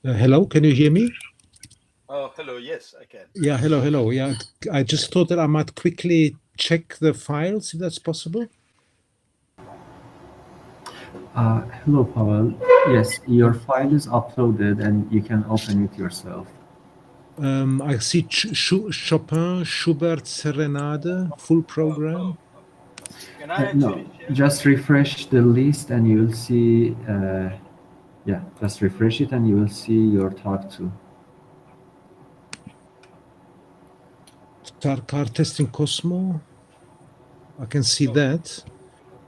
Hello, can you hear me? Oh, hello. Yes, I can. Yeah, hello. Yeah, I just thought that I might quickly check the files, if that's possible. Hello, Pavel. Yes, your file is uploaded and you can open it yourself. I see Chopin, Schubert, Serenade, full program. Can I No, actually share? just refresh the list and you will see, yeah, just refresh it and you will see your talk too. Sarkar testing Cosmo. I can see that.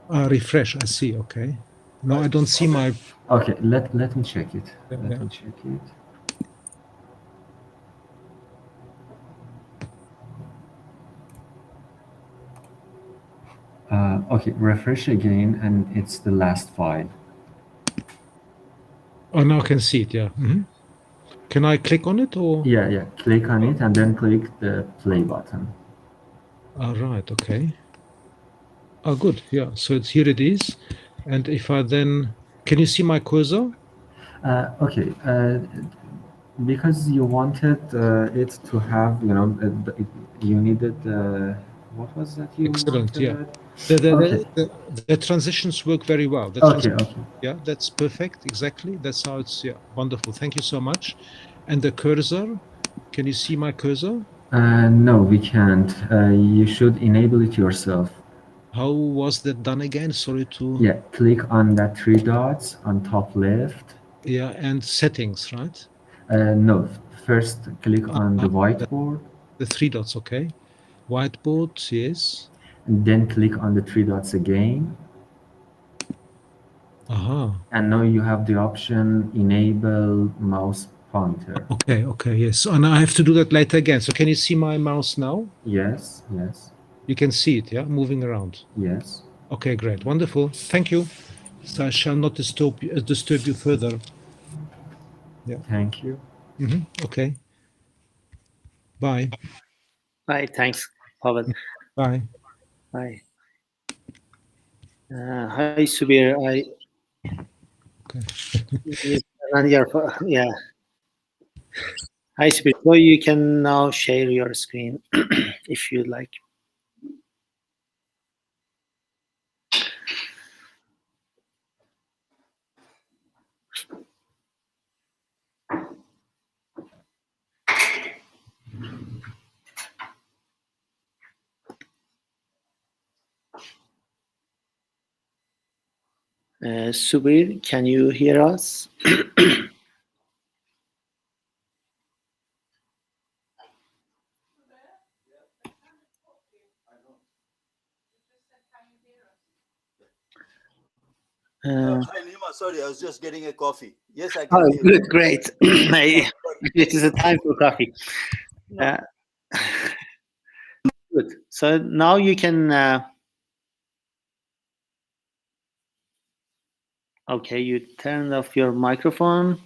Refresh. I see. Okay. No, I don't see my. Okay, let me check it. Yeah, Let yeah. me check it. Okay, refresh again, and it's the last file. Oh, now I can see it. Yeah. Can I click on it or? Yeah, yeah. Click on it and then click the play button. All right. Okay. Oh, good. Yeah. So it's here. It is. And if I then, can you see my cursor? Okay, because you wanted it to have, you know, you needed, what was that you Excellent. Yeah. wanted? The, Okay. the transitions work very well. Okay, okay. Yeah, that's perfect. Exactly. That's how it's. Yeah, wonderful. Thank you so much. And the cursor. Can you see my cursor? No, we can't. You should enable it yourself. How was that done again? Sorry to. Yeah, click on that three dots on top left. Yeah, and settings, right? No, first click on the The, whiteboard, the three dots. Okay. Whiteboard. Yes. and then click on the three dots again. Aha. And now you have the option enable mouse pointer. Okay. Okay. Yes. And I have to do that later again. So can you see my mouse now? Yes, yes, You can see it. Yeah, moving around. yes. Okay. Great. Wonderful. Thank you. So I shall not disturb you further. Yeah. Thank you. Okay. Bye. Bye. Thanks, Pavel. Bye. Bye. Hi, Subir. Yeah. Hi, Subir. So you can now share your screen if you like. Subir, can you hear us? Hi, Nima. Sorry, I was just getting a coffee. Yes, I can Oh, hear you. good, great. It is a time for coffee. Good. So now you can. Okay, you turned off your microphone.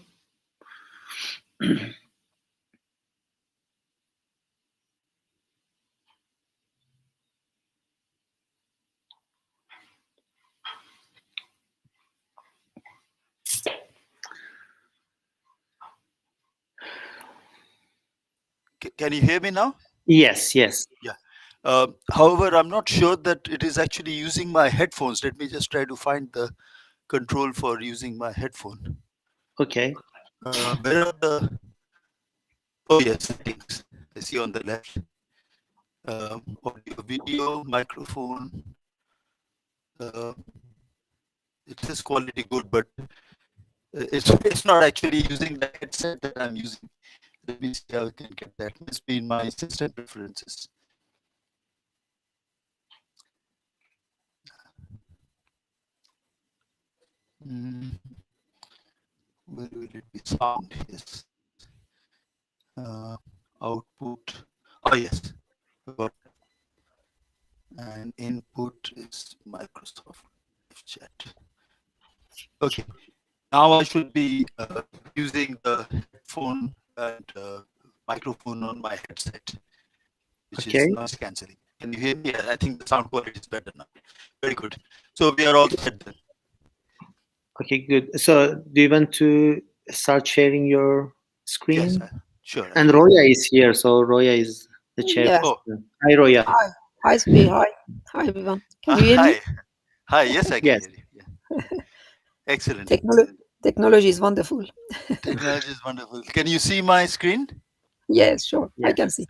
Can you hear me now? Yes, yes. Yeah. However, I'm not sure that it is actually using my headphones. Let me just try to find the control for using my headphone. Okay. Where are the? Oh yes, settings. I see on the left. Audio, video, microphone. It says quality good, but it's not actually using the headset that I'm using. Let me see how I can get that. Must be in my system preferences. Where will it be? Sound, yes. Output. Oh yes. Got it. And input is Microsoft Chat. Okay. Now I should be using the headphone and microphone on my headset, which is noise cancelling. Can you hear me? I think the sound quality is better now. Very good. So we are all set then. Okay, good. So do you want to start sharing your screen? Yes, sure. And Roya is here, so Roya is the chair. Yes. Oh. Hi, Roya. Hi, Subir. Hi. Hi, everyone. Can you hear me? Hi. Yes, I can Yes. hear you. Yeah. Excellent. Technology is wonderful. Technology is wonderful. Can you see my screen? Yes, sure. Yes. I can see.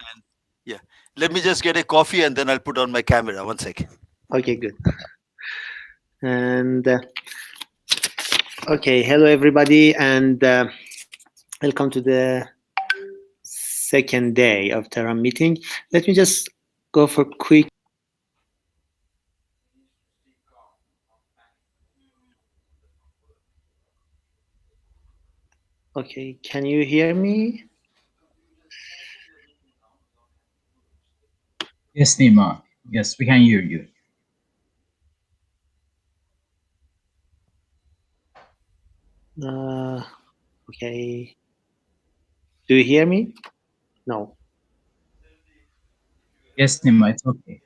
Yeah. Let me just get a coffee and then I'll put on my camera. 1 second. Okay, good. And okay, hello everybody, and welcome to the second day of Terra meeting. Let me just go for quick. Okay, can you hear me? Yes, Nima. Yes, we can hear you. Okay. Do you hear me? No. Yes, Nima, it's okay.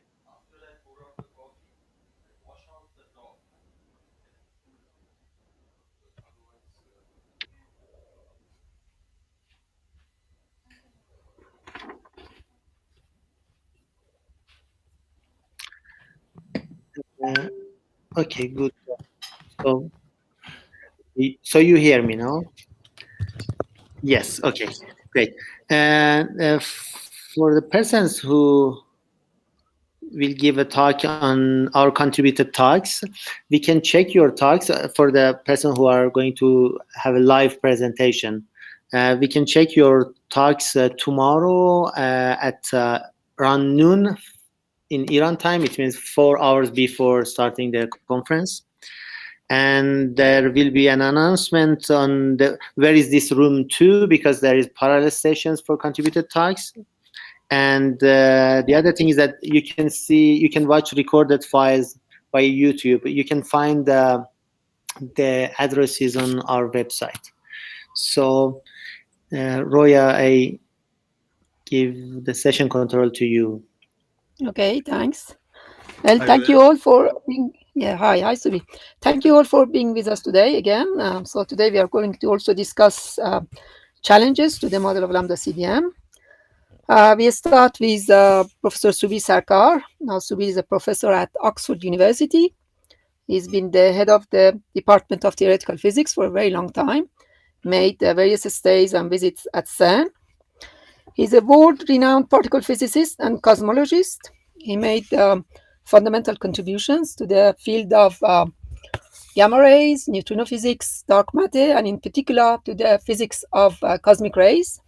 Uh, okay, good. So, so you hear me now? Yes. Okay. Great. And for the persons who will give a talk on our contributed talks, we can check your talks for the person who are going to have a live presentation. We can check your talks tomorrow at around noon in Iran time. It means 4 hours before starting the conference. And there will be an announcement on where is this room 2, because there is parallel sessions for contributed talks. And the other thing is that you can watch recorded files by YouTube. You can find the addresses on our website. So Roya, I give the session control to you. Okay, thanks. Well, Hi, thank Roya. you all for being. Yeah, hi, Subir. Thank you all for being with us today again. So today we are going to also discuss challenges to the model of Lambda CDM. We start with Professor Subir Sarkar. Now, Subir is a professor at Oxford University. He's been the head of the Department of Theoretical Physics for a very long time, made various stays and visits at CERN. He's a world-renowned particle physicist and cosmologist. He made fundamental contributions to the field of gamma rays, neutrino physics, dark matter, and in particular to the physics of cosmic rays.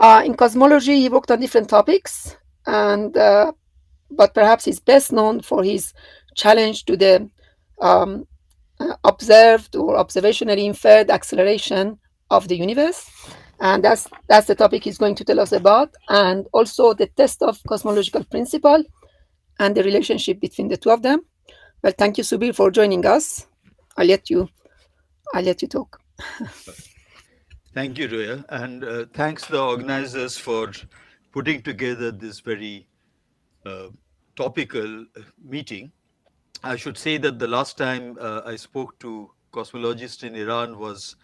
In cosmology, he worked on different topics, and but perhaps he's best known for his challenge to the observed or observationally inferred acceleration of the universe. And that's the topic he's going to tell us about, and also the test of cosmological principle and the relationship between the two of them. Well, thank you, Subir, for joining us. I'll let you talk. Thank you, Roya. And thanks the organizers for putting together this very topical meeting. I should say that the last time I spoke to cosmologists in Iran was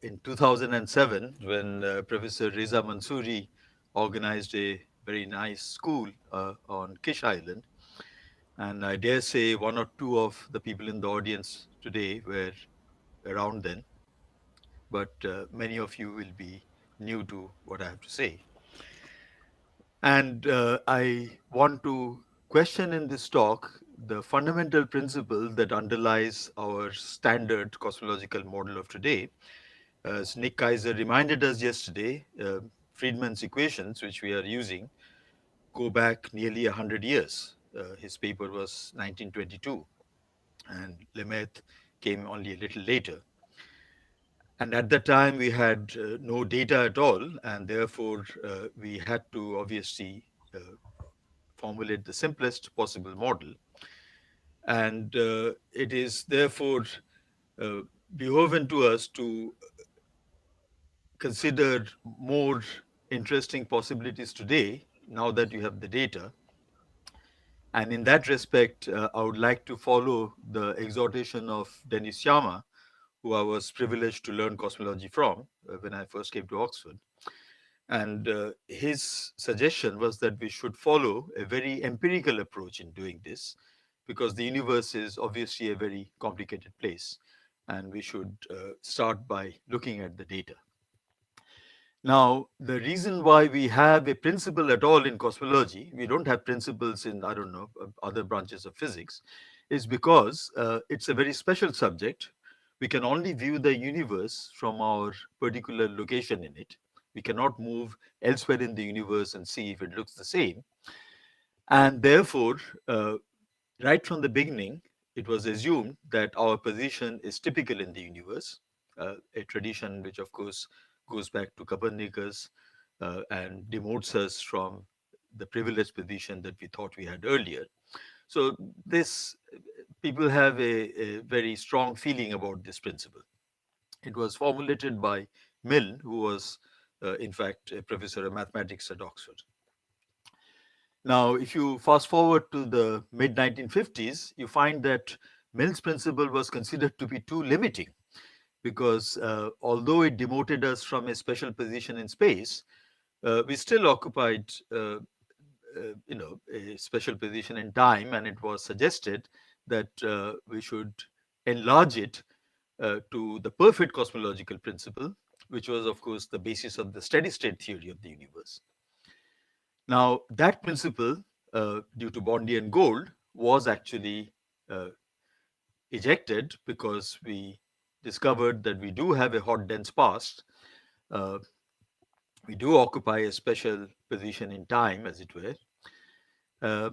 in 2007, when Professor Reza Mansouri organized a very nice school on Kish Island. And I dare say one or two of the people in the audience today were around then, but many of you will be new to what I have to say. And I want to question in this talk the fundamental principle that underlies our standard cosmological model of today. As Nick Kaiser reminded us yesterday, Friedman's equations, which we are using, go back nearly 100 years. His paper was 1922, and Lemaitre came only a little later. And at that time, we had no data at all, and therefore we had to obviously formulate the simplest possible model. And it is therefore behoven to us to consider more interesting possibilities today, now that you have the data. And in that respect, I would like to follow the exhortation of Denis Sciama, who I was privileged to learn cosmology from when I first came to Oxford. And his suggestion was that we should follow a very empirical approach in doing this, because the universe is obviously a very complicated place, and we should start by looking at the data. Now, the reason why we have a principle at all in cosmology, we don't have principles in, I don't know, other branches of physics, is because it's a very special subject. We can only view the universe from our particular location in it. We cannot move elsewhere in the universe and see if it looks the same. And therefore, right from the beginning, it was assumed that our position is typical in the universe, a tradition which, of course, goes back to Copernicus and demotes us from the privileged position that we thought we had earlier. So, this people have a very strong feeling about this principle. It was formulated by Milne, who was, in fact, a professor of mathematics at Oxford. Now, if you fast forward to the mid 1950s, you find that Milne's principle was considered to be too limiting because although it demoted us from a special position in space, we still occupied, a special position in time, and it was suggested that we should enlarge it to the perfect cosmological principle, which was, of course, the basis of the steady state theory of the universe. Now, that principle, due to Bondi and Gold, was actually uh, ejected because we discovered that we do have a hot, dense past. Uh, we do occupy a special position in time, as it were.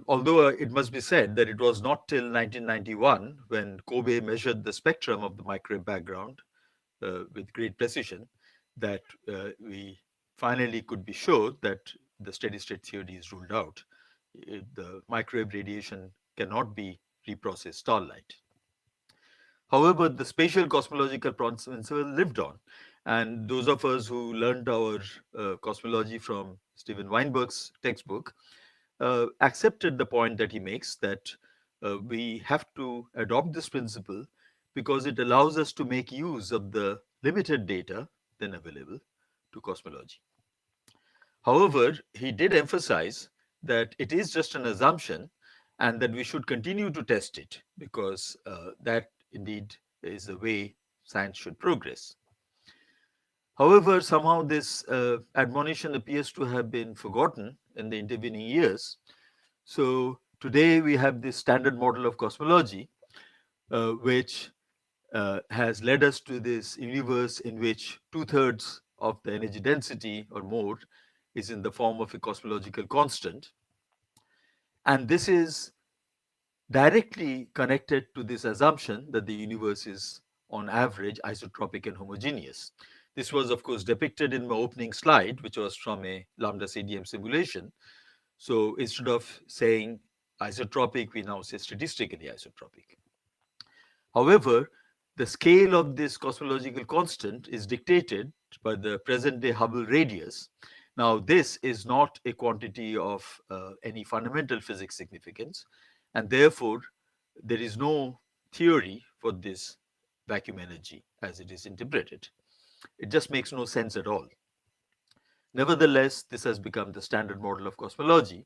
Although it must be said that it was not till 1991 when Kobe measured the spectrum of the microwave background with great precision that we finally could be sure that the steady state theory is ruled out. The microwave radiation cannot be reprocessed starlight. However, the spatial cosmological principle lived on. And those of us who learned our cosmology from Steven Weinberg's textbook accepted the point that he makes that we have to adopt this principle because it allows us to make use of the limited data then available to cosmology. However, he did emphasize that it is just an assumption and that we should continue to test it because that indeed is the way science should progress. However, somehow this admonition appears to have been forgotten in the intervening years. So today we have this standard model of cosmology, which has led us to this universe in which two-thirds of the energy density or more is in the form of a cosmological constant. And this is directly connected to this assumption that the universe is on average isotropic and homogeneous. This was, of course, depicted in my opening slide, which was from a Lambda CDM simulation. So instead of saying isotropic, we now say statistically isotropic. However, the scale of this cosmological constant is dictated by the present day Hubble radius. Now, this is not a quantity of any fundamental physics significance, and therefore, there is no theory for this vacuum energy as it is interpreted. It just makes no sense at all. Nevertheless, this has become the standard model of cosmology,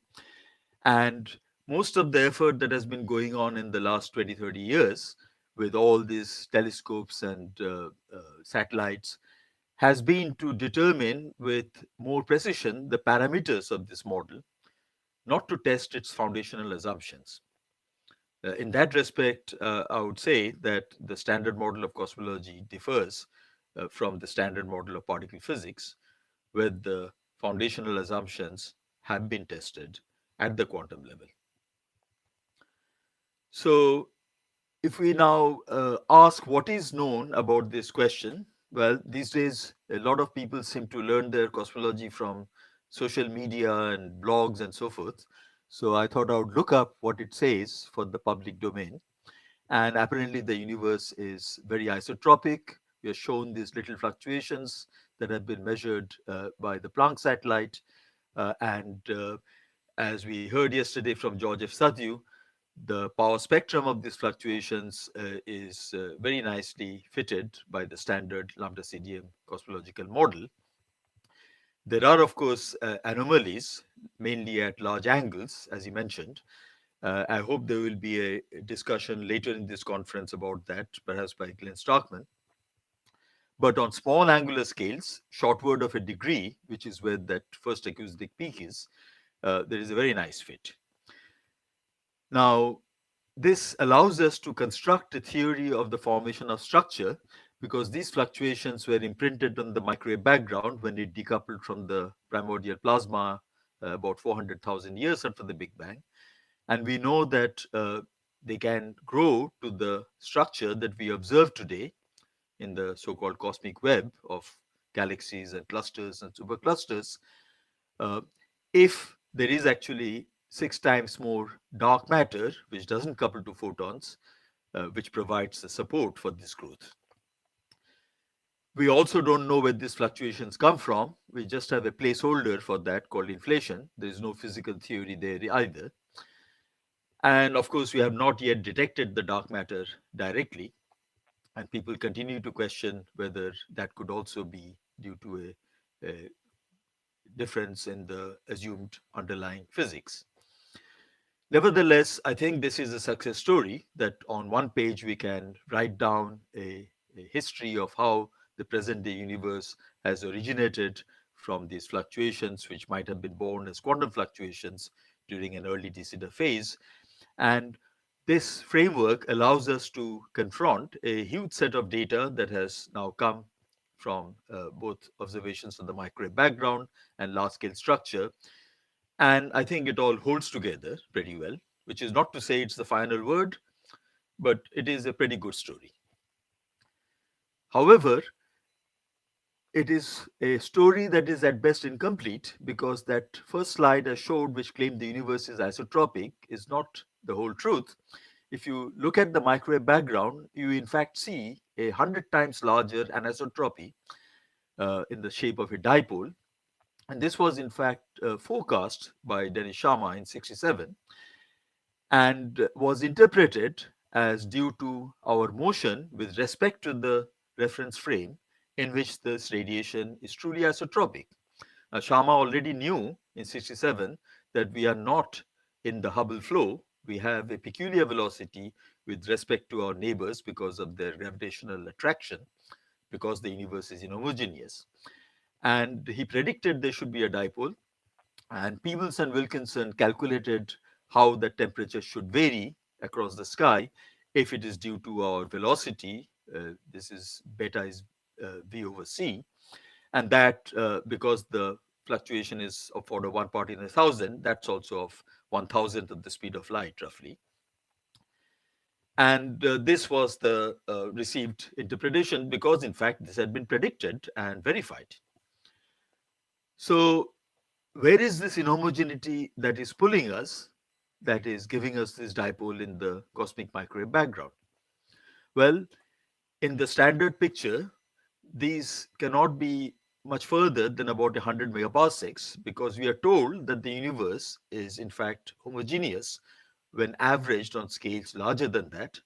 and most of the effort that has been going on in the last 20, 30 years with all these telescopes and satellites has been to determine with more precision the parameters of this model, not to test its foundational assumptions. In that respect, I would say that the standard model of cosmology differs from the standard model of particle physics, where the foundational assumptions have been tested at the quantum level. So, if we now ask what is known about this question, well, these days a lot of people seem to learn their cosmology from social media and blogs and so forth. So I thought I would look up what it says for the public domain. And apparently the universe is very isotropic. We are shown these little fluctuations that have been measured by the Planck satellite. And as we heard yesterday from George F. Sadhu, the power spectrum of these fluctuations is very nicely fitted by the standard Lambda CDM cosmological model. There are, of course, anomalies, mainly at large angles, as you mentioned. I hope there will be a discussion later in this conference about that, perhaps by Glenn Starkman. But on small angular scales, shortward of a degree, which is where that first acoustic peak is, there is a very nice fit. Now, this allows us to construct a theory of the formation of structure, because these fluctuations were imprinted on the microwave background when it decoupled from the primordial plasma about 400,000 years after the Big Bang. And we know that they can grow to the structure that we observe today in the so-called cosmic web of galaxies and clusters and superclusters, if there is actually 6 times more dark matter, which doesn't couple to photons, which provides the support for this growth. We also don't know where these fluctuations come from. We just have a placeholder for that called inflation. There is no physical theory there either. And of course, we have not yet detected the dark matter directly. And people continue to question whether that could also be due to a difference in the assumed underlying physics. Nevertheless, I think this is a success story that on one page we can write down a history of how the present day universe has originated from these fluctuations, which might have been born as quantum fluctuations during an early de Sitter phase. And this framework allows us to confront a huge set of data that has now come from both observations of the microwave background and large-scale structure. And I think it all holds together pretty well, which is not to say it's the final word, but it is a pretty good story. However, it is a story that is at best incomplete, because that first slide I showed, which claimed the universe is isotropic, is not the whole truth. If you look at the microwave background, you in fact see 100 times larger anisotropy in the shape of a dipole. And this was in fact forecast by Dennis Sharma in 1967 and was interpreted as due to our motion with respect to the reference frame in which this radiation is truly isotropic. Sharma already knew in 1967 that we are not in the Hubble flow. We have a peculiar velocity with respect to our neighbors because of their gravitational attraction, because the universe is inhomogeneous. And he predicted there should be a dipole, and Peebles and Wilkinson calculated how the temperature should vary across the sky if it is due to our velocity. This is beta is v over c, and that because the fluctuation is of order 1 part in 1,000, that's also of 1,000th of the speed of light roughly. And this was the received interpretation, because in fact this had been predicted and verified. So where is this inhomogeneity that is pulling us, that is giving us this dipole in the cosmic microwave background? Well, in the standard picture, these cannot be much further than about 100 megaparsecs, because we are told that the universe is in fact homogeneous when averaged on scales larger than that.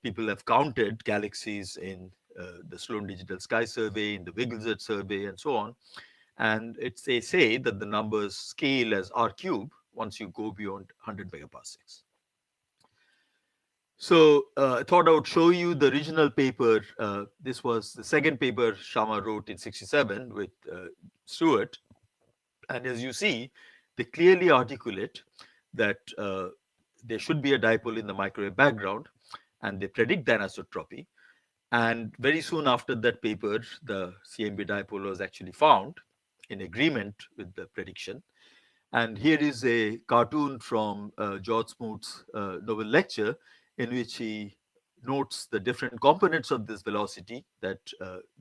People have counted galaxies in the Sloan Digital Sky Survey, in the Wigglesworth Survey, and so on. And they say that the numbers scale as r cube once you go beyond 100 megaparsecs. So I thought I would show you the original paper. This was the second paper Sharma wrote in 1967 with Stewart. And as you see, they clearly articulate that there should be a dipole in the microwave background, and they predict the anisotropy. And very soon after that paper, the CMB dipole was actually found in agreement with the prediction. And here is a cartoon from George Smoot's Nobel lecture, in which he notes the different components of this velocity that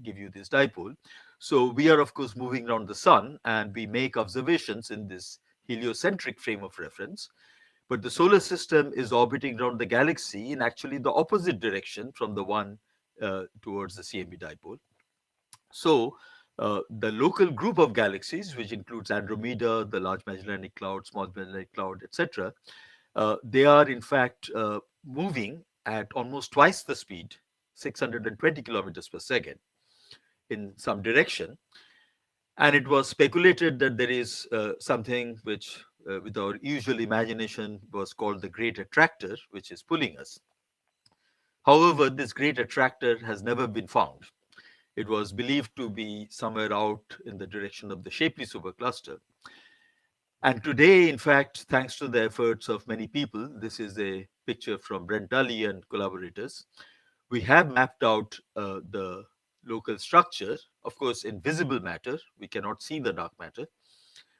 give you this dipole. So we are, of course, moving around the sun, and we make observations in this heliocentric frame of reference. But the solar system is orbiting around the galaxy in actually the opposite direction from the one towards the CMB dipole. So the local group of galaxies, which includes Andromeda, the Large Magellanic Cloud, Small Magellanic Cloud, etc., they are in fact moving at almost twice the speed, 620 kilometers per second, in some direction. And it was speculated that there is something which, with our usual imagination, was called the Great Attractor, which is pulling us. However, this Great Attractor has never been found. It was believed to be somewhere out in the direction of the Shapley supercluster. And today, in fact, thanks to the efforts of many people, this is a picture from Brent Tully and collaborators, we have mapped out the local structure, of course, in visible matter. We cannot see the dark matter,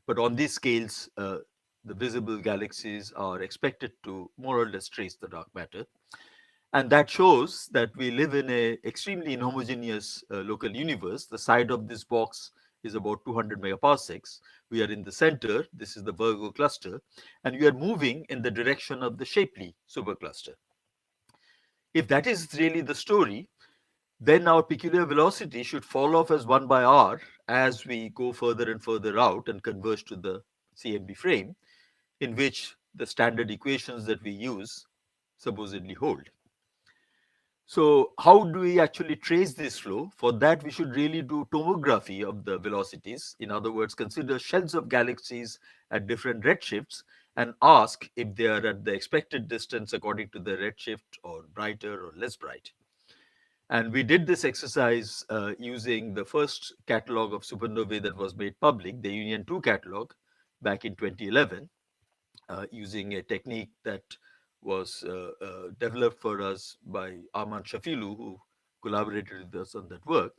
but on these scales, the visible galaxies are expected to more or less trace the dark matter. And that shows that we live in an extremely inhomogeneous local universe. The side of this box is about 200 megaparsecs. We are in the center. This is the Virgo cluster. And we are moving in the direction of the Shapley supercluster. If that is really the story, then our peculiar velocity should fall off as 1 by r as we go further and further out and converge to the CMB frame, in which the standard equations that we use supposedly hold. So how do we actually trace this flow? For that, we should really do tomography of the velocities. In other words, consider shells of galaxies at different redshifts and ask if they are at the expected distance according to the redshift, or brighter or less bright. And we did this exercise using the first catalog of supernovae that was made public, the Union 2 catalog, back in 2011, using a technique that was developed for us by Arman Shafilu, who collaborated with us on that work.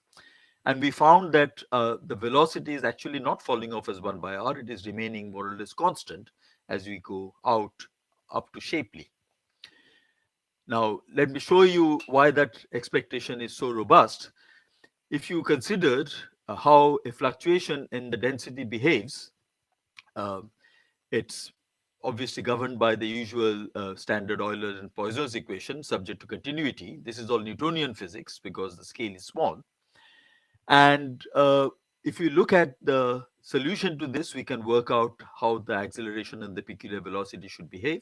And we found that the velocity is actually not falling off as 1 by r, it is remaining more or less constant as we go out up to Shapley. Now, let me show you why that expectation is so robust. If you considered how a fluctuation in the density behaves, it's obviously governed by the usual standard Euler and Poisson's equation subject to continuity. This is all Newtonian physics because the scale is small. And if you look at the solution to this, we can work out how the acceleration and the peculiar velocity should behave.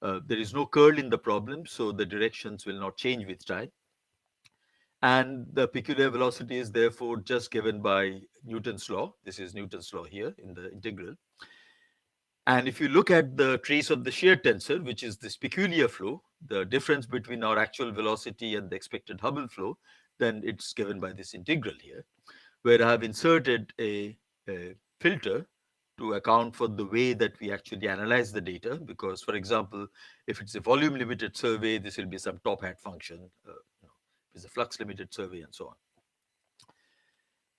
There is no curl in the problem, so the directions will not change with time. And the peculiar velocity is therefore just given by Newton's law. This is Newton's law here in the integral. And if you look at the trace of the shear tensor, which is this peculiar flow, the difference between our actual velocity and the expected Hubble flow, then it's given by this integral here, where I have inserted a filter to account for the way that we actually analyze the data. Because, for example, if it's a volume limited survey, this will be some top hat function. If it's a flux limited survey, and so on.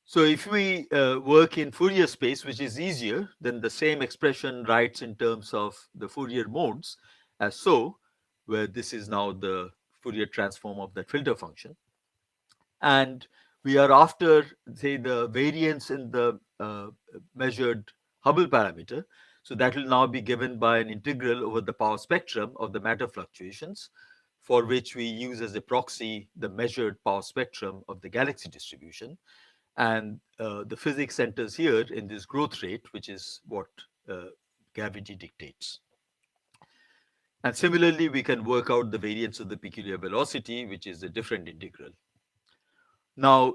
So if we work in Fourier space, which is easier, then the same expression writes in terms of the Fourier modes as so, where this is now the Fourier transform of that filter function. And we are after, say, the variance in the measured Hubble parameter. So that will now be given by an integral over the power spectrum of the matter fluctuations, for which we use as a proxy the measured power spectrum of the galaxy distribution. And the physics centers here in this growth rate, which is what gravity dictates. And similarly, we can work out the variance of the peculiar velocity, which is a different integral. Now,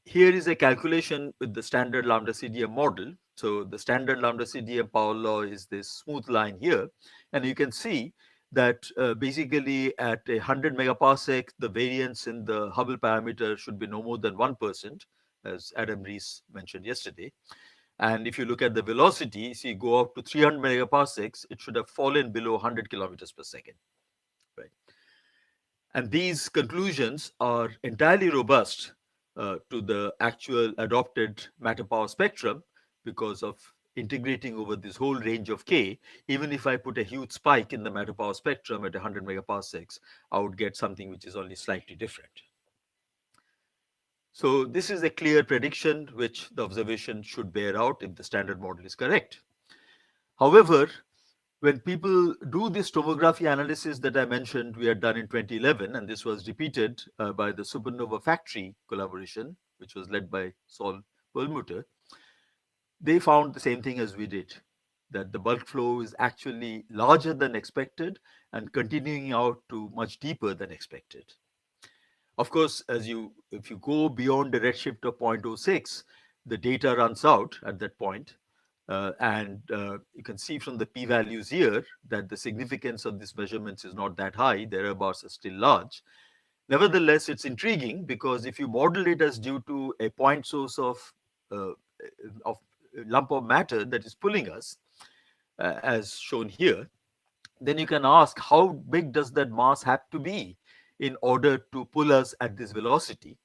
here is a calculation with the standard lambda CDM model. So the standard lambda CDM power law is this smooth line here. And you can see that basically at 100 megaparsec, the variance in the Hubble parameter should be no more than 1%, as Adam Rees mentioned yesterday. And if you look at the velocity, see, go up to 300 megaparsecs, it should have fallen below 100 kilometers per second, right? And these conclusions are entirely robust to the actual adopted matter power spectrum because of integrating over this whole range of k. Even if I put a huge spike in the matter power spectrum at 100 megaparsecs, I would get something which is only slightly different. So this is a clear prediction which the observation should bear out if the standard model is correct. However, when people do this tomography analysis that I mentioned, we had done in 2011, and this was repeated by the Supernova Factory collaboration, which was led by Saul Perlmutter, they found the same thing as we did, that the bulk flow is actually larger than expected and continuing out to much deeper than expected. Of course, if you go beyond the redshift of 0.06, the data runs out at that point. And you can see from the p-values here that the significance of these measurements is not that high. The error bars are still large. Nevertheless, it's intriguing because if you model it as due to a point source of lump of matter that is pulling us, as shown here, then you can ask how big does that mass have to be in order to pull us at this velocity.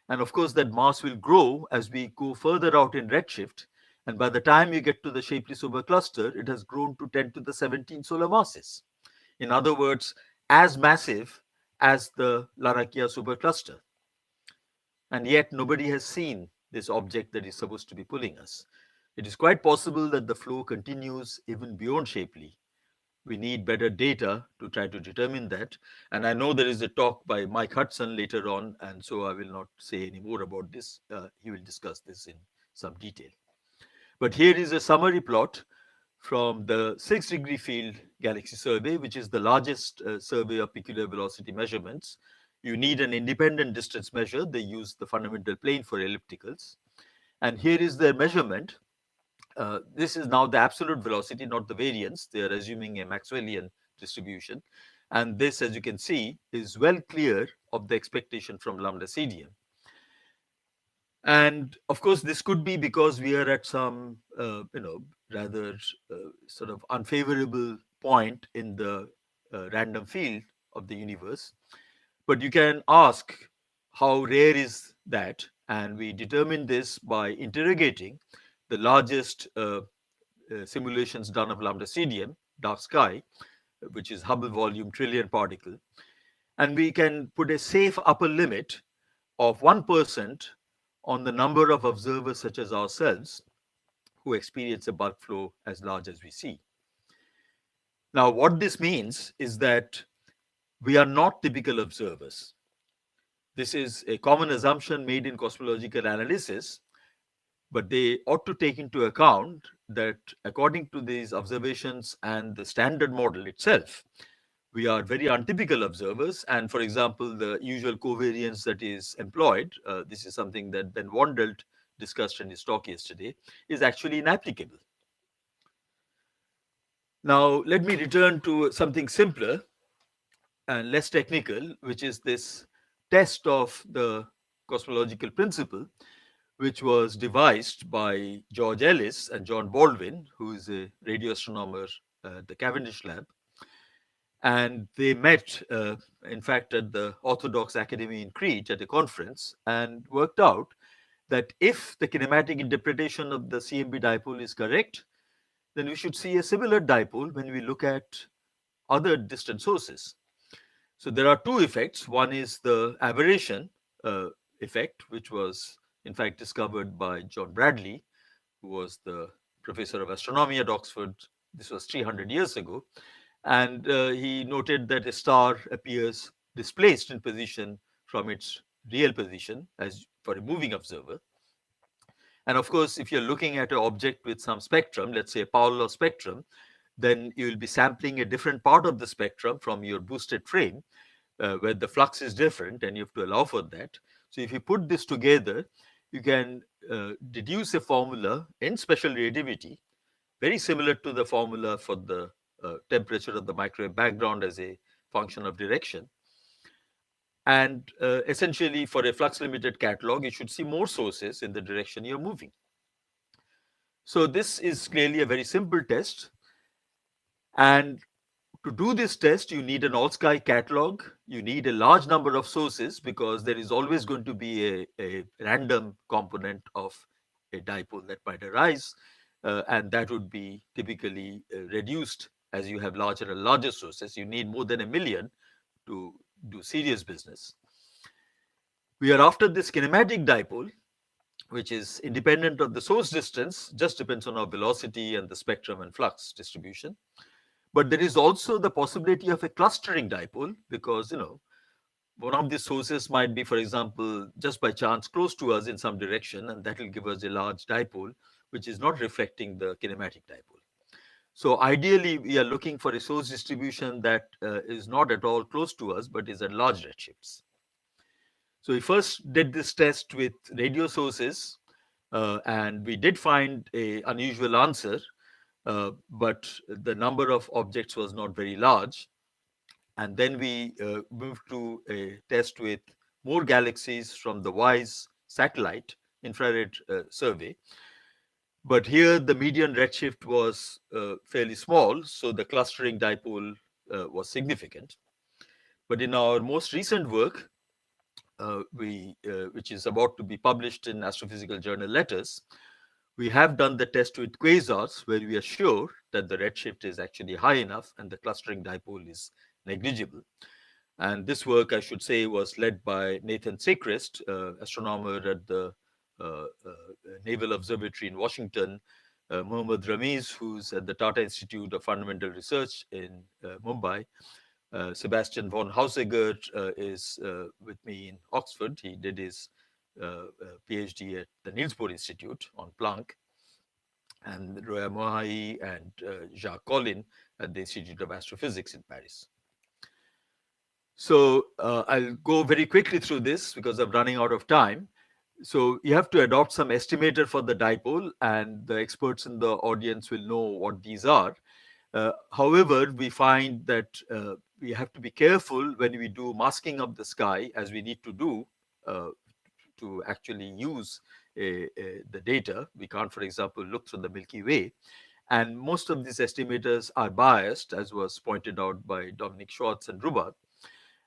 And of course, that mass will grow as we go further out in redshift. And by the time you get to the Shapley supercluster, it has grown to 10 to the 17 solar masses. In other words, as massive as the Larakia supercluster. And yet nobody has seen this object that is supposed to be pulling us. It is quite possible that the flow continues even beyond Shapley. We need better data to try to determine that. And I know there is a talk by Mike Hudson later on, and so I will not say any more about this. He will discuss this in some detail. But here is a summary plot from the 6-degree field galaxy survey, which is the largest survey of peculiar velocity measurements. You need an independent distance measure. They use the fundamental plane for ellipticals. And here is their measurement. This is now the absolute velocity, not the variance. They are assuming a Maxwellian distribution. And this, as you can see, is well clear of the expectation from lambda CDM. And of course, this could be because we are at some, rather sort of unfavorable point in the random field of the universe. But you can ask, how rare is that? And we determine this by interrogating the largest simulations done of lambda CDM, dark sky, which is Hubble volume trillion particle. And we can put a safe upper limit of 1% on the number of observers such as ourselves who experience a bulk flow as large as we see. Now, what this means is that we are not typical observers. This is a common assumption made in cosmological analysis, but they ought to take into account that according to these observations and the standard model itself, we are very untypical observers. And for example, the usual covariance that is employed, this is something that Ben Wandelt discussed in his talk yesterday, is actually inapplicable. Now, let me return to something simpler and less technical, which is this test of the cosmological principle, which was devised by George Ellis and John Baldwin, who is a radio astronomer at the Cavendish Lab. And they met, in fact, at the Orthodox Academy in Crete at a conference and worked out that if the kinematic interpretation of the CMB dipole is correct, then we should see a similar dipole when we look at other distant sources. So there are two effects. One is the aberration effect, which was in fact discovered by John Bradley, who was the professor of astronomy at Oxford. This was 300 years ago. And he noted that a star appears displaced in position from its real position as for a moving observer. And of course, if you're looking at an object with some spectrum, let's say a Pavlov spectrum, then you will be sampling a different part of the spectrum from your boosted frame, where the flux is different, and you have to allow for that. So if you put this together, you can deduce a formula in special relativity, very similar to the formula for the temperature of the microwave background as a function of direction. And essentially, for a flux limited catalog, you should see more sources in the direction you're moving. So this is clearly a very simple test. And to do this test, you need an all-sky catalog. You need a large number of sources because there is always going to be a random component of a dipole that might arise. And that would be typically reduced as you have larger and larger sources. You need more than 1 million to do serious business. We are after this kinematic dipole, which is independent of the source distance, just depends on our velocity and the spectrum and flux distribution. But there is also the possibility of a clustering dipole because, one of these sources might be, for example, just by chance close to us in some direction, and that will give us a large dipole, which is not reflecting the kinematic dipole. So ideally, we are looking for a source distribution that is not at all close to us, but is at large redshifts. So we first did this test with radio sources, and we did find an unusual answer, but the number of objects was not very large. And then we moved to a test with more galaxies from the WISE satellite infrared survey. But here the median redshift was fairly small, so the clustering dipole was significant. But in our most recent work, which is about to be published in Astrophysical Journal Letters, we have done the test with quasars where we are sure that the redshift is actually high enough and the clustering dipole is negligible. And this work, I should say, was led by Nathan Seacrest, astronomer at the Naval Observatory in Washington, Mohammad Ramiz, who's at the Tata Institute of Fundamental Research in Mumbai. Sebastian von Hauseger is with me in Oxford. He did his PhD at the Niels Bohr Institute on Planck, and Roya Mohai and Jacques Collin at the Institute of Astrophysics in Paris. So I'll go very quickly through this because I'm running out of time. So you have to adopt some estimator for the dipole, and the experts in the audience will know what these are. However, we find that we have to be careful when we do masking of the sky, as we need to do to actually use the data. We can't, for example, look through the Milky Way. And most of these estimators are biased, as was pointed out by Dominic Schwartz and Rubat.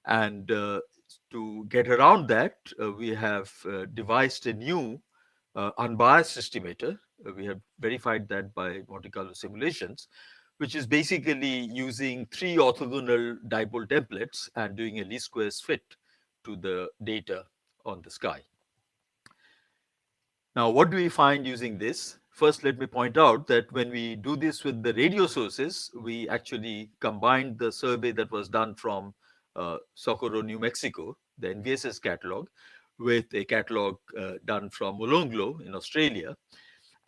And to get around that, we have devised a new unbiased estimator. We have verified that by Monte Carlo simulations, which is basically using 3 orthogonal dipole templates and doing a least squares fit to the data on the sky. Now, what do we find using this? First, let me point out that when we do this with the radio sources, we actually combined the survey that was done from Socorro, New Mexico, the NVSS catalog, with a catalog done from Molonglo in Australia.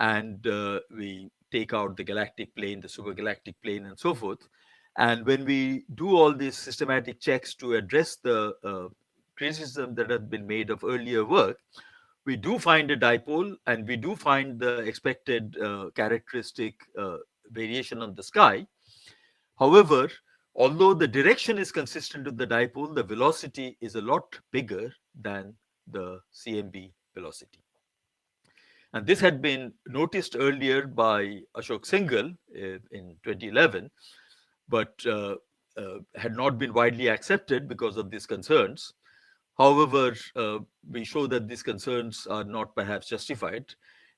And we take out the galactic plane, the supergalactic plane, and so forth. And when we do all these systematic checks to address the criticism that had been made of earlier work, we do find a dipole, and we do find the expected characteristic variation on the sky. However, although the direction is consistent with the dipole, the velocity is a lot bigger than the CMB velocity. And this had been noticed earlier by Ashok Singhal in 2011, but had not been widely accepted because of these concerns. However, we show that these concerns are not perhaps justified.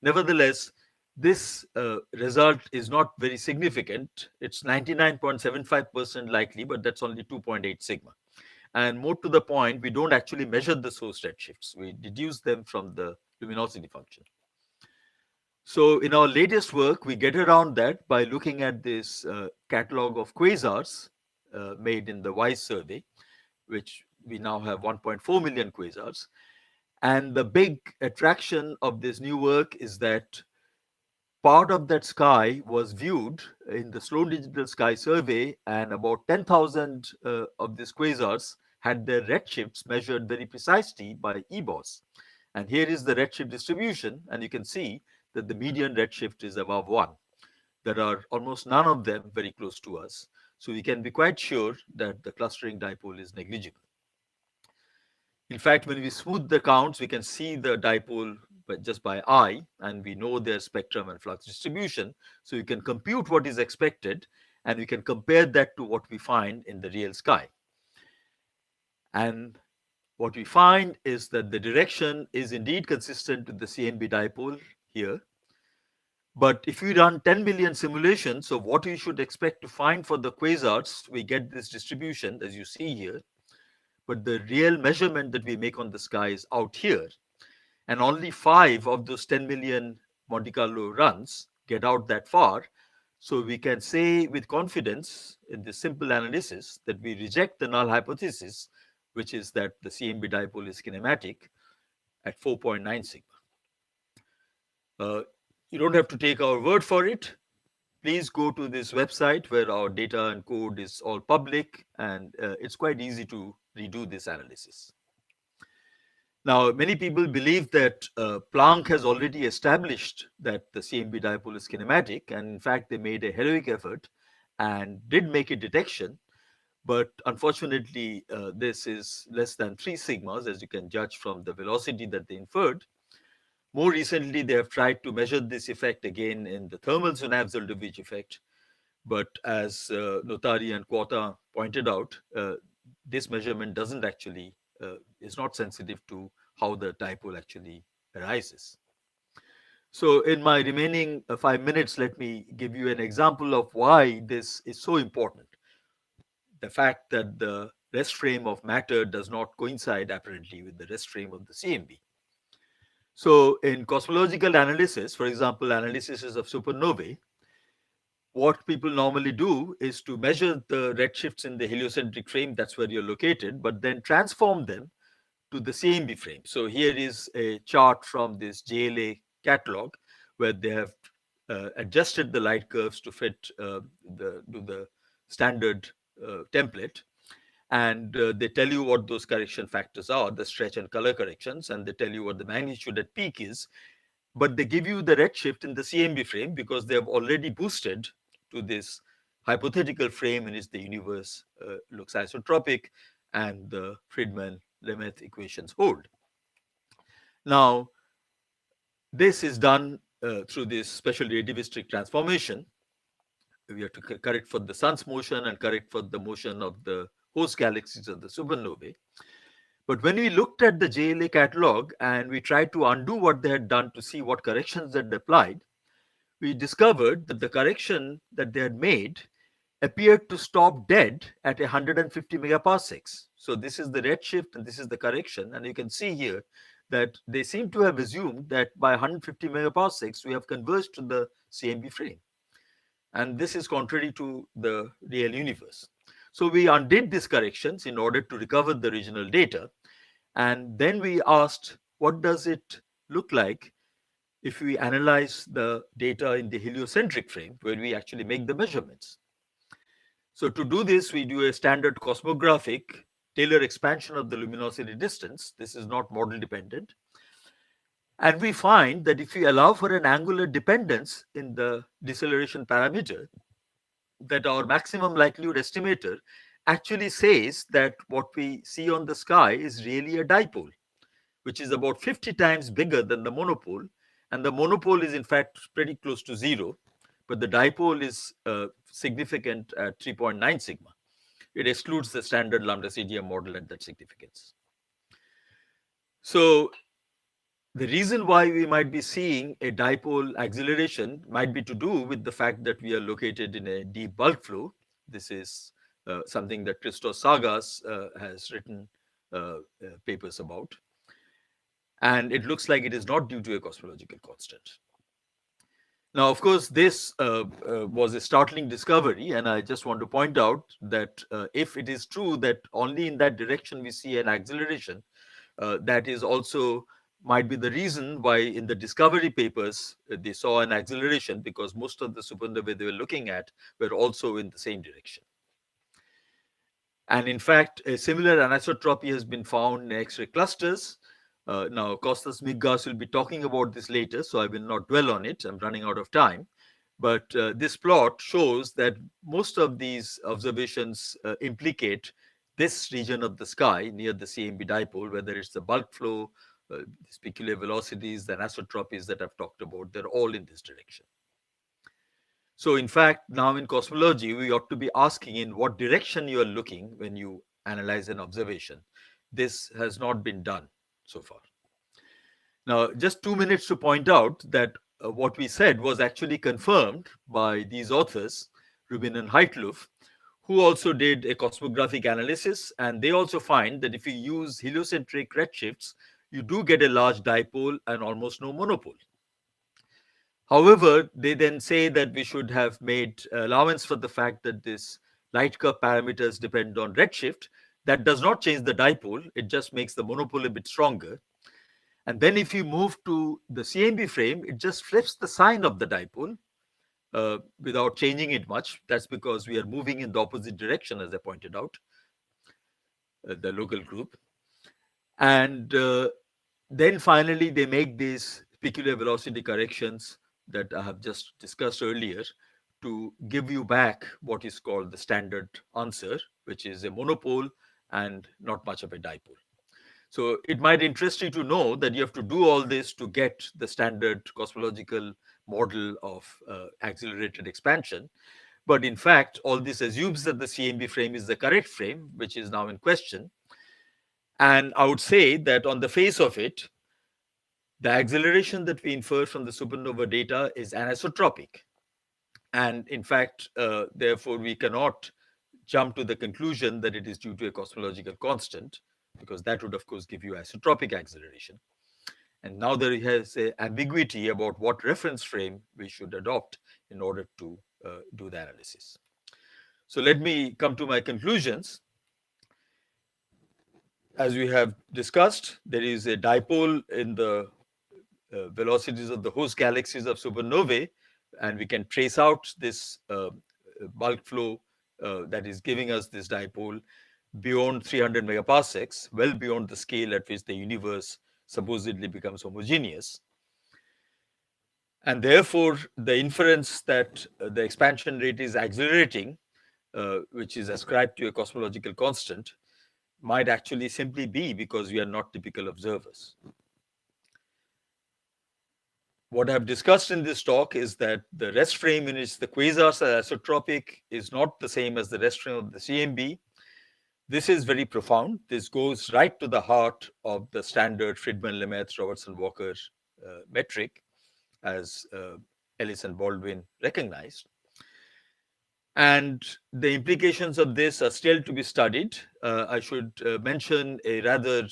Nevertheless, this result is not very significant. It's 99.75% likely, but that's only 2.8 sigma. And more to the point, we don't actually measure the source redshifts. We deduce them from the luminosity function. So in our latest work, we get around that by looking at this catalog of quasars made in the WISE survey, which we now have 1.4 million quasars. And the big attraction of this new work is that part of that sky was viewed in the Sloan Digital Sky Survey, and about 10,000 of these quasars had their redshifts measured very precisely by EBOS. And here is the redshift distribution, and you can see that the median redshift is above 1. There are almost none of them very close to us. So we can be quite sure that the clustering dipole is negligible. In fact, when we smooth the counts, we can see the dipole just by eye, and we know their spectrum and flux distribution. So you can compute what is expected, and we can compare that to what we find in the real sky. And what we find is that the direction is indeed consistent with the CMB dipole here. But if we run 10 million simulations of what we should expect to find for the quasars, we get this distribution, as you see here. But the real measurement that we make on the sky is out here. And only 5 of those 10 million Monte Carlo runs get out that far. So we can say with confidence in this simple analysis that we reject the null hypothesis, which is that the CMB dipole is kinematic at 4.9 sigma. You don't have to take our word for it. Please go to this website where our data and code is all public, and it's quite easy to redo this analysis. Now, many people believe that Planck has already established that the CMB dipole is kinematic, and in fact, they made a heroic effort and did make a detection. But unfortunately, this is less than 3 sigmas, as you can judge from the velocity that they inferred. More recently, they have tried to measure this effect again in the thermal Zunab-Zeldovich effect. But as Notari and Quatta pointed out, this measurement doesn't actually, is not sensitive to how the dipole actually arises. So in my remaining 5 minutes, let me give you an example of why this is so important. The fact that the rest frame of matter does not coincide apparently with the rest frame of the CMB. So in cosmological analysis, for example, analysis of supernovae, what people normally do is to measure the redshifts in the heliocentric frame, that's where you're located, but then transform them to the CMB frame. So here is a chart from this JLA catalog where they have adjusted the light curves to fit the standard template. And they tell you what those correction factors are, the stretch and color corrections, and they tell you what the magnitude at peak is. But they give you the redshift in the CMB frame because they have already boosted to this hypothetical frame in which the universe looks isotropic and the Friedmann-Lemaitre equations hold. Now, this is done through this special relativistic transformation. We have to correct for the sun's motion and correct for the motion of the host galaxies of the supernovae. But when we looked at the JLA catalog and we tried to undo what they had done to see what corrections they had applied, we discovered that the correction that they had made appeared to stop dead at 150 megaparsecs. So this is the redshift and this is the correction. And you can see here that they seem to have assumed that by 150 megaparsecs, we have converged to the CMB frame. And this is contrary to the real universe. So we undid these corrections in order to recover the original data. And then we asked, what does it look like if we analyze the data in the heliocentric frame where we actually make the measurements? So to do this, we do a standard cosmographic Taylor expansion of the luminosity distance. This is not model dependent. And we find that if we allow for an angular dependence in the deceleration parameter, that our maximum likelihood estimator actually says that what we see on the sky is really a dipole, which is about 50 times bigger than the monopole. And the monopole is in fact pretty close to 0, but the dipole is significant at 3.9 sigma. It excludes the standard lambda CDM model at that significance. So the reason why we might be seeing a dipole acceleration might be to do with the fact that we are located in a deep bulk flow. This is something that Christos Sagas has written papers about. And it looks like it is not due to a cosmological constant. Now, of course, this was a startling discovery, and I just want to point out that if it is true that only in that direction we see an acceleration, that is also might be the reason why in the discovery papers they saw an acceleration, because most of the supernovae they were looking at were also in the same direction. And in fact, a similar anisotropy has been found in X-ray clusters. Now, Kostas Migas will be talking about this later, so I will not dwell on it. I'm running out of time. But this plot shows that most of these observations implicate this region of the sky near the CMB dipole, whether it's the bulk flow, specular velocities, the anisotropies that I've talked about, they're all in this direction. So in fact, now in cosmology, we ought to be asking in what direction you are looking when you analyze an observation. This has not been done so far. Now, just 2 minutes to point out that what we said was actually confirmed by these authors, Rubin and Heitloff, who also did a cosmographic analysis, and they also find that if you use heliocentric redshifts, you do get a large dipole and almost no monopole. However, they then say that we should have made allowance for the fact that this light curve parameters depend on redshift. That does not change the dipole, it just makes the monopole a bit stronger. And then if you move to the CMB frame, it just flips the sign of the dipole without changing it much. That's because we are moving in the opposite direction, as I pointed out, the local group. And then finally, they make these specular velocity corrections that I have just discussed earlier to give you back what is called the standard answer, which is a monopole and not much of a dipole. So it might interest you to know that you have to do all this to get the standard cosmological model of accelerated expansion. But in fact, all this assumes that the CMB frame is the correct frame, which is now in question. And I would say that on the face of it, the acceleration that we infer from the supernova data is anisotropic. And in fact, therefore, we cannot jump to the conclusion that it is due to a cosmological constant, because that would, of course, give you isotropic acceleration. And now there is an ambiguity about what reference frame we should adopt in order to do the analysis. So let me come to my conclusions. As we have discussed, there is a dipole in the velocities of the host galaxies of supernovae, and we can trace out this bulk flow that is giving us this dipole beyond 300 megaparsecs, well beyond the scale at which the universe supposedly becomes homogeneous. And therefore, the inference that the expansion rate is accelerating, which is ascribed to a cosmological constant, might actually simply be because we are not typical observers. What I've discussed in this talk is that the rest frame in which the quasars are isotropic is not the same as the rest frame of the CMB. This is very profound. This goes right to the heart of the standard Friedman-Lemaitre Robertson-Walker metric, as Ellis and Baldwin recognized. And the implications of this are still to be studied. I should mention a rather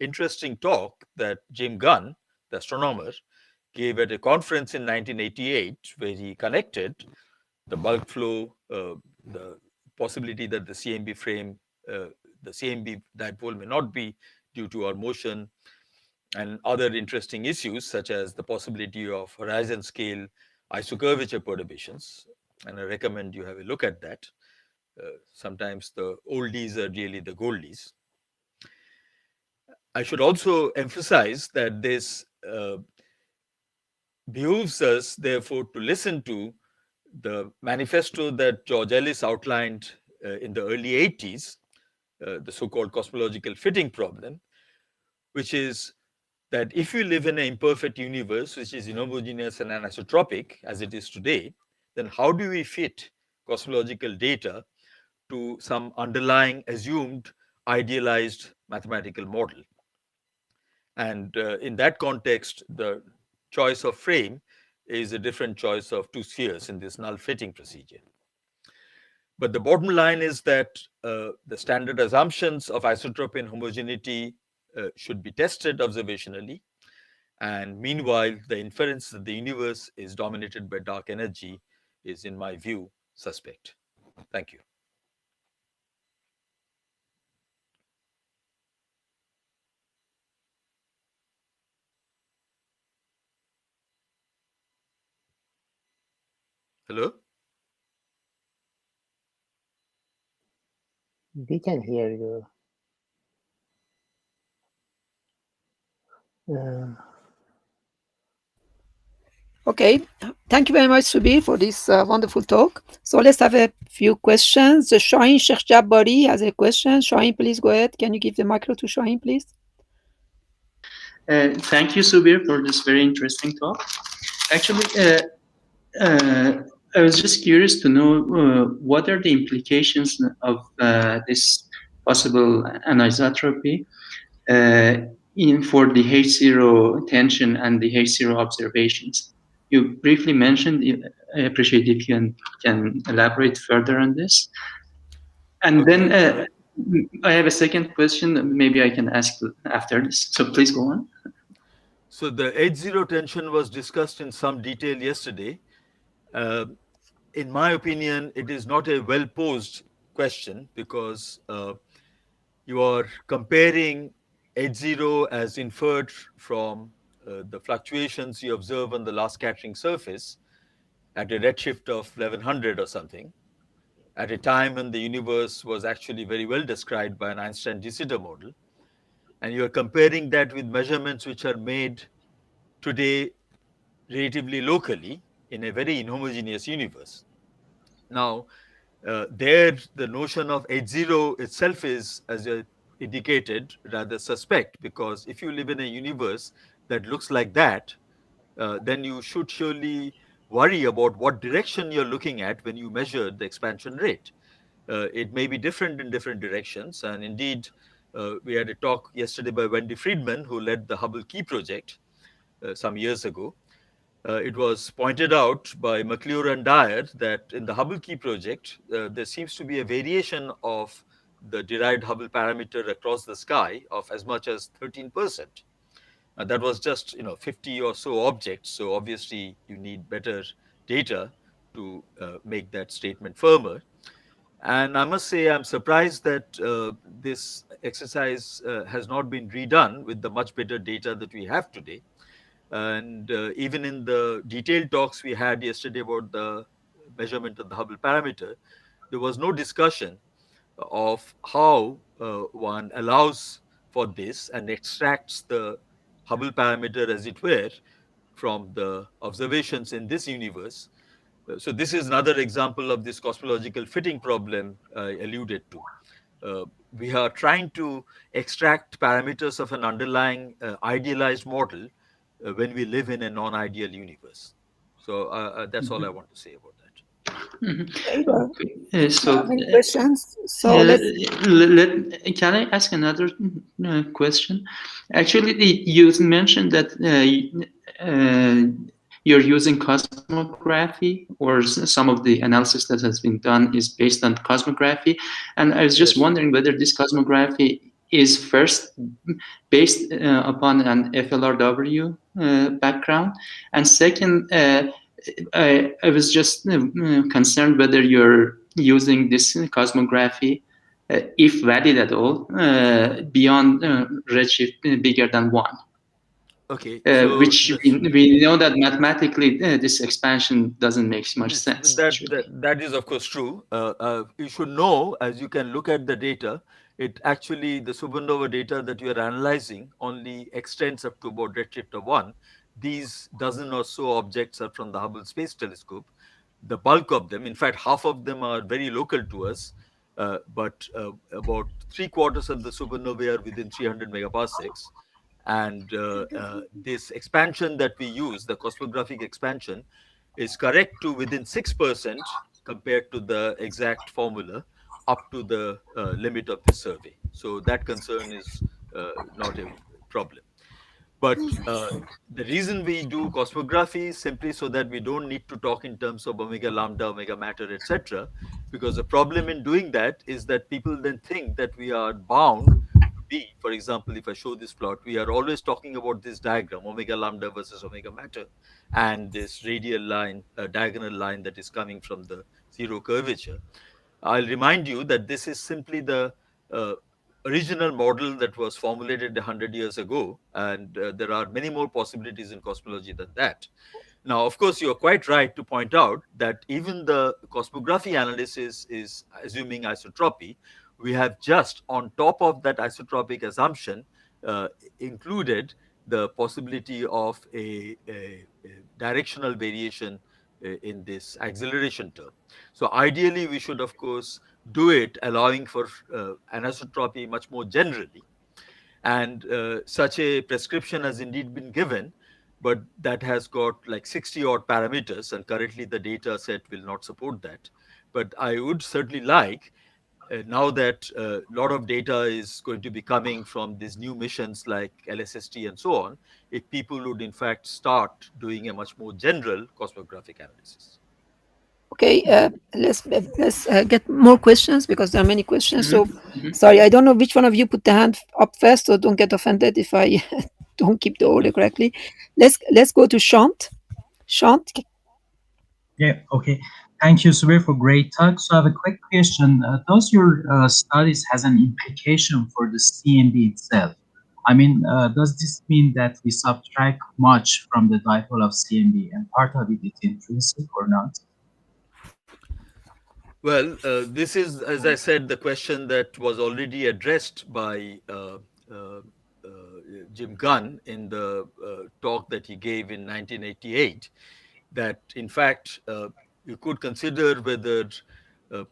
interesting talk that Jim Gunn, the astronomer, gave at a conference in 1988, where he connected the bulk flow, the possibility that the CMB frame, the CMB dipole may not be due to our motion, and other interesting issues such as the possibility of horizon scale isocurvature perturbations. And I recommend you have a look at that. Sometimes the oldies are really the goldies. I should also emphasize that this behooves us, therefore, to listen to the manifesto that George Ellis outlined in the early 80s, the so-called cosmological fitting problem, which is that if you live in an imperfect universe, which is inhomogeneous and anisotropic, as it is today, then how do we fit cosmological data to some underlying assumed idealized mathematical model? And in that context, the choice of frame is a different choice of two spheres in this null fitting procedure. But the bottom line is that the standard assumptions of isotropy and homogeneity should be tested observationally. And meanwhile, the inference that the universe is dominated by dark energy is, in my view, suspect. Thank you. Hello? We can hear you. Okay, thank you very much, Subir, for this wonderful talk. So let's have a few questions. Shaheen Sheikh Jabbari has a question. Shaheen, please go ahead. Can you give the micro to Shaheen, please? Thank you, Subir, for this very interesting talk. Actually, I was just curious to know what are the implications of this possible anisotropy for the H0 tension and the H0 observations. You briefly mentioned. I appreciate if you can elaborate further on this. And okay. Then I have a second question. Maybe I can ask after this. So please go on. So the H0 tension was discussed in some detail yesterday. In my opinion, it is not a well-posed question because you are comparing H0 as inferred from the fluctuations you observe on the last scattering surface at a redshift of 1100 or something, at a time when the universe was actually very well described by an Einstein de Sitter model. And you are comparing that with measurements which are made today relatively locally in a very inhomogeneous universe. Now, there the notion of H0 itself is, as you indicated, rather suspect, because if you live in a universe that looks like that, then you should surely worry about what direction you're looking at when you measure the expansion rate. It may be different in different directions. And indeed, we had a talk yesterday by Wendy Friedman, who led the Hubble Key project some years ago. It was pointed out by McClure and Dyer that in the Hubble Key project, there seems to be a variation of the derived Hubble parameter across the sky of as much as 13%. That was just 50 or so objects. So obviously you need better data to make that statement firmer. And I must say I'm surprised that this exercise has not been redone with the much better data that we have today. And even in the detailed talks we had yesterday about the measurement of the Hubble parameter, there was no discussion of how one allows for this and extracts the Hubble parameter, as it were, from the observations in this universe. So this is another example of this cosmological fitting problem I alluded to. We are trying to extract parameters of an underlying idealized model when we live in a non-ideal universe. So that's all I want to say about that. So many questions. So can I ask another question? Actually, you mentioned that you're using cosmography, or some of the analysis that has been done is based on cosmography. And I was just wondering whether this cosmography is first based upon an FLRW background, and second, I was just concerned whether you're using this cosmography, if valid at all, beyond redshift bigger than 1. Okay, which we know that mathematically this expansion doesn't make much sense. That is of course true. You should know, as you can look at the data, it actually, the supernova data that you are analyzing only extends up to about redshift of 1. These dozen or so objects are from the Hubble Space Telescope. The bulk of them, in fact, half of them are very local to us, but about 3/4 of the supernovae are within 300 megaparsecs. And this expansion that we use, the cosmographic expansion, is correct to within 6% compared to the exact formula up to the limit of the survey. So that concern is not a problem. But the reason we do cosmography is simply so that we don't need to talk in terms of omega lambda, omega matter, etc. Because the problem in doing that is that people then think that we are bound to be, for example, if I show this plot, we are always talking about this diagram, omega lambda versus omega matter, and this radial line, diagonal line that is coming from the zero curvature. I'll remind you that this is simply the original model that was formulated 100 years ago, and there are many more possibilities in cosmology than that. Now, of course, you are quite right to point out that even the cosmography analysis is assuming isotropy. We have just on top of that isotropic assumption included the possibility of a directional variation in this acceleration term. So ideally, we should, of course, do it allowing for anisotropy much more generally. And such a prescription has indeed been given, but that has got like 60 odd parameters, and currently the data set will not support that. But I would certainly like, now that a lot of data is going to be coming from these new missions like LSST and so on, if people would in fact start doing a much more general cosmographic analysis. Okay, let's get more questions, because there are many questions. So, sorry, I don't know which one of you put the hand up first, so don't get offended if I don't keep the order correctly. Let's go to Shant. Shant. Yeah, okay. Thank you, Subir, for great talk. So I have a quick question. Does your studies has an implication for the CMB itself? I mean, does this mean that we subtract much from the dipole of CMB and part of it is intrinsic or not? Well, this is, as I said, the question that was already addressed by Jim Gunn in the talk that he gave in 1988, that in fact, you could consider whether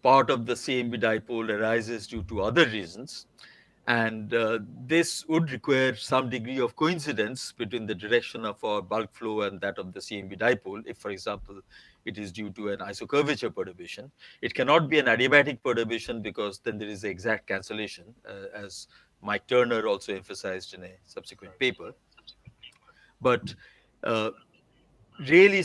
part of the CMB dipole arises due to other reasons. And this would require some degree of coincidence between the direction of our bulk flow and that of the CMB dipole. If, for example, it is due to an isocurvature perturbation, it cannot be an adiabatic perturbation because then there is the exact cancellation, as Mike Turner also emphasized in a subsequent paper. But really,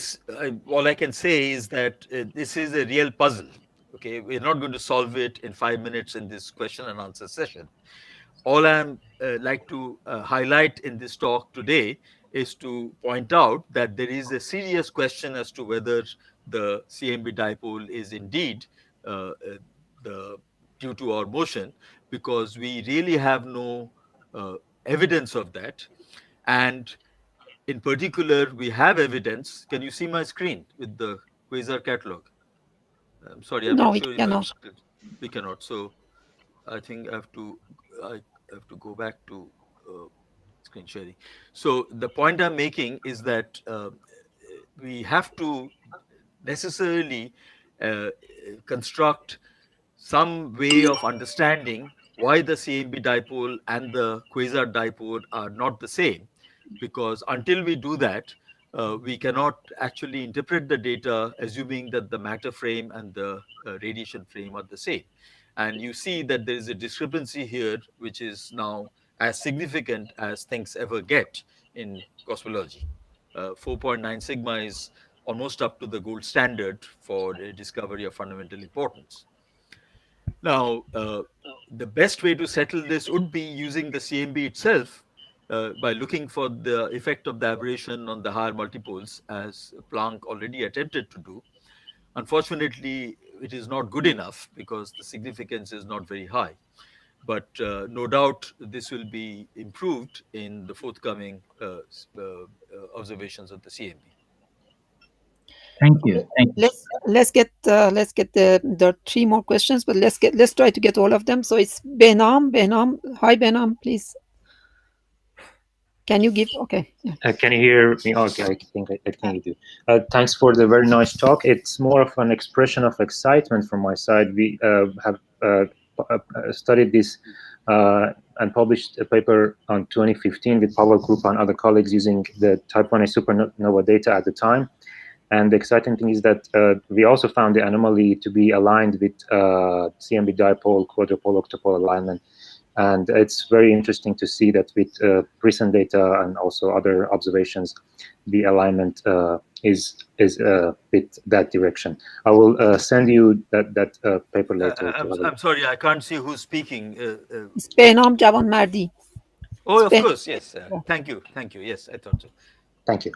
all I can say is that this is a real puzzle. Okay, we're not going to solve it in 5 minutes in this question and answer session. All I'm like to highlight in this talk today is to point out that there is a serious question as to whether the CMB dipole is indeed due to our motion, because we really have no evidence of that. And in particular, we have evidence. Can you see my screen with the quasar catalog? I'm sorry, I'm not sure if we cannot. So I think I have to go back to screen sharing. So the point I'm making is that we have to necessarily construct some way of understanding why the CMB dipole and the quasar dipole are not the same, because until we do that, we cannot actually interpret the data assuming that the matter frame and the radiation frame are the same. And you see that there is a discrepancy here, which is now as significant as things ever get in cosmology. 4.9 sigma is almost up to the gold standard for a discovery of fundamental importance. Now, the best way to settle this would be using the CMB itself by looking for the effect of the aberration on the higher multipoles, as Planck already attempted to do. Unfortunately, it is not good enough because the significance is not very high. But no doubt this will be improved in the forthcoming observations of the CMB. Thank you. Thank you. Let's get there are 3 more questions, but let's try to get all of them. So it's Benam. Hi Benam, please. Can you give? Okay. Yeah. Can you hear me? Okay, I think you do. Thanks for the very nice talk. It's more of an expression of excitement from my side. We have studied this and published a paper on 2015 with Pavel Kroupa and other colleagues using the type 1a supernova data at the time. And the exciting thing is that we also found the anomaly to be aligned with CMB dipole, quadrupole, octopole alignment. And it's very interesting to see that with recent data and also other observations, the alignment is with that direction. I will send you that paper later. I'm sorry, I can't see who's speaking. It's Benam Javan Mardi. Oh, of course, yes. Thank you. Yes, I thought so. Thank you.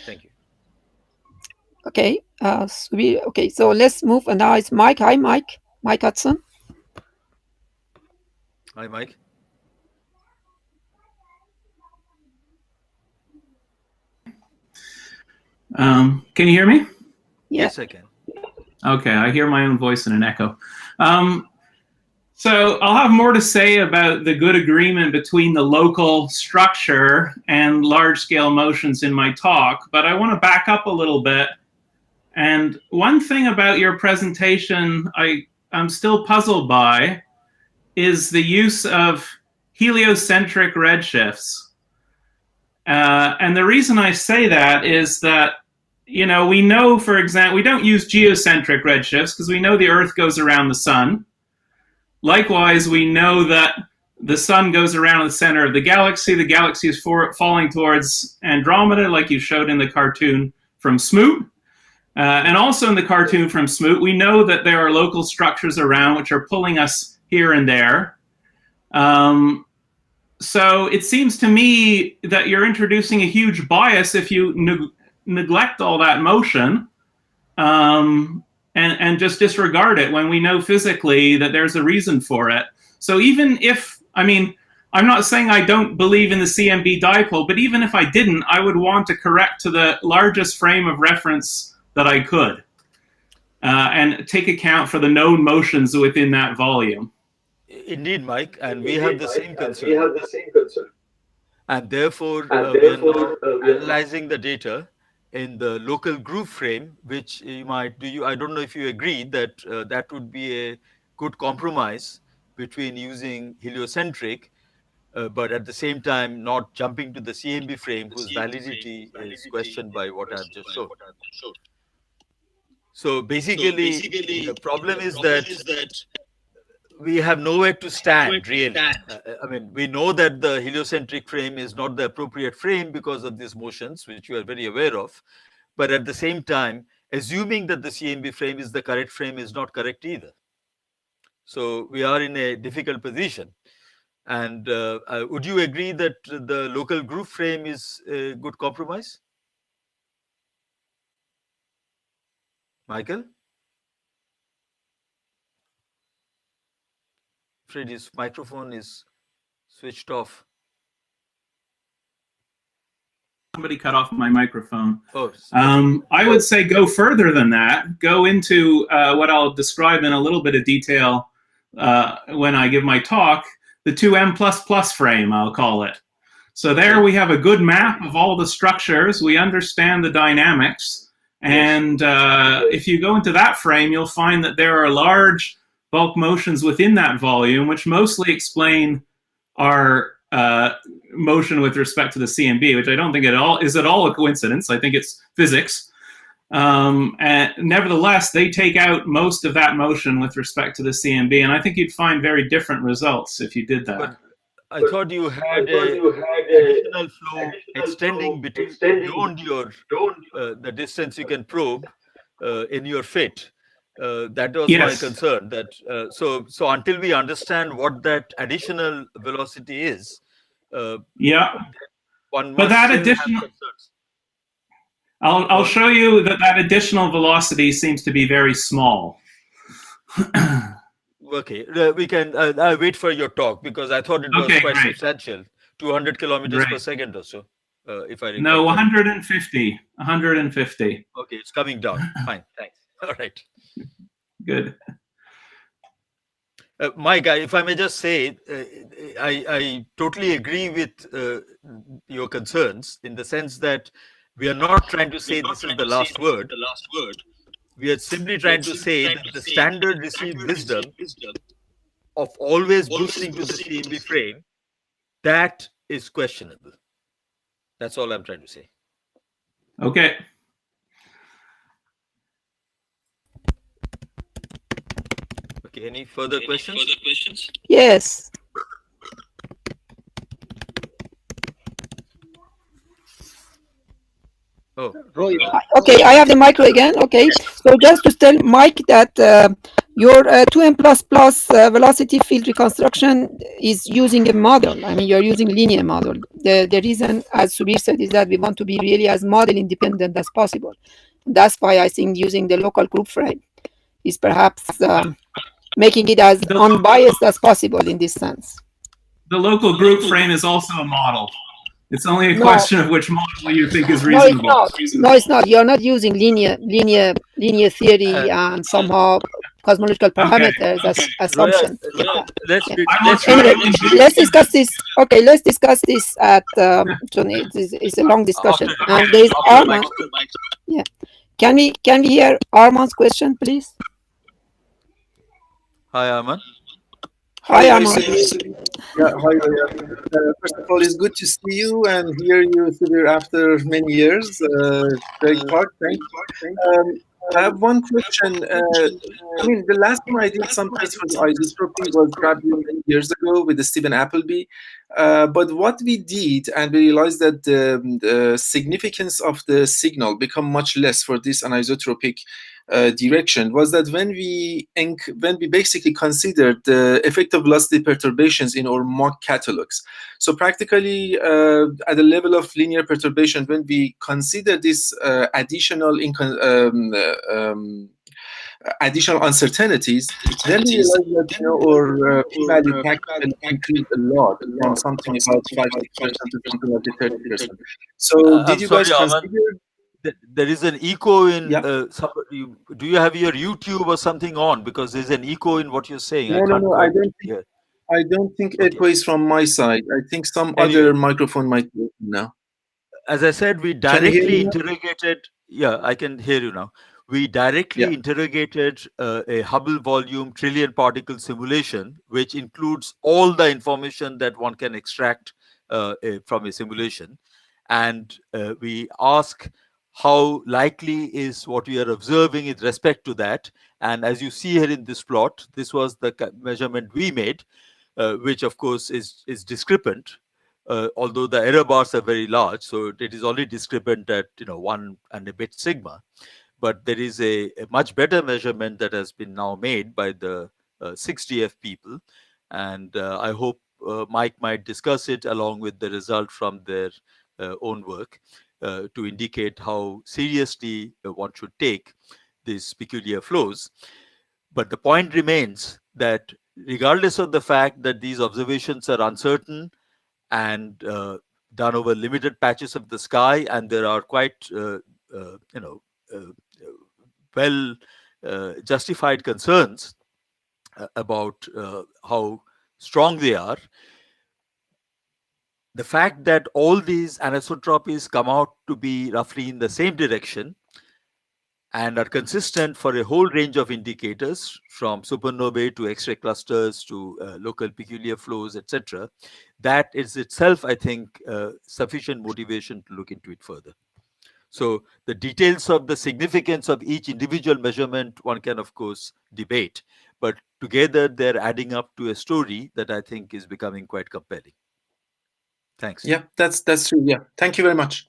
Thank you. Okay, okay, so let's move. And now it's Mike. Hi, Mike. Mike Hudson. Hi, Mike. Can you hear me? Yeah. Yes, I can. Okay, I hear my own voice in an echo. So I'll have more to say about the good agreement between the local structure and large-scale motions in my talk, but I want to back up a little bit. And one thing about your presentation I'm still puzzled by is the use of heliocentric redshifts. And the reason I say that is that, you know, we know, for example, we don't use geocentric redshifts because we know the Earth goes around the sun. Likewise, we know that the sun goes around the center of the galaxy is falling towards Andromeda, like you showed in the cartoon from Smoot. And also in the cartoon from Smoot, we know that there are local structures around which are pulling us here and there. So it seems to me that you're introducing a huge bias if you neglect all that motion and just disregard it when we know physically that there's a reason for it. So even if, I mean, I'm not saying I don't believe in the CMB dipole, but even if I didn't, I would want to correct to the largest frame of reference that I could and take account for the known motions within that volume. Indeed, Mike, and we have the same concern. And therefore, we are now analyzing the data in the local groove frame, which you might I don't know if you agree that that would be a good compromise between using heliocentric, but at the same time not jumping to the CMB frame whose validity is questioned by what I've just shown. So basically, the problem is that we have nowhere to stand, really. I mean, we know that the heliocentric frame is not the appropriate frame because of these motions, which you are very aware of. But at the same time, assuming that the CMB frame is the correct frame is not correct either. So we are in a difficult position. And would you agree that the local groove frame is a good compromise? Michael? Freddy's microphone is switched off. Somebody cut off my microphone. Oh, I would say go further than that. Go into what I'll describe in a little bit of detail when I give my talk, the 2M++ frame, I'll call it. So there we have a good map of all the structures. We understand the dynamics. And if you go into that frame, you'll find that there are large bulk motions within that volume, which mostly explain our motion with respect to the CMB, which I don't think is at all a coincidence. I think it's physics. And nevertheless, they take out most of that motion with respect to the CMB, and I think you'd find very different results if you did that. But I thought you had additional flow extending beyond your the distance you can probe in your fit. That was my concern. That so until we understand what that additional velocity is, one but that additional, I'll show you that additional velocity seems to be very small. Okay, we can. I'll wait for your talk because I thought it was quite substantial, 200 kilometers per second or so. If I recall. No, 150. 150. Okay, it's coming down. Fine, thanks. All right. Good. Mike, if I may just say, I totally agree with your concerns in the sense that we are not trying to say this is the last word. We are simply trying to say that the standard received wisdom of always boosting to the CMB frame, that is questionable. That's all I'm trying to say. Okay. Okay, any further questions? Yes. Oh, Roy. Okay, I have the micro again. Okay, so just to tell Mike that your 2M++ velocity field reconstruction is using a model. I mean, you're using linear model. The reason, as Subir said, is that we want to be really as model independent as possible. That's why I think using the local group frame is perhaps making it as unbiased as possible in this sense. The local group frame is also a model. It's only a question of which model you think is reasonable. No, it's not. You're not using linear theory and somehow cosmological parameters as assumption. Let's discuss this. Okay, let's discuss this at. It's a long discussion. And there is Arman. Yeah, can we hear Arman's question, please? Hi, Arman. Hi, Arman. Yeah, hi. First of all, it's good to see you and hear you, Subir, after many years. Great talk, thanks. I have one question. I mean, the last time I did some tests for the isotropy was probably many years ago with Stephen Appleby. But what we did, and we realized that the significance of the signal become much less for this anisotropic direction, was that when we basically considered the effective velocity perturbations in our mock catalogs. So practically at the level of linear perturbation, when we consider this additional uncertainties, then we realize that our p-value can increase a lot, from something about 5% to something like 30%. So did you guys consider? There is an echo in do you have your YouTube or something on? Because there's an echo in what you're saying. No, I don't think echo is from my side. I think some other microphone might be open now. as I said, we Can you hear directly me now? interrogated. Yeah, I can hear you now. We directly Yeah. interrogated a Hubble volume trillion particle simulation, which includes all the information that one can extract from a simulation. And we ask how likely is what we are observing with respect to that. And as you see here in this plot, this was the measurement we made, which of course is discrepant. Although the error bars are very large, so it is only discrepant at 1 and a bit sigma. But there is a much better measurement that has been now made by the 6DF people, and I hope Mike might discuss it along with the result from their own work to indicate how seriously one should take these peculiar flows. But the point remains that regardless of the fact that these observations are uncertain and done over limited patches of the sky, and there are quite well justified concerns about how strong they are. The fact that all these anisotropies come out to be roughly in the same direction and are consistent for a whole range of indicators, from supernovae to X-ray clusters to local peculiar flows, etc., that is itself, I think, sufficient motivation to look into it further. So the details of the significance of each individual measurement one can, of course, debate, but together they're adding up to a story that I think is becoming quite compelling. Thanks. Yeah, that's true. Yeah, thank you very much.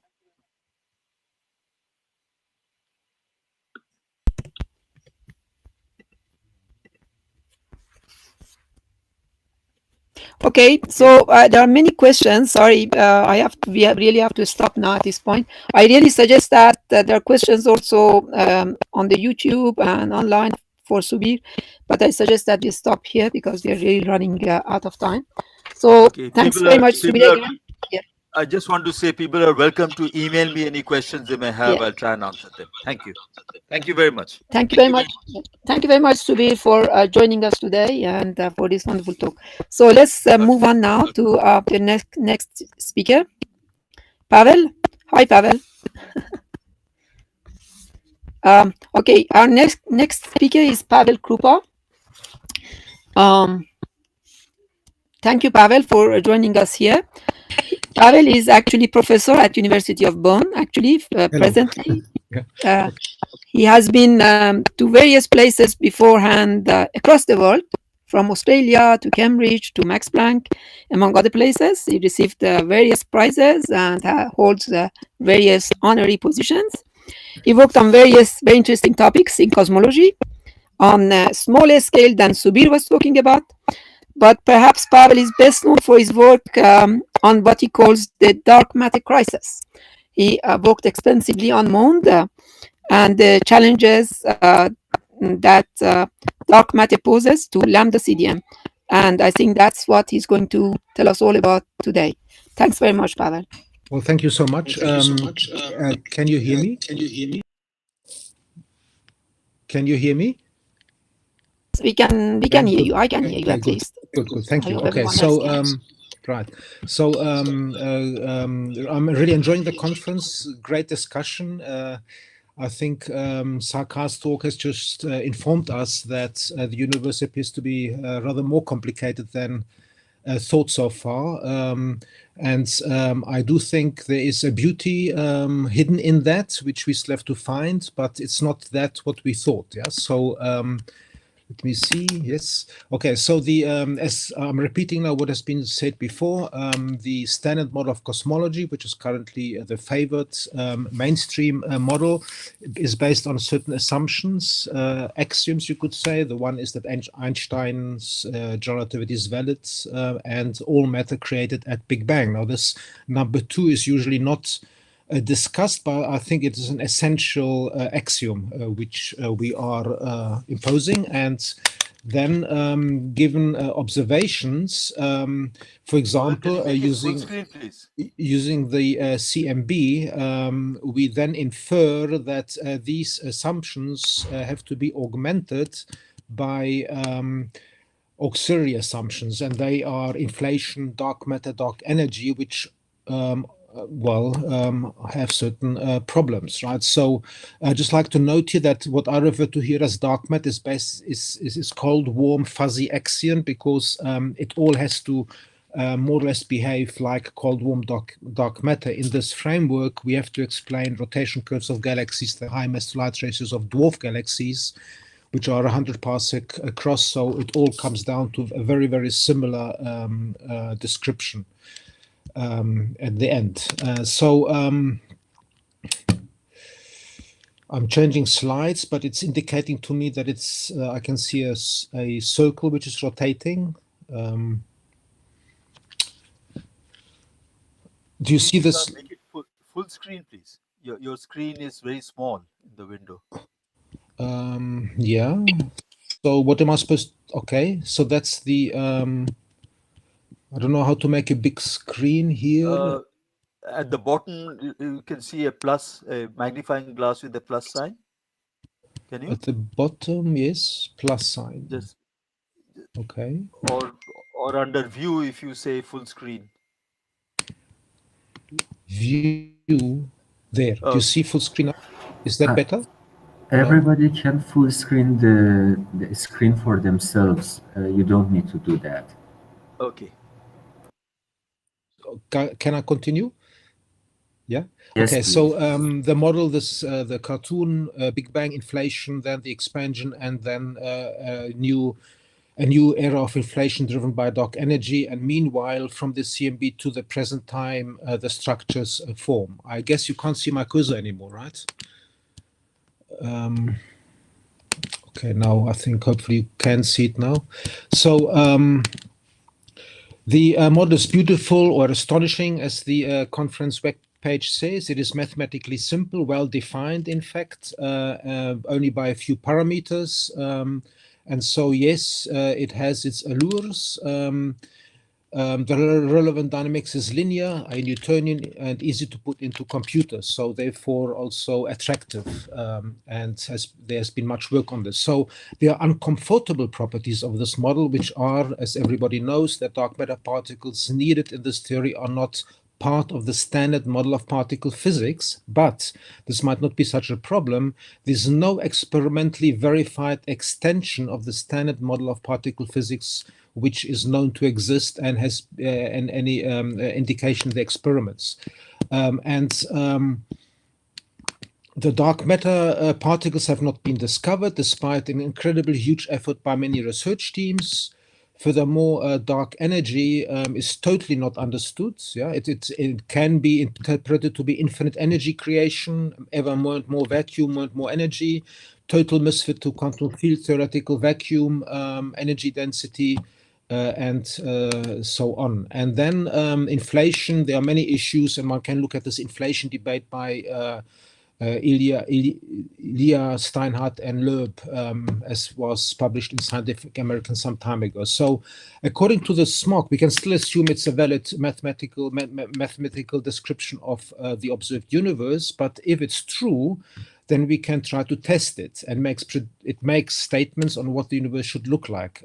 Okay, so there are many questions. Sorry, we really have to stop now at this point. I really suggest that there are questions also on the YouTube and online for Subir, but I suggest that we stop here because we are really running out of time. So okay, thanks very much, Subir. Again. Yeah. I just want to say people are welcome to email me any questions they may have. Yeah. I'll try and answer them. Thank you. Thank you very much. Thank you very much. Thank you very much, Subir, for joining us today and for this wonderful talk. So let's move on now to the next speaker, Pavel. Hi, Pavel. Okay, our next speaker is Pavel Kroupa. Thank you, Pavel, for joining us here. Pavel is actually professor at University of Bonn, actually, presently. He has been to various places beforehand across the world, from Australia to Cambridge to Max Planck, among other places. He received various prizes and holds various honorary positions. He worked on various very interesting topics in cosmology on a smaller scale than Subir was talking about. But perhaps Pavel is best known for his work on what he calls the dark matter crisis. He worked extensively on MOND and the challenges that dark matter poses to Lambda CDM. And I think that's what he's going to tell us all about today. Thanks very much, Pavel. Well, thank you so much. Can you hear me? Can you hear me? We can hear you. I can hear you at least. Good. Thank you. Okay, so right. So I'm really enjoying the conference. Great discussion. I think Sarkar's talk has just informed us that the universe appears to be rather more complicated than thought so far. And I do think there is a beauty hidden in that, which we still have to find, but it's not that what we thought. Yeah. So let me see. Yes. Okay. So the as I'm repeating now what has been said before, the standard model of cosmology, which is currently the favored mainstream model, is based on certain assumptions, axioms, you could say. The one is that Einstein's general relativity is valid and all matter created at Big Bang. Now, this number 2 is usually not discussed, but I think it is an essential axiom which we are imposing. And then given observations, for example, using the CMB, we then infer that these assumptions have to be augmented by auxiliary assumptions, and they are inflation, dark matter, dark energy, which have certain problems, right? So I just like to note here that what I refer to here as dark matter is called warm fuzzy axion, because it all has to more or less behave like cold warm dark matter. In this framework, we have to explain rotation curves of galaxies, the high mass to light ratios of dwarf galaxies, which are 100 parsec across. So it all comes down to a very, very similar description at the end. I'm changing slides, but it's indicating to me that it's I can see a circle which is rotating. Do you see this? Make it full screen, please. Your screen is very small in the window. Yeah. So what am I supposed? Okay. So that's the. I don't know how to make a big screen here. At the bottom, you can see a plus, a magnifying glass with a plus sign. Can you? At the bottom, yes, plus sign. Just okay. Or under view, if you say full screen. View there. Do you see full screen? Is that better? Everybody can full screen the screen for themselves. You don't need to do that. Okay. Can I continue? Yeah. Yes, okay. Please. So the model, the cartoon, Big Bang, inflation, then the expansion, and then a new era of inflation driven by dark energy. And meanwhile, from the CMB to the present time, the structures form. I guess you can't see my cursor anymore, right? Okay. Now I think hopefully you can see it now. So. The model is beautiful or astonishing, as the conference web page says. It is mathematically simple, well defined, in fact, only by a few parameters. And so, yes, it has its allures. The relevant dynamics is linear, Newtonian, and easy to put into computers. So therefore also attractive, and there has been much work on this. So there are uncomfortable properties of this model, which are, as everybody knows, that dark matter particles needed in this theory are not part of the standard model of particle physics, but this might not be such a problem. There's no experimentally verified extension of the standard model of particle physics which is known to exist and has any indication in the experiments. The dark matter particles have not been discovered despite an incredibly huge effort by many research teams. Furthermore, dark energy is totally not understood. Yeah, it can be interpreted to be infinite energy creation, ever more and more vacuum, more and more energy, total misfit to quantum field theoretical vacuum, energy density, and so on. And then inflation, there are many issues, and one can look at this inflation debate by Ilya Steinhardt and Loeb, as was published in Scientific American some time ago. So according to the SMOC, we can still assume it's a valid mathematical description of the observed universe, but if it's true, then we can try to test it, and it makes statements on what the universe should look like.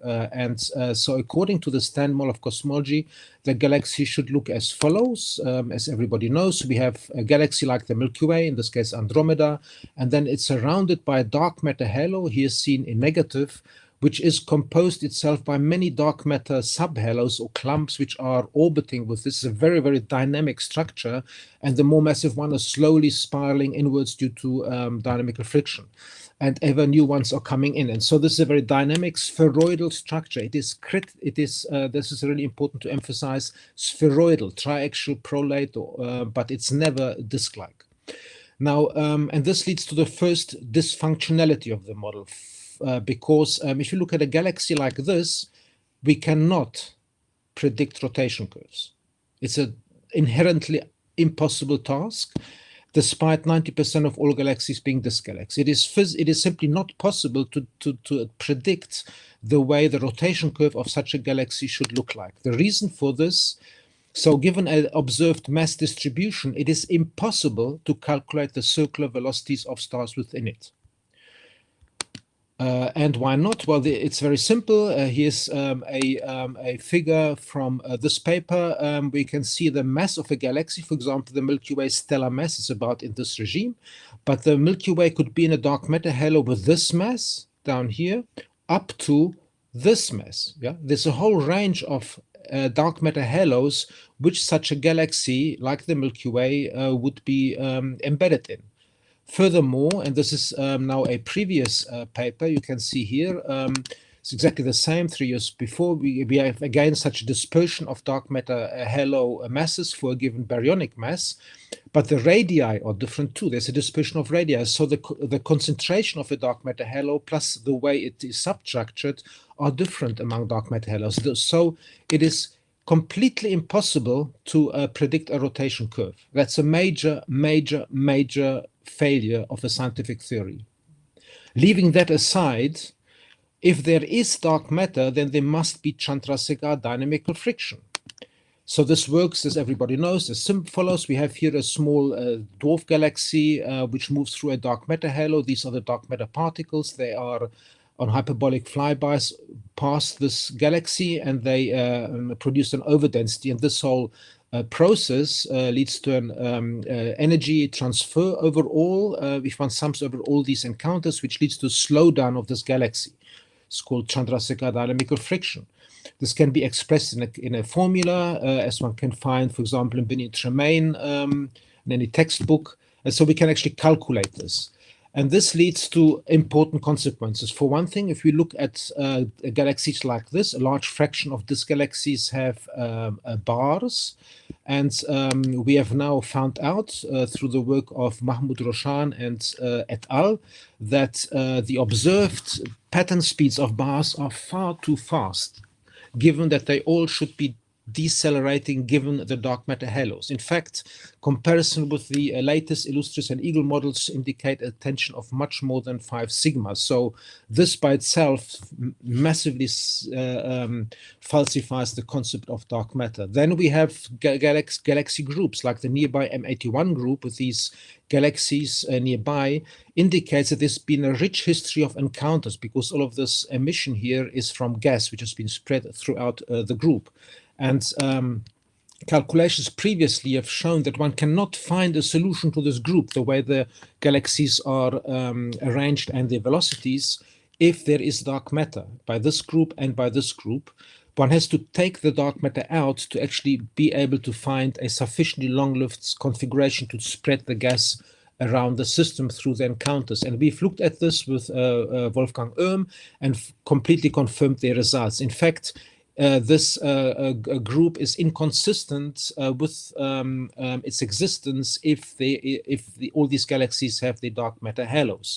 So according to the standard model of cosmology, the galaxy should look as follows. As everybody knows, we have a galaxy like the Milky Way, in this case Andromeda, and then it's surrounded by a dark matter halo, here seen in negative, which is composed itself by many dark matter subhalos or clumps which are orbiting with this. Is a very, very dynamic structure, and the more massive one is slowly spiraling inwards due to dynamical friction, and ever new ones are coming in. And so this is a very dynamic spheroidal structure. This is really important to emphasize, spheroidal, triaxial, prolate, but it's never disk-like. Now, and this leads to the first dysfunctionality of the model. Because if you look at a galaxy like this, we cannot predict rotation curves. It's an inherently impossible task, despite 90% of all galaxies being disk galaxies. It is simply not possible to predict the way the rotation curve of such a galaxy should look like. The reason for this, so given an observed mass distribution, it is impossible to calculate the circular velocities of stars within it. And why not? Well, it's very simple. Here's a figure from this paper. We can see the mass of a galaxy. For example, the Milky Way stellar mass is about in this regime. But the Milky Way could be in a dark matter halo with this mass down here up to this mass. Yeah, there's a whole range of dark matter halos which such a galaxy like the Milky Way would be embedded in. Furthermore, and this is now a previous paper, you can see here, it's exactly the same 3 years before. We have again such a dispersion of dark matter halo masses for a given baryonic mass, but the radii are different too. There's a dispersion of radii. So the concentration of a dark matter halo plus the way it is substructured are different among dark matter halos. So it is completely impossible to predict a rotation curve. That's a major failure of a scientific theory. Leaving that aside, if there is dark matter, then there must be Chandrasekhar dynamical friction. So this works, as everybody knows, as follows. We have here a small dwarf galaxy which moves through a dark matter halo. These are the dark matter particles. They are on hyperbolic flybys past this galaxy, and they produce an overdensity. And this whole process leads to an energy transfer overall, if one sums over all these encounters, which leads to a slowdown of this galaxy. It's called Chandrasekhar dynamical friction. This can be expressed in a formula, as one can find, for example, in Binet Tremaine, in any textbook. And so we can actually calculate this. And this leads to important consequences. For one thing, if we look at galaxies like this, a large fraction of these galaxies have bars. And we have now found out through the work of Mahmoud Roshan and et al. That the observed pattern speeds of bars are far too fast, given that they all should be decelerating given the dark matter halos. In fact, comparison with the latest Illustris and Eagle models indicate a tension of much more than 5 sigma. So this by itself massively falsifies the concept of dark matter. Then we have galaxy groups like the nearby M81 group with these galaxies nearby indicates that there's been a rich history of encounters because all of this emission here is from gas which has been spread throughout the group. And calculations previously have shown that one cannot find a solution to this group, the way the galaxies are arranged and their velocities, if there is dark matter by this group and by this group. One has to take the dark matter out to actually be able to find a sufficiently long-lived configuration to spread the gas around the system through the encounters. And we've looked at this with Wolfgang Oehm and completely confirmed their results. In fact, this group is inconsistent with its existence if all these galaxies have the dark matter halos.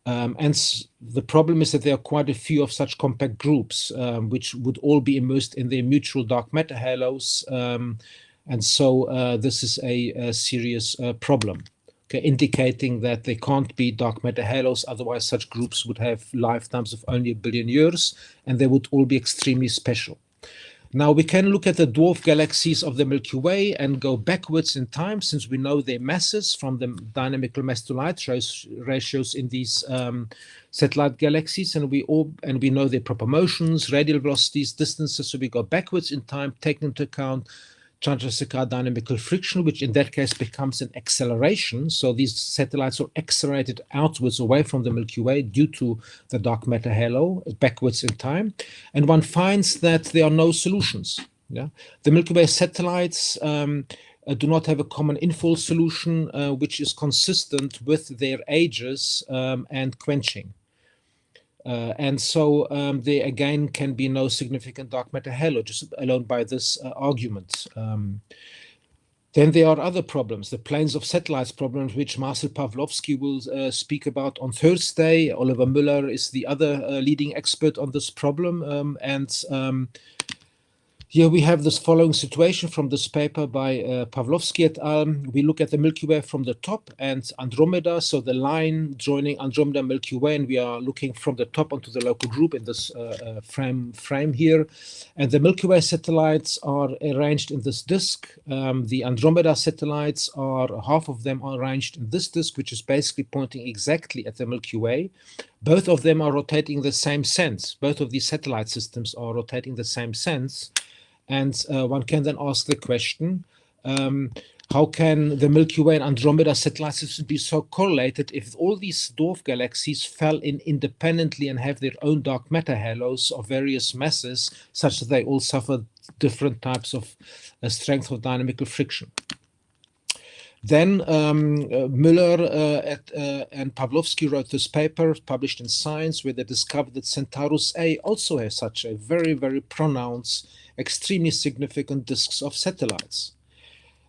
And the problem is that there are quite a few of such compact groups which would all be immersed in their mutual dark matter halos. And so this is a serious problem, okay, indicating that there can't be dark matter halos, otherwise such groups would have lifetimes of only 1 billion years, and they would all be extremely special. Now we can look at the dwarf galaxies of the Milky Way and go backwards in time, since we know their masses from the dynamical mass to light ratios in these satellite galaxies, and we know their proper motions, radial velocities, distances. So we go backwards in time, taking into account Chandrasekhar dynamical friction, which in that case becomes an acceleration. So these satellites are accelerated outwards away from the Milky Way due to the dark matter halo backwards in time. And one finds that there are no solutions. Yeah, the Milky Way satellites do not have a common infall solution, which is consistent with their ages and quenching. And so there again can be no significant dark matter halo just alone by this argument. Then there are other problems, the planes of satellites problems, which Marcel Pawlowski will speak about on Thursday. Oliver Mueller is the other leading expert on this problem. Here we have this following situation from this paper by Pawlowski et al. We look at the Milky Way from the top and Andromeda, so the line joining Andromeda and Milky Way, and we are looking from the top onto the local group in this frame here. And the Milky Way satellites are arranged in this disk. The Andromeda satellites are, half of them are arranged in this disk, which is basically pointing exactly at the Milky Way. Both of them are rotating the same sense. Both of these satellite systems are rotating the same sense. And one can then ask the question, how can the Milky Way and Andromeda satellite systems be so correlated if all these dwarf galaxies fell in independently and have their own dark matter halos of various masses, such that they all suffer different types of strength of dynamical friction? Then Mueller and Pawlowski wrote this paper published in Science, where they discovered that Centaurus A also has such a very, very pronounced, extremely significant disks of satellites.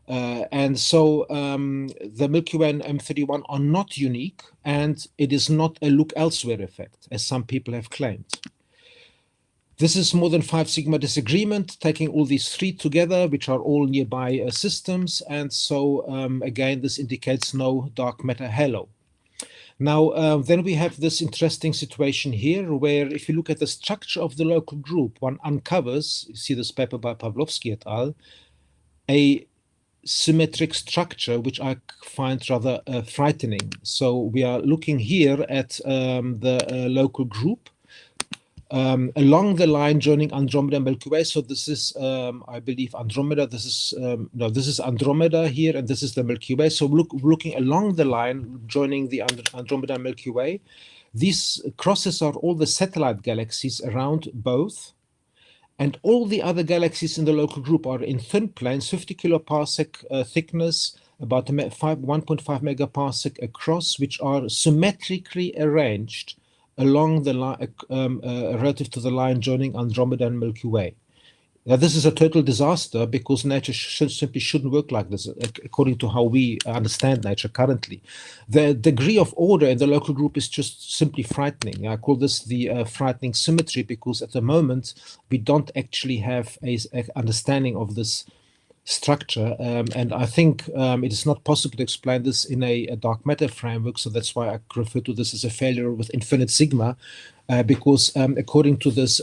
And so the Milky Way and M31 are not unique, and it is not a look elsewhere effect, as some people have claimed. This is more than 5 sigma disagreement, taking all these three together, which are all nearby systems. And so, again, this indicates no dark matter halo. Now, then we have this interesting situation here, where if you look at the structure of the local group, one uncovers, you see this paper by Pawlowski et al., a symmetric structure, which I find rather frightening. So we are looking here at the local group, along the line joining Andromeda and Milky Way. So this is, I believe, Andromeda. This is no, this is Andromeda here, and this is the Milky Way. So looking along the line joining the Andromeda and Milky Way. These crosses are all the satellite galaxies around both, and all the other galaxies in the local group are in thin planes, 50 kiloparsec thickness, about 1.5 megaparsec across, which are symmetrically arranged along the line, relative to the line joining Andromeda and Milky Way. Now, this is a total disaster because nature simply shouldn't work like this, according to how we understand nature currently. The degree of order in the local group is just simply frightening. I call this the frightening symmetry, because at the moment we don't actually have an understanding of this structure, and I think it is not possible to explain this in a dark matter framework, so that's why I refer to this as a failure with infinite sigma, because according to this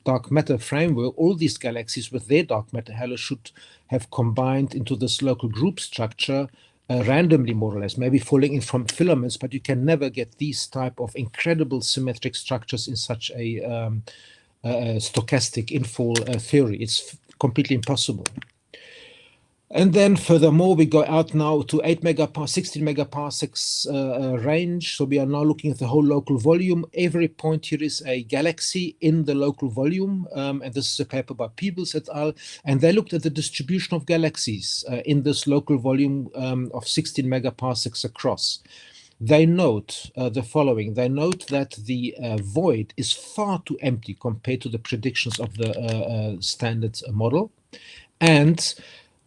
dark matter framework, all these galaxies with their dark matter halo should have combined into this local group structure randomly, more or less, maybe falling in from filaments, but you can never get these type of incredible symmetric structures in such a stochastic infall theory. It's completely impossible. And then furthermore, we go out now to 16 megaparsecs range. So we are now looking at the whole local volume. Every point here is a galaxy in the local volume. And this is a paper by Peebles et al. And they looked at the distribution of galaxies in this local volume of 16 megaparsecs across. They note the following. They note that the void is far too empty compared to the predictions of the standard model. And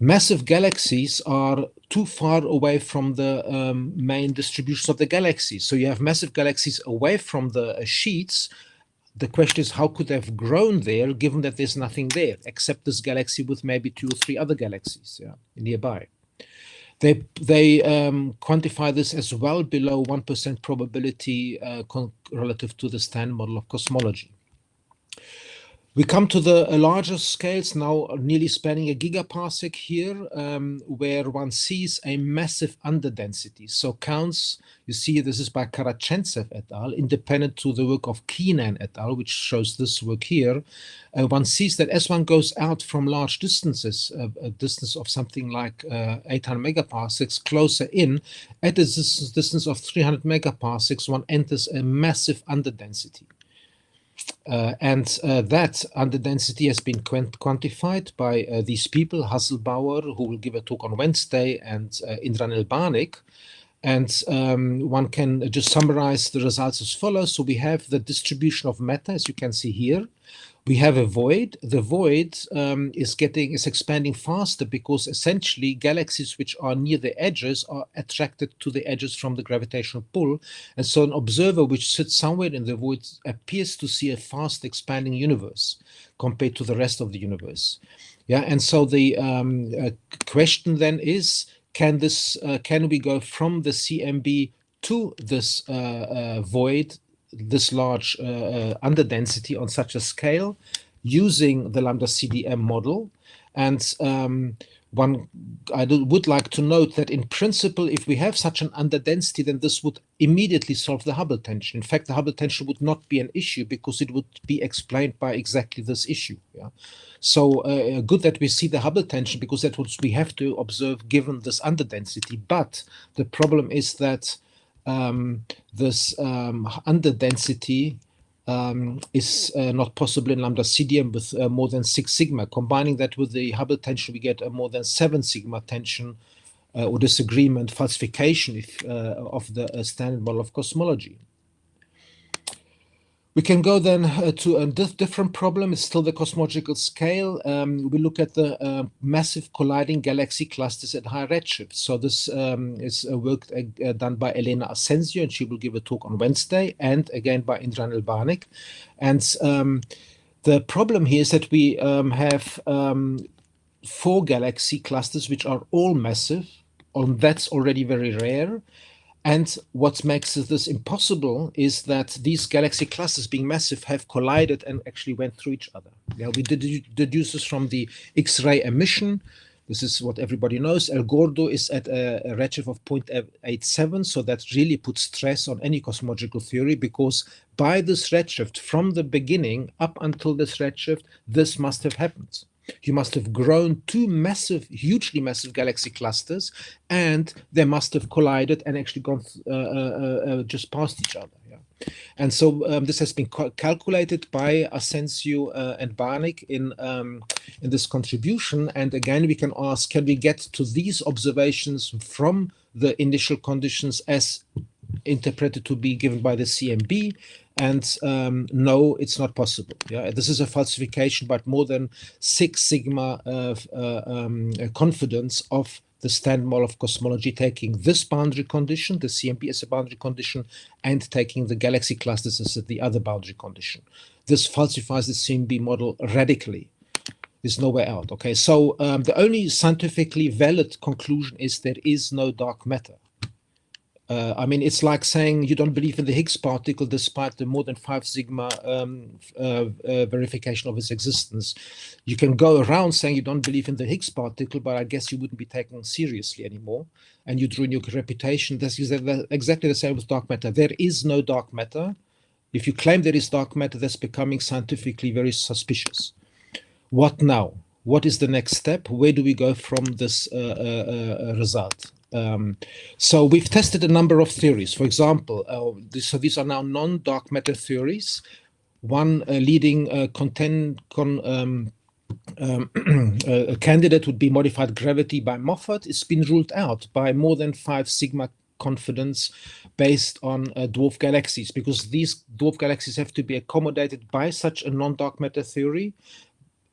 massive galaxies are too far away from the main distributions of the galaxies. So you have massive galaxies away from the sheets. The question is, how could they have grown there, given that there's nothing there, except this galaxy with maybe 2 or 3 other galaxies nearby. They quantify this as well below 1% probability relative to the standard model of cosmology. We come to the larger scales now, nearly spanning a gigaparsec here, where one sees a massive underdensity. So counts, you see this is by Karachentsev et al., independent to the work of Keenan et al., which shows this work here. One sees that as one goes out from large distances, a distance of something like 800 megaparsecs, closer in, at a distance of 300 megaparsecs, one enters a massive underdensity. And that underdensity has been quantified by these people, Hasselbauer, who will give a talk on Wednesday, and Indranil Barnik. And one can just summarize the results as follows. So we have the distribution of matter, as you can see here. we have a void. The void is expanding faster because essentially galaxies which are near the edges are attracted to the edges from the gravitational pull. And so an observer which sits somewhere in the void appears to see a fast expanding universe compared to the rest of the universe. Yeah, and so the question then is, can we go from the CMB to this void, this large underdensity on such a scale, using the Lambda CDM model? And I would like to note that in principle, if we have such an underdensity, then this would immediately solve the Hubble tension. In fact, the Hubble tension would not be an issue because it would be explained by exactly this issue. Yeah. So good that we see the Hubble tension, because that's what we have to observe given this underdensity. But the problem is that this underdensity is not possible in Lambda CDM with more than 6 sigma. Combining that with the Hubble tension, we get a more than 7 sigma tension or disagreement, falsification of the standard model of cosmology. We can go then to a different problem. It's still the cosmological scale. We look at the massive colliding galaxy clusters at high redshift. So this is work done by Elena Asensio, and she will give a talk on Wednesday, and again by Indran Elbanik. And the problem here is that we have 4 galaxy clusters which are all massive, and that's already very rare. And what makes this impossible is that these galaxy clusters, being massive, have collided and actually went through each other. Yeah, we deduce this from the X-ray emission. This is what everybody knows. El Gordo is at a redshift of 0.87, so that really puts stress on any cosmological theory, because by this redshift, from the beginning up until this redshift, this must have happened. You must have grown 2 massive, hugely massive galaxy clusters, and they must have collided and actually gone just past each other. Yeah. And so this has been calculated by Asensio and Barnick in this contribution. And again, we can ask, can we get to these observations from the initial conditions as interpreted to be given by the CMB? And no, it's not possible. Yeah, this is a falsification, but more than 6 sigma of confidence of the standard model of cosmology, taking this boundary condition, the CMB as a boundary condition, and taking the galaxy clusters as the other boundary condition. This falsifies the CMB model radically. There's no way out. Okay, so the only scientifically valid conclusion is there is no dark matter. I mean, it's like saying you don't believe in the Higgs particle despite the more than 5 sigma verification of its existence. You can go around saying you don't believe in the Higgs particle, but I guess you wouldn't be taken seriously anymore, and you'd ruin your reputation. That's exactly the same with dark matter. There is no dark matter. If you claim there is dark matter, that's becoming scientifically very suspicious. What now? What is the next step? Where do we go from this result? So we've tested a number of theories. For example, so these are now non-dark matter theories. One leading candidate would be modified gravity by Moffat. It's been ruled out by more than 5 sigma confidence based on dwarf galaxies, because these dwarf galaxies have to be accommodated by such a non-dark matter theory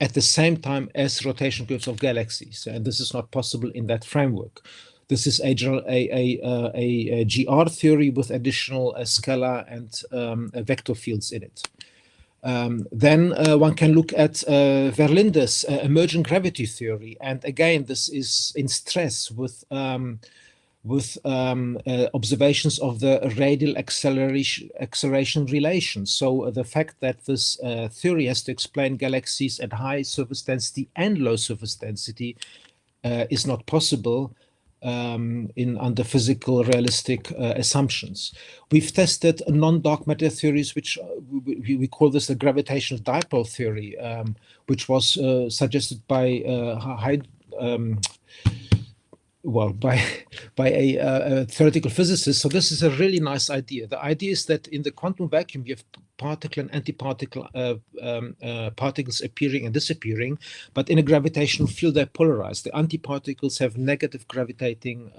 at the same time as rotation curves of galaxies, and this is not possible in that framework. This is a GR theory with additional scalar and vector fields in it. Then one can look at Verlinde's emergent gravity theory, and again, this is in stress with observations of the radial acceleration relation. So the fact that this theory has to explain galaxies at high surface density and low surface density is not possible under physical realistic assumptions. We've tested non-dark matter theories, which we call this the gravitational dipole theory, which was suggested by by a theoretical physicist. So this is a really nice idea. The idea is that in the quantum vacuum, you have particle and antiparticle particles appearing and disappearing, but in a gravitational field, they're polarized. The antiparticles have negative gravitating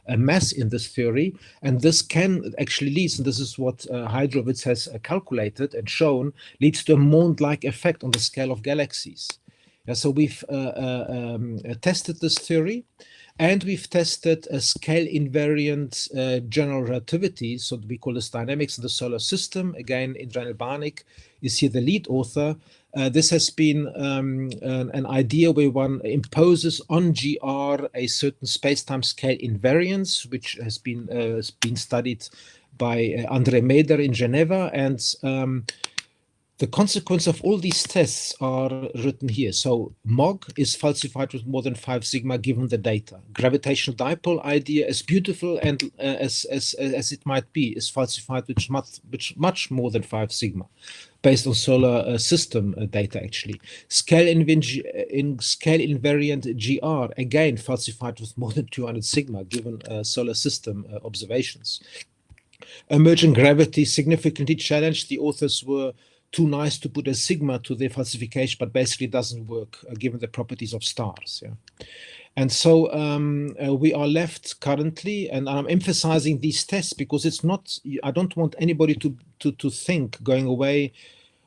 mass in this theory, and this can actually lead, and this is what Heidrowitz has calculated and shown, leads to a Mond-like effect on the scale of galaxies. Yeah, so we've tested this theory, and we've tested a scale invariant general relativity, so we call this dynamics in the solar system. Again, Indranil Barnik is here the lead author. This has been an idea where one imposes on GR a certain space-time scale invariance, which has been studied by André Meder in Geneva, and the consequence of all these tests are written here. So MOG is falsified with more than 5 sigma given the data. Gravitational dipole idea, as beautiful and as it might be, is falsified with much more than 5 sigma, based on solar system data actually. Scale invariant GR, again falsified with more than 200 sigma given solar system observations. Emergent gravity significantly challenged. The authors were too nice to put a sigma to their falsification, but basically doesn't work given the properties of stars. Yeah. And so we are left currently, and I'm emphasizing these tests because it's not, I don't want anybody to think going away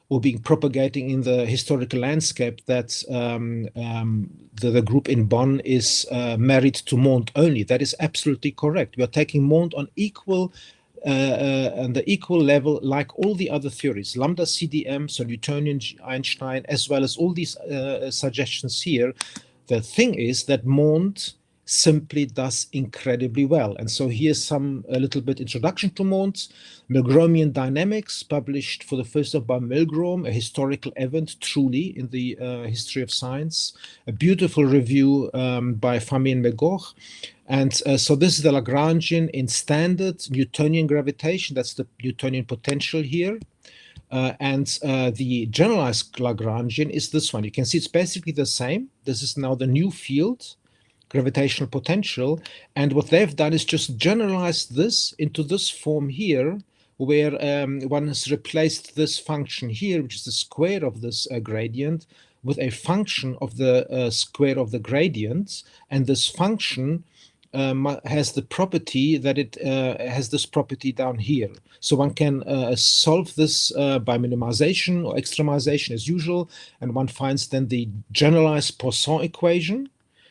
or being propagating in the historical landscape that the group in Bonn is married to Mond only. That is absolutely correct. We are taking Mond on equal and the equal level like all the other theories, Lambda CDM, so Newtonian Einstein, as well as all these suggestions here. The thing is that Mond simply does incredibly well. And so here's a little bit introduction to Mond. Milgromian dynamics, published for the first time by Milgrom, a historical event truly in the history of science. A beautiful review by Famine Megor. And so this is the Lagrangian in standard Newtonian gravitation. That's the Newtonian potential here. And the generalized Lagrangian is this one. You can see it's basically the same. This is now the new field, gravitational potential. And what they've done is just generalize this into this form here, where one has replaced this function here, which is the square of this gradient, with a function of the square of the gradient. And this function has the property that it has this property down here. So one can solve this by minimization or extremization as usual, and one finds then the generalized Poisson equation.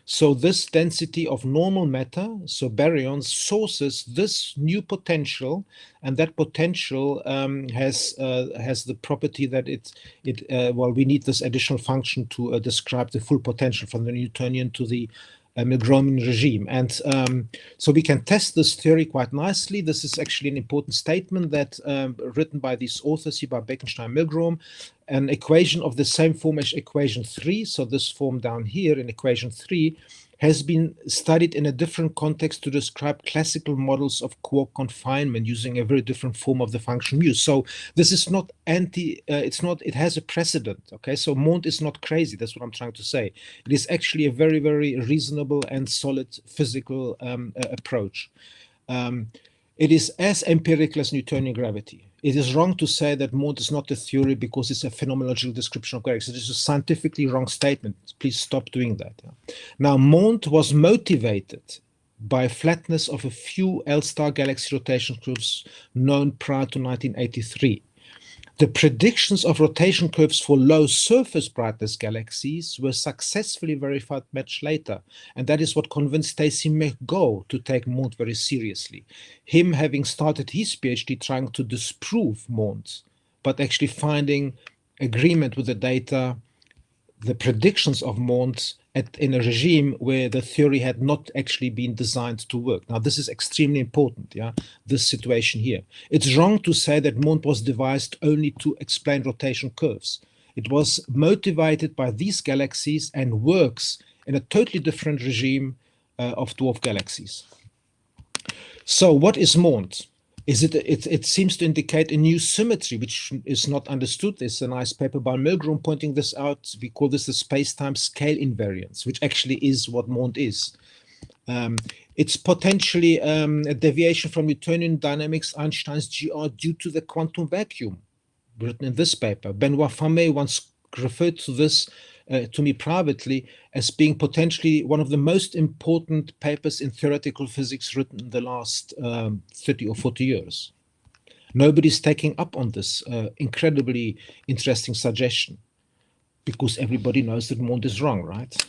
So this density of normal matter, so baryons, sources this new potential, and that potential has the property that well, we need this additional function to describe the full potential from the Newtonian to the Milgromian regime. And so we can test this theory quite nicely. This is actually an important statement that written by these authors here, by Bekenstein, Milgrom, an equation of the same form as equation 3, so this form down here in equation 3, has been studied in a different context to describe classical models of quark confinement using a very different form of the function mu. So this is not it has a precedent, okay? So Mond is not crazy, that's what I'm trying to say. It is actually a very, very reasonable and solid physical approach. It is as empirical as Newtonian gravity. It is wrong to say that Mond is not a theory because it's a phenomenological description of galaxies. It is a scientifically wrong statement. Please stop doing that. Now, Mond was motivated by flatness of a few L-star galaxy rotation curves known prior to 1983. The predictions of rotation curves for low surface brightness galaxies were successfully verified much later, and that is what convinced Stacy McGough to take Mond very seriously. Him having started his PhD trying to disprove Mond, but actually finding agreement with the data, the predictions of Mond in a regime where the theory had not actually been designed to work. Now, this is extremely important, yeah, this situation here. It's wrong to say that Mond was devised only to explain rotation curves. It was motivated by these galaxies and works in a totally different regime of dwarf galaxies. So what is Mond? It seems to indicate a new symmetry, which is not understood. There's a nice paper by Milgrom pointing this out. We call this the space-time scale invariance, which actually is what Mond is. It's potentially a deviation from Newtonian dynamics, Einstein's GR, due to the quantum vacuum, written in this paper. Benoit Famé once referred to this to me privately as being potentially one of the most important papers in theoretical physics written in the last 30 or 40 years. Nobody's taking up on this incredibly interesting suggestion, because everybody knows that Mond is wrong, right?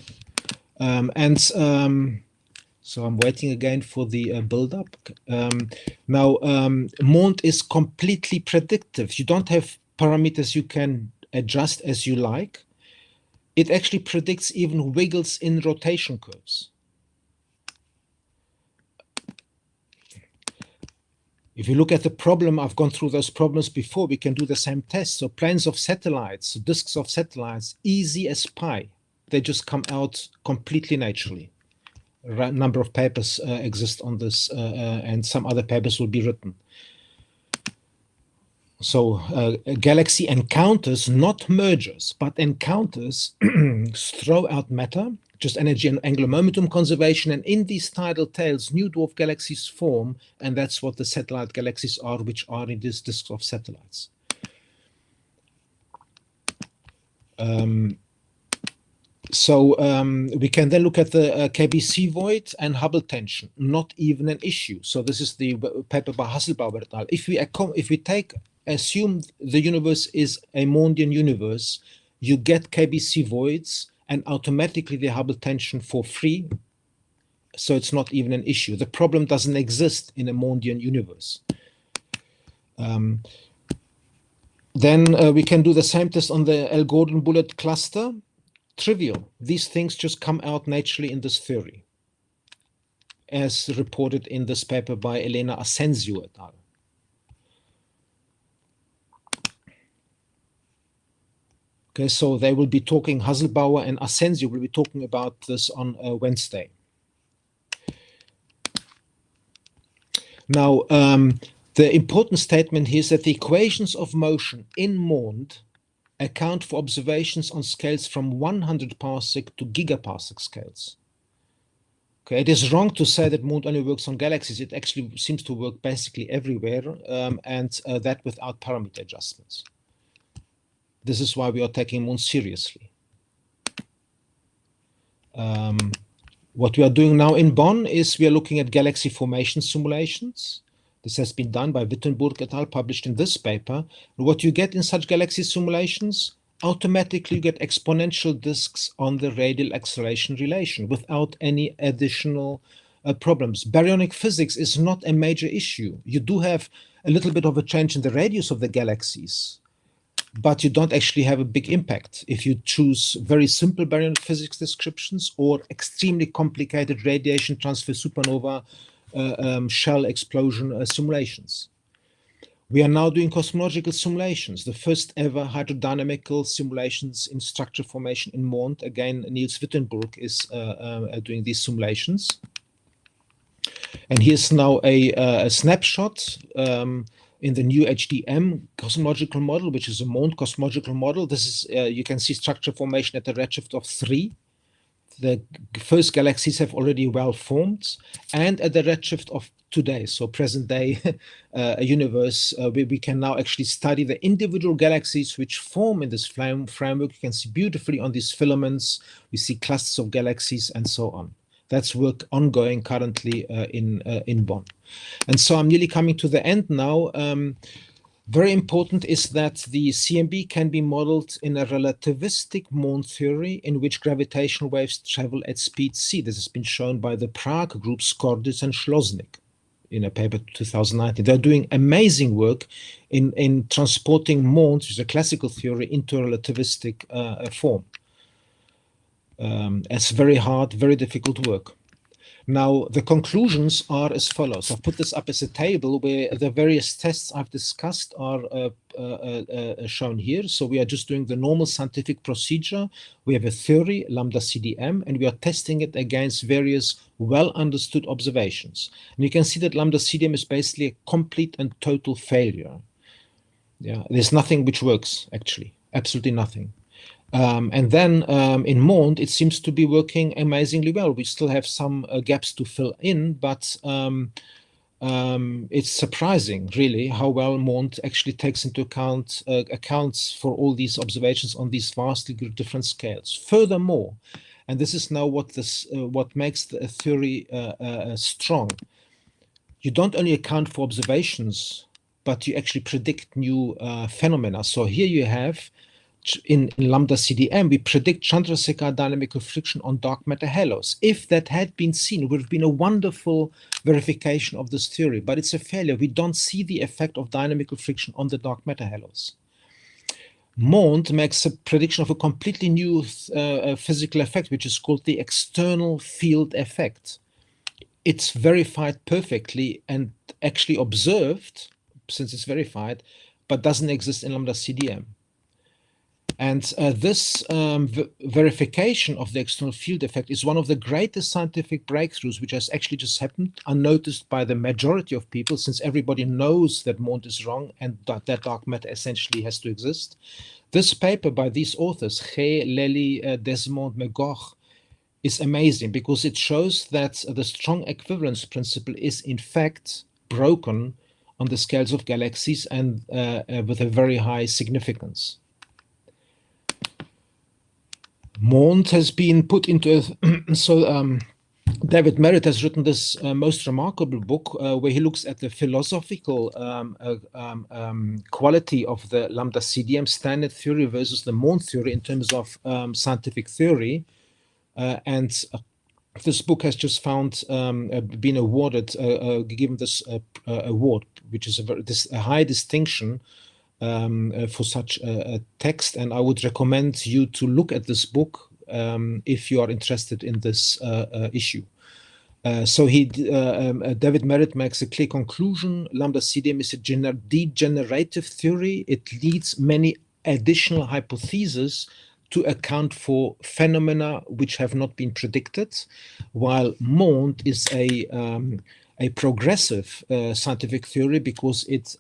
So I'm waiting again for the build-up. Now, Mond is completely predictive. You don't have parameters you can adjust as you like. It actually predicts even wiggles in rotation curves. If you look at the problem, I've gone through those problems before, we can do the same test. So planes of satellites, disks of satellites, easy as pie. They just come out completely naturally. A number of papers exist on this, and some other papers will be written. So galaxy encounters, not mergers, but encounters throw out matter, just energy and angular momentum conservation, and in these tidal tails, new dwarf galaxies form, and that's what the satellite galaxies are, which are in these disks of satellites. We can then look at the KBC void and Hubble tension, not even an issue. So this is the paper by Hasselbauer et al. If we assume the universe is a Mondian universe, you get KBC voids and automatically the Hubble tension for free. So it's not even an issue. The problem doesn't exist in a Mondian universe. Then we can do the same test on the L. Gordon bullet cluster. Trivial. These things just come out naturally in this theory, as reported in this paper by Elena Asensio et al. Okay, so they will be talking, Hasselbauer and Asensio will be talking about this on Wednesday. Now, the important statement here is that the equations of motion in Mond account for observations on scales from 100 parsec to gigaparsec scales. Okay, it is wrong to say that Mond only works on galaxies. It actually seems to work basically everywhere, and that without parameter adjustments. This is why we are taking Mond seriously. What we are doing now in Bonn is we are looking at galaxy formation simulations. This has been done by Wittenberg et al., published in this paper. And what you get in such galaxy simulations, automatically you get exponential disks on the radial acceleration relation without any additional problems. Baryonic physics is not a major issue. You do have a little bit of a change in the radius of the galaxies, but you don't actually have a big impact if you choose very simple baryonic physics descriptions or extremely complicated radiation transfer supernova shell explosion simulations. We are now doing cosmological simulations, the first ever hydrodynamical simulations in structure formation in Mond. Again, Niels Wittenberg is doing these simulations. And here's now a snapshot in the new HDM cosmological model, which is a Mond cosmological model. This is, you can see structure formation at a redshift of 3. The first galaxies have already well formed, and at the redshift of today, so present day universe, we can now actually study the individual galaxies which form in this framework. You can see beautifully on these filaments, we see clusters of galaxies and so on. That's work ongoing currently in Bonn. And so I'm nearly coming to the end now. Very important is that the CMB can be modeled in a relativistic Mond theory in which gravitational waves travel at speed c. This has been shown by the Prague group, Skorditz and Schlosnik, in a paper 2019. They're doing amazing work in transporting Mond, which is a classical theory, into a relativistic form. It's very hard, very difficult work. Now, the conclusions are as follows. I've put this up as a table where the various tests I've discussed are shown here. So we are just doing the normal scientific procedure. We have a theory, Lambda CDM, and we are testing it against various well-understood observations. And you can see that Lambda CDM is basically a complete and total failure. Yeah, there's nothing which works, actually, absolutely nothing. And then in Mond, it seems to be working amazingly well. We still have some gaps to fill in, but it's surprising, really, how well Mond actually takes into account accounts for all these observations on these vastly different scales. Furthermore, and this is now what makes the theory strong, you don't only account for observations, but you actually predict new phenomena. So here you have, in Lambda CDM, we predict Chandrasekhar dynamical friction on dark matter halos. If that had been seen, it would have been a wonderful verification of this theory, but it's a failure. We don't see the effect of dynamical friction on the dark matter halos. Mond makes a prediction of a completely new physical effect, which is called the external field effect. It's verified perfectly and actually observed, since it's verified, but doesn't exist in Lambda CDM. And this verification of the external field effect is one of the greatest scientific breakthroughs, which has actually just happened unnoticed by the majority of people, since everybody knows that Mond is wrong and that dark matter essentially has to exist. This paper by these authors, He, Lely, Desmond, McGough, is amazing because it shows that the strong equivalence principle is in fact broken on the scales of galaxies and with a very high significance. Mond has been put into David Merritt has written this most remarkable book where he looks at the philosophical quality of the Lambda CDM standard theory versus the Mond theory in terms of scientific theory. And this book has just been awarded, given this award, which is a high distinction for such a text, and I would recommend you to look at this book if you are interested in this issue. So David Merritt makes a clear conclusion. Lambda CDM is a degenerative theory. It leads many additional hypotheses to account for phenomena which have not been predicted, while Mond is a progressive scientific theory because it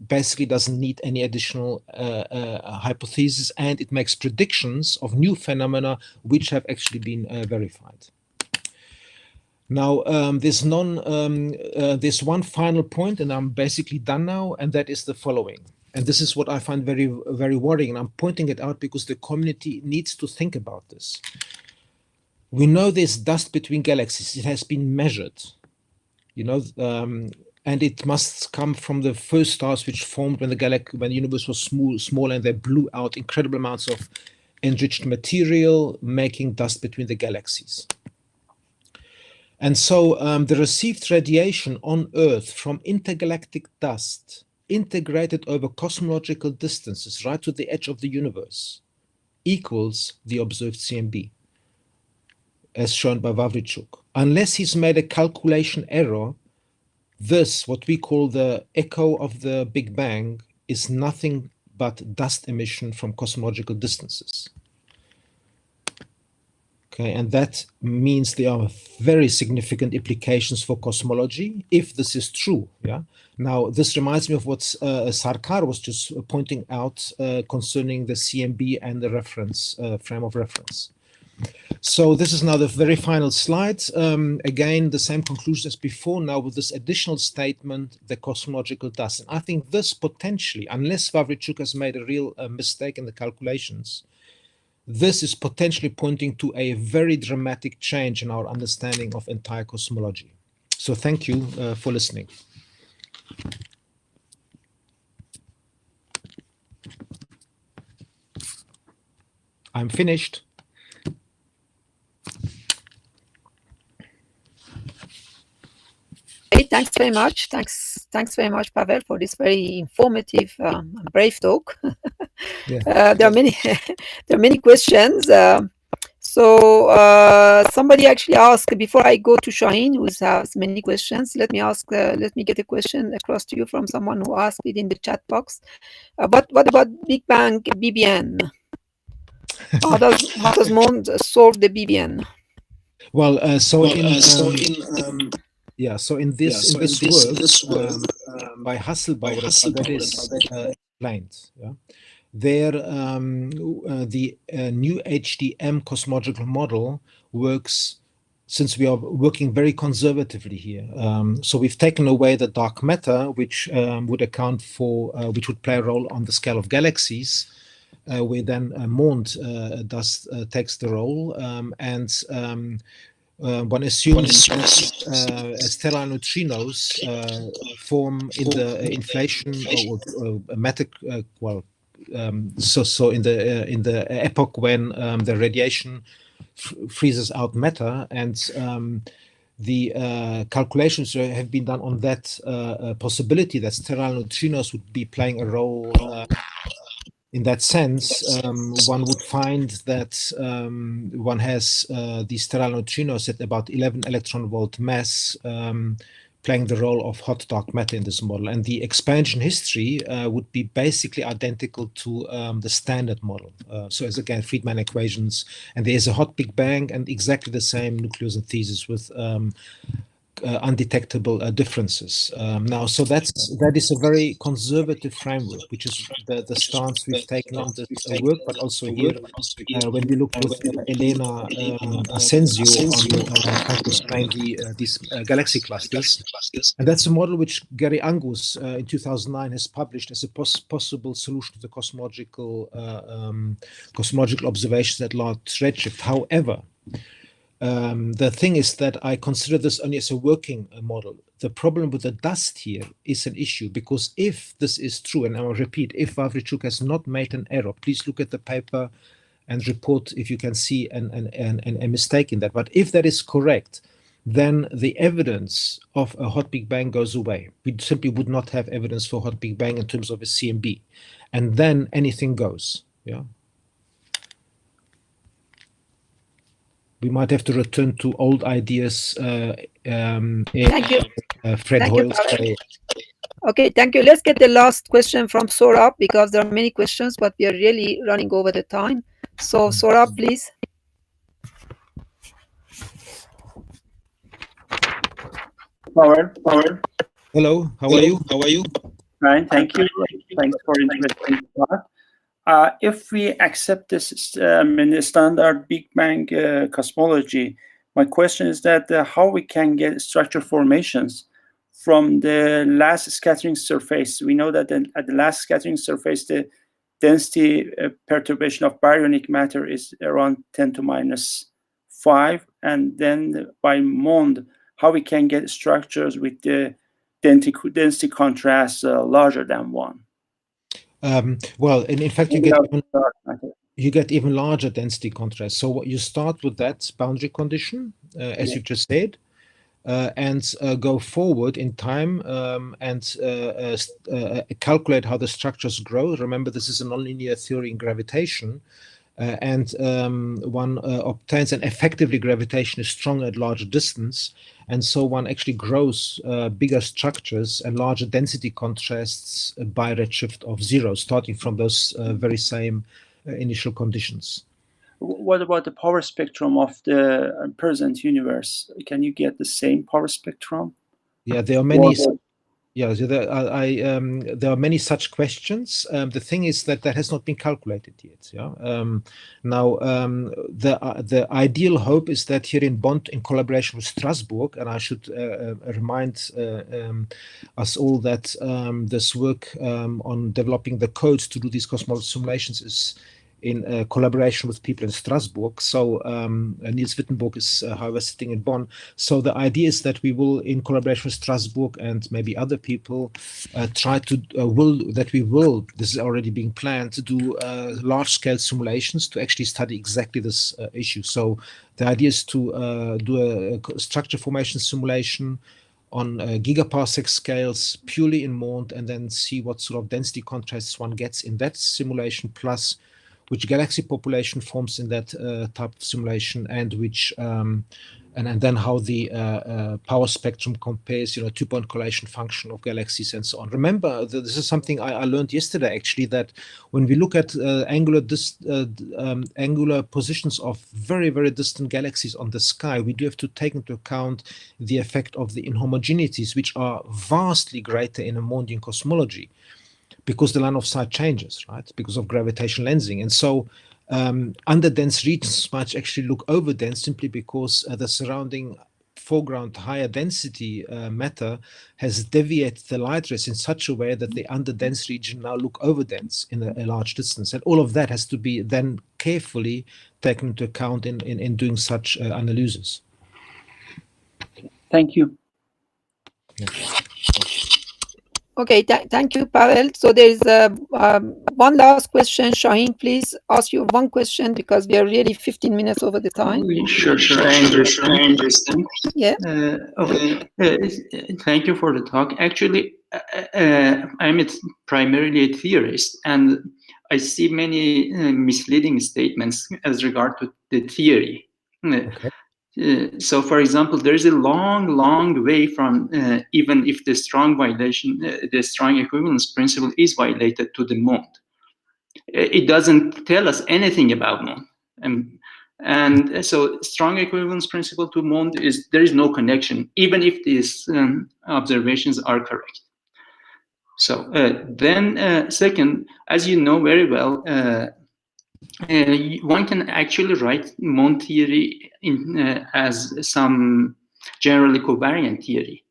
basically doesn't need any additional hypotheses, and it makes predictions of new phenomena which have actually been verified. Now, there's one final point, and I'm basically done now, and that is the following. And this is what I find very, very worrying, and I'm pointing it out because the community needs to think about this. We know there's dust between galaxies. It has been measured. And it must come from the first stars which formed when the universe was small, and they blew out incredible amounts of enriched material, making dust between the galaxies. And so the received radiation on Earth from intergalactic dust integrated over cosmological distances right to the edge of the universe equals the observed CMB, as shown by Wawrzyk. Unless he's made a calculation error, this, what we call the echo of the Big Bang, is nothing but dust emission from cosmological distances. Okay, and that means there are very significant implications for cosmology if this is true. Yeah. Now, this reminds me of what Sarkar was just pointing out concerning the CMB and the reference frame of reference. So this is now the very final slide. Again, the same conclusion as before, now with this additional statement, the cosmological dust. And I think this potentially, unless Wawrzyk has made a real mistake in the calculations, this is potentially pointing to a very dramatic change in our understanding of entire cosmology. So thank you for listening. I'm finished. Hey, thanks very much. Thanks very much, Pavel, for this very informative, brave talk. Yeah. There are many questions. So somebody actually asked before I go to Shaheen, who has many questions. Let me get a question across to you from someone who asked it in the chat box. What about Big Bang BBN? How does Mond solve the BBN? Well, so in this work by Hasselbauer, that is explained. Yeah, there the new HDM cosmological model works since we are working very conservatively here. So we've taken away the dark matter, which would account for, which would play a role on the scale of galaxies, where then MOND takes the role, one assumes that stellar neutrinos form in the inflation or matter, so in the epoch when the radiation freezes out matter, and the calculations have been done on that possibility that stellar neutrinos would be playing a role. In that sense, one would find that one has these stellar neutrinos at about 11 electron volt mass playing the role of hot dark matter in this model. And the expansion history would be basically identical to the standard model. So as again, Friedman equations, and there is a hot Big Bang and exactly the same nucleosynthesis with undetectable differences. Now, so that is a very conservative framework, which is the stance we've taken on this work, but also here when we look with Elena Asensio on trying to explain these galaxy clusters. And that's a model which Gary Angus in 2009 has published as a possible solution to the cosmological observations at large redshift. However, the thing is that I consider this only as a working model. The problem with the dust here is an issue, because if this is true, and I will repeat, if Wawrzyniuk has not made an error, please look at the paper and report if you can see a mistake in that. But if that is correct, then the evidence of a hot Big Bang goes away. We simply would not have evidence for hot Big Bang in terms of a CMB. And then anything goes. Yeah. We might have to return to old ideas. Thank you. Fred Hoyle's way. Okay, thank you. Let's get the last question from Saurabh, because there are many questions, but we are really running over the time. So Saurabh, please. Pavel. Hello, how are you? Fine, thank you. Thanks for interesting part. If we accept this the standard Big Bang cosmology, my question is that how we can get structure formations from the last scattering surface. We know that at the last scattering surface, the density perturbation of baryonic matter is around 10 to minus 5. And then by MOND, how we can get structures with the density contrast larger than 1. Well, and in fact, you get even larger density contrast. So what you start with that boundary condition, as you just said, and go forward in time and calculate how the structures grow. Remember, this is a nonlinear theory in gravitation. And one obtains, and effectively gravitation is strong at larger distance, and so one actually grows bigger structures and larger density contrasts by redshift of 0, starting from those very same initial conditions. What about the power spectrum of the present universe? Can you get the same power spectrum? Yeah, there are many. Yeah, so there are many such questions. The thing is that has not been calculated yet. Yeah. Now, the ideal hope is that here in Bonn, in collaboration with Strasbourg, and I should remind us all that this work on developing the codes to do these cosmological simulations is in collaboration with people in Strasbourg. So Niels Wittenberg is, however, sitting in Bonn. So the idea is that we will, in collaboration with Strasbourg and maybe other people, try to, this is already being planned, to do large-scale simulations to actually study exactly this issue. So the idea is to do a structure formation simulation on gigaparsec scales purely in MOND, and then see what sort of density contrasts one gets in that simulation, plus which galaxy population forms in that type of simulation, and which and then how the power spectrum compares, two-point correlation function of galaxies and so on. Remember, this is something I learned yesterday, actually, that when we look at angular positions of very, very distant galaxies on the sky, we do have to take into account the effect of the inhomogeneities, which are vastly greater in a Mondian cosmology, because the line of sight changes, right? Because of gravitational lensing. And so underdense regions might actually look overdense simply because the surrounding foreground higher density matter has deviated the light rays in such a way that the underdense region now look overdense in a large distance. And all of that has to be then carefully taken into account in doing such analyses. Thank you. Yeah. Okay, thank you, Pavel. So there is one last question. Shaheen, please ask you one question because we are really 15 minutes over the time. Sure, I understand. Yeah. Okay. Thank you for the talk. Actually, I'm primarily a theorist, and I see many misleading statements as regard to the theory. Okay. So, for example, there is a long way from even if the strong violation, the strong equivalence principle is violated to the mond. It doesn't tell us anything about mond. And so strong equivalence principle to mond there is no connection, even if these observations are correct. So then second, as you know very well, one can actually write mond theory as some generally covariant theory.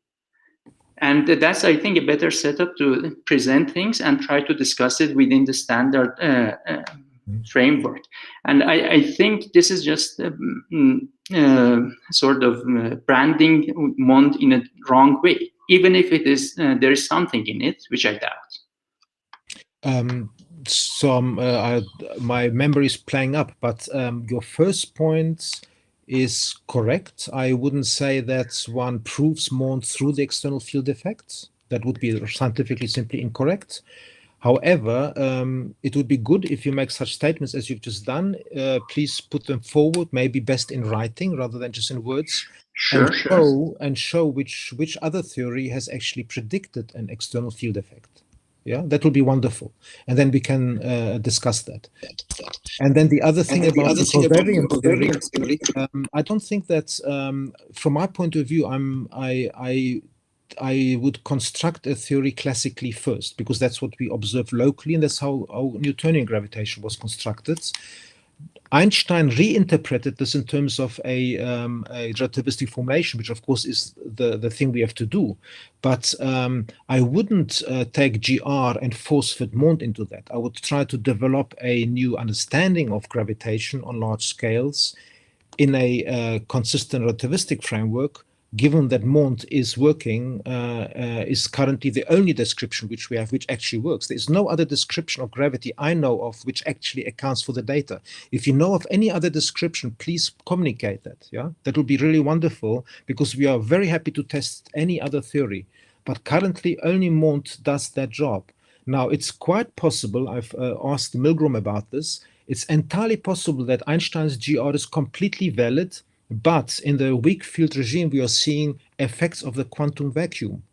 And that's, I think, a better setup to present things and try to discuss it within the standard framework. And I think this is just sort of branding mond in a wrong way, even if it is there is something in it, which I doubt. My memory is playing up, but your first point is correct. I wouldn't say that one proves mond through the external field effects. That would be scientifically simply incorrect. However, it would be good if you make such statements as you've just done. Please put them forward, maybe best in writing rather than just in words. Sure. And show which other theory has actually predicted an external field effect. Yeah, that would be wonderful, and then we can discuss that. And then the other thing about the covariant theory, I don't think that, from my point of view, I would construct a theory classically first, because that's what we observe locally, and that's how Newtonian gravitation was constructed. Einstein reinterpreted this in terms of a relativistic formulation, which of course is the thing we have to do. But I wouldn't take GR and force fit mond into that. I would try to develop a new understanding of gravitation on large scales in a consistent relativistic framework, given that mond is working, is currently the only description which we have which actually works. There's no other description of gravity I know of which actually accounts for the data. If you know of any other description, please communicate that. Yeah, that would be really wonderful, because we are very happy to test any other theory. But currently only mond does that job. Now, it's quite possible, I've asked Milgram about this, it's entirely possible that Einstein's GR is completely valid, but in the weak field regime, we are seeing effects of the quantum vacuum,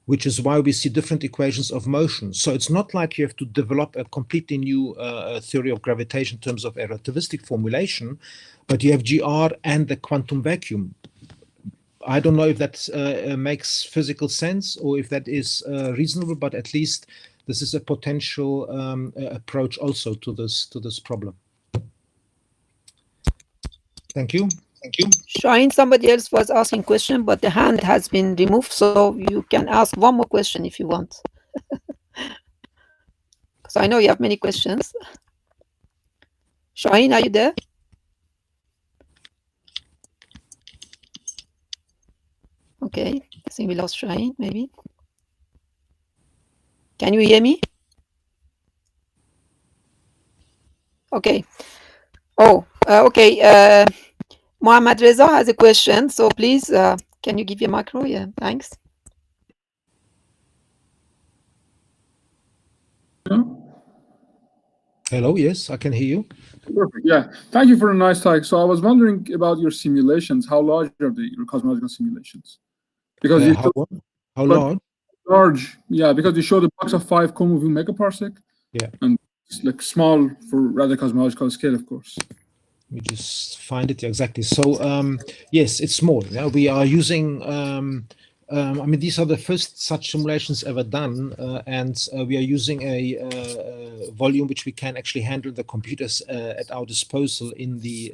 which is why we see different equations of motion. So it's not like you have to develop a completely new theory of gravitation in terms of a relativistic formulation, but you have GR and the quantum vacuum. I don't know if that makes physical sense or if that is reasonable, but at least this is a potential approach also to this problem. Thank you. Shaheen, somebody else was asking question, but the hand has been removed, so you can ask one more question if you want. Because I know you have many questions. Shaheen, are you there? Okay, I think we lost Shaheen, maybe. Can you hear me? Okay. Oh, okay. Mohammad Reza has a question, so please, can you give your micro? Yeah, thanks. Hello, yes, I can hear you. Perfect, yeah. Thank you for a nice talk. So I was wondering about your simulations. How large are your cosmological simulations? Because how large? Large, yeah, because you showed a box of 5 co-moving megaparsec. Yeah. And it's like small for rather cosmological scale, of course. We just find it exactly. So yes, it's small. Yeah, we are using. I mean, these are the first such simulations ever done, and we are using a volume which we can actually handle the computers at our disposal in the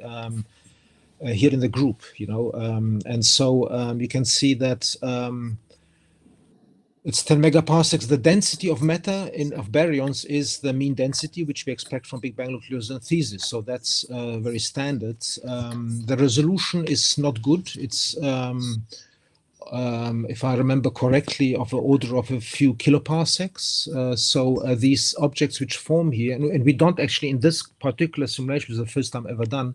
here in the group, and so you can see that it's 10 megaparsecs. The density of matter of baryons is the mean density, which we expect from Big Bang nucleosynthesis. So that's very standard. The resolution is not good. It's, if I remember correctly, of the order of a few kiloparsecs. So these objects which form here, and we don't actually, in this particular simulation, which is the first time ever done,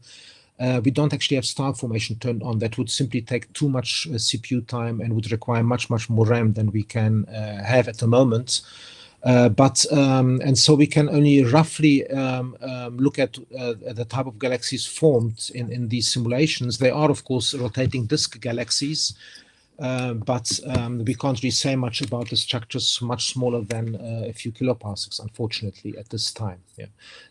we don't actually have star formation turned on. That would simply take too much CPU time and would require much, much more RAM than we can have at the moment. And so we can only roughly look at the type of galaxies formed in these simulations. They are, of course, rotating disk galaxies, but we can't really say much about the structures much smaller than a few kiloparsecs, unfortunately, at this time. Yeah.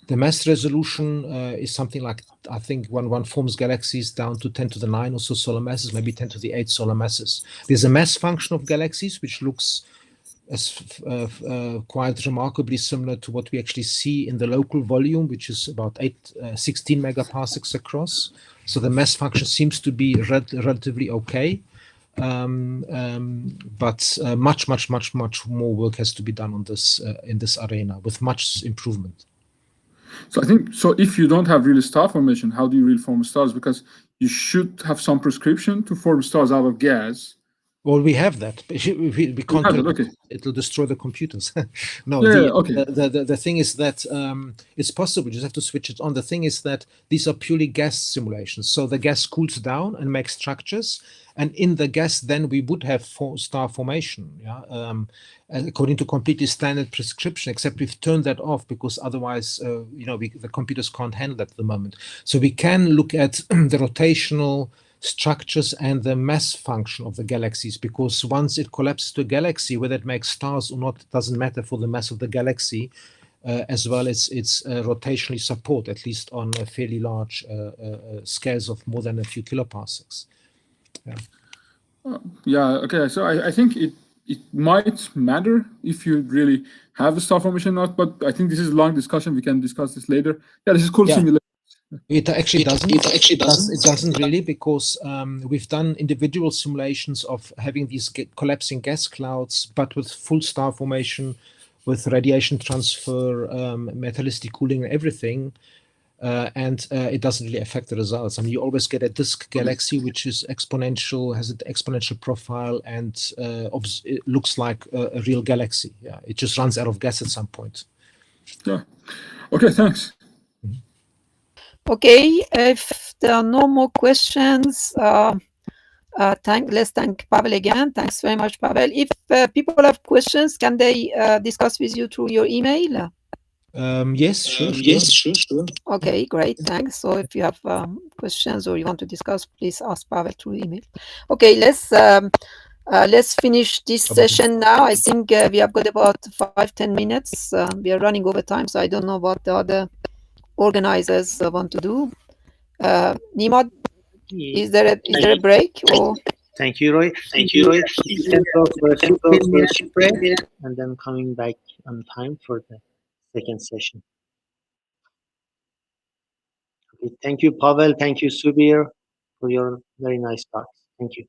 The mass resolution is something like, I think, when one forms galaxies down to 10 to the 9 or so solar masses, maybe 10 to the 8 solar masses. There's a mass function of galaxies, which looks as quite remarkably similar to what we actually see in the local volume, which is about 16 megaparsecs across. So the mass function seems to be relatively okay. But much more work has to be done on this in this arena with much improvement. So I think, so if you don't have really star formation, how do you really form stars? Because you should have some prescription to form stars out of gas. Well, we have that. We can't do it. Okay. It'll destroy the computers. No, okay. The thing is that it's possible. You just have to switch it on. The thing is that these are purely gas simulations. So the gas cools down and makes structures. And in the gas, then we would have star formation, according to completely standard prescription, except we've turned that off because otherwise, the computers can't handle that at the moment. So we can look at the rotational structures and the mass function of the galaxies, because once it collapses to a galaxy, whether it makes stars or not, it doesn't matter for the mass of the galaxy, as well as its rotationally support, at least on a fairly large scales of more than a few kiloparsecs. Okay. So I think it might matter if you really have a star formation or not, but I think this is a long discussion. We can discuss this later. Yeah, this is cool simulation. It actually doesn't. It doesn't really, because we've done individual simulations of having these collapsing gas clouds, but with full star formation, with radiation transfer, metallicity cooling, and everything. And it doesn't really affect the results. I mean, you always get a disk galaxy, which is exponential, has an exponential profile, and it looks like a real galaxy. Yeah, it just runs out of gas at some point. Yeah. Okay, thanks. Okay, if there are no more questions, let's thank Pavel again. Thanks very much, Pavel. If people have questions, can they discuss with you through your email? Yes, sure. Okay, great, thanks. So if you have questions or you want to discuss, please ask Pavel through email. Okay, let's finish this session now. I think we have got about 5-10 minutes. We are running over time, so I don't know what the other organizers want to do. Nimad, is there a break? Or? Thank you, Roy. We can talk for a 15-minute break and then coming back on time for the second session. Okay, thank you, Pavel. Thank you, Subir, for your very nice talk. Thank you.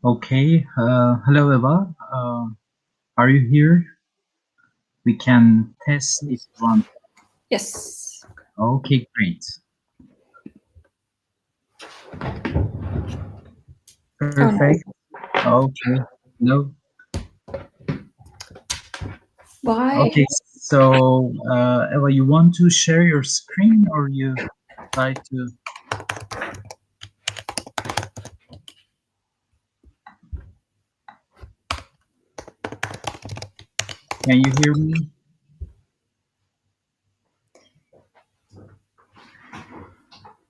Okay. Hello, Eva. Are you here? We can test if you want. Yes. Okay, great. Perfect. Okay. No. Why? Okay. So, Eva, you want to share your screen, or you try to? Can you hear me?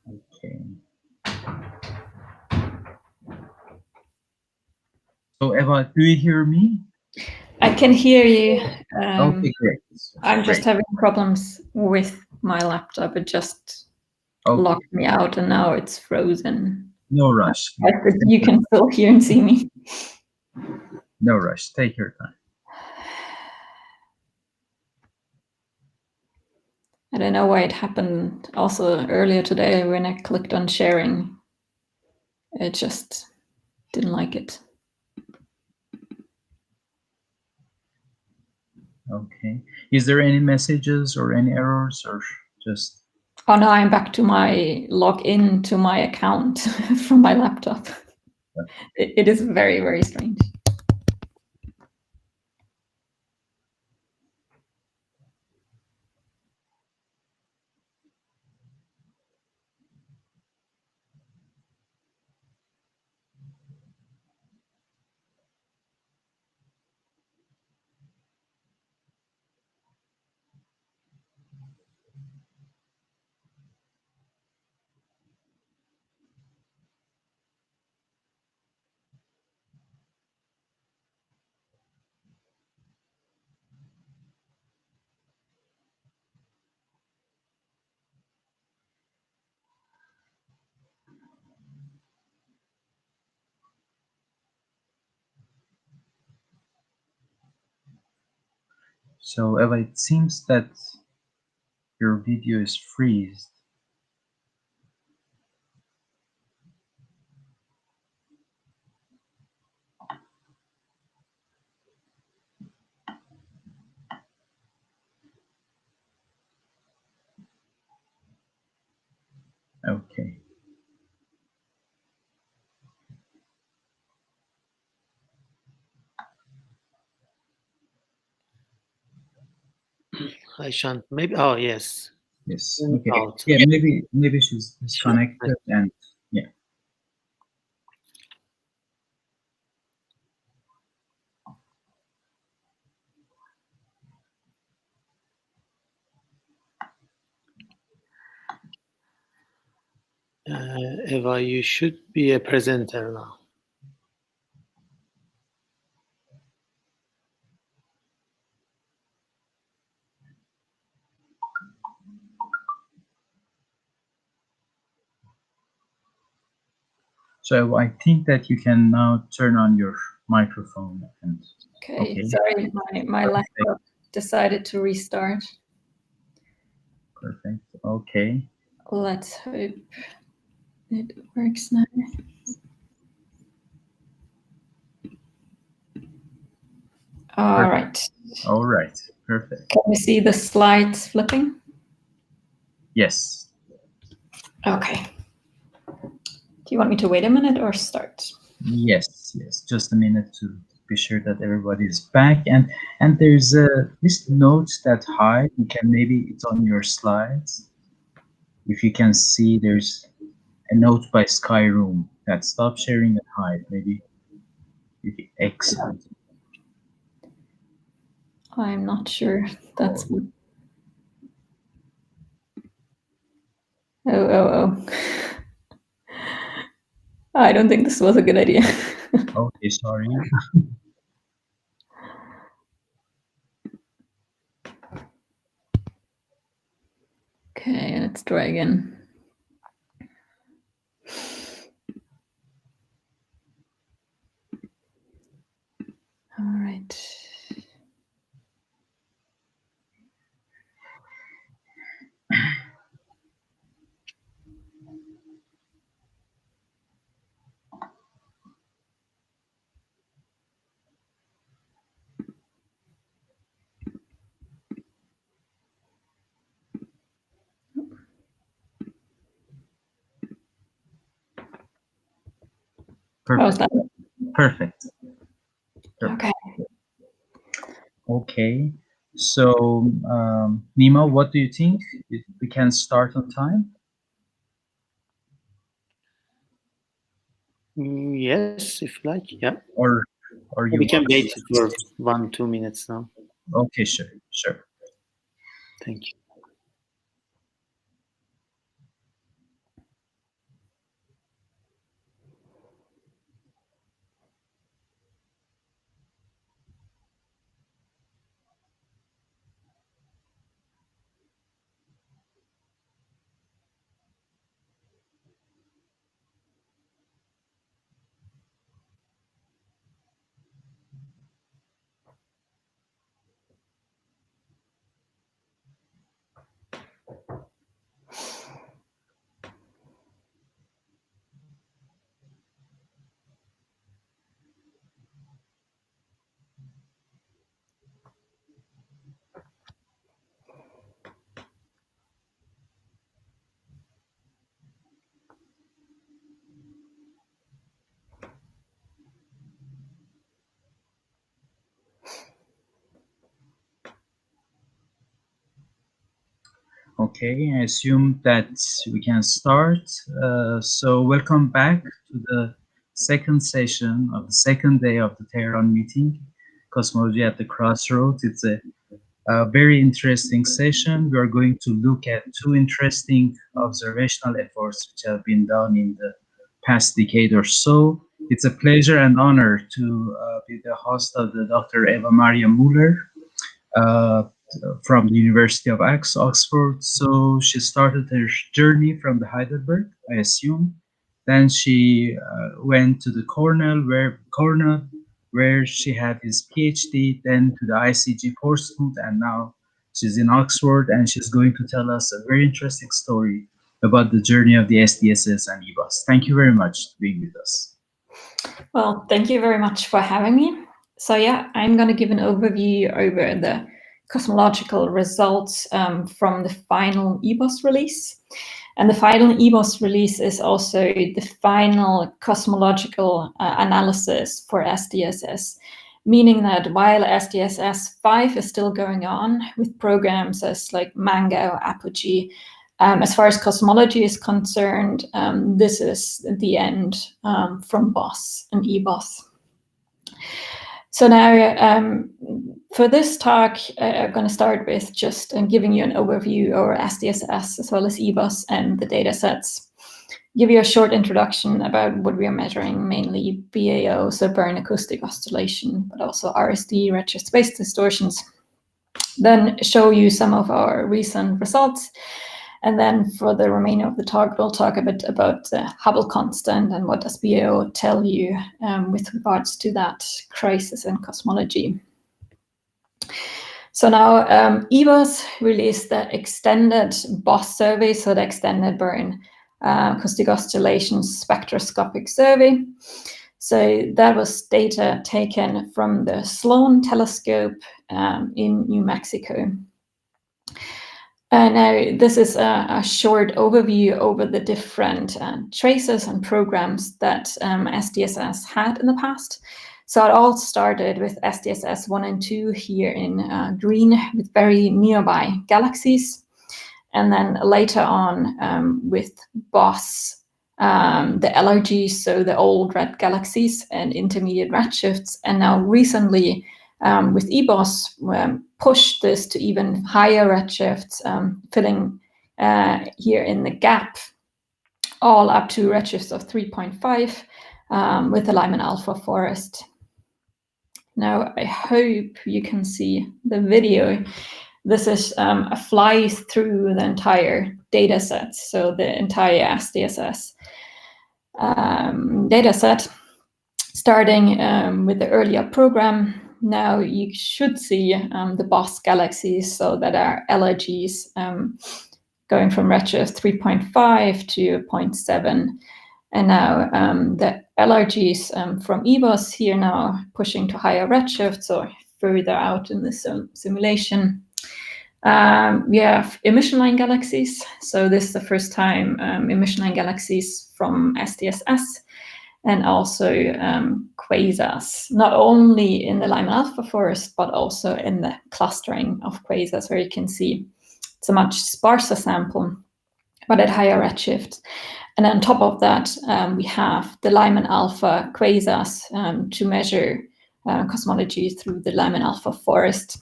Okay. So, Eva, do you hear me? I can hear you. Okay, great. I'm just Great. having problems with my laptop. It just Okay. locked me out and now it's frozen. No rush. But you can still hear and see me. No rush. Take your time. I don't know why it happened also earlier today when I clicked on sharing. It just didn't like it. Okay. Is there any messages or any errors, or just? Oh, now I'm back to my login to my account from my laptop. It is very, very strange. So, Eva, it seems that your video is freezed. Okay. I shan't. Maybe. Oh, yes. Yes. In Okay. out. Yeah. Maybe she's disconnected, and yeah. Eva, you should be a presenter now. So I think that you can now turn on your microphone and. Okay. Sorry, my laptop decided to restart. Perfect. Okay. Let's hope it works now. All right. All right. Perfect. Can you see the slides flipping? Yes. Okay. Do you want me to wait a minute or start? Yes. Yes. Just a minute to be sure that everybody is back, and there's this note that hide. You can, maybe it's on your slides. If you can see, there's a note by Skyroom that stop sharing and hide. Maybe if you exit. I'm not sure. That's what. Oh. I don't think this was a good idea. Okay, sorry. Okay, let's try again. All right. Perfect. Perfect. Okay. Okay. So, Nima, what do you think? We can start on time? Yes, if you like, yeah. Or you we can wait for 1-2 minutes now. Okay, sure. Thank you. Okay, I assume that we can start. So welcome back to the second session of the second day of the Tehran meeting, Cosmology at the Crossroads. It's a very interesting session. We are going to look at two interesting observational efforts which have been done in the past decade or so. It's a pleasure and honor to be the host of the Dr. Eva-Maria Mueller from the University of Oxford. So she started her journey from the Heidelberg, I assume. Then she went to the Cornell, where she had his PhD, then to the ICG Portsmouth, and now she's in Oxford, and she's going to tell us a very interesting story about the journey of the SDSS and EBOS. Thank you very much for being with us. Well, thank you very much for having me. So yeah, I'm going to give an overview over the cosmological results from the final EBOS release. And the final EBOS release is also the final cosmological analysis for SDSS, meaning that while SDSS 5 is still going on with programs as like Mango, Apogee, as far as cosmology is concerned, this is the end from BOS and EBOS. So now, for this talk, I'm going to start with just giving you an overview over SDSS as well as EBOS and the data sets. Give you a short introduction about what we are measuring, mainly BAO, so Bern acoustic oscillation, but also RSD, redshift space distortions. Then show you some of our recent results. And then for the remainder of the talk, we'll talk a bit about the Hubble constant and what does BAO tell you with regards to that crisis in cosmology. So now EBOS released the extended BOS survey, so the extended Bern acoustic oscillation spectroscopic survey. So that was data taken from the Sloan telescope in New Mexico. Now, this is a short overview over the different traces and programs that SDSS had in the past. So it all started with SDSS 1 and 2 here in green with very nearby galaxies. And then later on with BOS, the LRGs, so the old red galaxies and intermediate redshifts. And now recently, with EBOS, pushed this to even higher redshifts, filling here in the gap, all up to redshifts of 3.5 with the Lyman alpha forest. Now, I hope you can see the video. This is a fly through the entire data set, so the entire SDSS data set, starting with the earlier program. Now you should see the BOS galaxies, so that are LRGs going from redshift 3.5 to 0.7. And now the LRGs from EBOS here now pushing to higher redshifts or further out in the simulation. We have emission line galaxies. So this is the first time emission line galaxies from SDSS. and also quasars, not only in the Lyman alpha forest, but also in the clustering of quasars, where you can see it's a much sparser sample, but at higher redshift. And on top of that, we have the Lyman alpha quasars to measure cosmology through the Lyman alpha forest.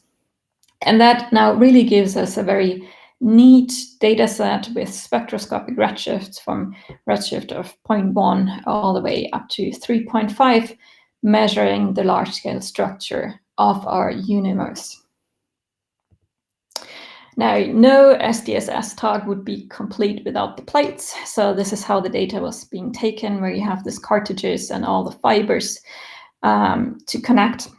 And that now really gives us a very neat data set with spectroscopic redshifts from redshift of 0.1 all the way up to 3.5, measuring the large-scale structure of our universe. Now, no SDSS talk would be complete without the plates. So this is how the data was being taken, where you have these cartridges and all the fibers to connect.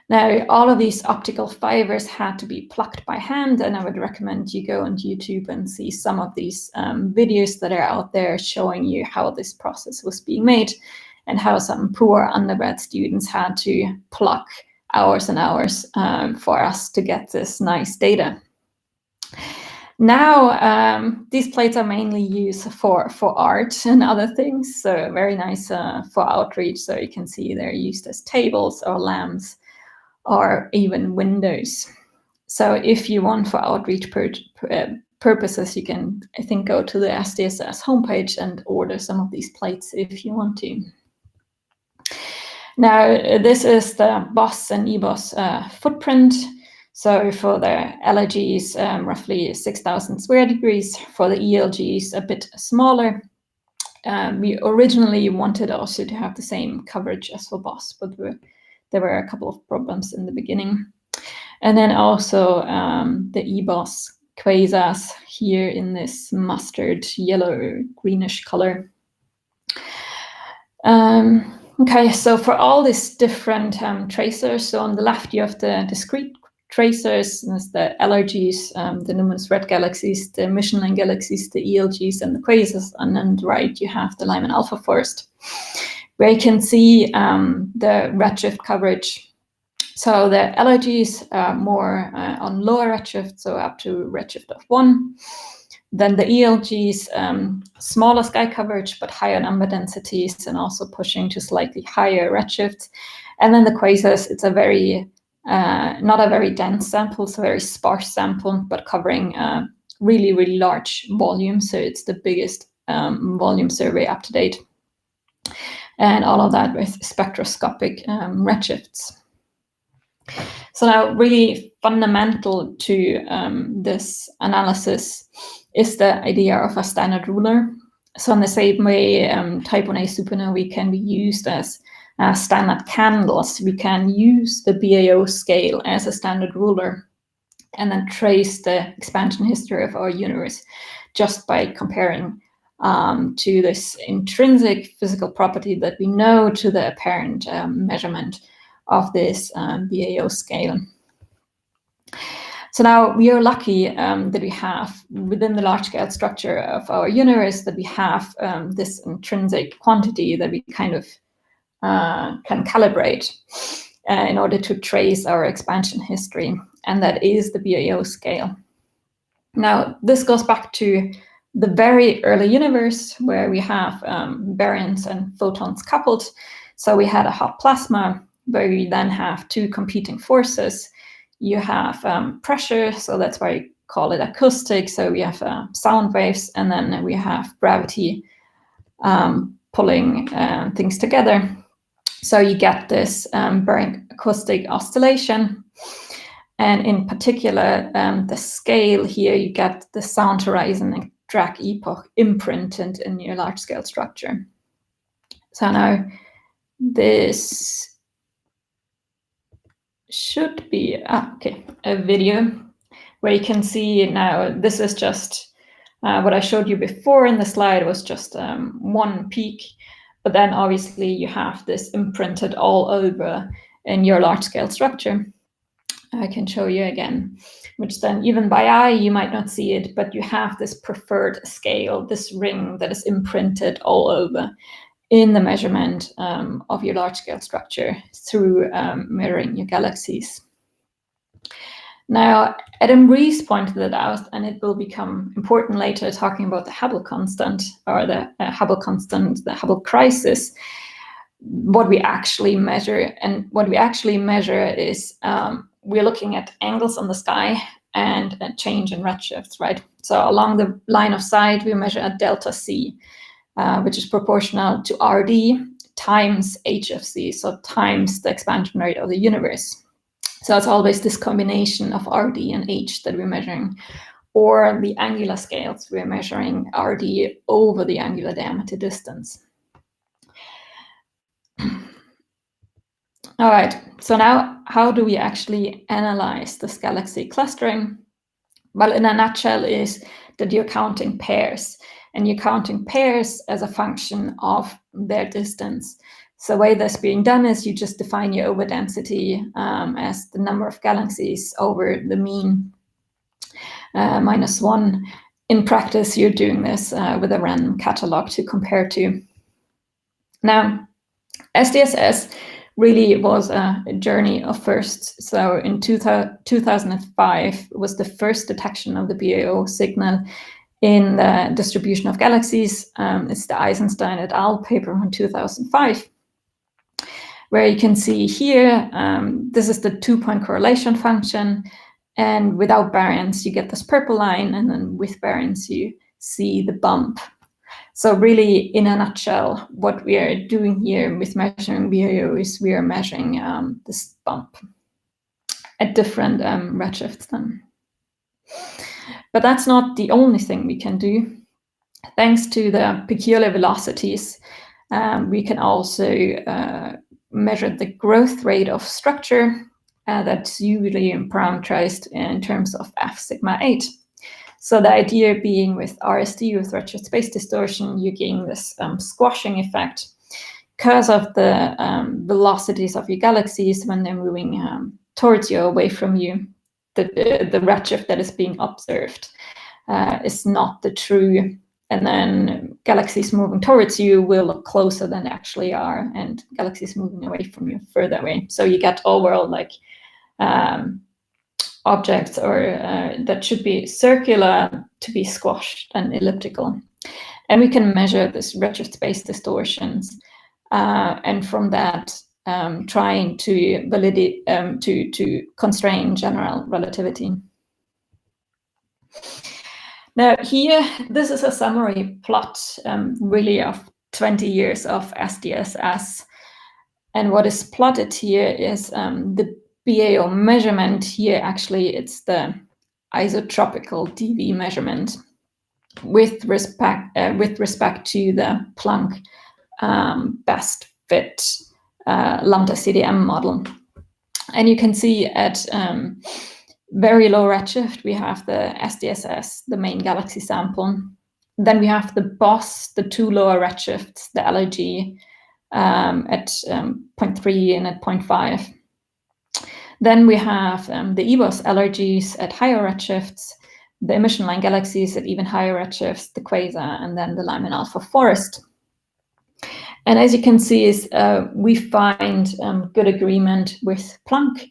Now, all of these optical fibers had to be plucked by hand, and I would recommend you go on YouTube and see some of these videos that are out there showing you how this process was being made and how some poor undergrad students had to pluck hours and hours for us to get this nice data. Now, these plates are mainly used for art and other things, so very nice for outreach. So you can see they're used as tables or lamps or even windows. So if you want for outreach purposes, you can, I think, go to the SDSS homepage and order some of these plates if you want to. Now, this is the BOSS and EBOSS footprint. So for the LGs, roughly 6,000 square degrees. For the ELGs, a bit smaller. We originally wanted also to have the same coverage as for BOSS, but there were a couple of problems in the beginning. And then also the EBOSS quasars here in this mustard yellow greenish color. Okay, so for all these different tracers, so on the left you have the discrete tracers, there's the LRGs, the luminous red galaxies, the mission line galaxies, the ELGs, and the quasars, and on the right you have the Lyman alpha forest, where you can see the redshift coverage. So the LRGs are more on lower redshift, so up to redshift of 1. Then the ELGs, smaller sky coverage, but higher number densities, and also pushing to slightly higher redshifts. And then the quasars, it's a very, not a very dense sample, so very sparse sample, but covering really, really large volume. So it's the biggest volume survey up to date. And all of that with spectroscopic redshifts. So now really fundamental to this analysis is the idea of a standard ruler. So in the same way, type 1a supernovae can be used as standard candles. We can use the BAO scale as a standard ruler and then trace the expansion history of our universe just by comparing to this intrinsic physical property that we know to the apparent measurement of this BAO scale. So now we are lucky that we have, within the large-scale structure of our universe, that we have this intrinsic quantity that we kind of can calibrate in order to trace our expansion history, and that is the BAO scale. Now, this goes back to the very early universe where we have baryons and photons coupled. So we had a hot plasma where we then have two competing forces. You have pressure, so that's why I call it acoustic. So we have sound waves, and then we have gravity pulling things together. So you get this baryon acoustic oscillation. And in particular, the scale here, you get the sound horizon and drag epoch imprinted in your large-scale structure. So now this should be a video where you can see now. This is just what I showed you before in the slide was just one peak, but then obviously you have this imprinted all over in your large-scale structure. I can show you again, which then even by eye you might not see it, but you have this preferred scale, this ring that is imprinted all over in the measurement of your large-scale structure through mirroring your galaxies. Now, Adam Rees pointed it out, and it will become important later, talking about the Hubble constant, or the Hubble constant, the Hubble crisis, what we actually measure. And what we actually measure is we're looking at angles on the sky and a change in redshifts, right? So along the line of sight, we measure at delta C, which is proportional to RD times h of c, so times the expansion rate of the universe. So it's always this combination of RD and h that we're measuring, or the angular scales, we're measuring RD over the angular diameter distance. All right, so now how do we actually analyze this galaxy clustering? Well, in a nutshell is that you're counting pairs, and you're counting pairs as a function of their distance. So the way that's being done is you just define your overdensity as the number of galaxies over the mean -1. In practice, you're doing this with a random catalog to compare to. Now, SDSS really was a journey of firsts. So in 2005 was the first detection of the BAO signal in the distribution of galaxies. It's the Eisenstein et al. Paper from 2005, where you can see here, this is the 2-point correlation function. And without variance, you get this purple line. And then with variance, you see the bump. So really, in a nutshell, what we are doing here with measuring BAO is we are measuring this bump at different redshifts then. But that's not the only thing we can do. Thanks to the peculiar velocities, we can also measure the growth rate of structure that's usually parameterized in terms of f sigma 8. So the idea being with RSD, with redshift space distortion, you gain this squashing effect because of the velocities of your galaxies when they're moving towards you, away from you. The redshift that is being observed is not the true, and then galaxies moving towards you will look closer than they actually are, and galaxies moving away from you further away. So you get overall like objects or that should be circular to be squashed and elliptical. And we can measure this redshift space distortions, and from that trying to validate to constrain general relativity. Now here, this is a summary plot really of 20 years of SDSS, and what is plotted here is the BAO measurement. Here actually it's the isotropical DV measurement with respect to the Planck best fit Lambda CDM model. And you can see at very low redshift, we have the SDSS, the main galaxy sample. Then we have the BOSS, the two lower redshifts, the LIG at 0.3 and at 0.5. Then we have the EBOS LRGs at higher redshifts, the emission line galaxies at even higher redshifts, the quasar, and then the Lyman alpha forest. And as you can see, is we find good agreement with Planck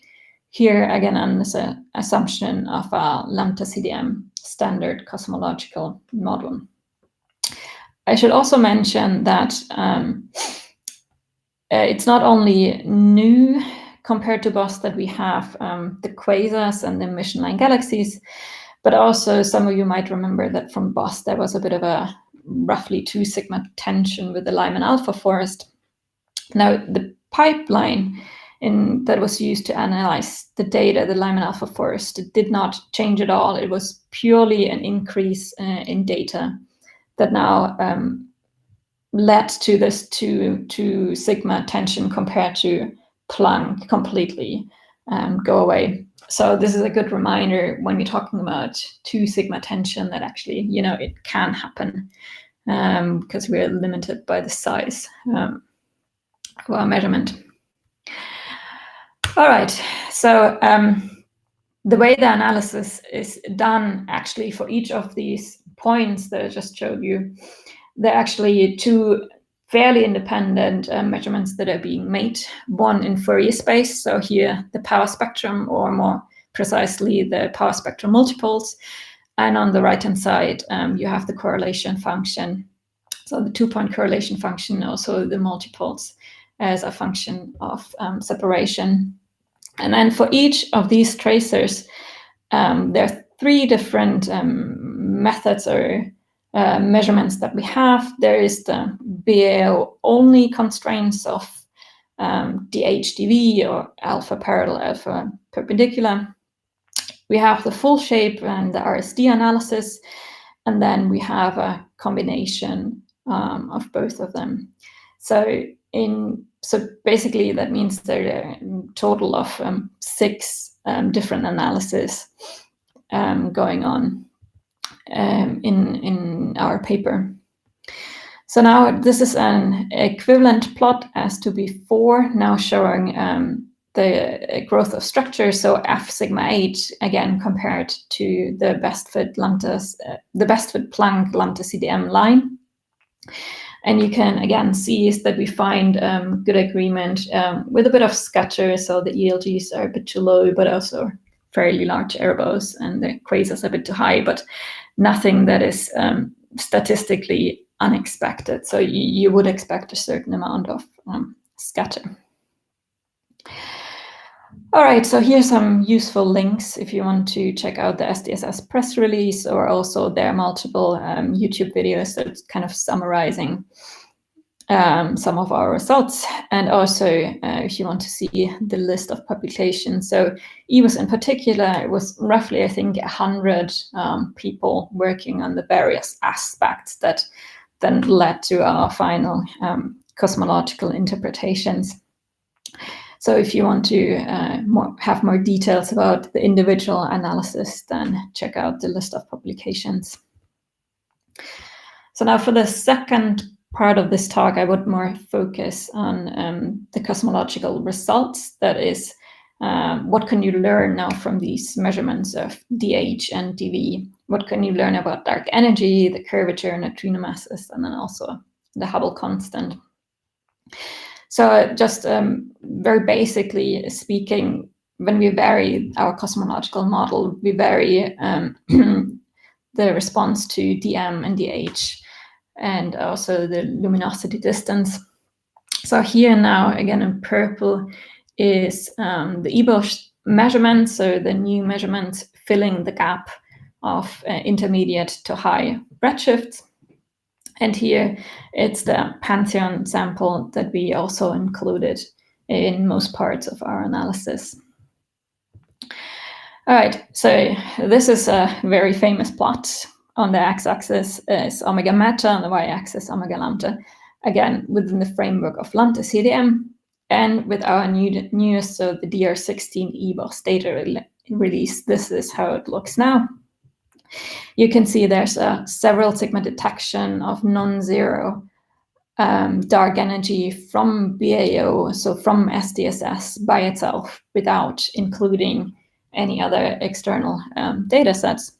here, again, on this assumption of a Lambda CDM standard cosmological model. I should also mention that it's not only new compared to BOSS that we have the quasars and the emission line galaxies, but also some of you might remember that from BOSS there was a bit of a roughly 2 sigma tension with the Lyman alpha forest. Now the pipeline that was used to analyze the data, the Lyman alpha forest, it did not change at all. It was purely an increase in data that now led to this 2 sigma tension compared to Planck completely go away. So this is a good reminder when we're talking about 2 sigma tension that actually, you know, it can happen because we're limited by the size of our measurement. All right, so the way the analysis is done actually for each of these points that I just showed you, there are actually 2 fairly independent measurements that are being made. One in Fourier space, so here the power spectrum, or more precisely the power spectral multiples. And on the right-hand side, you have the correlation function. So the 2-point correlation function, also the multiples as a function of separation. And then for each of these tracers, there are 3 different methods or measurements that we have. There is the BAO only constraints of DH/dV, or alpha parallel, alpha perpendicular. We have the full shape and the RSD analysis, and then we have a combination of both of them. So basically that means there are a total of 6 different analyses going on in our paper. So now this is an equivalent plot as to before, now showing the growth of structure. So F sigma 8 again compared to the best fit Planck Lambda CDM line. And you can again see is that we find good agreement with a bit of scatter. So the ELGs are a bit too low, but also fairly large error bows, and the quasars are a bit too high, but nothing that is statistically unexpected. So you would expect a certain amount of scatter. All right, so here's some useful links if you want to check out the SDSS press release, or also there are multiple YouTube videos that's kind of summarizing some of our results. And also if you want to see the list of publications. So EBOS in particular, it was roughly, I think, 100 people working on the various aspects that then led to our final cosmological interpretations. So if you want to have more details about the individual analysis, then check out the list of publications. So now for the second part of this talk, I would more focus on the cosmological results. That is, what can you learn now from these measurements of DH and DV? What can you learn about dark energy, the curvature, neutrino masses, and then also the Hubble constant? So just very basically speaking, when we vary our cosmological model, we vary the response to DM and DH, and also the luminosity distance. So here now, again in purple, is the EBOS measurement, so the new measurement filling the gap of intermediate to high redshifts. And here it's the Pantheon sample that we also included in most parts of our analysis. All right, so this is a very famous plot. On the x-axis is omega meta, on the y-axis omega lambda, again within the framework of Lambda CDM, and with our newest, so the DR16 EBOS data release, this is how it looks now. You can see there's a several sigma detection of non-zero dark energy from BAO, so from SDSS by itself, without including any other external data sets.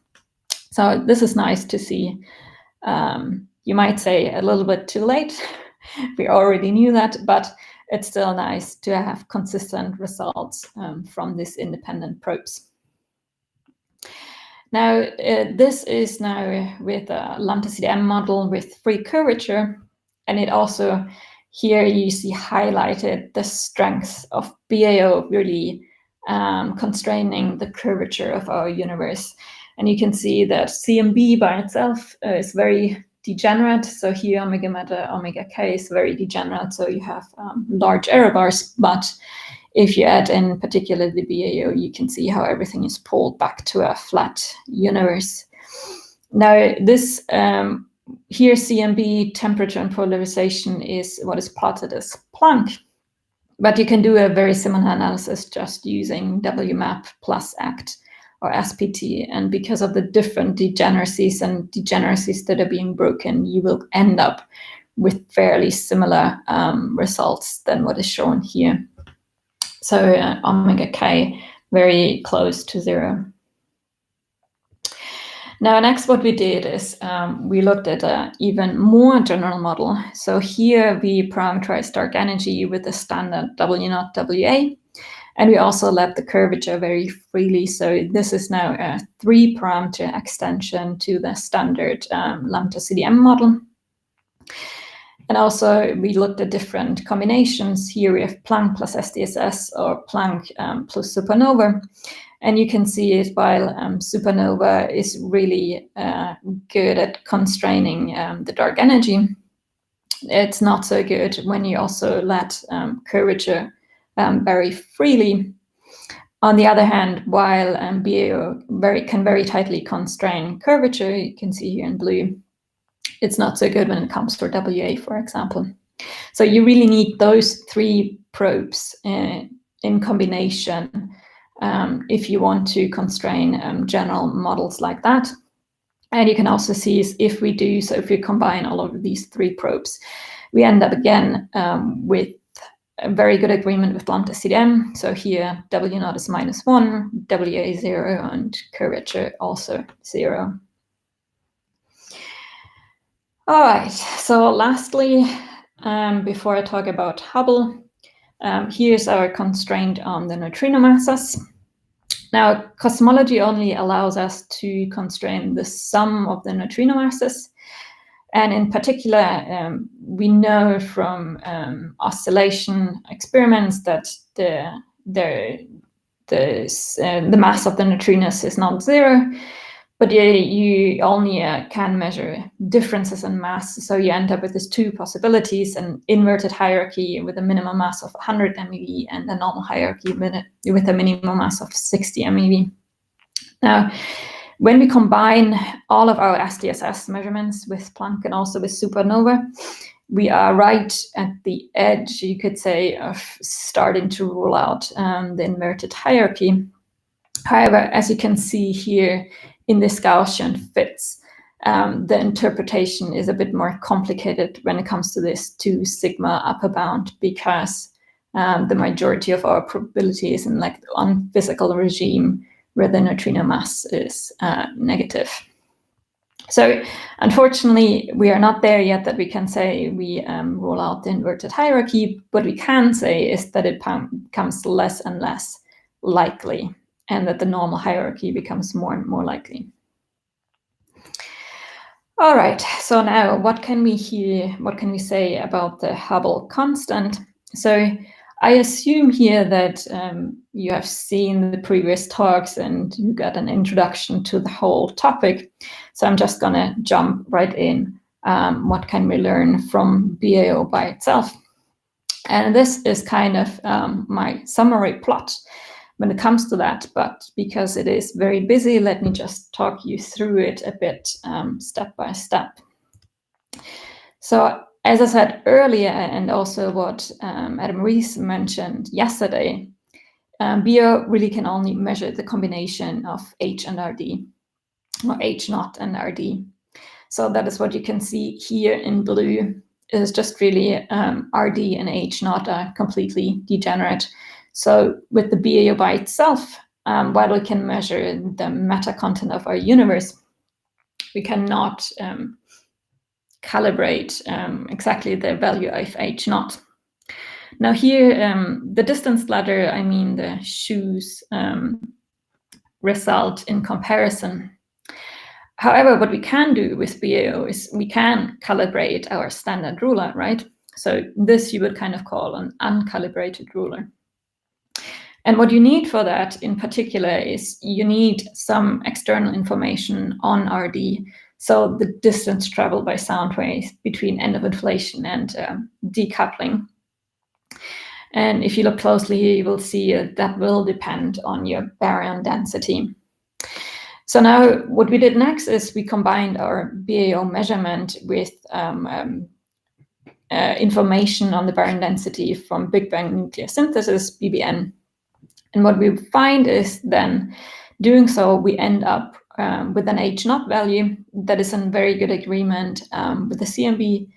So this is nice to see. You might say a little bit too late. We already knew that, but it's still nice to have consistent results from these independent probes. Now, this is now with a Lambda CDM model with free curvature, and it also, here you see highlighted the strength of BAO really constraining the curvature of our universe. And you can see that CMB by itself is very degenerate. So here omega meta, omega k is very degenerate. So you have large error bars, but if you add in particular the BAO, you can see how everything is pulled back to a flat universe. Now this, here CMB temperature and polarization is what is plotted as Planck, but you can do a very similar analysis just using WMAP plus ACT or SPT, and because of the different degeneracies that are being broken, you will end up with fairly similar results than what is shown here. So omega k very close to 0. Now next what we did is we looked at an even more general model. So here we parameterized dark energy with the standard W0 WA, And we also let the curvature vary freely. So this is now a 3-parameter extension to the standard Lambda CDM model. And also we looked at different combinations. Here we have Planck plus SDSS or Planck plus supernova. And you can see it while supernova is really good at constraining the dark energy. It's not so good when you also let curvature vary freely. On the other hand, while BAO can very tightly constrain curvature, you can see here in blue, it's not so good when it comes to WA, for example. So you really need those 3 probes in combination if you want to constrain general models like that. And you can also see if we do, so if we combine all of these 3 probes, we end up again with a very good agreement with Lambda CDM. So here W0 is -1, WA 0, and curvature also 0. All right, so lastly, before I talk about Hubble, here's our constraint on the neutrino masses. Now, cosmology only allows us to constrain the sum of the neutrino masses. And in particular, we know from oscillation experiments that the mass of the neutrinos is not 0, but you only can measure differences in mass. So you end up with these 2 possibilities: an inverted hierarchy with a minimum mass of 100 MeV and a normal hierarchy with a minimum mass of 60 MeV. Now, when we combine all of our SDSS measurements with Planck and also with supernova, we are right at the edge, you could say, of starting to rule out the inverted hierarchy. However, as you can see here in this Gaussian fits, the interpretation is a bit more complicated when it comes to this 2 sigma upper bound, because the majority of our probability is in like the unphysical regime where the neutrino mass is negative. So unfortunately, we are not there yet that we can say we rule out the inverted hierarchy. What we can say is that it becomes less and less likely, and that the normal hierarchy becomes more and more likely. All right, so now what can we say about the Hubble constant? So I assume here that you have seen the previous talks and you got an introduction to the whole topic. So I'm just gonna jump right in. What can we learn from BAO by itself? And this is kind of my summary plot when it comes to that, but because it is very busy, let me just talk you through it a bit step by step. So as I said earlier, and also what Eva-Maria mentioned yesterday, BAO really can only measure the combination of H and RD, or H0 and RD. So that is what you can see here in blue, is just really RD and H0 are completely degenerate. So with the BAO by itself, while we can measure the matter content of our universe, we cannot calibrate exactly the value of H0. Now here, the distance ladder, I mean the shoes result in comparison. However, what we can do with BAO is we can calibrate our standard ruler, right? So this you would kind of call an uncalibrated ruler. And what you need for that in particular is you need some external information on RD. So the distance traveled by sound waves between end of inflation and decoupling. And if you look closely here, you will see that will depend on your baryon density. So now what we did next is we combined our BAO measurement with information on the baryon density from Big Bang nuclear synthesis, BBN. And what we find is then doing so, we end up with an H0 value that is in very good agreement with the CMB,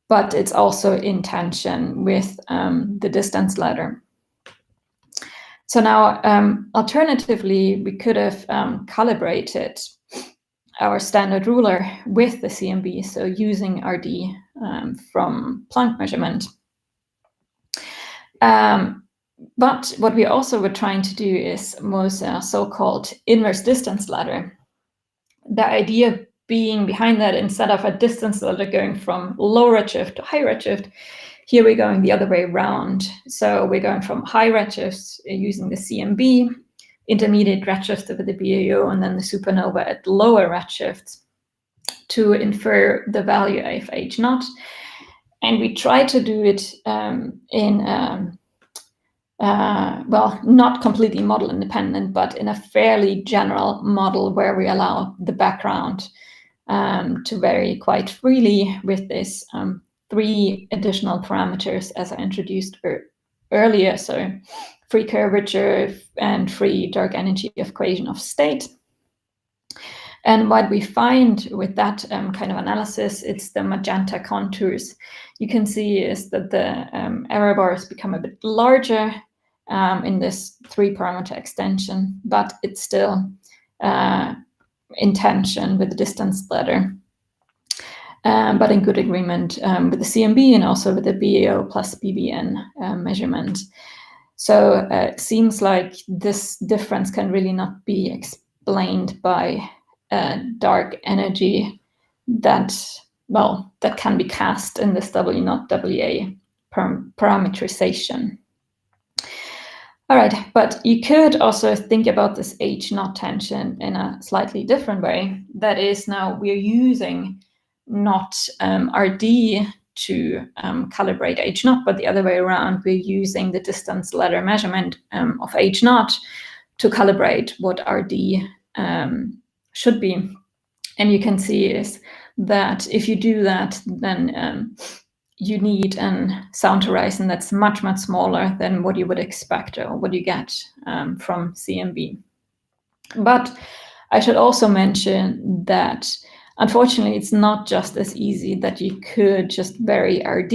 but it's also in tension with the distance ladder. So now, alternatively, we could have calibrated our standard ruler with the CMB, so using RD from Planck measurement. But what we also were trying to do was a so-called inverse distance ladder. The idea being behind that, instead of a distance ladder going from low redshift to high redshift, here we're going the other way around. So we're going from high redshifts using the CMB, intermediate redshift with the BAO, and then the supernova at lower redshifts to infer the value of H0. And we try to do it well, not completely model independent, but in a fairly general model where we allow the background to vary quite freely with this 3 additional parameters as I introduced earlier. So free curvature and free dark energy equation of state. And what we find with that kind of analysis, it's the magenta contours. You can see is that the error bars become a bit larger in this 3-parameter extension, but it's still in tension with the distance ladder. But in good agreement with the CMB and also with the BAO plus BBN measurement. So it seems like this difference can really not be explained by dark energy that can be cast in this W0 WA parameterization. All right, but you could also think about this H0 tension in a slightly different way. That is, now we're using not RD to calibrate H0, but the other way around, we're using the distance ladder measurement of H0 to calibrate what RD should be. And you can see is that if you do that, then you need a sound horizon that's much, much smaller than what you would expect or what you get from CMB. But I should also mention that unfortunately, it's not just as easy that you could just vary RD,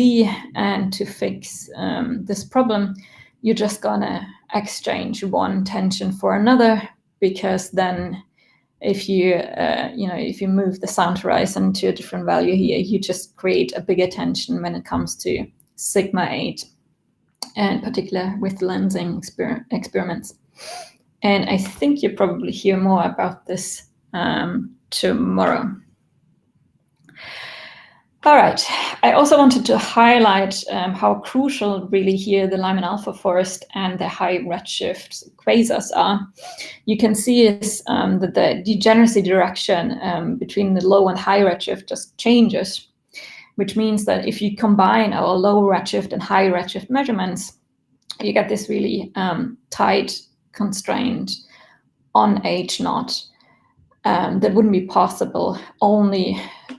and to fix this problem, you're just gonna exchange one tension for another, because then if you if you move the sound horizon to a different value here, you just create a bigger tension when it comes to sigma 8, and particular with lensing experiments. And I think you'll probably hear more about this tomorrow. All right, I also wanted to highlight how crucial really here the Lyman alpha forest and the high redshift quasars are. You can see is that the degeneracy direction between the low and high redshift just changes, which means that if you combine our low redshift and high redshift measurements, you get this really tight constraint on H0. That wouldn't be possible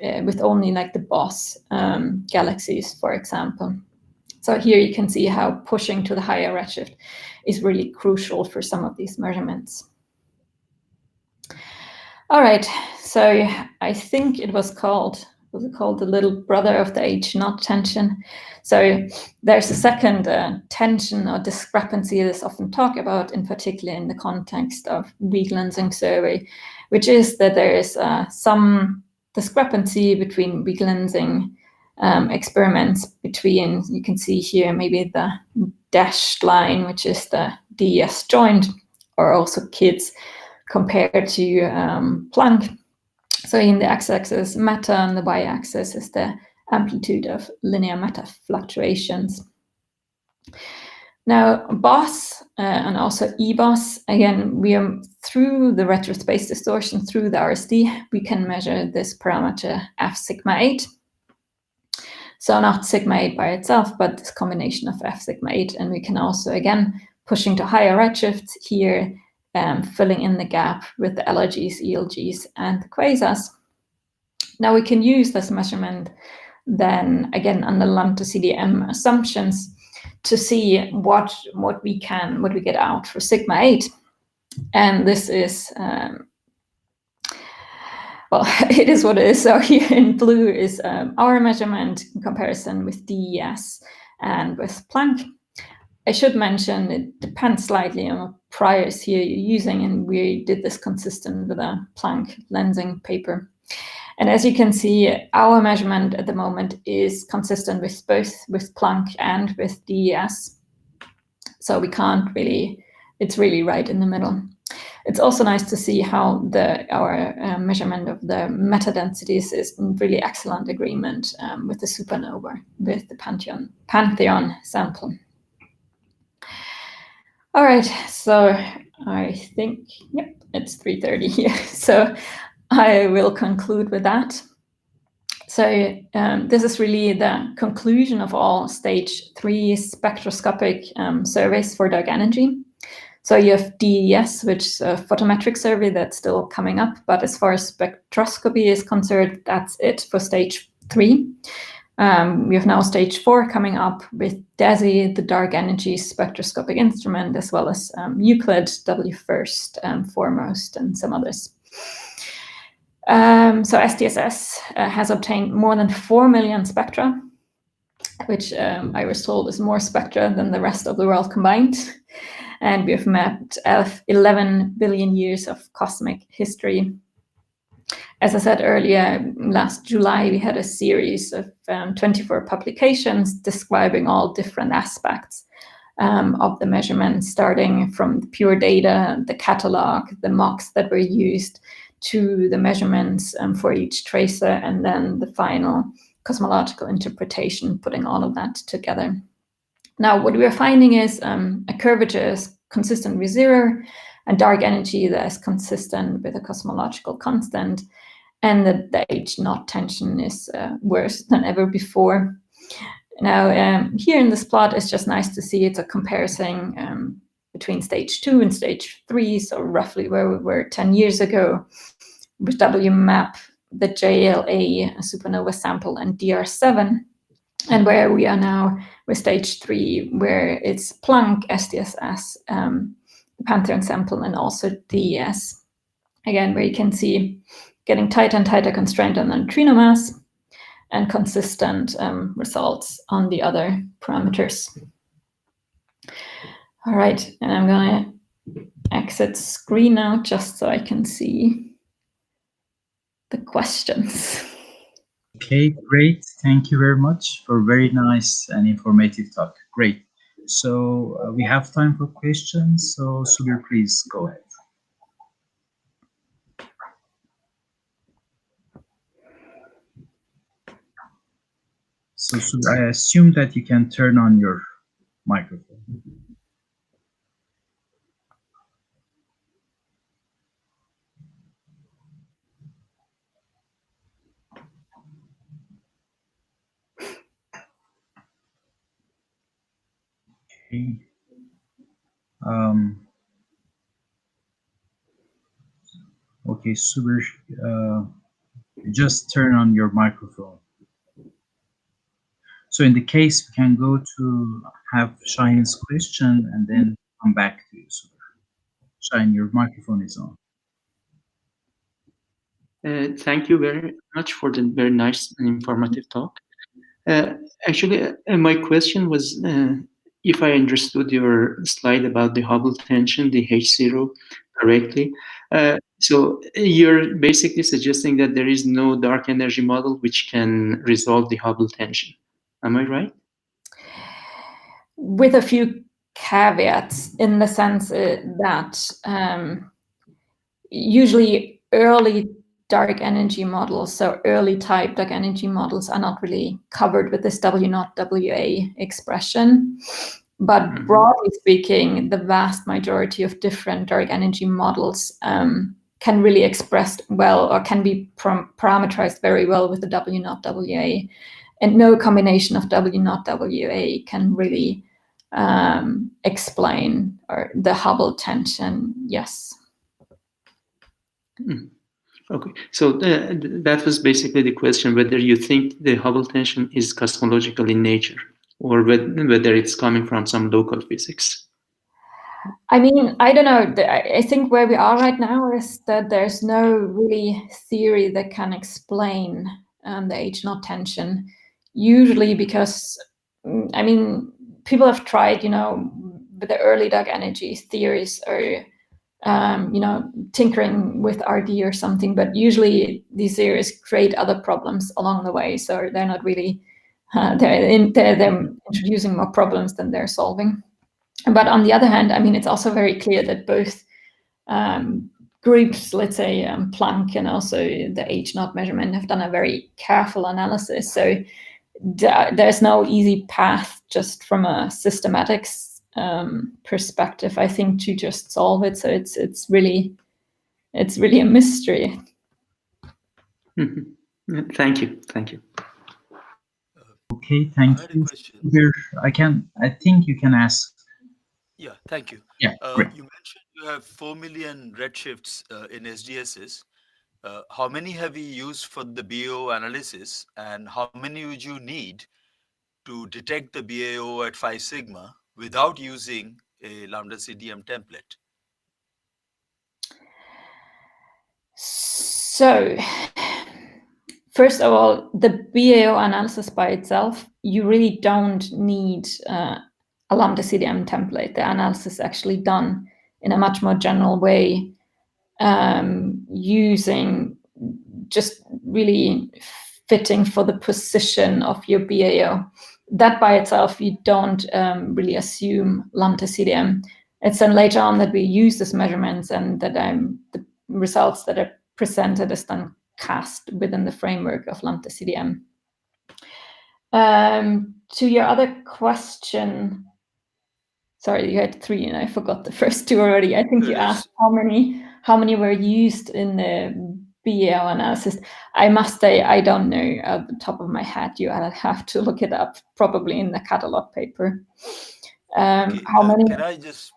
with only like the boss galaxies, for example. So here you can see how pushing to the higher redshift is really crucial for some of these measurements. All right, so I think it was called the little brother of the H0 tension. So there's a second tension or discrepancy that's often talked about, in particular in the context of weak lensing survey, which is that there is some discrepancy between weak lensing experiments between, you can see here, maybe the dashed line, which is the DES joint, or also kids compared to Planck. So in the x-axis matter and the y-axis is the amplitude of linear matter fluctuations. Now, BOSS and also EBOSS, again, we are through the retrospace distortion, through the RSD, we can measure this parameter f sigma 8. So not sigma 8 by itself, but this combination of f sigma 8. And we can also, again, pushing to higher redshifts here, filling in the gap with the LRGs, ELGs, and the quasars. Now we can use this measurement then, again, under Lambda CDM assumptions, to see what we get out for sigma 8. And this is, well, it is what it is. So here in blue is our measurement in comparison with DES and with Planck. I should mention it depends slightly on what priors here you're using, and we did this consistent with a Planck lensing paper. And as you can see, our measurement at the moment is consistent with both with Planck and with DES. So we can't really, it's really right in the middle. It's also nice to see how our measurement of the meta densities is in really excellent agreement with the supernova, with the Pantheon sample. All right, so I think, yep, it's 3:30 here. So I will conclude with that. So this is really the conclusion of all stage 3 spectroscopic surveys for dark energy. So you have DES, which is a photometric survey that's still coming up, but as far as spectroscopy is concerned, that's it for stage 3. We have now stage 4 coming up with DESI, the dark energy spectroscopic instrument, as well as Euclid, WFIRST, Foremost, and some others. So SDSS has obtained more than 4 million spectra, which I was told is more spectra than the rest of the world combined. And we have mapped 11 billion years of cosmic history. As I said earlier, last July, we had a series of 24 publications describing all different aspects of the measurements, starting from the pure data, the catalog, the mocks that were used, to the measurements for each tracer, and then the final cosmological interpretation, putting all of that together. Now, what we are finding is a curvature is consistent with 0, and dark energy that is consistent with a cosmological constant, and the H0 tension is worse than ever before. Now, here in this plot, it's just nice to see it's a comparison between stage 2 and stage 3, so roughly where we were 10 years ago, with WMAP, the JLA supernova sample, and DR7, and where we are now with stage 3, where it's Planck, SDSS, the Pantheon sample, and also DES. Again, where you can see getting tighter and tighter constraint on the neutrino mass, and consistent results on the other parameters. All right, and I'm gonna exit screen now just so I can see the questions. Okay, great. Thank you very much for a very nice and informative talk. Great. So we have time for questions. So Subir, please go ahead. So I assume that you can turn on your microphone. Okay. Okay, Subir, just turn on your microphone. So in the case, we can go to have Shahin's question and then come back to you, Subir. Shahin, your microphone is on. Thank you very much for the very nice and informative talk. Actually, my question was, if I understood your slide about the Hubble tension, the H0, correctly. So you're basically suggesting that there is no dark energy model which can resolve the Hubble tension. Am I right? With a few caveats, in the sense that usually early dark energy models, so early type dark energy models, are not really covered with this W0 WA expression. But broadly speaking, the vast majority of different dark energy models can really express well, or can be parameterized very well with the W0 WA. And no combination of W0 WA can really explain the Hubble tension, yes. Okay, so that was basically the question, whether you think the Hubble tension is cosmological in nature, or whether it's coming from some local physics. I mean, I don't know. I think where we are right now is that there's no really theory that can explain the H0 tension. Usually because, I mean, people have tried, with the early dark energy theories, or tinkering with RD or something, but usually these theories create other problems along the way, so they're not really they're introducing more problems than they're solving. But on the other hand, I mean, it's also very clear that both groups, let's say Planck and also the H0 measurement, have done a very careful analysis. So there's no easy path just from a systematics perspective, I think, to just solve it. So it's really a mystery. Thank you. Okay, thank you. I think you can ask. Yeah, thank you. Yeah, great. You mentioned you have 4 million redshifts in SDSS. How many have you used for the BAO analysis, and how many would you need to detect the BAO at 5 sigma without using a Lambda CDM template? So, first of all, the BAO analysis by itself, you really don't need a Lambda CDM template. The analysis is actually done in a much more general way, using just really fitting for the position of your BAO. That by itself, you don't really assume Lambda CDM. It's then later on that we use these measurements and that the results that are presented is then cast within the framework of Lambda CDM. To your other question, sorry, you had 3 and I forgot the first 2 already. I think you asked how many were used in the BAO analysis. I must say, I don't know at the top of my head. You have to look it up, probably in the catalog paper. Okay, how many? Can I just,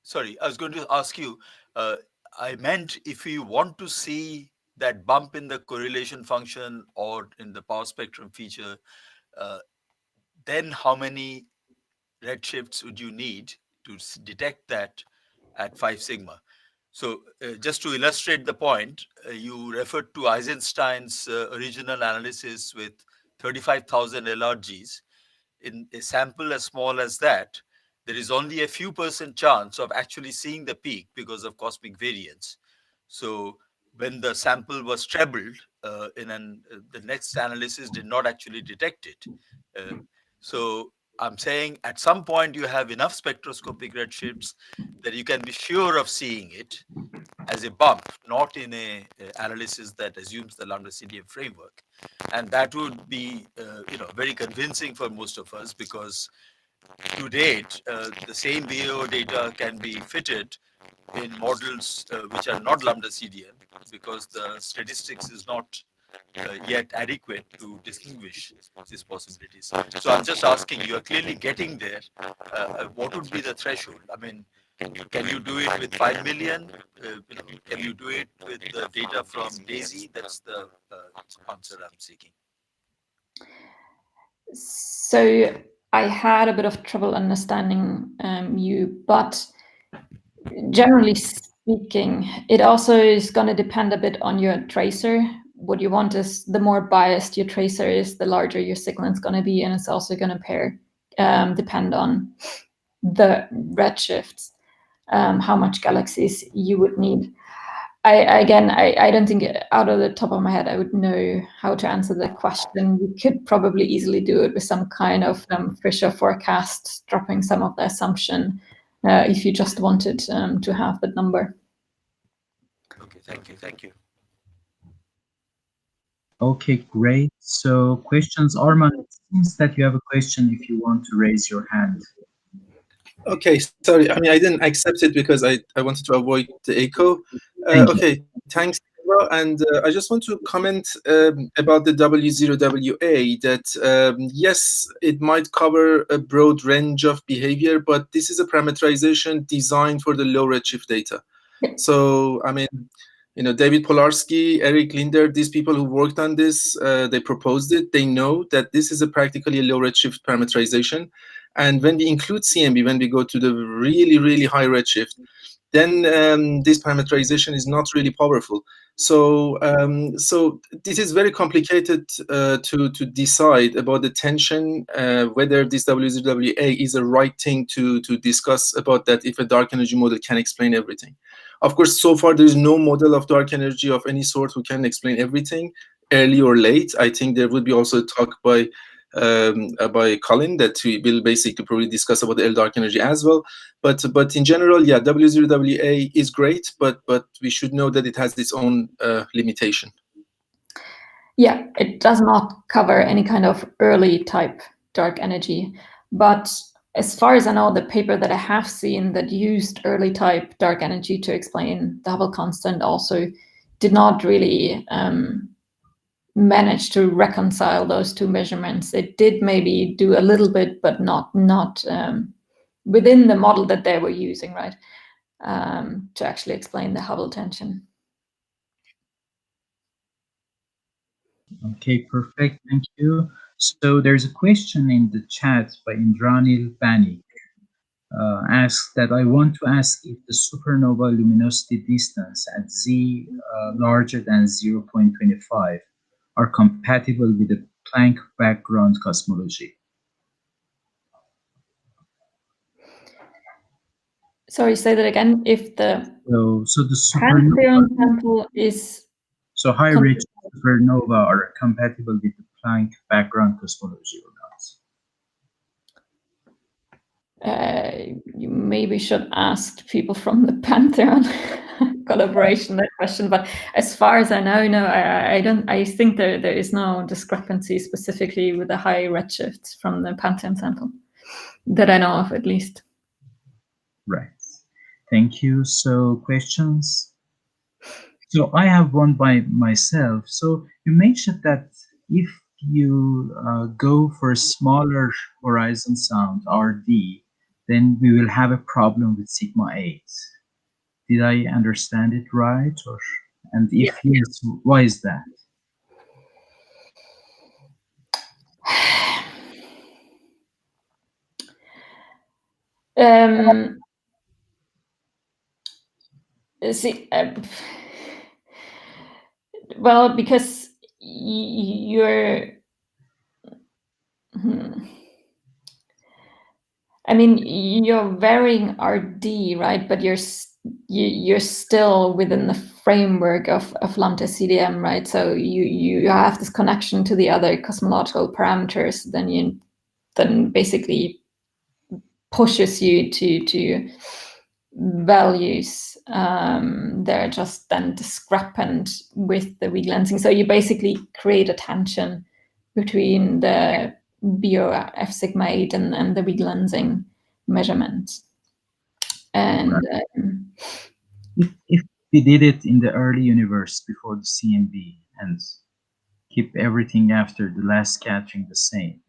sorry, I was going to ask you, I meant if you want to see that bump in the correlation function or in the power spectrum feature, then how many redshifts would you need to detect that at 5 sigma? So just to illustrate the point, you referred to Eisenstein's original analysis with 35,000 LRGs. In a sample as small as that, there is only a few % chance of actually seeing the peak because of cosmic variance. So when the sample was trebled, the next analysis did not actually detect it. So I'm saying at some point you have enough spectroscopic redshifts that you can be sure of seeing it as a bump, not in a analysis that assumes the Lambda CDM framework. And that would be very convincing for most of us, because to date, the same BAO data can be fitted in models which are not Lambda CDM, because the statistics is not yet adequate to distinguish these possibilities. So I'm just asking, you are clearly getting there. What would be the threshold? I mean, can you do it with 5 million? Can you do it with the data from DAISY? That's the answer I'm seeking. So I had a bit of trouble understanding you, but generally speaking, it also is going to depend a bit on your tracer. What you want is, the more biased your tracer is, the larger your signal is going to be, and it's also going to depend on the redshifts, how much galaxies you would need. I don't think out of the top of my head I would know how to answer the question. You could probably easily do it with some kind of Fisher forecast, dropping some of the assumption, if you just wanted to have that number. Okay, thank you. Okay, great. So questions, Arman, it seems that you have a question if you want to raise your hand. Okay, sorry. I mean, I didn't accept it because I wanted to avoid the echo. Okay, thanks. And I just want to comment about the W0WA, that yes, it might cover a broad range of behavior, but this is a parameterization designed for the low redshift data. So, I mean, David Polarski, Eric Linder, these people who worked on this, they proposed it. They know that this is a practically a low redshift parameterization. And when we include CMB, when we go to the really, really high redshift, then this parameterization is not really powerful. So this is very complicated to decide about the tension, whether this W0WA is the right thing to discuss about that, if a dark energy model can explain everything. Of course, so far there is no model of dark energy of any sort who can explain everything, early or late. I think there would be also a talk by by Colin that we will basically probably discuss about the L dark energy as well. But in general, yeah, W0WA is great, but we should know that it has its own limitation. Yeah, it does not cover any kind of early type dark energy. But as far as I know, the paper that I have seen that used early type dark energy to explain the Hubble constant also did not really manage to reconcile those two measurements. It did maybe do a little bit, but not within the model that they were using, right, to actually explain the Hubble tension. Okay, perfect. Thank you. So there's a question in the chat by Indranil Bani. Asks that I want to ask if the supernova luminosity distance at Z larger than 0.25 are compatible with the Planck background cosmology. Sorry, say that again. If the so the supernova sample is so high rich supernova are compatible with the Planck background cosmology or not? You maybe should ask people from the Pantheon collaboration that question. But as far as I know, no, I don't. I think there is no discrepancy specifically with the high redshift from the Pantheon sample that I know of, at least. Right. Thank you. So questions? So I have one by myself. So you mentioned that if you go for a smaller horizon sound, RD, then we will have a problem with sigma 8. Did I understand it right? And if yes, why is that? Well, because you're, I mean, you're varying RD, right? But you're still within the framework of Lambda CDM, right? So you have this connection to the other cosmological parameters. Then basically pushes you to values they're just then discrepant with the weak lensing. So you basically create a tension between the BO F sigma 8 and the weak lensing measurements. And if we did it in the early universe before the CMB and keep everything after the last scattering the same,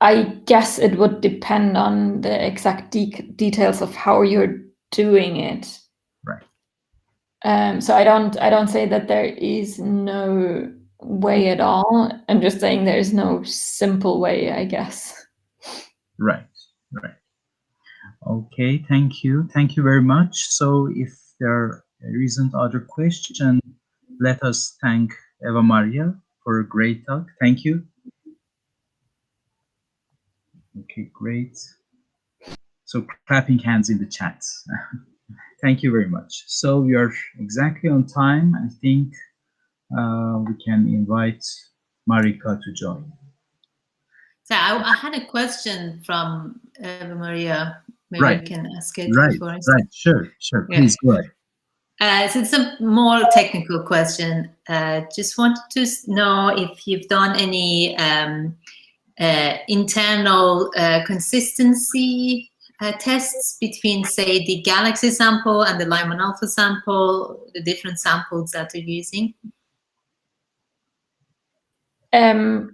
I guess it would depend on the exact details of how you're doing it. Right. So I don't say that there is no way at all. I'm just saying there is no simple way, I guess. Right. Okay, thank you. Thank you very much. So if there isn't other question, let us thank Eva-Maria for a great talk. Thank you. Okay, great. So clapping hands in the chat. Thank you very much. So we are exactly on time. I think we can invite Marika to join. So I had a question from Eva-Maria. Maybe I can ask it before I start. Right, sure. Please go ahead. So it's a more technical question. Just wanted to know if you've done any internal consistency tests between, say, the galaxy sample and the Lyman alpha sample, the different samples that you're using?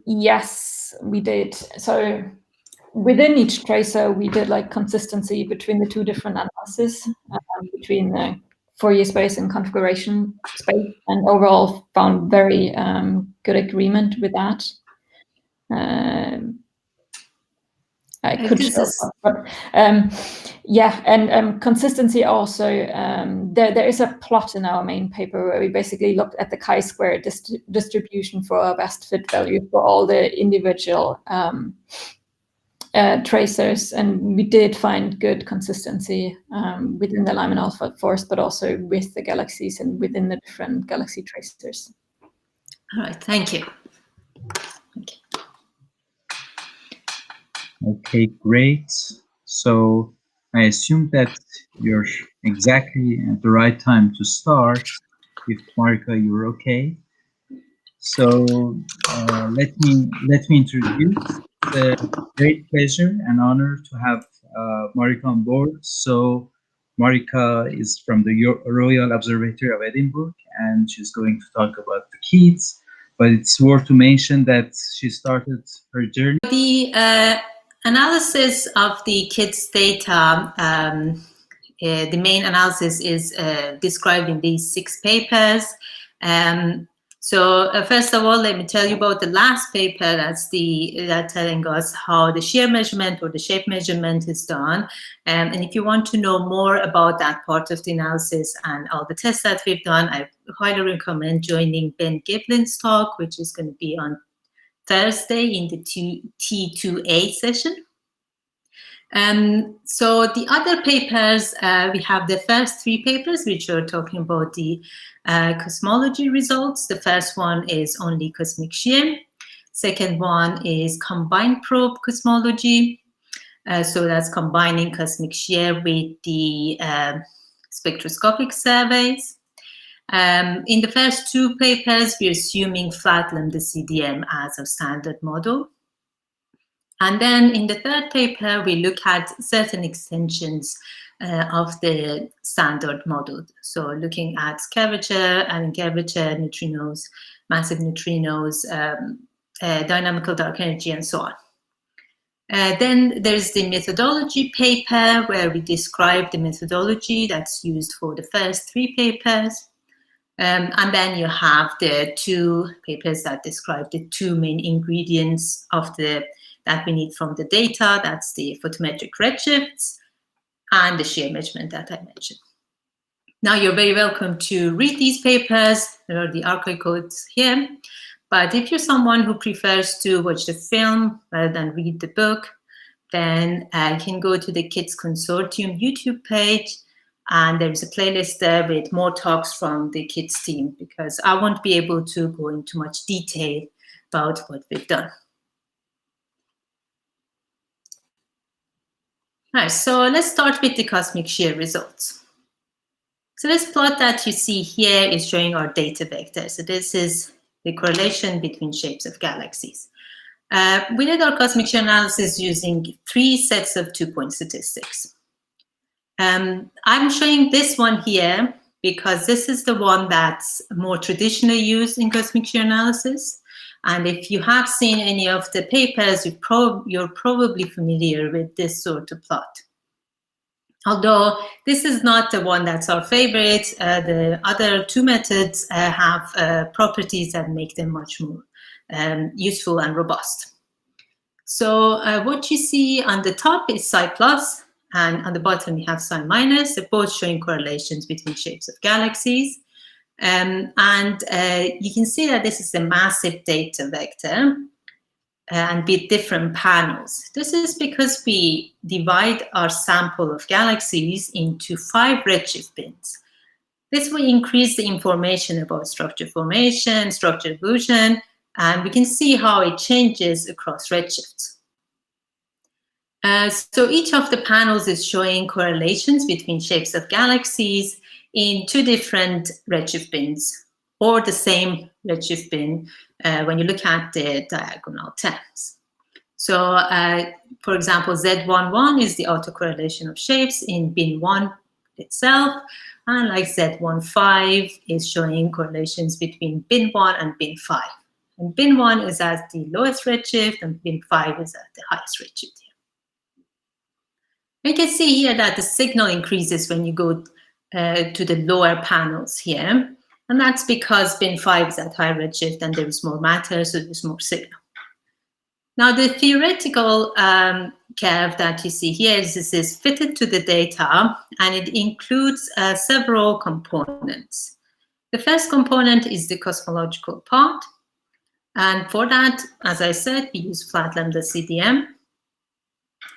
Yes, we did. So within each tracer, we did like consistency between the two different analyses, between the Fourier space and configuration space, and overall found very good agreement with that. I could show, but yeah, and consistency also. There is a plot in our main paper where we basically looked at the chi-square distribution for a best fit value for all the individual tracers, and we did find good consistency within the Lyman alpha force, but also with the galaxies and within the different galaxy tracers. All right, thank you. Okay, great. So I assume that you're exactly at the right time to start. If Marika, you're okay. So let me introduce. It's a great pleasure and honor to have Marika on board. So Marika is from the Royal Observatory of Edinburgh, and she's going to talk about the kids. But it's worth to mention that she started her journey. The analysis of the kids' data, the main analysis is described in these 6 papers. So first of all, let me tell you about the last paper. That's telling us how the shear measurement or the shape measurement is done. And if you want to know more about that part of the analysis and all the tests that we've done, I highly recommend joining Ben Giblin's talk, which is going to be on Thursday in the T2A session. So the other papers, we have the first 3 papers, which are talking about the cosmology results. The first one is only cosmic shear. Second one is combined probe cosmology. So that's combining cosmic shear with the spectroscopic surveys. In the first 2 papers, we're assuming flat Lambda CDM as a standard model. And then in the third paper, we look at certain extensions of the standard model. So looking at curvature and curvature, neutrinos, massive neutrinos, dynamical dark energy, and so on. Then there's the methodology paper, where we describe the methodology that's used for the first 3 papers. And then you have the 2 papers that describe the 2 main ingredients of that we need from the data. That's the photometric redshifts and the shear measurement that I mentioned. Now, you're very welcome to read these papers. There are the archive codes here. But if you're someone who prefers to watch the film rather than read the book, then you can go to the Kids Consortium YouTube page. And there's a playlist there with more talks from the kids team, because I won't be able to go into much detail about what we've done. All right, so let's start with the cosmic shear results. So this plot that you see here is showing our data vector. So this is the correlation between shapes of galaxies. We did our cosmic shear analysis using 3 sets of 2-point statistics. I'm showing this one here because this is the one that's more traditionally used in cosmic shear analysis. And if you have seen any of the papers, you're probably familiar with this sort of plot. Although this is not the one that's our favorite, the other 2 methods have properties that make them much more useful and robust. So what you see on the top is psi plus, and on the bottom you have psi minus. They're both showing correlations between shapes of galaxies. And you can see that this is a massive data vector and with different panels. This is because we divide our sample of galaxies into 5 redshift bins. This will increase the information about structure formation, structure evolution, and we can see how it changes across redshifts. So each of the panels is showing correlations between shapes of galaxies in 2 different redshift bins, or the same redshift bin when you look at the diagonal terms. So, for example, Z11 is the autocorrelation of shapes in bin 1 itself, and like Z15 is showing correlations between bin 1 and bin 5. And bin 1 is at the lowest redshift, and bin 5 is at the highest redshift here. You can see here that the signal increases when you go to the lower panels here. And that's because bin 5 is at high redshift and there is more matter, so there's more signal. Now, the theoretical curve that you see here is fitted to the data, and it includes several components. The first component is the cosmological part. And for that, as I said, we use flat Lambda CDM.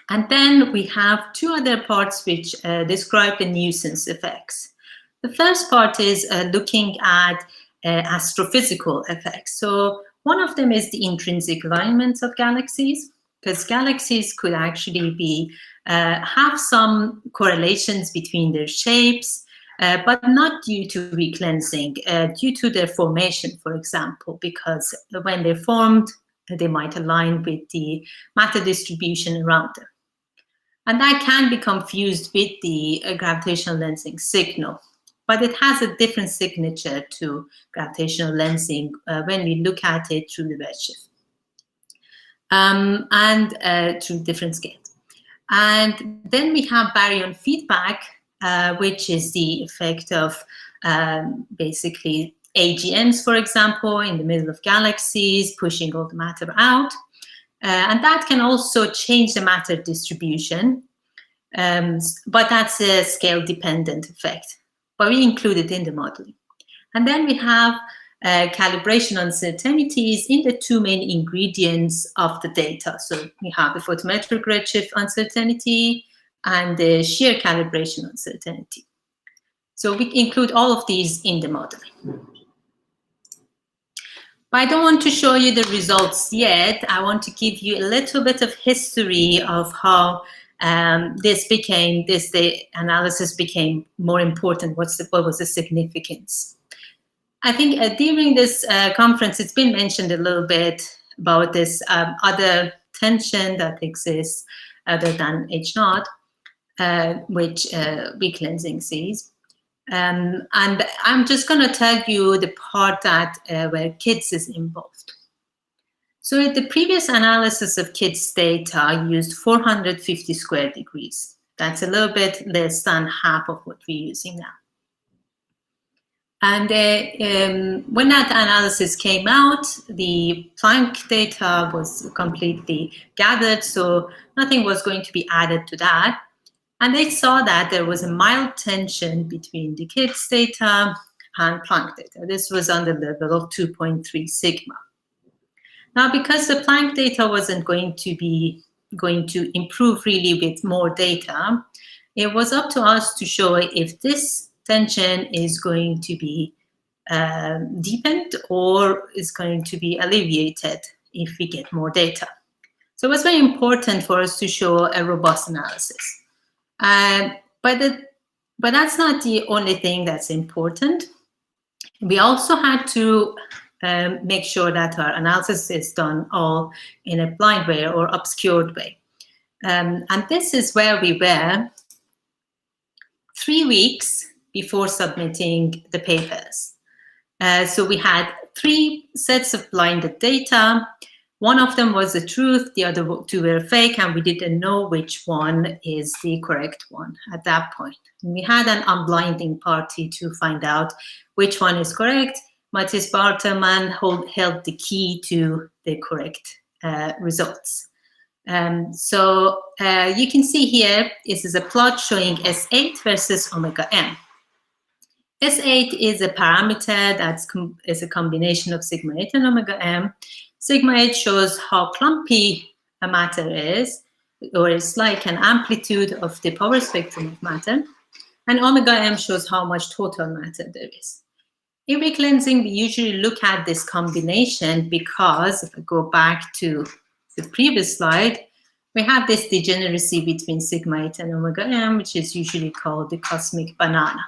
And then we have 2 other parts which describe the nuisance effects. The first part is looking at astrophysical effects. So one of them is the intrinsic alignment of galaxies, because galaxies could actually be have some correlations between their shapes, but not due to recleansing, due to their formation, for example, because when they formed, they might align with the matter distribution around them. And that can be confused with the gravitational lensing signal, but it has a different signature to gravitational lensing when we look at it through the redshift and through different scales. And then we have baryon feedback, which is the effect of basically AGNs, for example, in the middle of galaxies, pushing all the matter out. And that can also change the matter distribution, but that's a scale-dependent effect. But we include it in the modeling. And then we have calibration uncertainties in the two main ingredients of the data. So we have the photometric redshift uncertainty and the shear calibration uncertainty. So we include all of these in the modeling. But I don't want to show you the results yet. I want to give you a little bit of history of how the analysis became more important. What was the significance? I think during this conference, it's been mentioned a little bit about this other tension that exists other than H0, which recleansing sees. And I'm just going to tell you the part that where KIDS is involved. So the previous analysis of KIDS data used 450 square degrees. That's a little bit less than half of what we're using now. And when that analysis came out, the Planck data was completely gathered, so nothing was going to be added to that. And they saw that there was a mild tension between the KIDS data and Planck data. This was on the level of 2.3 sigma. Now, because the Planck data wasn't going to improve really with more data, it was up to us to show if this tension is going to be deepened or is going to be alleviated if we get more data. So it was very important for us to show a robust analysis. But that's not the only thing that's important. We also had to make sure that our analysis is done all in a blind way or obscured way. And this is where we were 3 weeks before submitting the papers. So we had 3 sets of blinded data. One of them was the truth, the other 2 were fake, and we didn't know which one is the correct one at that point. And we had an unblinding party to find out which one is correct. Matthias Barterman held the key to the correct results. So you can see here, this is a plot showing S8 versus omega m. S8 is a parameter that is a combination of sigma 8 and omega m. Sigma 8 shows how clumpy a matter is, or it's like an amplitude of the power spectrum of matter. And omega m shows how much total matter there is. In recleansing, we usually look at this combination because, if I go back to the previous slide, we have this degeneracy between sigma 8 and omega m, which is usually called the cosmic banana.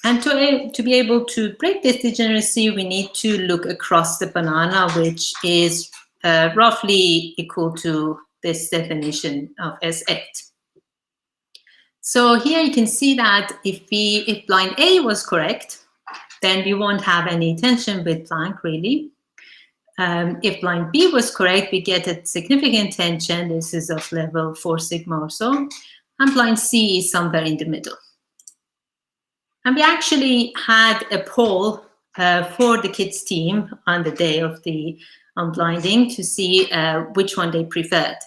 And to be able to break this degeneracy, we need to look across the banana, which is roughly equal to this definition of S8. So here you can see that if blind A was correct, then we won't have any tension with Planck, really. If blind B was correct, we get a significant tension. This is of level 4 sigma or so. And blind C is somewhere in the middle. And we actually had a poll for the KIDS team on the day of the unblinding to see which one they preferred.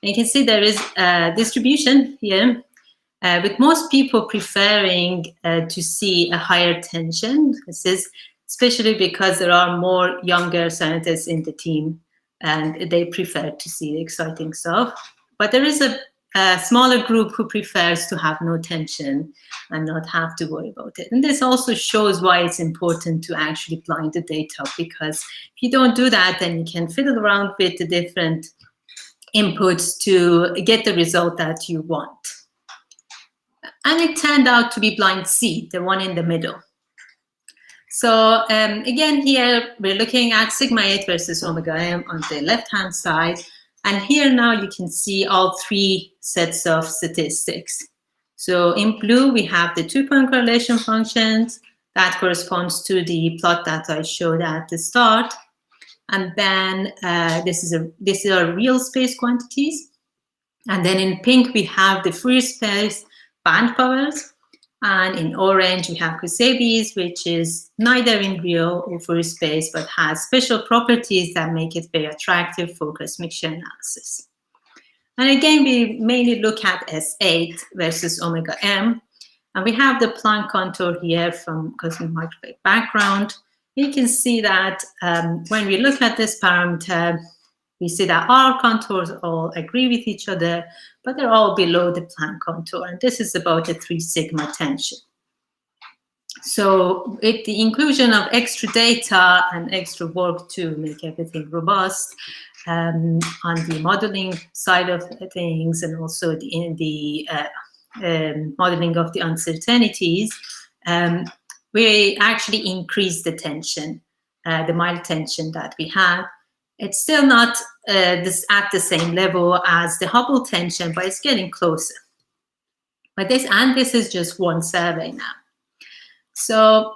And you can see there is a distribution here, with most people preferring to see a higher tension. This is especially because there are more younger scientists in the team and they prefer to see the exciting stuff. But there is a a smaller group who prefers to have no tension and not have to worry about it. And this also shows why it's important to actually blind the data, because if you don't do that, then you can fiddle around with the different inputs to get the result that you want. And it turned out to be blind C, the one in the middle. So again, here we're looking at sigma 8 versus omega m on the left-hand side. And here now you can see all three sets of statistics. So in blue, we have the 2-point correlation functions. That corresponds to the plot that I showed at the start. And then these are real space quantities. And then in pink, we have the Fourier space band powers. And in orange, we have Kusebi's, which is neither in real or Fourier space, but has special properties that make it very attractive for cosmic shear analysis. And again, we mainly look at S8 versus omega m. And we have the Planck contour here from cosmic microwave background. You can see that when we look at this parameter, we see that our contours all agree with each other, but they're all below the Planck contour. And this is about a 3 sigma tension. So with the inclusion of extra data and extra work to make everything robust on the modeling side of things, and also in the modeling of the uncertainties, we actually increased the tension, the mild tension that we had. It's still not at the same level as the Hubble tension, but it's getting closer. But this is just one survey now. So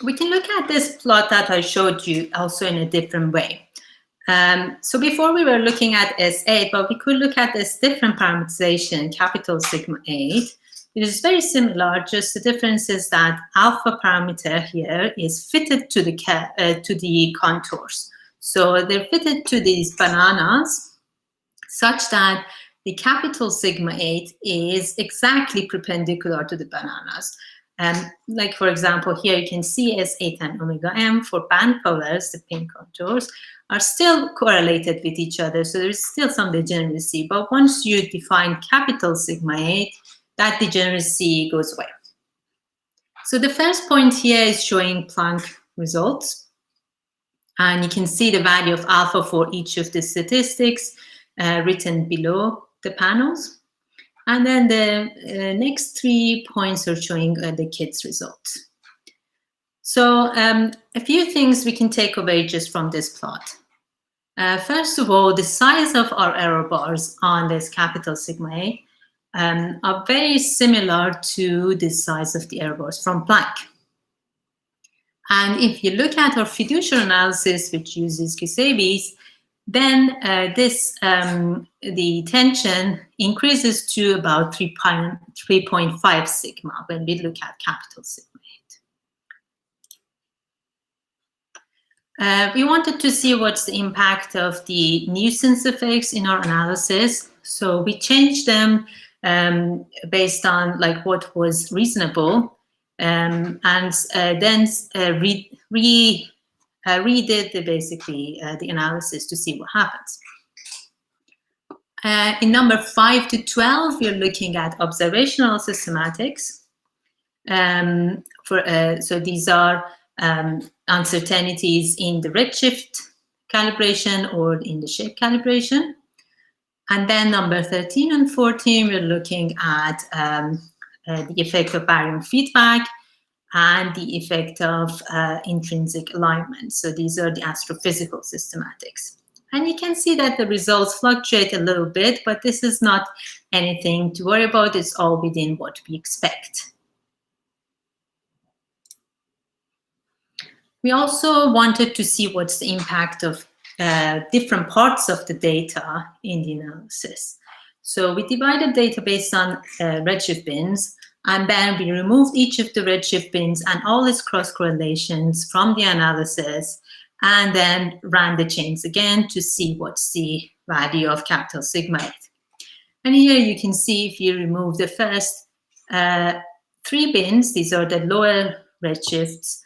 we can look at this plot that I showed you also in a different way. So before we were looking at S8, but we could look at this different parameterization, capital sigma 8. It is very similar, just the difference is that alpha parameter here is fitted to the contours. So they're fitted to these bananas such that the capital sigma 8 is exactly perpendicular to the bananas. Like for example, here you can see S8 and omega m for band powers, the pink contours, are still correlated with each other. So there's still some degeneracy. But once you define capital sigma 8, that degeneracy goes away. So the first point here is showing Planck results. And you can see the value of alpha for each of the statistics written below the panels. And then the next 3 points are showing the kids' results. So a few things we can take away just from this plot. First of all, the size of our error bars on this capital sigma 8 are very similar to the size of the error bars from Planck. And if you look at our fiduciary analysis, which uses Kusebi's, then the tension increases to about 3.5 sigma when we look at capital sigma 8. We wanted to see what's the impact of the nuisance effects in our analysis. So we changed them based on like what was reasonable. And then redid basically the analysis to see what happens. In number 5 to 12, we're looking at observational systematics. So these are uncertainties in the redshift calibration or in the shape calibration. And then number 13 and 14, we're looking at the effect of baryon feedback and the effect of intrinsic alignment. So these are the astrophysical systematics. And you can see that the results fluctuate a little bit, but this is not anything to worry about. It's all within what we expect. We also wanted to see what's the impact of different parts of the data in the analysis. So we divided data based on redshift bins, and then we removed each of the redshift bins and all its cross correlations from the analysis, and then ran the chains again to see what's the value of capital sigma 8. And here you can see if you remove the first 3 bins, these are the lower redshifts,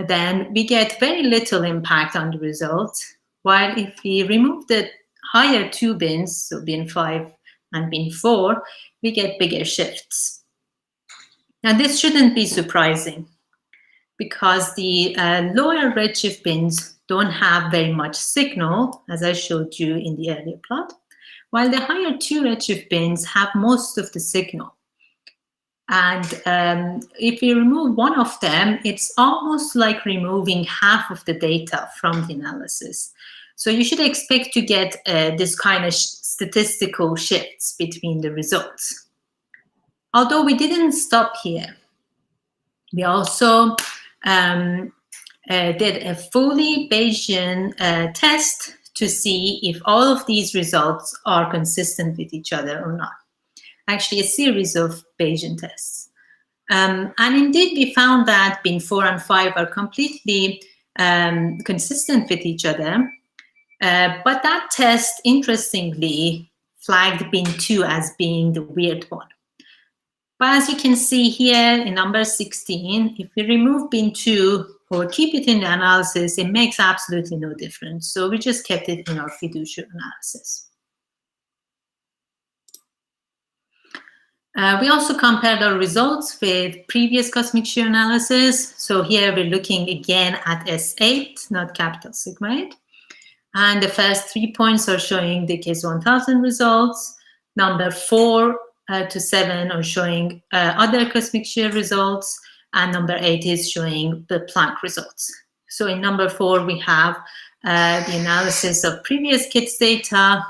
then we get very little impact on the results. While if we remove the higher 2 bins, so bin 5 and bin 4, we get bigger shifts. Now this shouldn't be surprising because the lower redshift bins don't have very much signal, as I showed you in the earlier plot, while the higher 2 redshift bins have most of the signal. And if you remove one of them, it's almost like removing half of the data from the analysis. So you should expect to get this kind of statistical shifts between the results. Although we didn't stop here. We also did a fully Bayesian test to see if all of these results are consistent with each other or not. Actually, a series of Bayesian tests. And indeed, we found that bin 4 and 5 are completely consistent with each other. But that test, interestingly, flagged bin 2 as being the weird one. But as you can see here in number 16, if we remove bin 2 or keep it in the analysis, it makes absolutely no difference. So we just kept it in our fiduciary analysis. We also compared our results with previous cosmic shear analysis. So here we're looking again at S8, not capital sigma 8. And the first 3 points are showing the case 1000 results. Number 4 to 7 are showing other cosmic shear results. And number 8 is showing the Planck results. So in number 4, we have the analysis of previous KITS data,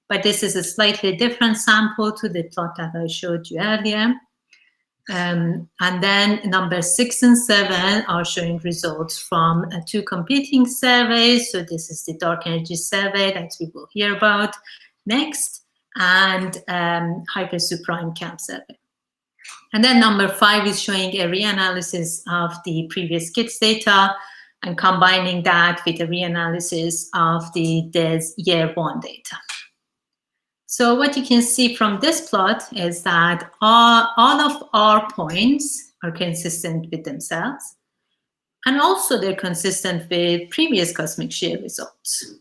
but this is a slightly different sample to the plot that I showed you earlier. And then number 6 and 7 are showing results from 2 competing surveys. So this is the dark energy survey that we will hear about next, and hypersuprime camp survey. And then number 5 is showing a reanalysis of the previous KITS data and combining that with a reanalysis of the DES year 1 data. So what you can see from this plot is that all of our points are consistent with themselves, and also they're consistent with previous cosmic shear results.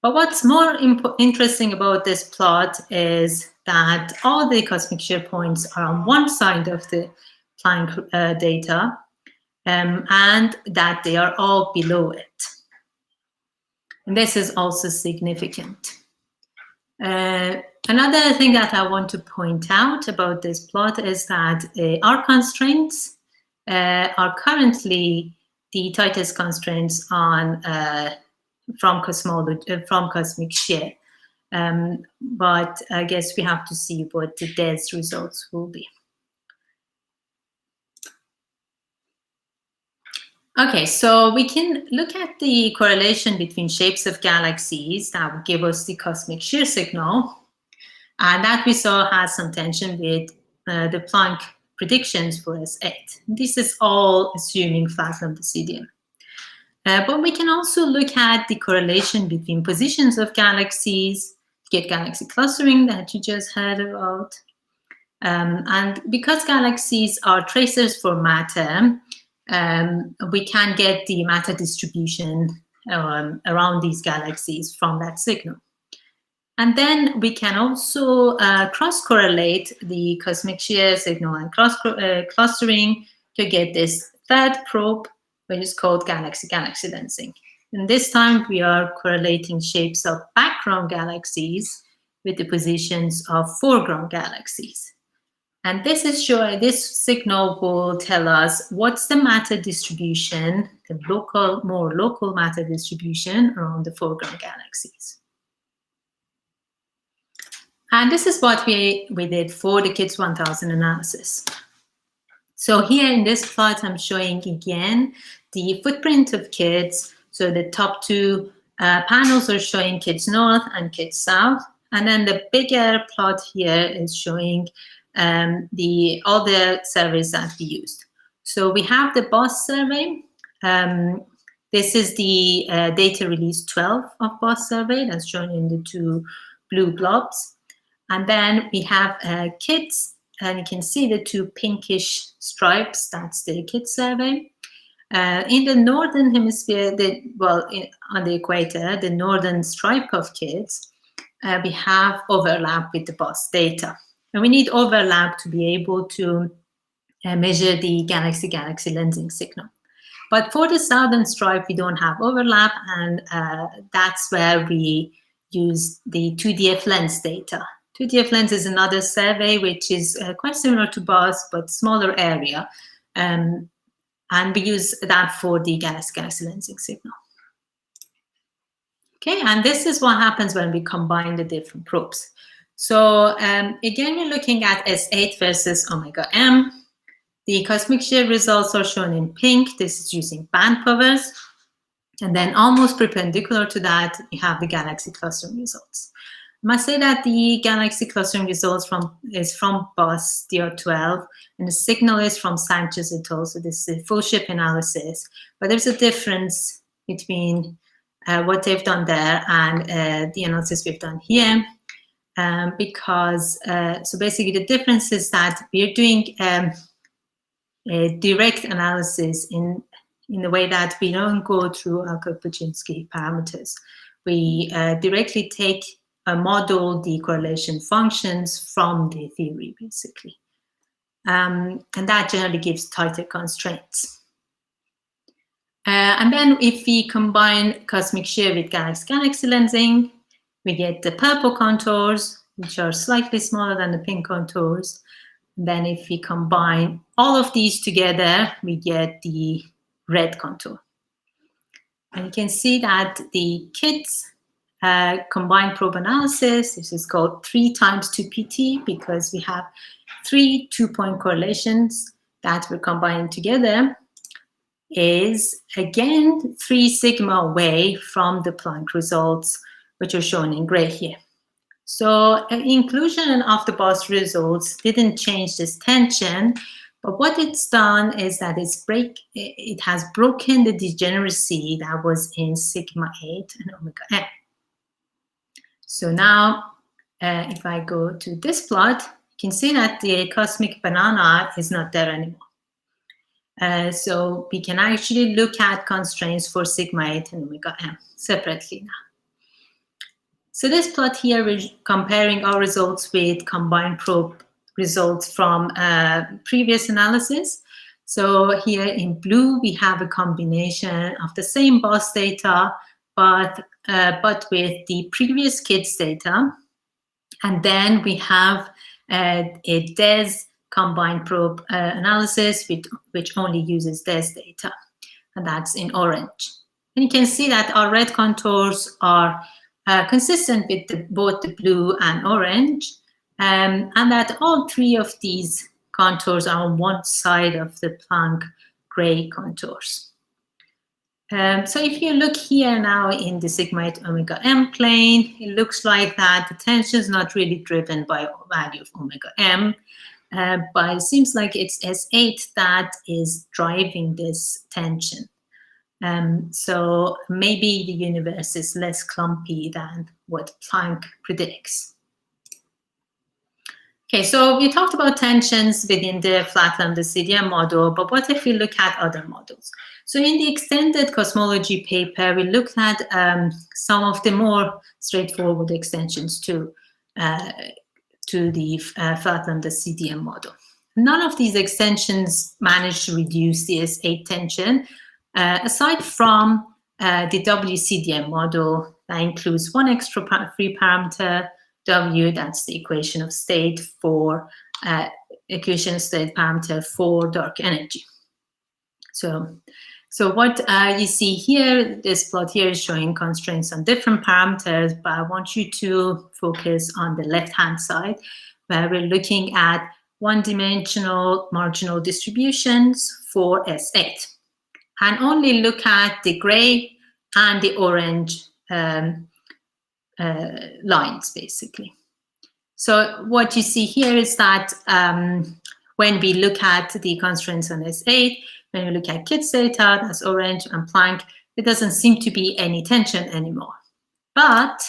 But what's more interesting about this plot is that all the cosmic shear points are on one side of the Planck data, and that they are all below it. And this is also significant. Another thing that I want to point out about this plot is that our constraints are currently the tightest constraints on from cosmic shear. But I guess we have to see what the DES results will be. Okay, so we can look at the correlation between shapes of galaxies that would give us the cosmic shear signal. And that we saw has some tension with the Planck predictions for S8. This is all assuming flat Lambda CDM. But we can also look at the correlation between positions of galaxies, get galaxy clustering that you just heard about. And because galaxies are tracers for matter, we can get the matter distribution around these galaxies from that signal. And then we can also cross-correlate the cosmic shear signal and clustering to get this third probe, which is called galaxy-galaxy lensing. And this time we are correlating shapes of background galaxies with the positions of foreground galaxies. And this is showing, this signal will tell us what's the matter distribution, the more local matter distribution around the foreground galaxies. And this is what we did for the KITS 1000 analysis. So here in this plot, I'm showing again the footprint of KITS. So the top 2 panels are showing KITS North and KITS South. And then the bigger plot here is showing all the surveys that we used. So we have the BOSS survey. This is the data release 12 of BOSS survey that's shown in the 2 blue blobs. And then we have KITS, and you can see the 2 pinkish stripes. That's the KITS survey. In the northern hemisphere, on the equator, the northern stripe of KITS, we have overlap with the BOSS data. And we need overlap to be able to measure the galaxy-galaxy lensing signal. But for the southern stripe, we don't have overlap, and that's where we use the 2DF lens data. 2DF lens is another survey which is quite similar to BOSS, but smaller area. And we use that for the galaxy-galaxy lensing signal. Okay, and this is what happens when we combine the different probes. So again, we're looking at S8 versus omega M. The cosmic shear results are shown in pink. This is using band powers. And then almost perpendicular to that, we have the galaxy clustering results. I must say that the galaxy clustering results is from BOSS DR12, and the signal is from Sanchez et al. So this is a full ship analysis. But there's a difference between what they've done there and the analysis we've done here. Because, so basically the difference is that we're doing a direct analysis in the way that we don't go through Alcock-Paczynski parameters. We directly take a model the correlation functions from the theory, basically. And that generally gives tighter constraints. And then if we combine cosmic shear with galaxy-galaxy lensing, we get the purple contours, which are slightly smaller than the pink contours. Then if we combine all of these together, we get the red contour. And you can see that the KITS combined probe analysis, this is called 3 times 2PT because we have 3 2-point correlations that we're combining together, is again 3 sigma away from the Planck results, which are shown in gray here. So inclusion of the BOSS results didn't change this tension, but what it's done is that it has broken the degeneracy that was in sigma 8 and omega m. So now, if I go to this plot, you can see that the cosmic banana is not there anymore. So we can actually look at constraints for sigma 8 and omega m separately now. So this plot here, we're comparing our results with combined probe results from previous analysis. So here in blue, we have a combination of the same BOSS data, but with the previous KITS data. And then we have a DES combined probe analysis, which only uses DES data, and that's in orange. And you can see that our red contours are consistent with both the blue and orange, and that all 3 of these contours are on one side of the Planck gray contours. So if you look here now in the sigma 8 omega m plane, it looks like that the tension is not really driven by value of omega m, but it seems like it's S8 that is driving this tension. So maybe the universe is less clumpy than what Planck predicts. Okay, so we talked about tensions within the flat lambda CDM model, but what if we look at other models? So in the extended cosmology paper, we looked at some of the more straightforward extensions to the flat lambda CDM model. None of these extensions managed to reduce the S8 tension, aside from the WCDM model that includes one extra free parameter, W, that's the equation of state for equation of state parameter for dark energy. So what you see here, this plot here is showing constraints on different parameters, but I want you to focus on the left-hand side, where we're looking at one-dimensional marginal distributions for S8. And only look at the gray and the orange lines, basically. So what you see here is that when we look at the constraints on S8, when we look at KITS data, that's orange, and Planck, there doesn't seem to be any tension anymore. But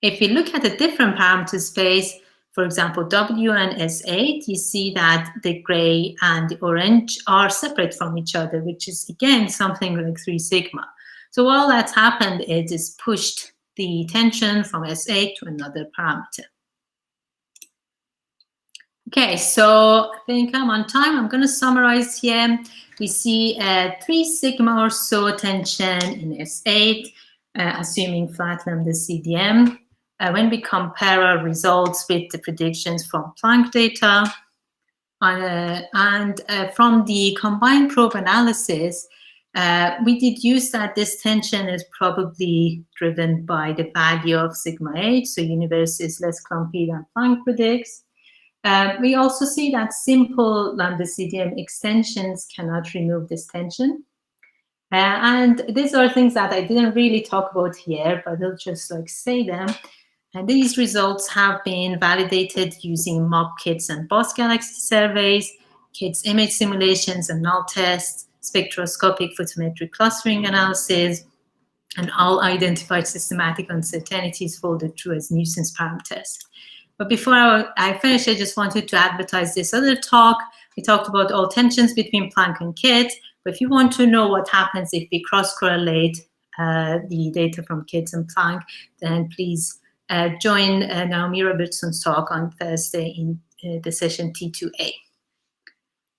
if we look at a different parameter space, for example, W and S8, you see that the gray and the orange are separate from each other, which is, again, something like 3 sigma. So all that's happened is pushed the tension from S8 to another parameter. Okay, so I think I'm on time. I'm going to summarize here. We see 3 sigma or so tension in S8, assuming flat lambda CDM. When we compare our results with the predictions from Planck data, and from the combined probe analysis, we deduced that this tension is probably driven by the value of sigma h, so universe is less clumpy than Planck predicts. We also see that simple lambda CDM extensions cannot remove this tension. And these are things that I didn't really talk about here, but I'll just say them. And these results have been validated using MOP-KITS and BOSS galaxy surveys, KITS image simulations and null tests, spectroscopic photometric clustering analysis, and all identified systematic uncertainties folded through as nuisance parameters. But before I finish, I just wanted to advertise this other talk. We talked about all tensions between Planck and KITS, but if you want to know what happens if we cross-correlate the data from KITS and Planck, then please join Naomi Robertson's talk on Thursday in the session T2A.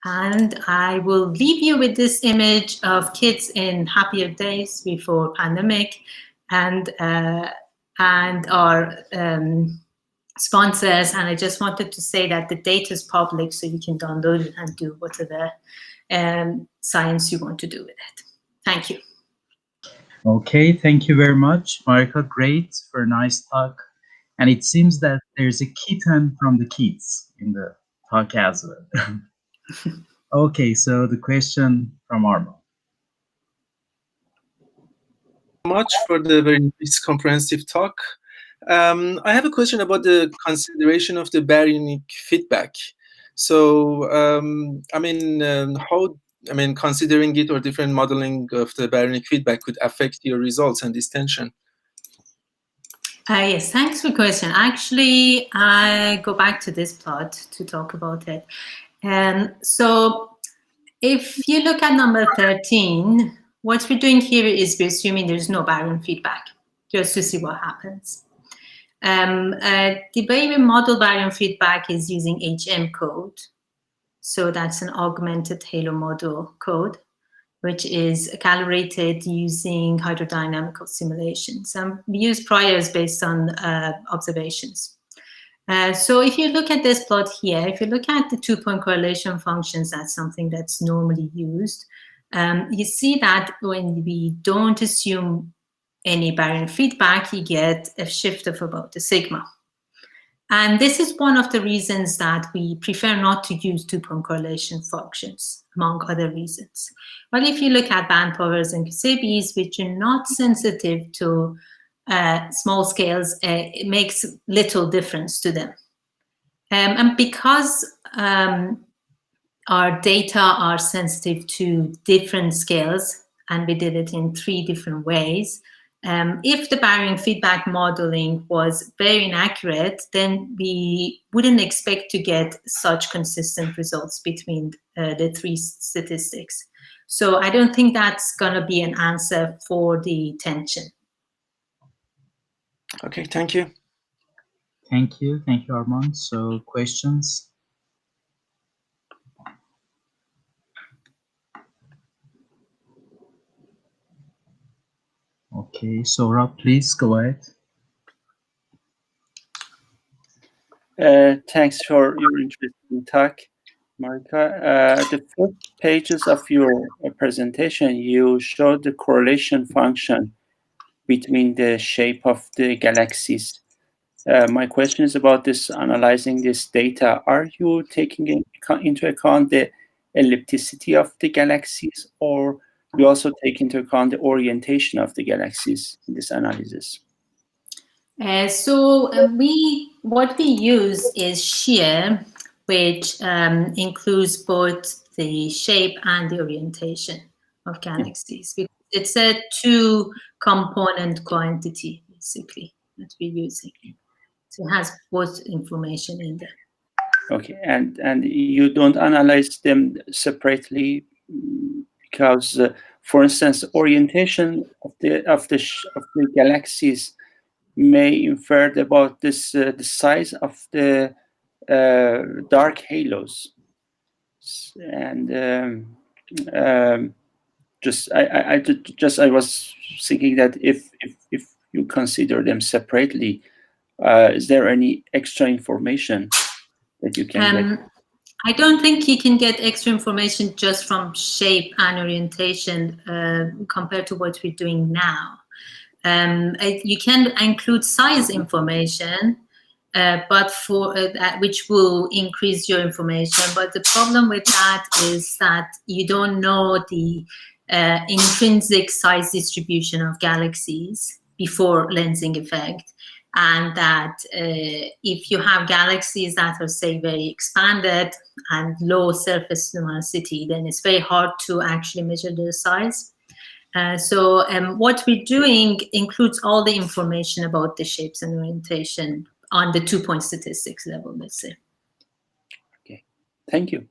And I will leave you with this image of kids in happier days before pandemic, and our sponsors. And I just wanted to say that the data is public, so you can download it and do whatever science you want to do with it. Thank you. Okay, thank you very much, Marika. Great for a nice talk. And it seems that there's a kitten from the kids in the talk as well. Okay, so the question from Armo. Much for the very nice comprehensive talk. I have a question about the consideration of the baryonic feedback. So, considering it or different modeling of the baryonic feedback could affect your results and this tension. Yes, thanks for the question. Actually, I go back to this plot to talk about it. So if you look at number 13, what we're doing here is we're assuming there's no baryon feedback, just to see what happens. The way we model baryon feedback is using HM code. So that's an augmented halo model code, which is calibrated using hydrodynamical simulations. We use priors based on observations. So if you look at this plot here, if you look at the 2-point correlation functions, that's something that's normally used. You see that when we don't assume any baryon feedback, you get a shift of about a sigma. And this is one of the reasons that we prefer not to use 2-point correlation functions, among other reasons. But if you look at band powers and Kusebis, which are not sensitive to small scales, it makes little difference to them. And because our data are sensitive to different scales, and we did it in 3 different ways, if the baryon feedback modeling was very inaccurate, then we wouldn't expect to get such consistent results between the 3 statistics. So I don't think that's going to be an answer for the tension. Okay, thank you. Thank you, Armand. So questions? Okay, so Rob, please go ahead. Thanks for your interesting talk, Marika. The first pages of your presentation, you showed the correlation function between the shape of the galaxies. My question is about this, analyzing this data. Are you taking into account the ellipticity of the galaxies, or you also take into account the orientation of the galaxies in this analysis? What we use is shear, which includes both the shape and the orientation of galaxies. It's a 2-component quantity, basically, that we're using. So it has both information in there. Okay, and you don't analyze them separately because, for instance, orientation of the galaxies may infer about this the size of the dark halos. And I was thinking that if you consider them separately, is there any extra information that you can get? I don't think you can get extra information just from shape and orientation compared to what we're doing now. You can include size information, but for which will increase your information. But the problem with that is that you don't know the intrinsic size distribution of galaxies before lensing effect. And that if you have galaxies that are, say, very expanded and low surface luminosity, then it's very hard to actually measure their size. So what we're doing includes all the information about the shapes and orientation on the 2-point statistics level, let's say. Okay, thank you.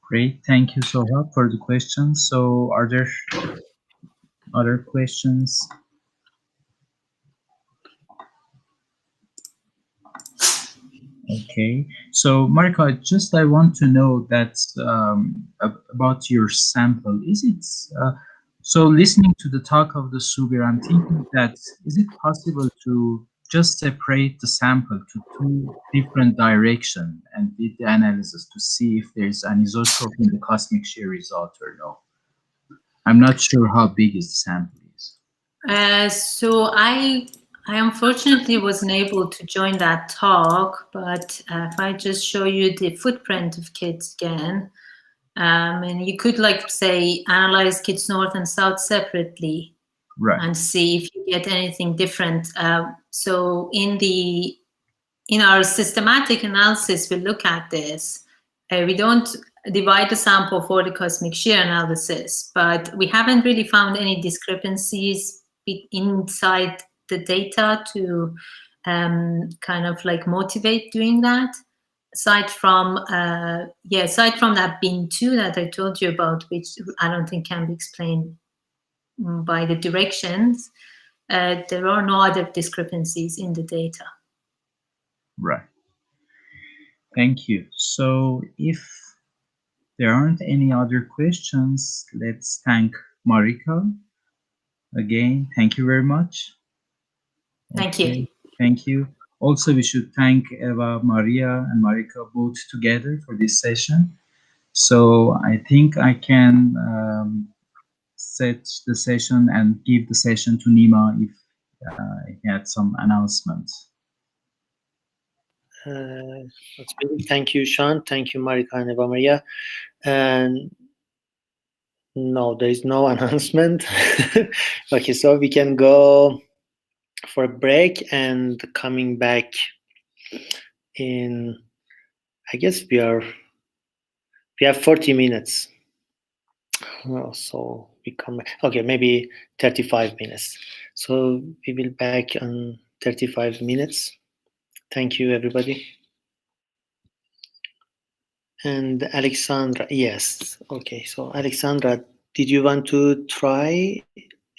Great, thank you, Soha, for the questions. So are there other questions? Okay, so Marika, I want to know that about your sample. Is it so? Listening to the talk of the Subir, I'm thinking that is it possible to just separate the sample to 2 different directions and did the analysis to see if there is anisotropy in the cosmic shear result or no? I'm not sure how big is the sample is. So I unfortunately wasn't able to join that talk, but if I just show you the footprint of kids again, and you could, like, say, analyze kids north and south separately, right, and see if you get anything different. So in our systematic analysis, we look at this. We don't divide the sample for the cosmic shear analysis, but we haven't really found any discrepancies inside the data to kind of like motivate doing that. Aside from that bin 2 that I told you about, which I don't think can be explained by the directions, there are no other discrepancies in the data. Right. Thank you. So if there aren't any other questions, let's thank Marika again. Thank you very much. Thank you. Thank you. Also, we should thank Eva-Maria and Marika both together for this session. So I think I can set the session and give the session to Nima if he had some announcements. Thank you, Sean. Thank you, Marika and Eva-Maria. And no, there is no announcement. Okay, so we can go for a break and coming back in, I guess we have 40 minutes. Oh, so we come back. Okay, maybe 35 minutes. So we will back on 35 minutes. Thank you, everybody. And Alexandra, yes. Okay, so Alexandra, did you want to try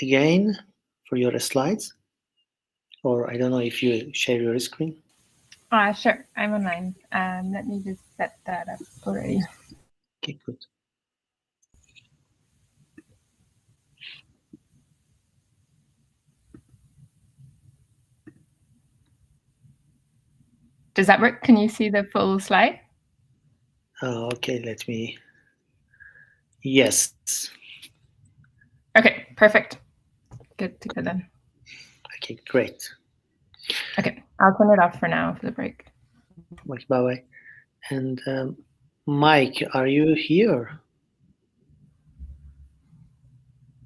again for your slides? Or I don't know if you share your screen. Sure, I'm online. Let me just set that up already. Okay, good. Does that work? Can you see the full slide? Okay, let me. Yes. Okay, perfect. Good to go then. Okay, great. Okay, I'll turn it off for now for the break. Bye-bye. And Mike, are you here?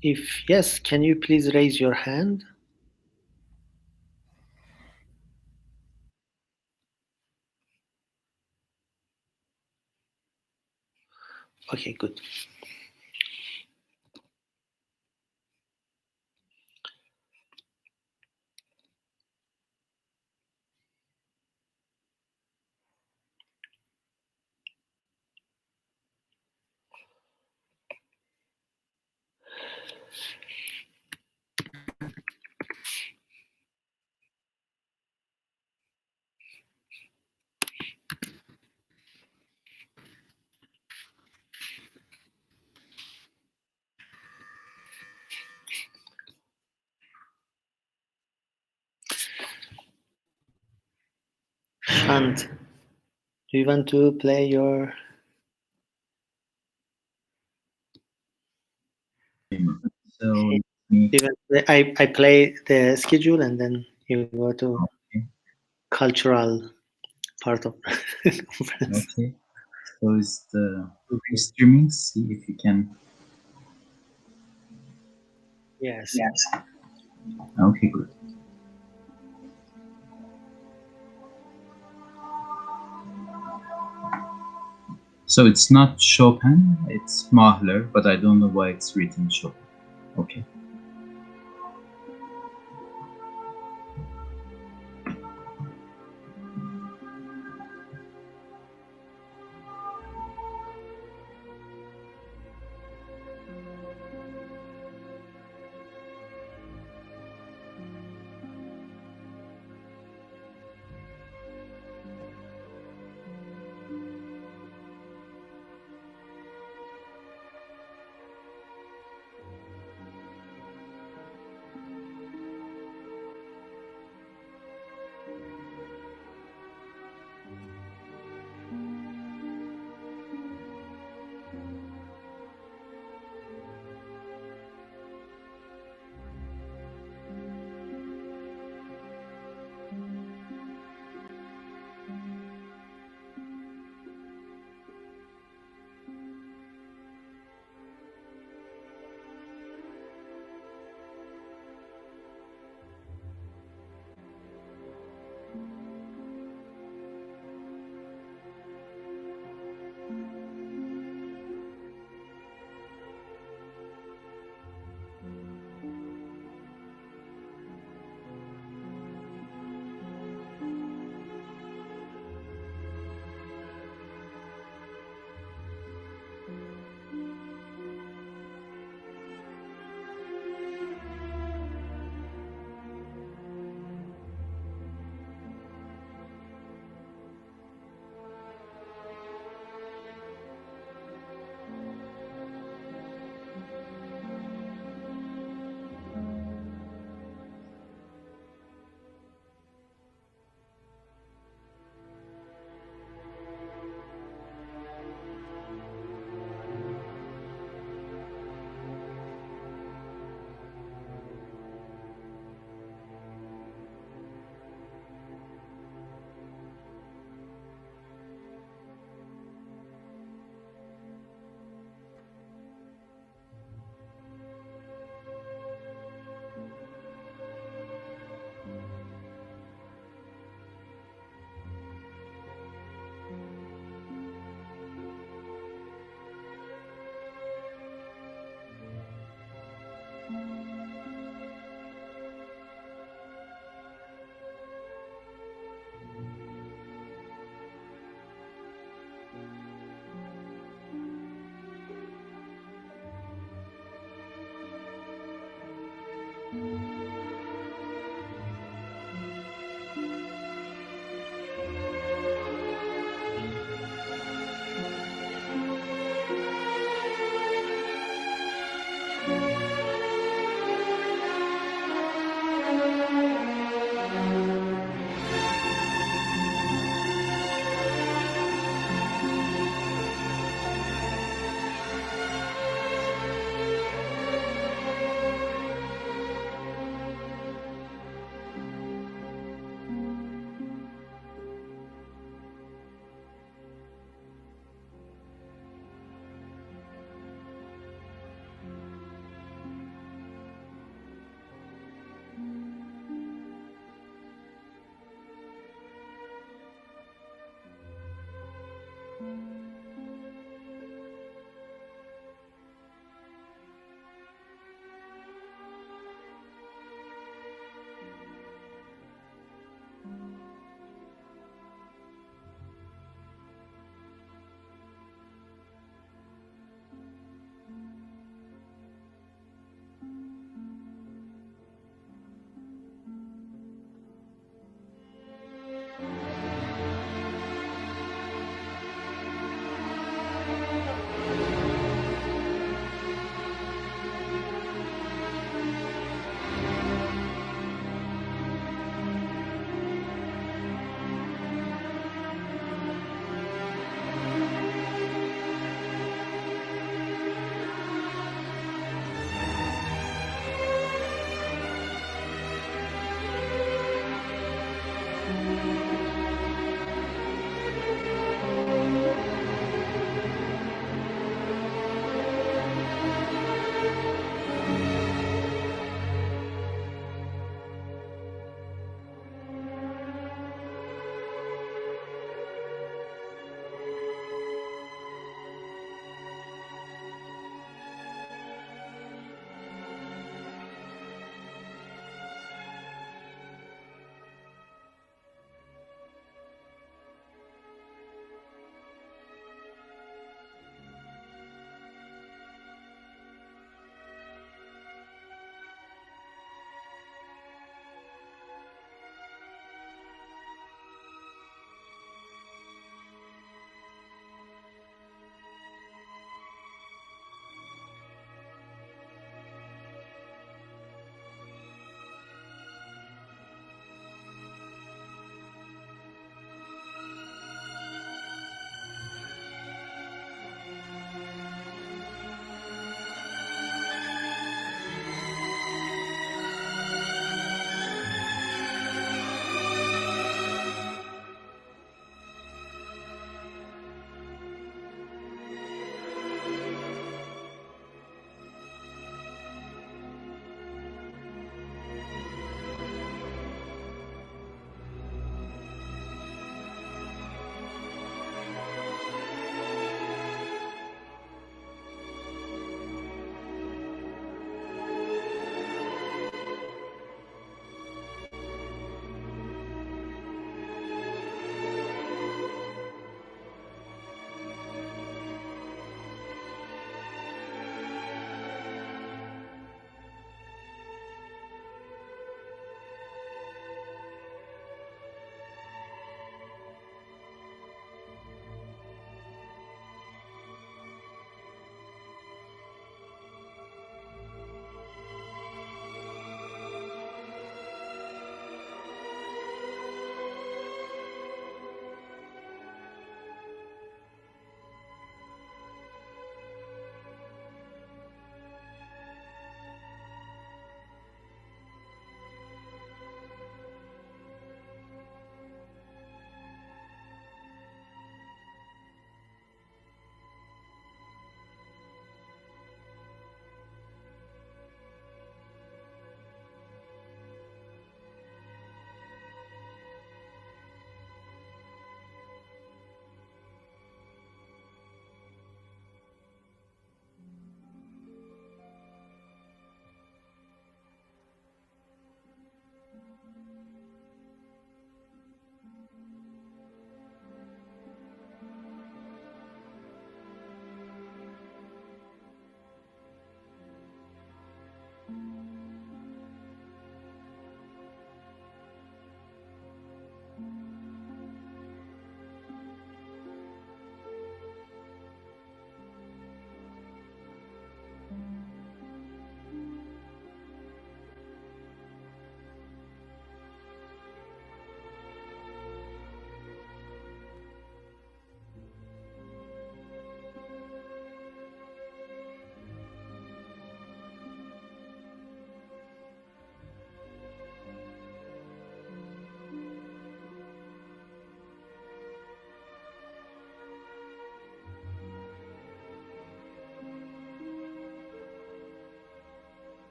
If yes, can you please raise your hand? Okay, good. Hunt, do you want to play your? So I play the schedule and then you go to cultural part of conference. Okay. So it's the streaming. See if you can. Yes. Okay, good. So it's not Chopin, it's Mahler, but I don't know why it's written Chopin. Okay.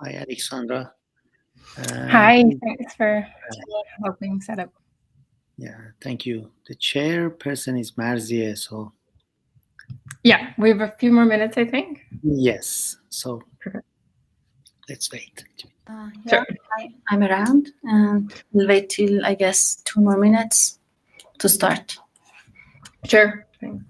Hi, Alexandra. Hi, thanks for helping set up. Yeah, thank you. The chairperson is Marzieh, so. Yeah, we have a few more minutes, I think. Yes, so perfect. Let's wait. Yeah, I'm around, and we'll wait till, I guess, 2 more minutes to start. Sure. Thanks.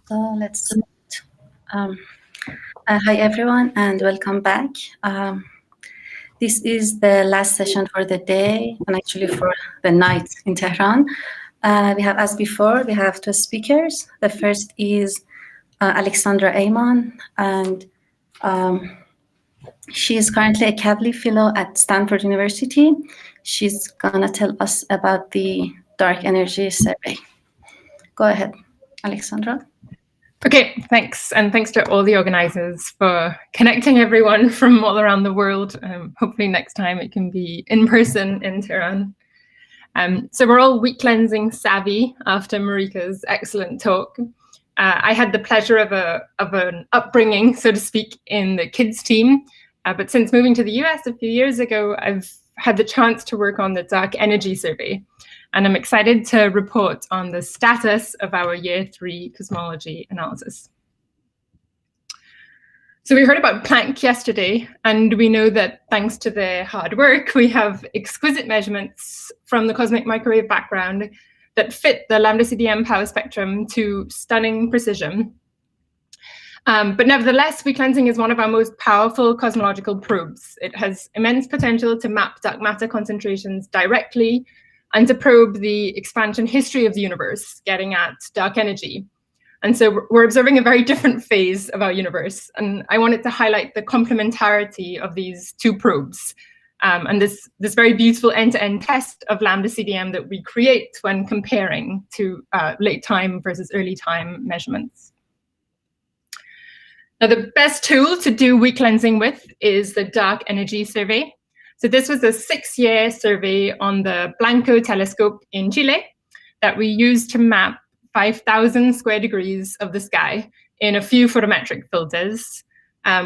So let's start. Hi, everyone, and welcome back. This is the last session for the day, and actually for the night in Tehran. We have, as before, we have 2 speakers. The first is Alexandra Amon, and she is currently a Kavli Fellow at Stanford University. She's gonna tell us about the dark energy survey. Go ahead, Alexandra. Okay, thanks. And thanks to all the organizers for connecting everyone from all around the world. Hopefully next time it can be in person in Tehran. So we're all week cleansing savvy after Marika's excellent talk. I had the pleasure of an upbringing, so to speak, in the kids team. But since moving to the US a few years ago, I've had the chance to work on the dark energy survey. And I'm excited to report on the status of our year 3 cosmology analysis. So we heard about Planck yesterday, and we know that thanks to their hard work, we have exquisite measurements from the cosmic microwave background that fit the Lambda CDM power spectrum to stunning precision. But nevertheless, weak cleansing is one of our most powerful cosmological probes. It has immense potential to map dark matter concentrations directly and to probe the expansion history of the universe, getting at dark energy. And so we're observing a very different phase of our universe. And I wanted to highlight the complementarity of these 2 probes and this very beautiful end-to-end test of Lambda CDM that we create when comparing to late time versus early time measurements. Now, the best tool to do weak cleansing with is the dark energy survey. So this was a 6-year survey on the Blanco telescope in Chile that we used to map 5,000 square degrees of the sky in a few photometric filters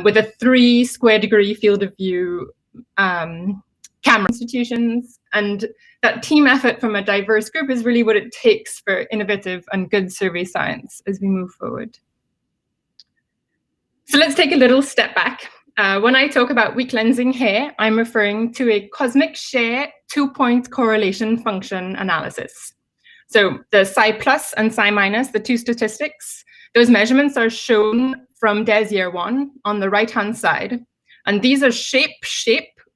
with a 3 square degree field of view camera institutions. And that team effort from a diverse group is really what it takes for innovative and good survey science as we move forward. So let's take a little step back. When I talk about weak cleansing here, I'm referring to a cosmic share 2-point correlation function analysis. So the psi plus and psi minus, the 2 statistics, those measurements are shown from DES year 1 on the right-hand side. And these are shape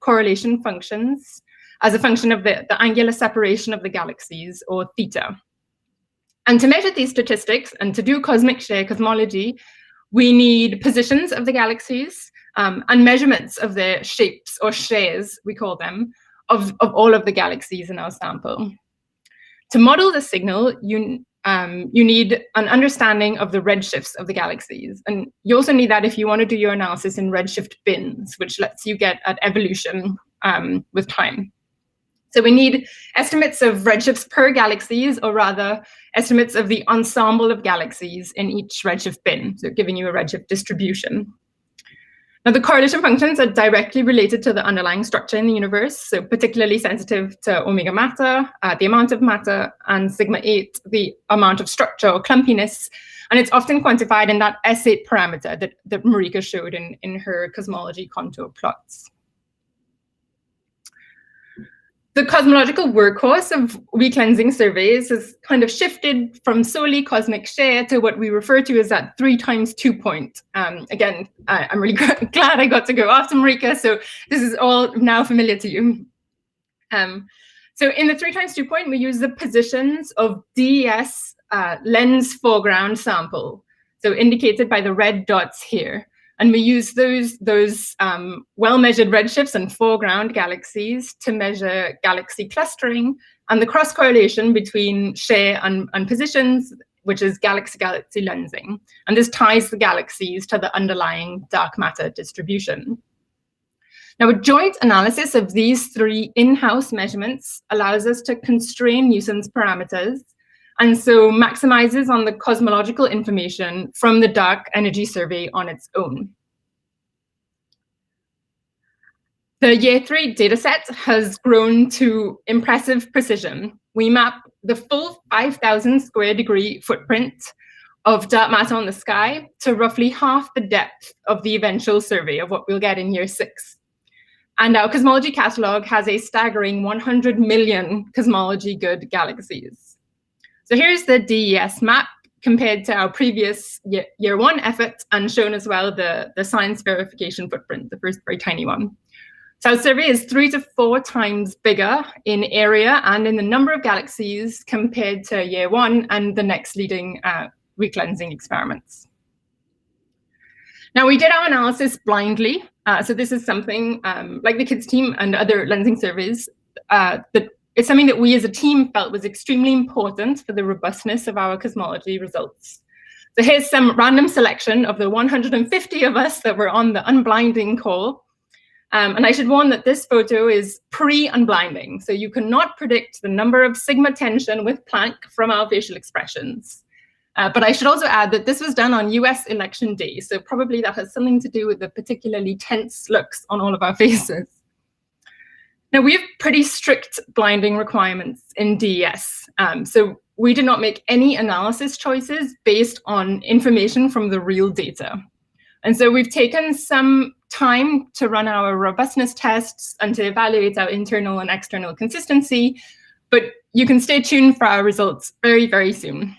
correlation functions as a function of the angular separation of the galaxies, or theta. And to measure these statistics and to do cosmic share cosmology, we need positions of the galaxies and measurements of their shapes, or shares, we call them, of all of the galaxies in our sample. To model the signal, you need an understanding of the redshifts of the galaxies. And you also need that if you want to do your analysis in redshift bins, which lets you get at evolution with time. So we need estimates of redshifts per galaxies, or rather estimates of the ensemble of galaxies in each redshift bin, so giving you a redshift distribution. Now, the correlation functions are directly related to the underlying structure in the universe, so particularly sensitive to omega matter, the amount of matter, and sigma 8, the amount of structure or clumpiness. And it's often quantified in that S8 parameter that Marika showed in her cosmology contour plots. The cosmological workhorse of weak lensing surveys has kind of shifted from solely cosmic share to what we refer to as that 3x2 point. Again, I'm really glad I got to go after Marika, so this is all now familiar to you. So in the 3x2 point, we use the positions of DES lens foreground sample, so indicated by the red dots here. And we use those well-measured redshifts and foreground galaxies to measure galaxy clustering and the cross-correlation between share and positions, which is galaxy-galaxy lensing. And this ties the galaxies to the underlying dark matter distribution. Now, a joint analysis of these three in-house measurements allows us to constrain nuisance parameters, and so maximizes on the cosmological information from the dark energy survey on its own. The year 3 dataset has grown to impressive precision. We map the full 5,000 square degree footprint of dark matter on the sky to roughly half the depth of the eventual survey of what we'll get in year 6. And our cosmology catalog has a staggering 100 million cosmology good galaxies. So here's the DES map compared to our previous year 1 effort, and shown as well the science verification footprint, the first very tiny one. So our survey is 3 to 4 times bigger in area and in the number of galaxies compared to year 1 and the next leading weak lensing experiments. Now, we did our analysis blindly. So this is something like the kids team and other lensing surveys it's something that we as a team felt was extremely important for the robustness of our cosmology results. So here's some random selection of the 150 of us that were on the unblinding call. And I should warn that this photo is pre-unblinding, so you cannot predict the number of sigma tension with Planck from our facial expressions. But I should also add that this was done on US election day, so probably that has something to do with the particularly tense looks on all of our faces. Now, we have pretty strict blinding requirements in DES, so we did not make any analysis choices based on information from the real data. And so we've taken some time to run our robustness tests and to evaluate our internal and external consistency, but you can stay tuned for our results very, very soon.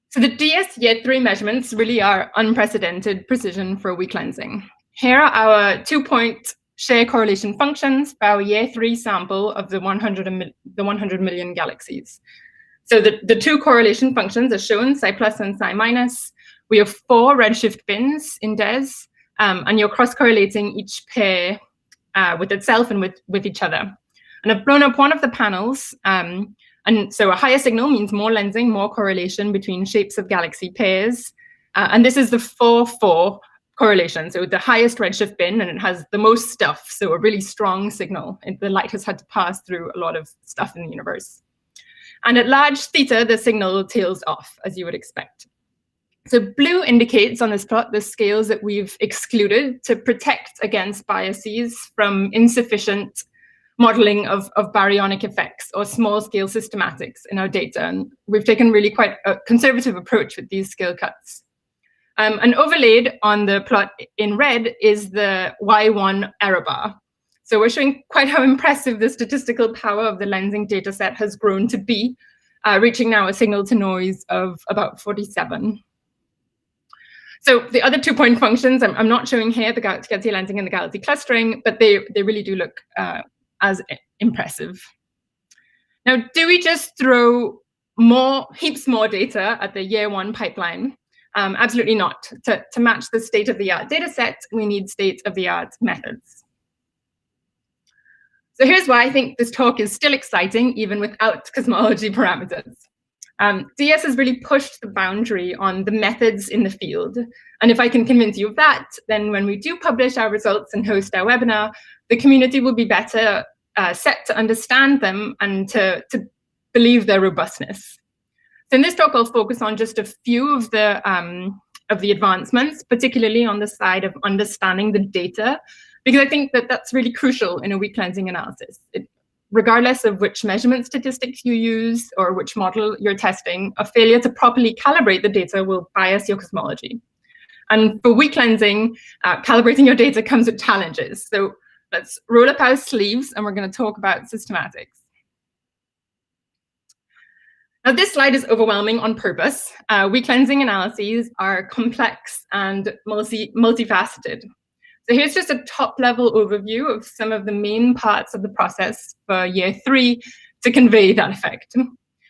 So the DES year 3 measurements really are unprecedented precision for weak lensing. Here are our 2-point share correlation functions for our year 3 sample of the 100 million galaxies. So the 2 correlation functions are shown, psi plus and psi minus. We have 4 redshift bins in DES, and you're cross-correlating each pair with itself and with each other. And I've blown up one of the panels, and so a higher signal means more lensing, more correlation between shapes of galaxy pairs. And this is the 4-4 correlation, so the highest redshift bin, and it has the most stuff, so a really strong signal. The light has had to pass through a lot of stuff in the universe. And at large theta, the signal tails off, as you would expect. So blue indicates on this plot the scales that we've excluded to protect against biases from insufficient modeling of baryonic effects or small-scale systematics in our data. And we've taken really quite a conservative approach with these scale cuts. And overlaid on the plot in red is the Y1 error bar. So we're showing quite how impressive the statistical power of the lensing data set has grown to be, reaching now a signal to noise of about 47. So the other 2-point functions, I'm not showing here, the galaxy lensing and the galaxy clustering, but they really do look as impressive. Now, do we just throw heaps more data at the year 1 pipeline? Absolutely not. To match the state-of-the-art data set, we need state-of-the-art methods. So here's why I think this talk is still exciting, even without cosmology parameters. DS has really pushed the boundary on the methods in the field. And if I can convince you of that, then when we do publish our results and host our webinar, the community will be better set to understand them and to believe their robustness. So in this talk, I'll focus on just a few of the advancements, particularly on the side of understanding the data, because I think that that's really crucial in a weak lensing analysis. Regardless of which measurement statistics you use or which model you're testing, a failure to properly calibrate the data will bias your cosmology. And for weak lensing, calibrating your data comes with challenges. So let's roll up our sleeves and we're going to talk about systematics. Now, this slide is overwhelming on purpose. Weak lensing analyses are complex and multifaceted. So here's just a top-level overview of some of the main parts of the process for year 3 to convey that effect.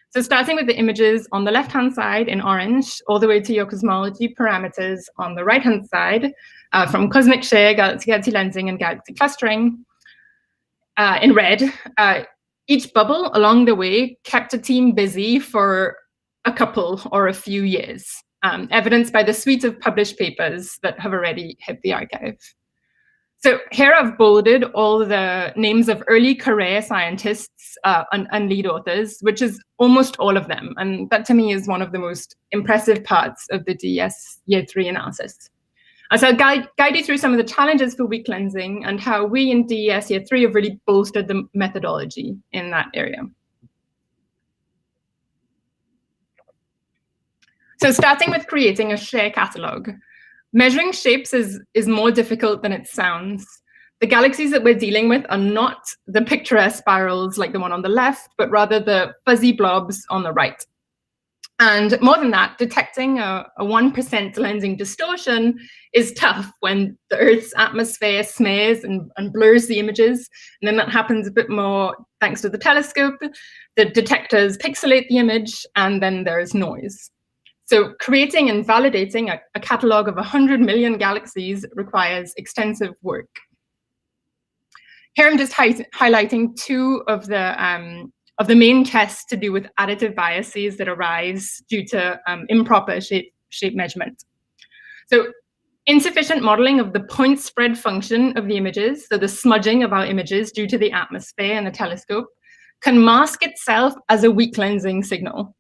So starting with the images on the left-hand side in orange, all the way to your cosmology parameters on the right-hand side, from cosmic shear, galaxy lensing, and galaxy clustering in red. Each bubble along the way kept a team busy for a couple or a few years, evidenced by the suite of published papers that have already hit the archive. So here I've bolded all the names of early career scientists and lead authors, which is almost all of them. And that to me is one of the most impressive parts of the DES Year 3 analysis. So I'll guide you through some of the challenges for weak lensing and how we in DES Year 3 have really bolstered the methodology in that area. So starting with creating a shear catalog. Measuring shapes is more difficult than it sounds. The galaxies that we're dealing with are not the picturesque spirals like the one on the left, but rather the fuzzy blobs on the right. And more than that, detecting a 1% lensing distortion is tough when the Earth's atmosphere smears and blurs the images. And then that happens a bit more thanks to the telescope. The detectors pixelate the image, and then there's noise. So creating and validating a catalog of 100 million galaxies requires extensive work. Here I'm just highlighting 2 of the main tests to do with additive biases that arise due to improper shape measurement. So insufficient modeling of the point spread function of the images, so the smudging of our images due to the atmosphere and the telescope, can mask itself as a weak lensing signal.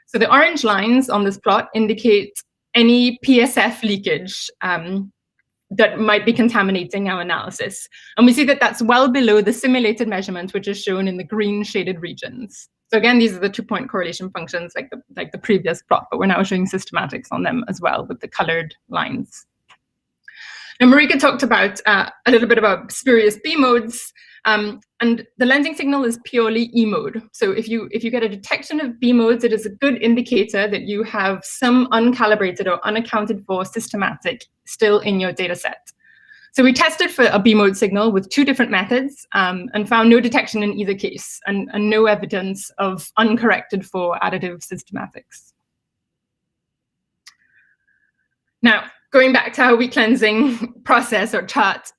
So the orange lines on this plot indicate any PSF leakage that might be contaminating our analysis. And we see that that's well below the simulated measurement, which is shown in the green shaded regions. So again, these are the 2-point correlation functions like the previous plot, but we're now showing systematics on them as well with the colored lines. Now, Marika talked about a little bit about spurious B modes, and the lensing signal is purely E mode. So if you get a detection of B modes, it is a good indicator that you have some uncalibrated or unaccounted for systematic still in your data set. So we tested for a B mode signal with 2 different methods and found no detection in either case and no evidence of uncorrected for additive systematics. Now, going back to our weak lensing process or chart,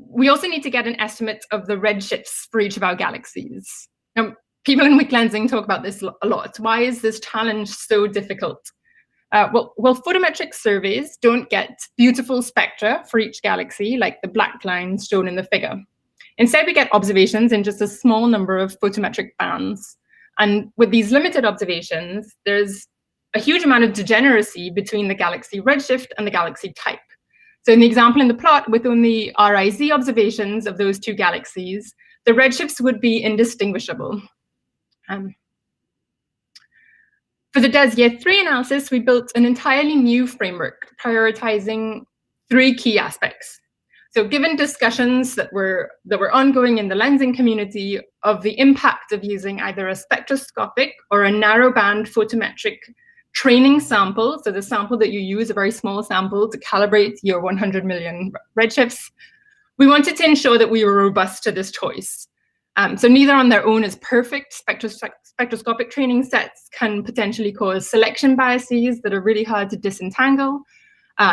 we also need to get an estimate of the redshifts for each of our galaxies. Now, people in weak lensing talk about this a lot. Why is this challenge so difficult? Well, photometric surveys don't get beautiful spectra for each galaxy like the black lines shown in the figure. Instead, we get observations in just a small number of photometric bands. And with these limited observations, there's a huge amount of degeneracy between the galaxy redshift and the galaxy type. So in the example in the plot, with only RIZ observations of those 2 galaxies, the redshifts would be indistinguishable. For the DES Year 3 analysis, we built an entirely new framework, prioritizing 3 key aspects. So given discussions that were ongoing in the lensing community of the impact of using either a spectroscopic or a narrowband photometric training sample, so the sample that you use, a very small sample to calibrate your 100 million redshifts, we wanted to ensure that we were robust to this choice. So neither on their own is perfect. Spectroscopic training sets can potentially cause selection biases that are really hard to disentangle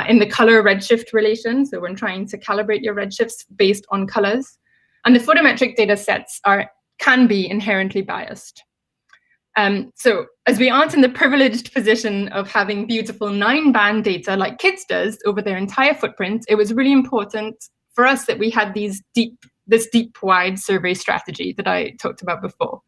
in the color redshift relation. So when trying to calibrate your redshifts based on colors, and the photometric data sets can be inherently biased. So as we aren't in the privileged position of having beautiful 9-band data like KIDS does over their entire footprint, it was really important for us that we had this deep wide survey strategy that I talked about before.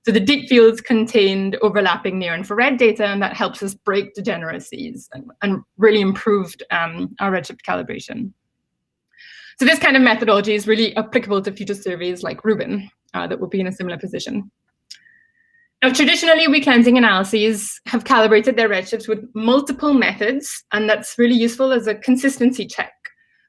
So the deep fields contained overlapping near infrared data, and that helps us break degeneracies and really improved our redshift calibration. So this kind of methodology is really applicable to future surveys like Rubin that will be in a similar position. Now, traditionally, weak lensing analyses have calibrated their redshifts with multiple methods, and that's really useful as a consistency check.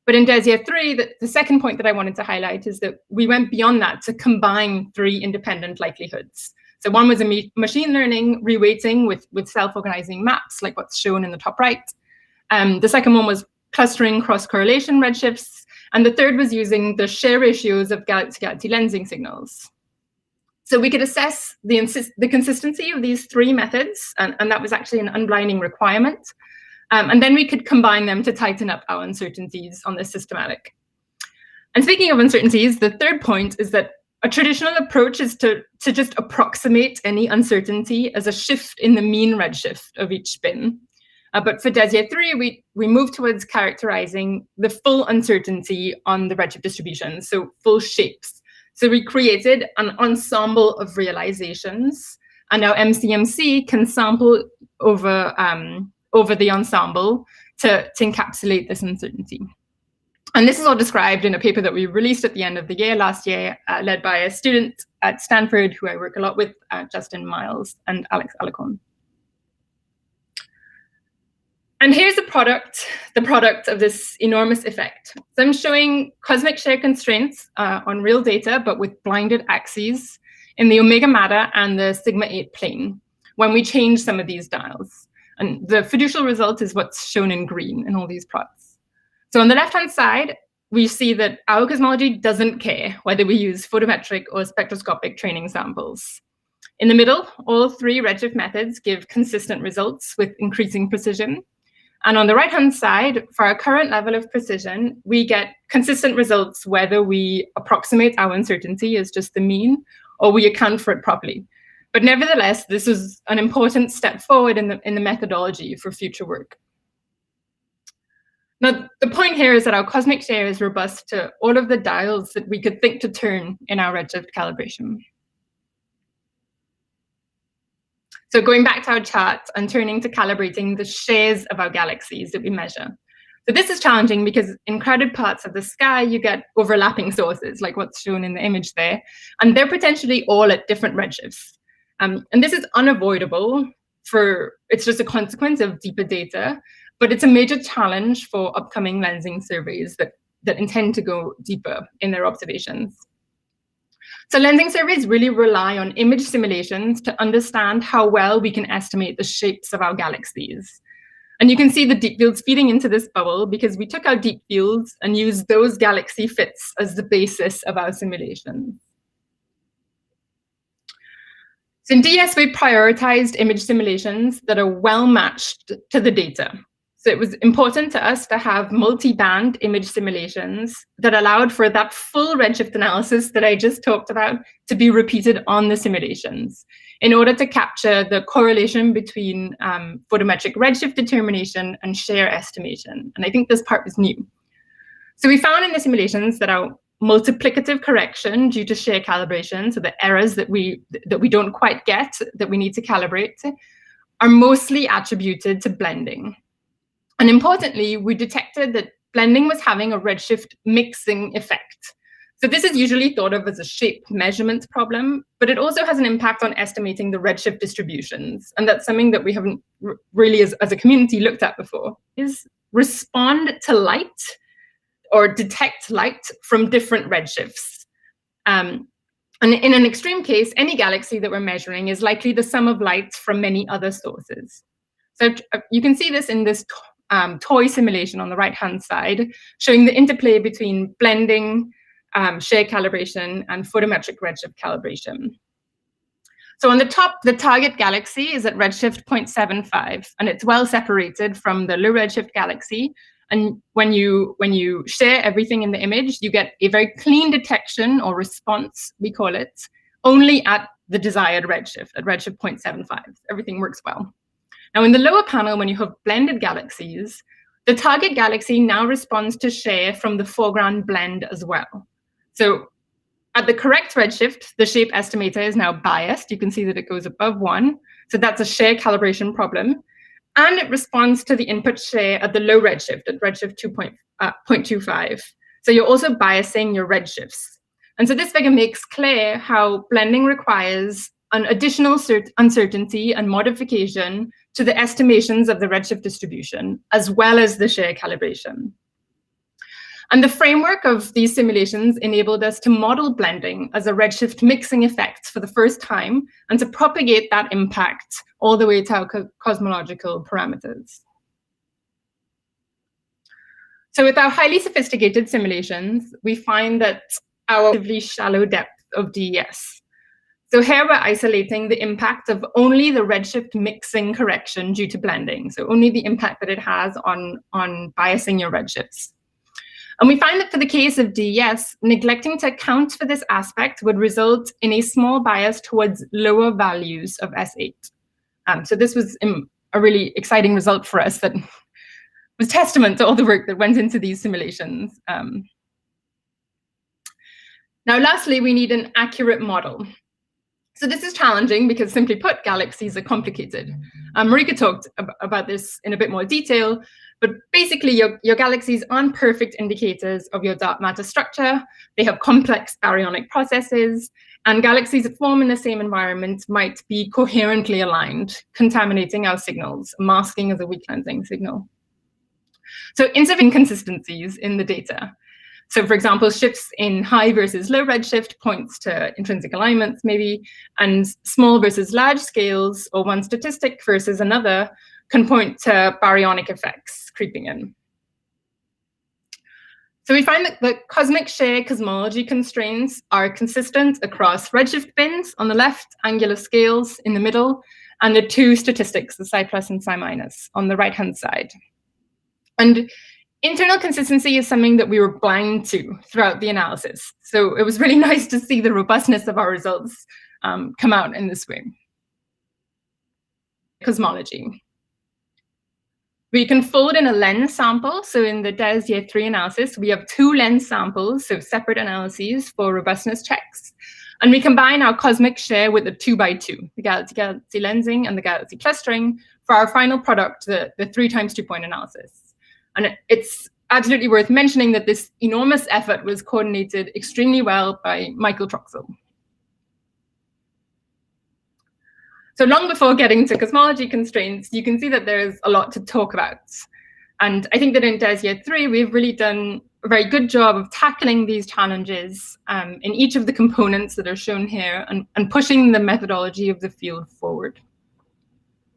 But in DESIA 3, the second point that I wanted to highlight is that we went beyond that to combine 3 independent likelihoods. So one was a machine learning reweighting with self-organizing maps, like what's shown in the top right. The second one was clustering cross-correlation redshifts. And the third was using the share ratios of galaxy-galaxy lensing signals. So we could assess the consistency of these 3 methods, and that was actually an unblinding requirement. And then we could combine them to tighten up our uncertainties on this systematic. And speaking of uncertainties, the third point is that a traditional approach is to just approximate any uncertainty as a shift in the mean redshift of each spin. But for DESIA 3, we moved towards characterizing the full uncertainty on the redshift distribution, so full shapes. So we created an ensemble of realizations, and now MCMC can sample over the ensemble to encapsulate this uncertainty. And this is all described in a paper that we released at the end of the year last year, led by a student at Stanford who I work a lot with, Justin Miles and Alex Alarcon. And here's the product of this enormous effect. So I'm showing cosmic share constraints on real data, but with blinded axes in the omega matter and the sigma 8 plane when we change some of these dials. And the fiducial result is what's shown in green in all these plots. So on the left-hand side, we see that our cosmology doesn't care whether we use photometric or spectroscopic training samples. In the middle, all 3 redshift methods give consistent results with increasing precision. And on the right-hand side, for our current level of precision, we get consistent results whether we approximate our uncertainty as just the mean or we account for it properly. But nevertheless, this is an important step forward in the methodology for future work. Now, the point here is that our cosmic share is robust to all of the dials that we could think to turn in our redshift calibration. So going back to our chart and turning to calibrating the shares of our galaxies that we measure. So this is challenging because in crowded parts of the sky, you get overlapping sources, like what's shown in the image there, and they're potentially all at different redshifts. And this is unavoidable it's just a consequence of deeper data, but it's a major challenge for upcoming lensing surveys that intend to go deeper in their observations. So lensing surveys really rely on image simulations to understand how well we can estimate the shapes of our galaxies. And you can see the deep fields feeding into this bubble because we took our deep fields and used those galaxy fits as the basis of our simulations. So in DS, we prioritized image simulations that are well matched to the data. So it was important to us to have multi-band image simulations that allowed for that full redshift analysis that I just talked about to be repeated on the simulations in order to capture the correlation between photometric redshift determination and share estimation. And I think this part was new. So we found in the simulations that our multiplicative correction due to share calibration, so the errors that we don't quite get, that we need to calibrate, are mostly attributed to blending. And importantly, we detected that blending was having a redshift mixing effect. So this is usually thought of as a shape measurement problem, but it also has an impact on estimating the redshift distributions. And that's something that we haven't really, as a community, looked at before, is respond to light or detect light from different redshifts. And in an extreme case, any galaxy that we're measuring is likely the sum of light from many other sources. So you can see this in this toy simulation on the right-hand side, showing the interplay between blending, share calibration, and photometric redshift calibration. So on the top, the target galaxy is at redshift 0.75, and it's well separated from the low redshift galaxy. And when you share everything in the image, you get a very clean detection or response, we call it, only at the desired redshift, at redshift 0.75. Everything works well. Now in the lower panel, when you have blended galaxies, the target galaxy now responds to share from the foreground blend as well. So at the correct redshift, the shape estimator is now biased. You can see that it goes above 1. So that's a share calibration problem. And it responds to the input share at the low redshift, at redshift 0.25. So you're also biasing your redshifts. And so this figure makes clear how blending requires an additional uncertainty and modification to the estimations of the redshift distribution, as well as the share calibration. And the framework of these simulations enabled us to model blending as a redshift mixing effect for the first time, and to propagate that impact all the way to our cosmological parameters. So with our highly sophisticated simulations, we find that our relatively shallow depth of DES. So here we're isolating the impact of only the redshift mixing correction due to blending, so only the impact that it has on biasing your redshifts. And we find that for the case of DES, neglecting to account for this aspect would result in a small bias towards lower values of S8. So this was a really exciting result for us that was testament to all the work that went into these simulations. Now, lastly, we need an accurate model. So this is challenging because, simply put, galaxies are complicated. Marika talked about this in a bit more detail, but basically your galaxies aren't perfect indicators of your dark matter structure. They have complex baryonic processes, and galaxies that form in the same environment might be coherently aligned, contaminating our signals, masking as a weak lensing signal. So inconsistencies in the data. So for example, shifts in high versus low redshift points to intrinsic alignments maybe, and small versus large scales, or one statistic versus another, can point to baryonic effects creeping in. So we find that the cosmic share cosmology constraints are consistent across redshift bins on the left, angular scales in the middle, and the two statistics, the psi plus and psi minus, on the right-hand side. And internal consistency is something that we were blind to throughout the analysis. So it was really nice to see the robustness of our results come out in this way. Cosmology. We can fold in a lens sample. So in the DES Year 3 analysis, we have 2 lens samples, so separate analyses for robustness checks. And we combine our cosmic share with the 2x2, the galaxy-galaxy lensing and the galaxy clustering, for our final product, the 3 times 2-point analysis. And it's absolutely worth mentioning that this enormous effort was coordinated extremely well by Michael Troxel. So long before getting to cosmology constraints, you can see that there's a lot to talk about. And I think that in DES Year 3, we've really done a very good job of tackling these challenges in each of the components that are shown here, and pushing the methodology of the field forward.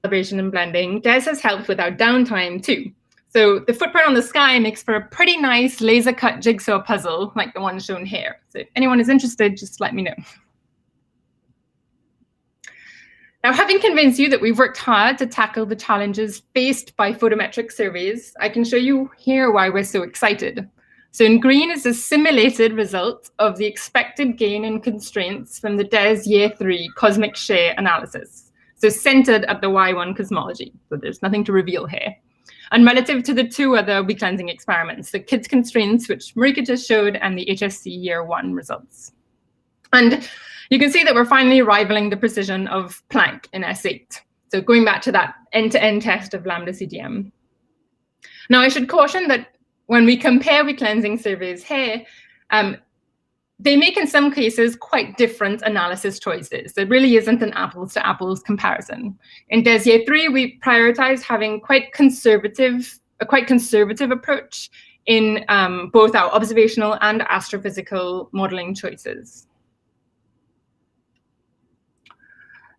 Calibration and blending, DES has helped with our downtime too. So the footprint on the sky makes for a pretty nice laser cut jigsaw puzzle like the one shown here. So if anyone is interested, just let me know. Now, having convinced you that we've worked hard to tackle the challenges faced by photometric surveys, I can show you here why we're so excited. So in green is a simulated result of the expected gain in constraints from the DES Year 3 cosmic share analysis. So centered at the Y1 cosmology. So there's nothing to reveal here. And relative to the 2 other weak lensing experiments, the kids constraints, which Marika just showed, and the HSC Year 1 results. And you can see that we're finally rivaling the precision of Planck in S8. So going back to that end-to-end test of Lambda CDM. Now, I should caution that when we compare weak lensing surveys here, they make in some cases quite different analysis choices. There really isn't an apples to apples comparison. In DES Year 3, we prioritized having a quite conservative approach in both our observational and astrophysical modeling choices.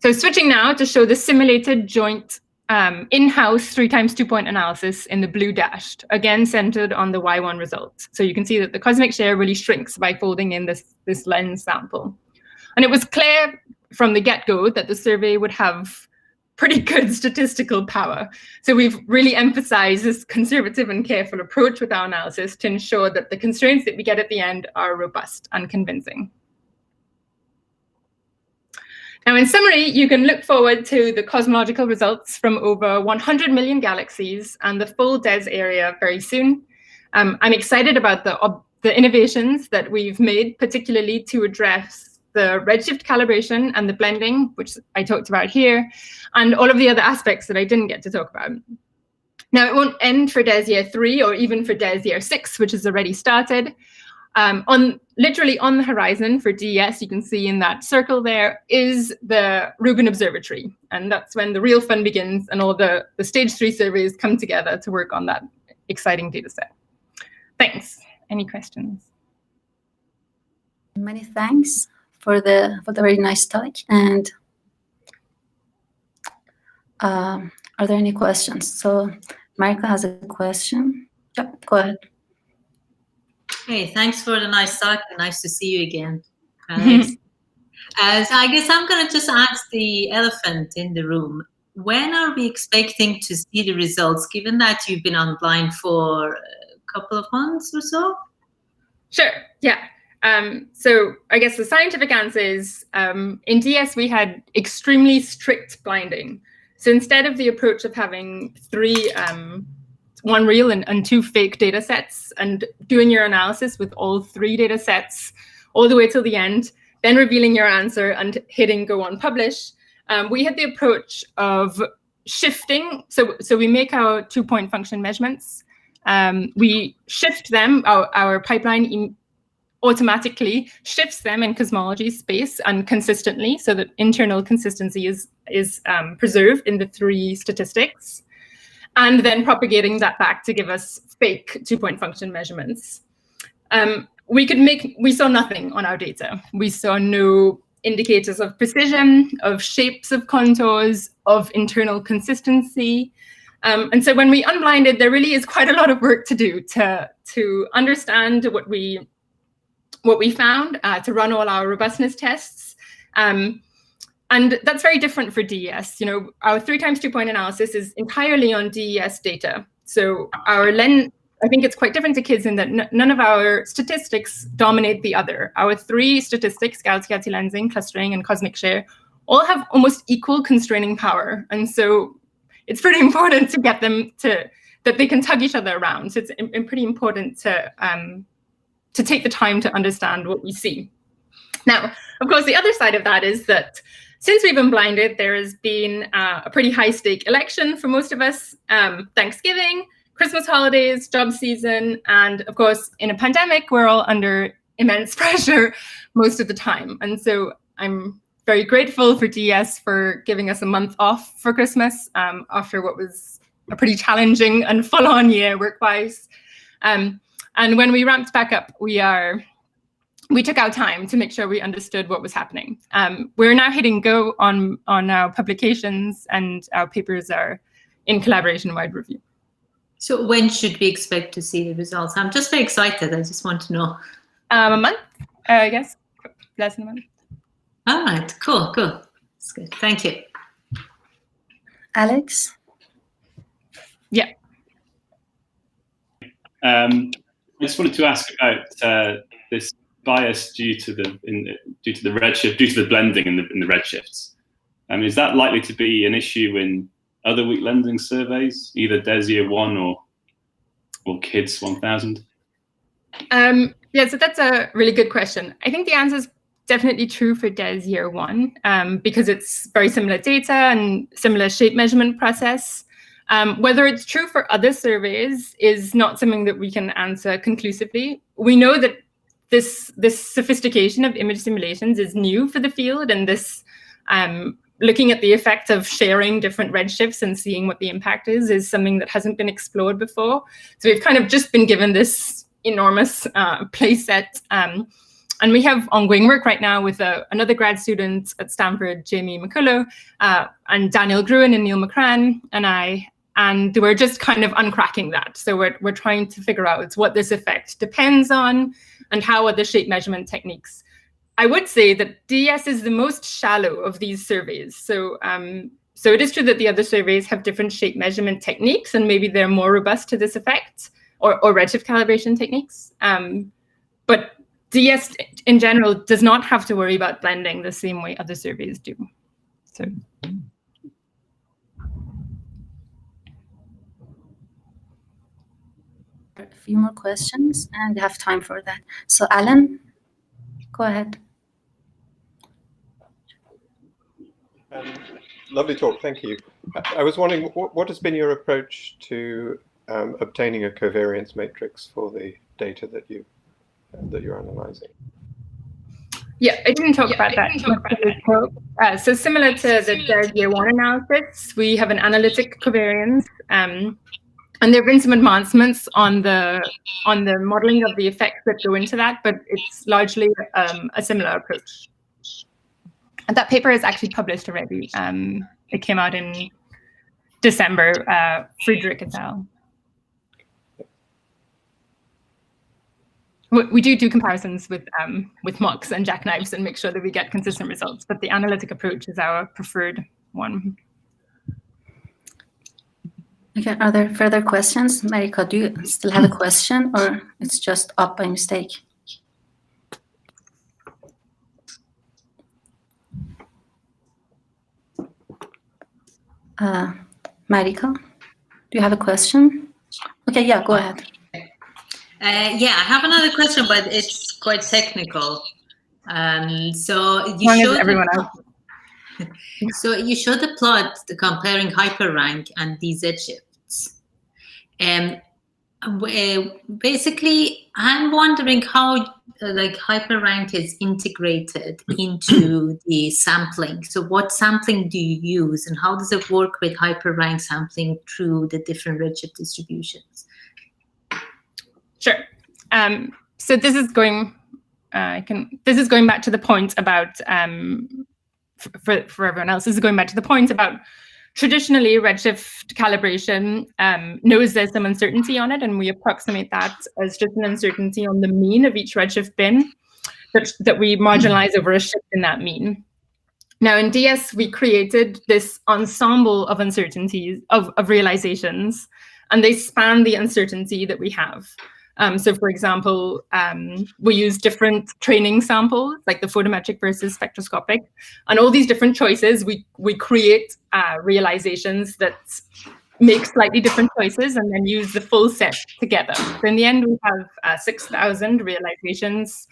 So switching now to show the simulated joint in-house 3x 2-point analysis in the blue dashed, again centered on the Y1 results. So you can see that the cosmic share really shrinks by folding in this lens sample. And it was clear from the get-go that the survey would have pretty good statistical power. So we've really emphasized this conservative and careful approach with our analysis to ensure that the constraints that we get at the end are robust and convincing. Now, in summary, you can look forward to the cosmological results from over 100 million galaxies and the full DES area very soon. I'm excited about the innovations that we've made, particularly to address the redshift calibration and the blending, which I talked about here, and all of the other aspects that I didn't get to talk about. Now, it won't end for DES year 3 or even for DES year 6, which has already started. Literally on the horizon for DES, you can see in that circle there, is the Rubin Observatory. And that's when the real fun begins and all the stage 3 surveys come together to work on that exciting data set. Thanks. Any questions? Many thanks for the very nice talk. And are there any questions? So Marika has a question. Yep, go ahead. Hey, thanks for the nice talk. Nice to see you again, Alex. So I guess I'm going to just ask the elephant in the room. When are we expecting to see the results, given that you've been online for a couple of months or so? Sure, yeah. So I guess the scientific answer is, in DS, we had extremely strict blinding. So instead of the approach of having 3 one real and 2 fake data sets and doing your analysis with all 3 data sets all the way till the end, then revealing your answer and hitting go on publish, we had the approach of shifting. So we make our 2-point function measurements. We shift them, our pipeline automatically shifts them in cosmology space and consistently, so that internal consistency is preserved in the 3 statistics, and then propagating that back to give us fake 2-point function measurements. We saw nothing on our data. We saw no indicators of precision, of shapes of contours, of internal consistency. And so when we unblinded, there really is quite a lot of work to do to understand what we found, to run all our robustness tests. And that's very different for DES. You know, our 3x 2-point analysis is entirely on DES data. So our lens, I think it's quite different to kids in that none of our statistics dominate the other. Our 3 statistics, galaxy lensing, clustering, and cosmic share, all have almost equal constraining power. And so it's pretty important to get them that they can tug each other around. So it's pretty important to take the time to understand what we see. Now, of course, the other side of that is that since we've been blinded, there has been a pretty high-stake election for most of us, Thanksgiving, Christmas holidays, job season, and of course, in a pandemic, we're all under immense pressure most of the time. And so I'm very grateful for DS for giving us a month off for Christmas after what was a pretty challenging and full-on year work-wise. And when we ramped back up, we took our time to make sure we understood what was happening. We're now hitting go on our publications, and our papers are in collaboration-wide review. So when should we expect to see the results? I'm just very excited. I just want to know. A month, I guess, less than a month. All right, cool. That's good. Thank you. Alex? Yeah. I just wanted to ask about this bias due to the redshift, due to the blending in the redshifts. Is that likely to be an issue in other weak lensing surveys, either DES year 1 or KIDS 1000? Yeah, so that's a really good question. I think the answer is definitely true for DES year 1 because it's very similar data and similar shape measurement process. Whether it's true for other surveys is not something that we can answer conclusively. We know that this sophistication of image simulations is new for the field, and this looking at the effect of sharing different redshifts and seeing what the impact is something that hasn't been explored before. So we've kind of just been given this enormous play set we have ongoing work right now with another grad student at Stanford, Jamie McCullough, and Daniel Gruen and Neil McCran and I, and we're just kind of uncracking that. So we're trying to figure out what this effect depends on and how other shape measurement techniques. I would say that DES is the most shallow of these surveys. So so it is true that the other surveys have different shape measurement techniques, and maybe they're more robust to this effect, or redshift calibration techniques. But DES in general does not have to worry about blending the same way other surveys do. So. A few more questions, and we have time for that. So Alan, go ahead. Lovely talk, thank you. I was wondering, what has been your approach to obtaining a covariance matrix for the data that you're analyzing? Yeah, I didn't talk about that. So similar to the third year one analysis, we have an analytic covariance, and there have been some advancements on the modeling of the effects that go into that, but it's largely a similar approach. And that paper is actually published already. It came out in December, Friedrich et al. We do comparisons with mocks and jackknives and make sure that we get consistent results, but the analytic approach is our preferred one. Okay, are there further questions? Marika, do you still have a question, or it's just up by mistake? Marika, do you have a question? Okay, yeah, go ahead. Yeah, I have another question, but it's quite technical. So you showed the plot comparing hyperrank and these redshifts. Basically, I'm wondering how like hyperrank is integrated into the sampling. So what sampling do you use, and how does it work with hyperrank sampling through the different redshift distributions? Sure. So this is going. This is going back to the point about for everyone else. This is going back to the point about traditionally redshift calibration knows there's some uncertainty on it, and we approximate that as just an uncertainty on the mean of each redshift bin that we marginalize over a shift in that mean. Now in DS, we created this ensemble of uncertainties, of realizations, and they span the uncertainty that we have. So for example, we use different training samples, like the photometric versus spectroscopic, and all these different choices, we create realizations that make slightly different choices and then use the full set together. So in the end, we have 6,000 realizations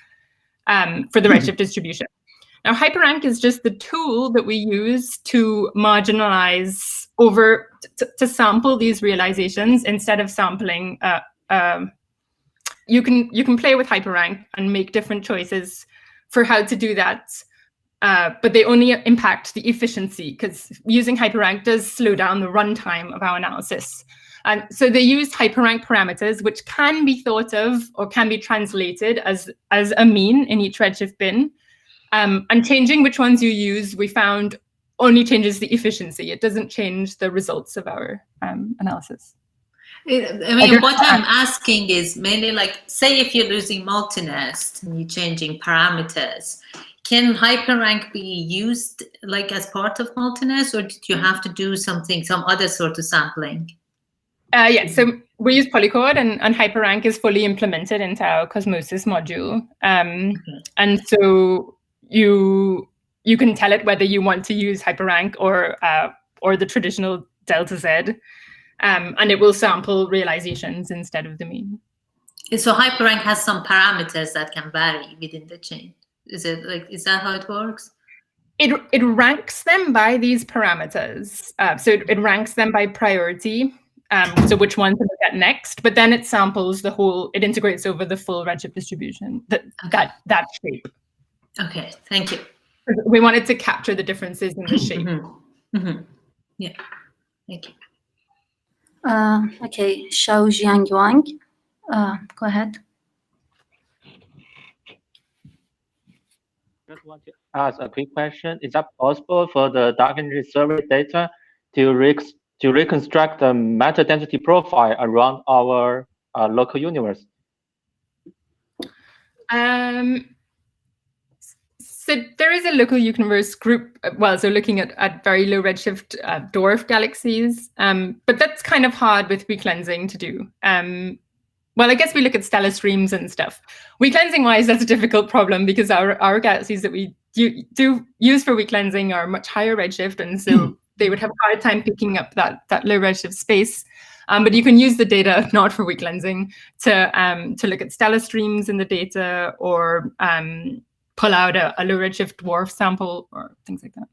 for the redshift distribution. Now, hyperrank is just the tool that we use to marginalize over, to sample these realizations instead of sampling. You can play with hyperrank and make different choices for how to do that, but they only impact the efficiency, because using hyperrank does slow down the runtime of our analysis. And so they used hyperrank parameters, which can be thought of or can be translated as a mean in each redshift bin. And changing which ones you use, we found only changes the efficiency. It doesn't change the results of our analysis. I mean, what I'm asking is mainly like, say if you're losing multinest and you're changing parameters, can hyperrank be used like as part of multinest, or did you have to do some other sort of sampling? Yeah, so we use polychord, and hyperrank is fully implemented into our Cosmosis module. And so you can tell it whether you want to use hyperrank or the traditional delta Z. And it will sample realizations instead of the mean. So hyperrank has some parameters that can vary within the chain. Is that how it works? It ranks them by these parameters. So it ranks them by priority. So which one to look at next, but then it samples the whole, it integrates over the full redshift distribution, that shape. Okay, thank you. We wanted to capture the differences in the shape. Yeah, thank you. Okay, Xiao Jiang Yuang, go ahead. just want to ask a quick question. Is that possible for the dark energy survey data to reconstruct the matter density profile around our local universe? So there is a local universe group, well, so looking at very low redshift dwarf galaxies, but that's kind of hard with recleansing to do. Well, I guess we look at stellar streams and stuff. Recleansing wise, that's a difficult problem because our galaxies that we do use for recleansing are much higher redshift, and so they would have a hard time picking up that low redshift space. But you can use the data not for recleansing to look at stellar streams in the data, or pull out a low redshift dwarf sample or things like that.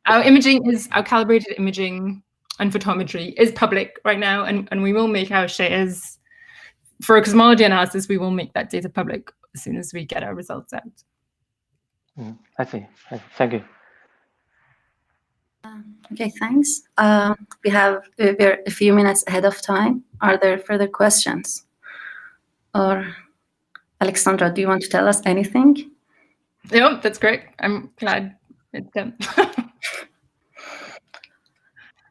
Our imaging our calibrated imaging and photometry is public right now, and we will make our shares for a cosmology analysis. We will make that data public as soon as we get our results out. I see. Thank you. Okay, thanks. We're a few minutes ahead of time. Are there further questions? Or Alexandra, do you want to tell us anything? No, that's great. I'm glad it's done.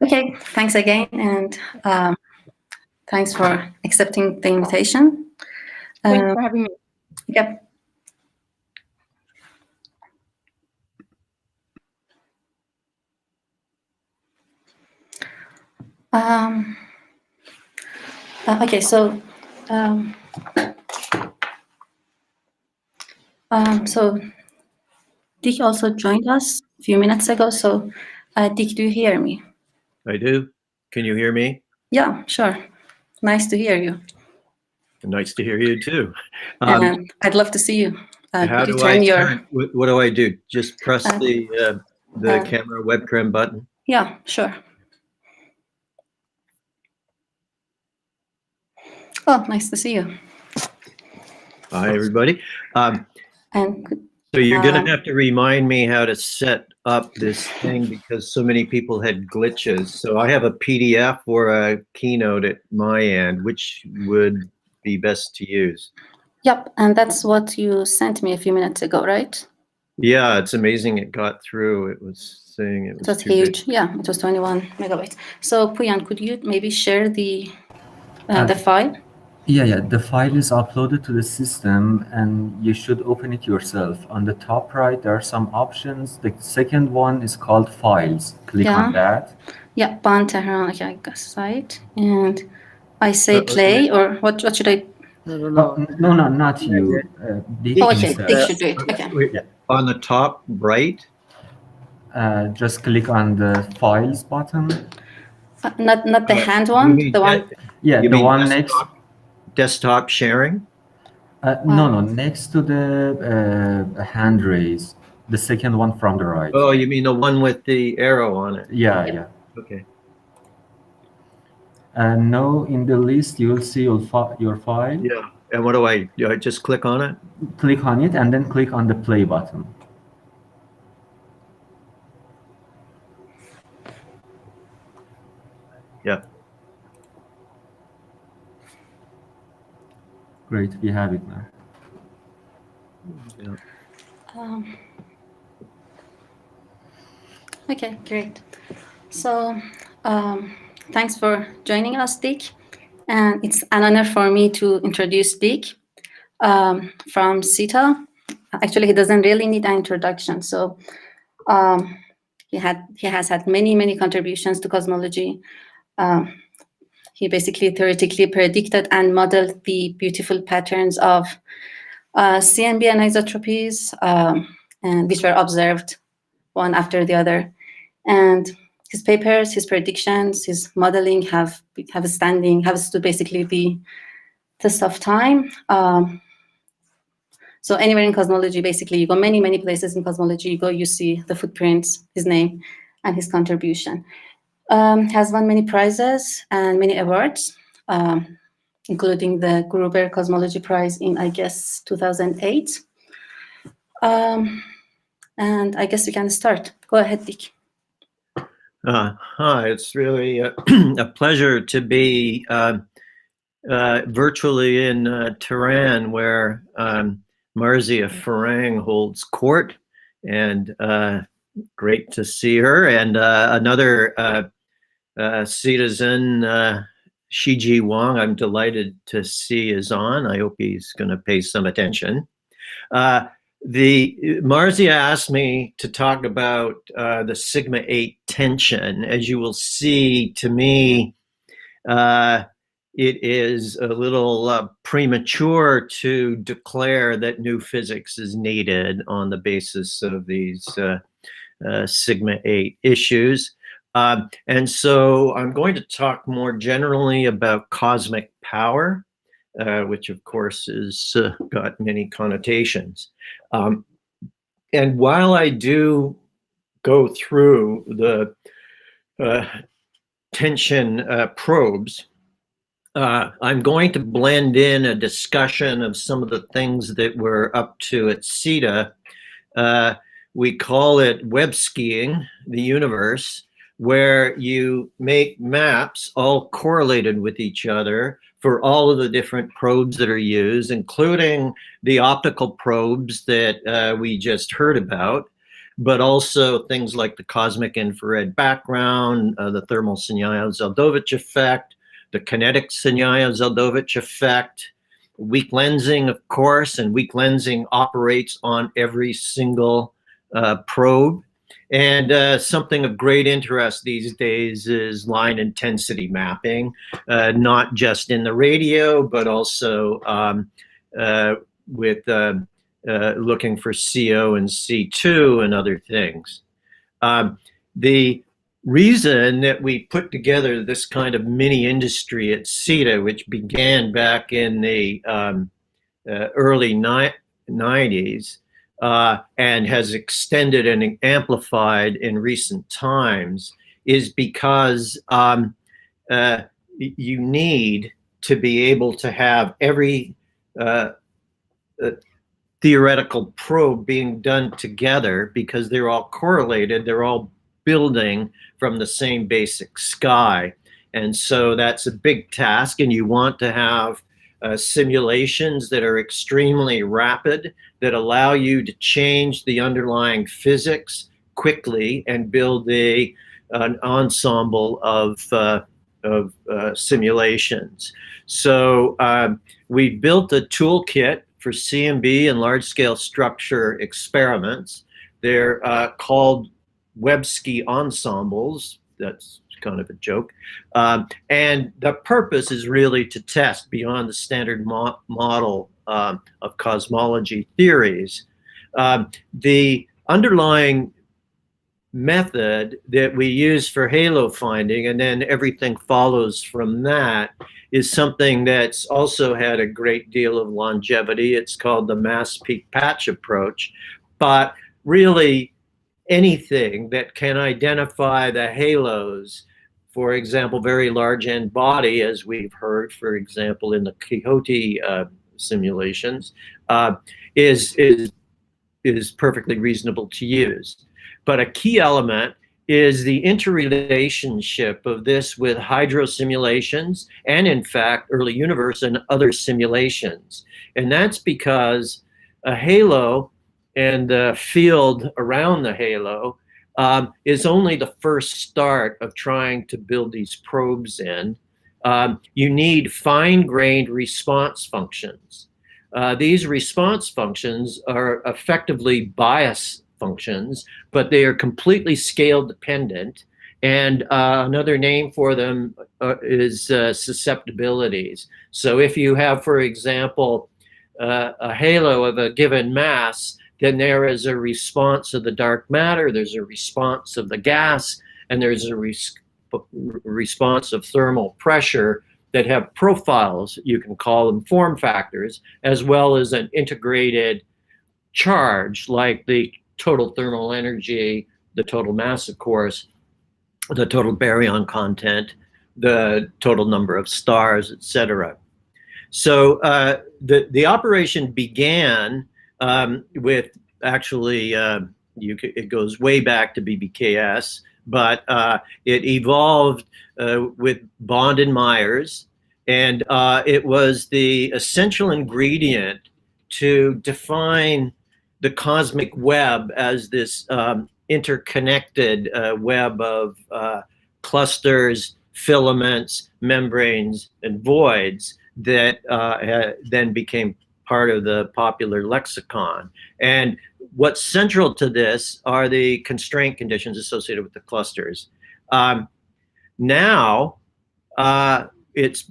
Okay, thanks again, and thanks for accepting the invitation. Thanks for having me. Yep. Okay, so Dick also joined us a few minutes ago. So, Dick, do you hear me? I do. Can you hear me? Yeah, sure. Nice to hear you. Nice to hear you too. I'd love to see you. How do I turn? What do I do? Just press the camera webcam button? Yeah, sure. Oh, nice to see you. Hi, everybody. So you're going to have to remind me how to set up this thing because so many people had glitches. So I have a PDF or a Keynote at my end. Which would be best to use? Yep, and that's what you sent me a few minutes ago, right? Yeah, it's amazing it got through. It was saying it was too huge. big. Yeah, it was 21 megabytes. So Puyan, could you maybe share the file? Yeah, the file is uploaded to the system and you should open it yourself. On the top right, there are some options. The second one is called Files. Click on that. Yeah, Ban Tehran, okay, I guess, right? And I say play, or what should I? No, not you. Okay, they should do it. Okay. On the top right? Just click on the Files button. Not the hand one, the one. Yeah, the one next. Desktop sharing? No, next to the hand raise, the second one from the right. Oh, you mean the one with the arrow on it? Yeah. Okay. And now in the list, you will see your file. Yeah. And what do I just click on it? Click on it and then click on the play button. Yeah. Great, we have it now. Yeah. Okay, great. So thanks for joining us, Dick. And it's an honor for me to introduce Dick from CETA. Actually, he doesn't really need an introduction. So he has had many contributions to cosmology. He basically theoretically predicted and modeled the beautiful patterns of CMB anisotropies, and which were observed one after the other. And his papers, his predictions, his modeling have stood basically the test of time. So anywhere in cosmology, basically, you go many places in cosmology, you see the footprints, his name, and his contribution. Has won many prizes and many awards, including the Gruber Cosmology Prize in, I guess, 2008. And I guess we can start. Go ahead, Dick. Hi, it's really a pleasure to be virtually in Tehran, where Marzia Farang holds court, and great to see her. And another citizen, Shiji Wang, I'm delighted to see is on. I hope he's going to pay some attention. Marzia asked me to talk about the sigma-8 tension. As you will see, to me, it is a little premature to declare that new physics is needed on the basis of these sigma-8 issues. And so I'm going to talk more generally about cosmic power, which of course has got many connotations. And while I do go through the tension probes, I'm going to blend in a discussion of some of the things that we're up to at CETA. We call it web skiing the universe, where you make maps all correlated with each other for all of the different probes that are used, including the optical probes that we just heard about, but also things like the cosmic infrared background, the thermal Sinyaev-Zeldovich effect, the kinetic Sinyaev-Zeldovich effect, weak lensing, of course, and weak lensing operates on every single probe. And something of great interest these days is line intensity mapping, not just in the radio, but also with looking for CO and C2 and other things. The reason that we put together this kind of mini industry at CETA, which began back in the early 90s, and has extended and amplified in recent times, is because you need to be able to have every theoretical probe being done together, because they're all correlated, they're all building from the same basic sky. And so that's a big task, and you want to have simulations that are extremely rapid, that allow you to change the underlying physics quickly and build an ensemble of simulations. So we built a toolkit for CMB and large-scale structure experiments. They're called WebSki ensembles. That's kind of a joke. And the purpose is really to test beyond the standard model of cosmology theories. The underlying method that we use for halo finding, and then everything follows from that, is something that's also had a great deal of longevity. It's called the mass peak patch approach. But really, anything that can identify the halos, for example, very large N body, as we've heard, for example, in the Quixote simulations, is perfectly reasonable to use. But a key element is the interrelationship of this with hydro simulations and, in fact, early universe and other simulations. And that's because a halo and the field around the halo is only the first start of trying to build these probes in. You need fine-grained response functions. These response functions are effectively bias functions, but they are completely scale dependent. And another name for them is susceptibilities. So if you have, for example, a halo of a given mass, then there is a response of the dark matter, there's a response of the gas, and there's a response of thermal pressure that have profiles, you can call them form factors, as well as an integrated charge like the total thermal energy, the total mass, of course, the total baryon content, the total number of stars, etc. So the operation began with actually, it goes way back to BBKS, but it evolved with Bond and Myers, and it was the essential ingredient to define the cosmic web as this interconnected web of clusters, filaments, membranes, and voids that then became part of the popular lexicon. And what's central to this are the constraint conditions associated with the clusters. Now, it's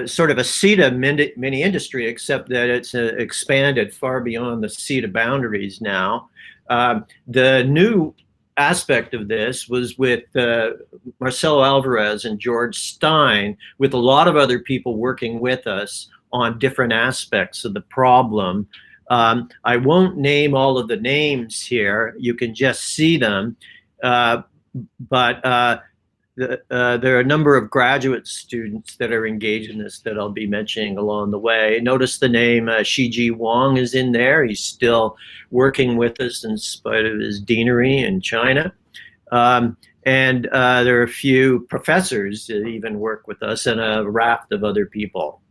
sort of a CETA mini industry, except that it's expanded far beyond the CETA boundaries now. The new aspect of this was with Marcelo Alvarez and George Stein, with a lot of other people working with us on different aspects of the problem. I won't name all of the names here. You can just see them. But there are a number of graduate students that are engaged in this that I'll be mentioning along the way. Notice the name Shiji Wang is in there. He's still working with us in spite of his deanery in China. And there are a few professors that even work with us and a raft of other people.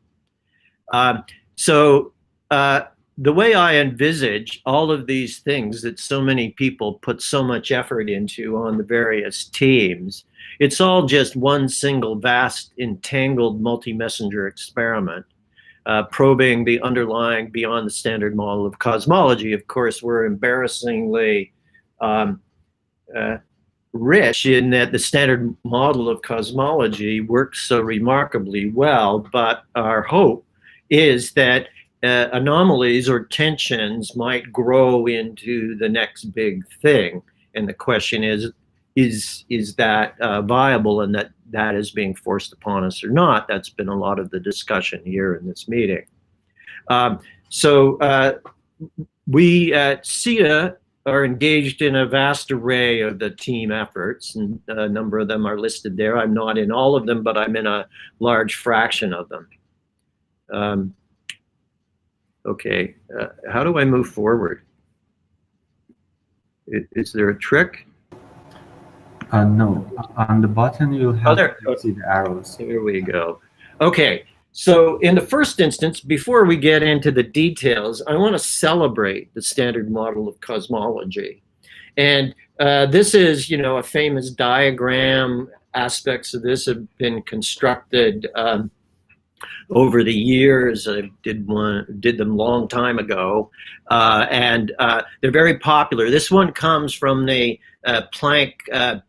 The way I envisage all of these things that so many people put so much effort into on the various teams, it's all just one single vast entangled multi-messenger experiment, probing the underlying beyond the standard model of cosmology. Of course, we're embarrassingly rich in that the standard model of cosmology works so remarkably well, but our hope is that anomalies or tensions might grow into the next big thing. And the question is that viable, and that is being forced upon us or not? That's been a lot of the discussion here in this meeting. We at CETA are engaged in a vast array of the team efforts, and a number of them are listed there. I'm not in all of them, but I'm in a large fraction of them. Okay, how do I move forward? Is there a trick? No, on the button you'll have to see the arrows. Here we go. Okay, so in the first instance, before we get into the details, I want to celebrate the standard model of cosmology. And this is, a famous diagram. Aspects of this have been constructed over the years. I did them a long time ago, and they're very popular. This one comes from the Planck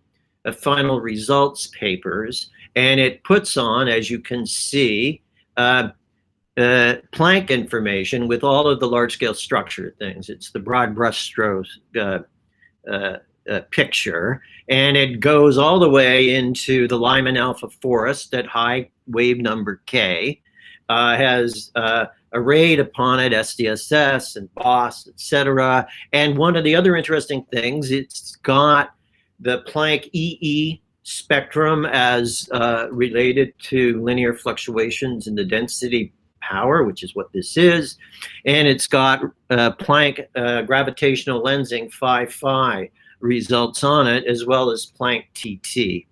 final results papers, and it puts on, as you can see, Planck information with all of the large-scale structure things. It's the broad brushstroke picture, and it goes all the way into the Lyman alpha forest at high wave number K, has arrayed upon it SDSS and BOSS, etc. And one of the other interesting things, it's got the Planck EE spectrum as related to linear fluctuations in the density power, which is what this is. And it's got Planck gravitational lensing phi results on it, as well as Planck TT.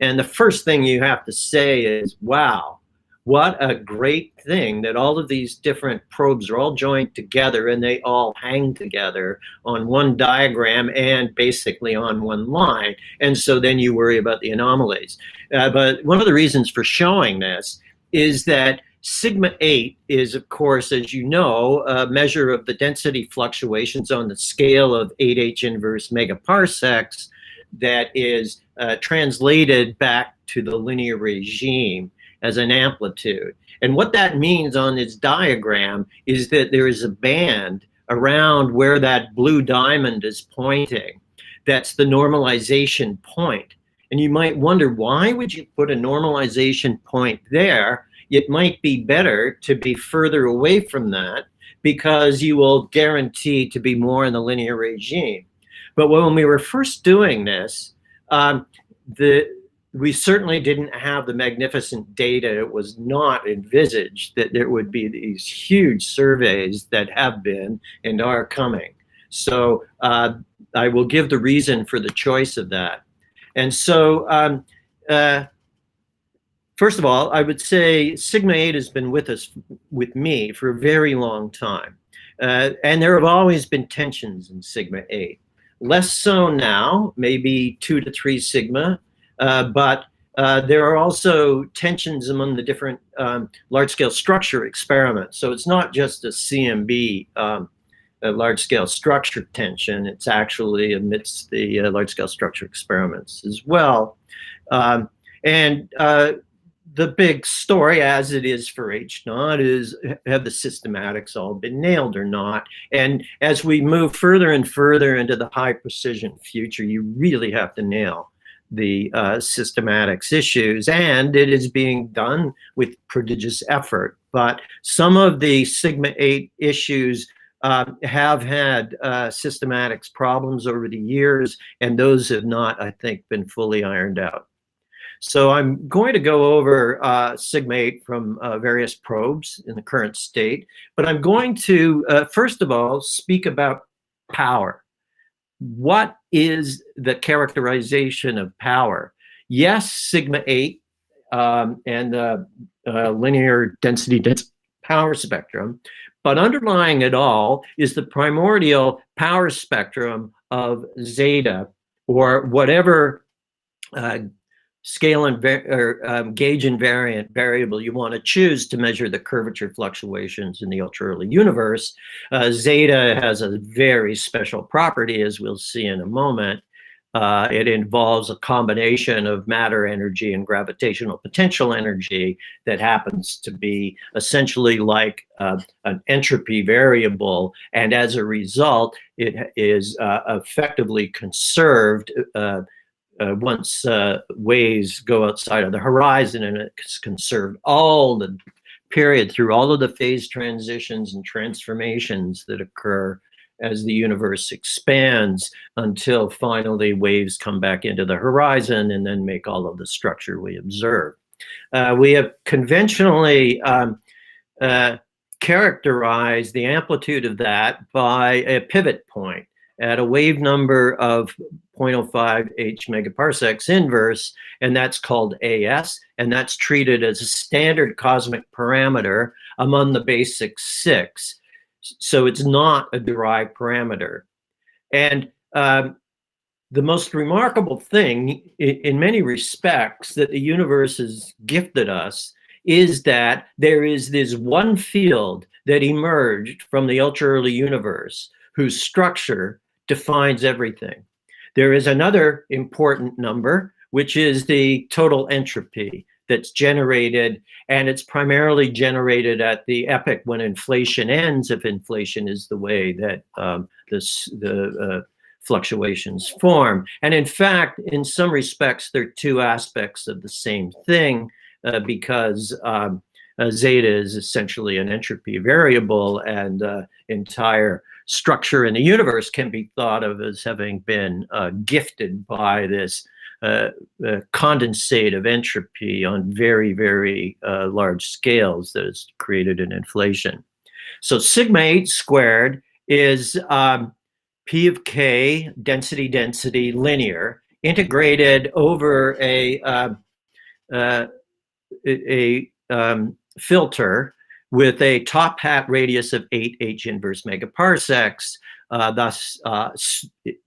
And the first thing you have to say is, wow, what a great thing that all of these different probes are all joined together and they all hang together on one diagram and basically on one line. And so then you worry about the anomalies. But one of the reasons for showing this is that sigma 8 is, of course, as you know, a measure of the density fluctuations on the scale of 8H inverse megaparsecs that is translated back to the linear regime as an amplitude. And what that means on this diagram is that there is a band around where that blue diamond is pointing. That's the normalization point. And you might wonder, why would you put a normalization point there? It might be better to be further away from that, because you will guarantee to be more in the linear regime. But when we were first doing this, we certainly didn't have the magnificent data. It was not envisaged that there would be these huge surveys that have been and are coming. So I will give the reason for the choice of that. And so first of all, I would say sigma 8 has been with me for a very long time. And there have always been tensions in sigma 8. Less so now, maybe 2 to 3 sigma, but there are also tensions among the different large-scale structure experiments. So it's not just a CMB a large-scale structure tension, it's actually amidst the large-scale structure experiments as well. The big story, as it is for H0, is have the systematics all been nailed or not? And as we move further and further into the high precision future, you really have to nail the systematics issues, and it is being done with prodigious effort. But some of the sigma 8 issues have had systematics problems over the years, and those have not, I think, been fully ironed out. So I'm going to go over sigma 8 from various probes in the current state, but I'm going to, first of all, speak about power. What is the characterization of power? Yes, sigma 8 and the linear density power spectrum, but underlying it all is the primordial power spectrum of zeta, or whatever scale and gauge invariant variable you want to choose to measure the curvature fluctuations in the ultra-early universe. Zeta has a very special property, as we'll see in a moment. It involves a combination of matter energy and gravitational potential energy that happens to be essentially like an entropy variable, and as a result, it is effectively conserved once waves go outside of the horizon, and it's conserved all the period through all of the phase transitions and transformations that occur as the universe expands, until finally waves come back into the horizon and then make all of the structure we observe. We have conventionally characterized the amplitude of that by a pivot point at a wave number of 0.05 h megaparsecs inverse, and that's called AS, and that's treated as a standard cosmic parameter among the basic 6. So it's not a derived parameter. And the most remarkable thing, in many respects, that the universe has gifted us is that there is this one field that emerged from the ultra-early universe whose structure defines everything. There is another important number, which is the total entropy that's generated, and it's primarily generated at the epoch when inflation ends, if inflation is the way that the fluctuations form. And in fact, in some respects, they're two aspects of the same thing, because zeta is essentially an entropy variable, and entire structure in the universe can be thought of as having been gifted by this condensate of entropy on very, very large scales that is created in inflation. So sigma 8 squared is P of K, density linear, integrated over a filter with a top hat radius of 8 h inverse megaparsecs. Thus,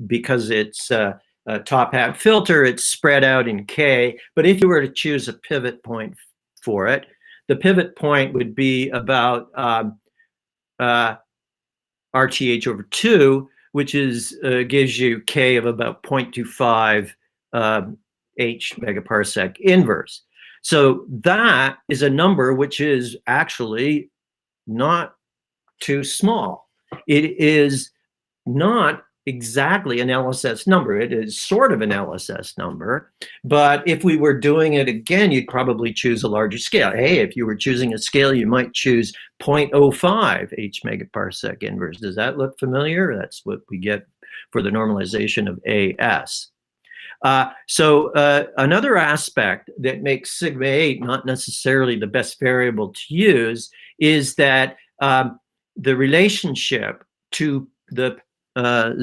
because it's a top hat filter, it's spread out in K. But if you were to choose a pivot point for it, the pivot point would be about RTH over 2, which is gives you K of about 0.25 h megaparsec inverse. So that is a number which is actually not too small. It is not exactly an LSS number. It is sort of an LSS number, but if we were doing it again, you'd probably choose a larger scale. Hey, if you were choosing a scale, you might choose 0.05 h megaparsec inverse. Does that look familiar? That's what we get for the normalization of AS. Another aspect that makes sigma 8 not necessarily the best variable to use is that the relationship to the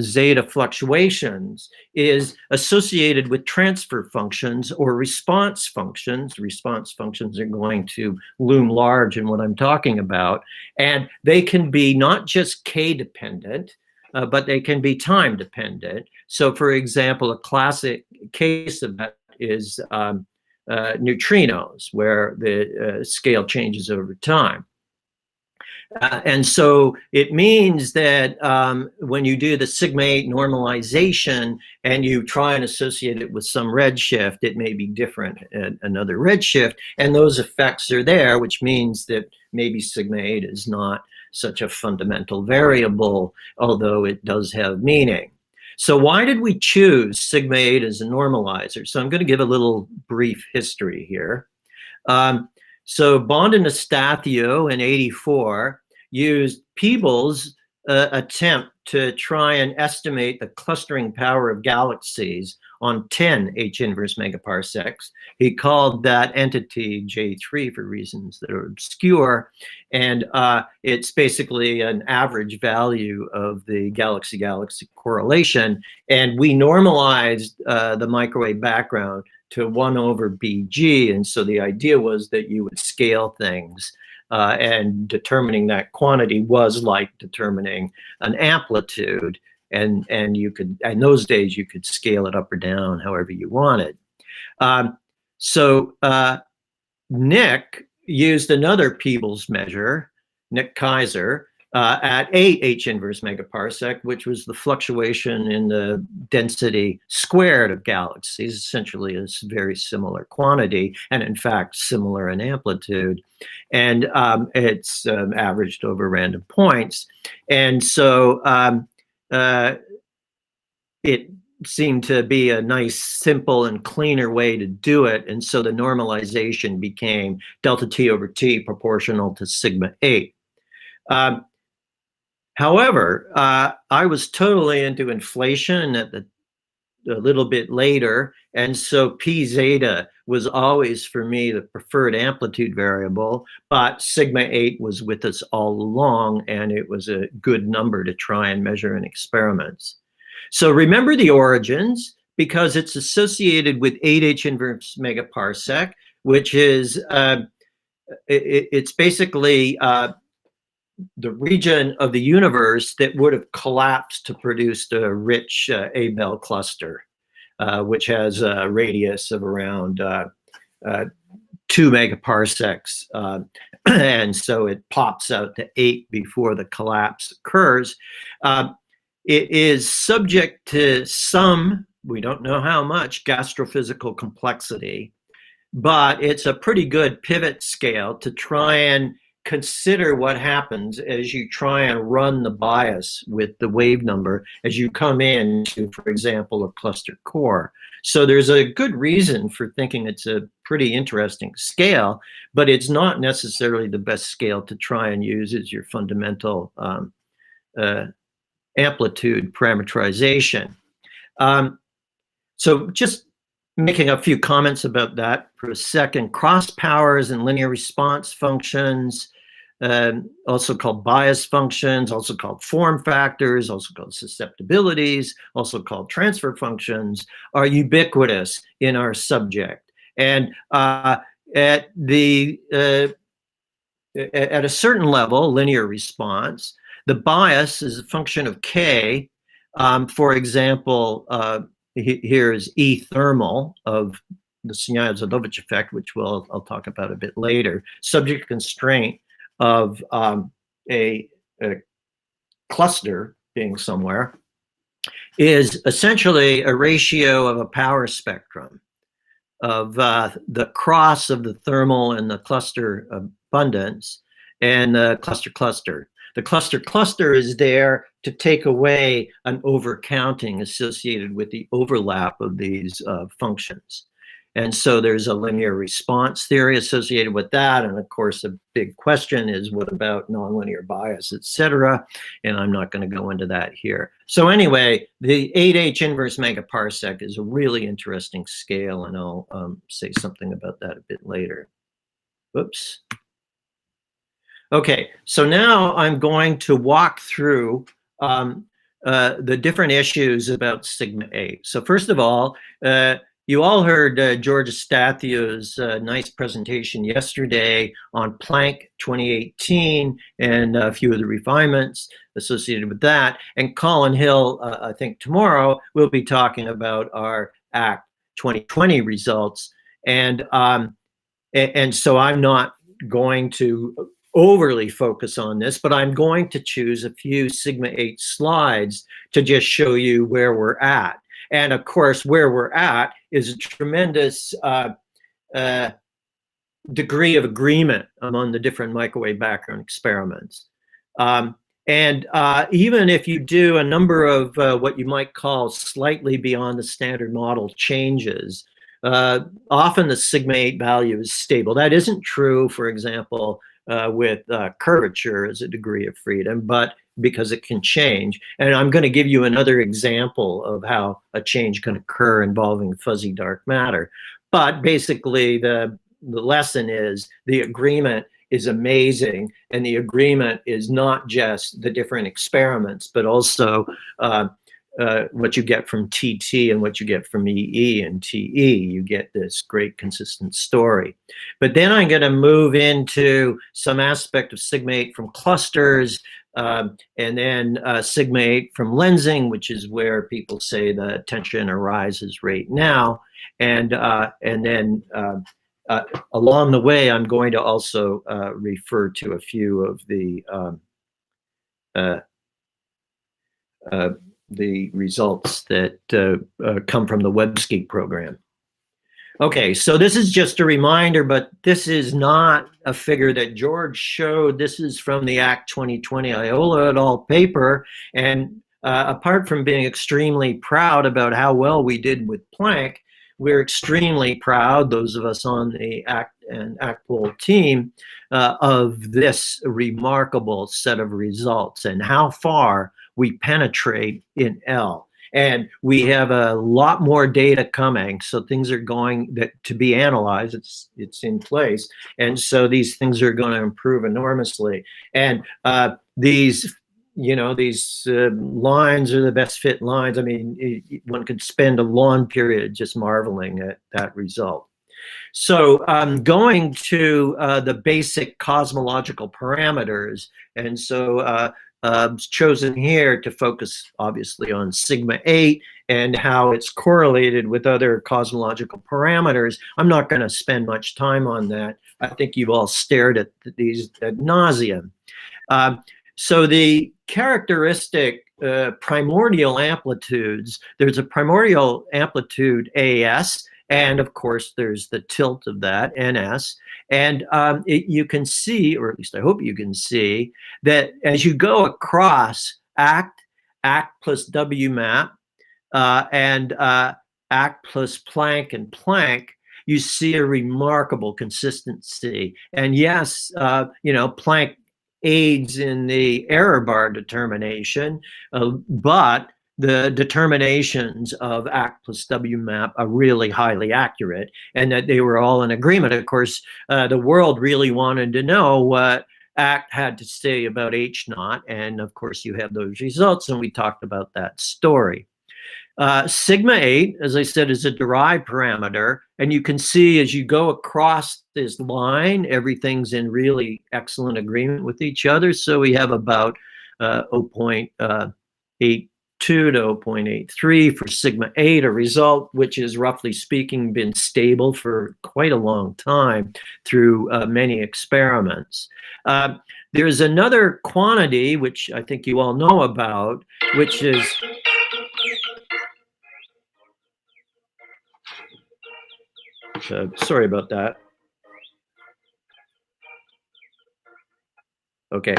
zeta fluctuations is associated with transfer functions or response functions. Response functions are going to loom large in what I'm talking about. And they can be not just k-dependent, but they can be time-dependent. So, for example, a classic case of that is neutrinos, where the scale changes over time. And so it means that when you do the sigma 8 normalization and you try and associate it with some redshift, it may be different at another redshift. And those effects are there, which means that maybe sigma 8 is not such a fundamental variable, although it does have meaning. So why did we choose sigma 8 as a normalizer? So I'm going to give a little brief history here. So Bond and Eustathio in '84 used Peebles' attempt to try and estimate the clustering power of galaxies on 10 H-inverse megaparsecs. He called that entity J3 for reasons that are obscure, and it's basically an average value of the galaxy-galaxy correlation, and we normalized the microwave background to 1/BG, and so the idea was that you would scale things, and determining that quantity was like determining an amplitude, and you could, in those days, you could scale it up or down however you wanted. So Nick used another Peebles measure, Nick Kaiser, at 8 H-inverse megaparsec, which was the fluctuation in the density squared of galaxies, essentially a very similar quantity, and in fact, similar in amplitude. And it's averaged over random points. And so it seemed to be a nice, simple, and cleaner way to do it. And so the normalization became delta T over T proportional to sigma 8. However, I was totally into inflation a little bit later, and so P zeta was always for me the preferred amplitude variable, but sigma 8 was with us all along, and it was a good number to try and measure in experiments. So remember the origins, because it's associated with 8 H-inverse megaparsec, which is, it's basically the region of the universe that would have collapsed to produce a rich Abel cluster, which has a radius of around 2 megaparsecs. And so it pops out to 8 before the collapse occurs. It is subject to some, we don't know how much, gastrophysical complexity, but it's a pretty good pivot scale to try and consider what happens as you try and run the bias with the wave number as you come into, for example, a cluster core. So there's a good reason for thinking it's a pretty interesting scale, but it's not necessarily the best scale to try and use as your fundamental amplitude parameterization. So just making a few comments about that for a second. Cross powers and linear response functions, also called bias functions, also called form factors, also called susceptibilities, also called transfer functions, are ubiquitous in our subject. And at a certain level, linear response, the bias is a function of K. For example, here is E thermal of the Sinyaya-Zadovich effect, which I'll talk about a bit later. Subject constraint of a cluster being somewhere is essentially a ratio of a power spectrum of the cross of the thermal and the cluster abundance and the cluster. The cluster is there to take away an overcounting associated with the overlap of these functions. And so there's a linear response theory associated with that. And of course, a big question is, what about nonlinear bias, et cetera? And I'm not going to go into that here. So anyway, the 8H inverse megaparsec is a really interesting scale, and I'll say something about that a bit later. Whoops. Okay, so now I'm going to walk through the different issues about sigma 8. So first of all, you all heard George Stathiou's nice presentation yesterday on Planck 2018 and a few of the refinements associated with that. And Colin Hill, I think tomorrow, will be talking about our ACT 2020 results. And so I'm not going to overly focus on this, but I'm going to choose a few sigma 8 slides to just show you where we're at. And of course, where we're at is a tremendous degree of agreement among the different microwave background experiments. And even if you do a number of what you might call slightly beyond the standard model changes, often the sigma 8 value is stable. That isn't true, for example, with curvature as a degree of freedom, but because it can change. And I'm going to give you another example of how a change can occur involving fuzzy dark matter. But basically, the lesson is the agreement is amazing, and the agreement is not just the different experiments, but also what you get from TT and what you get from EE and TE. You get this great consistent story. But then I'm going to move into some aspect of sigma 8 from clusters, and then sigma 8 from lensing, which is where people say the tension arises right now. And then along the way, I'm going to also refer to a few of the results that come from the WebScape program. Okay, so this is just a reminder, but this is not a figure that George showed. This is from the ACT 2020 Iola et al. Paper. And apart from being extremely proud about how well we did with Planck, we're extremely proud, those of us on the ACT and ACTPol team, of this remarkable set of results and how far we penetrate in L. And we have a lot more data coming, so things are going to be analyzed. It's in place, and so these things are going to improve enormously. And these lines are the best fit lines. I mean, one could spend a long period just marveling at that result. So going to the basic cosmological parameters, and so chosen here to focus obviously on sigma 8 and how it's correlated with other cosmological parameters. I'm not going to spend much time on that. I think you've all stared at these ad nauseum. So the characteristic primordial amplitudes, there's a primordial amplitude AS, and of course there's the tilt of that, NS. And you can see, or at least I hope you can see, that as you go across ACT plus WMAP, and ACT plus Planck and Planck, you see a remarkable consistency. And yes, Planck aids in the error bar determination, but the determinations of ACT plus WMAP are really highly accurate, and that they were all in agreement. Of course, the world really wanted to know what ACT had to say about H0, and of course you have those results, and we talked about that story. Sigma 8, as I said, is a derived parameter, and you can see as you go across this line, everything's in really excellent agreement with each other. So we have about 0.82 to 0.83 for sigma 8, a result which is roughly speaking been stable for quite a long time through many experiments. There's another quantity which I think you all know about, which is sorry about that. Okay.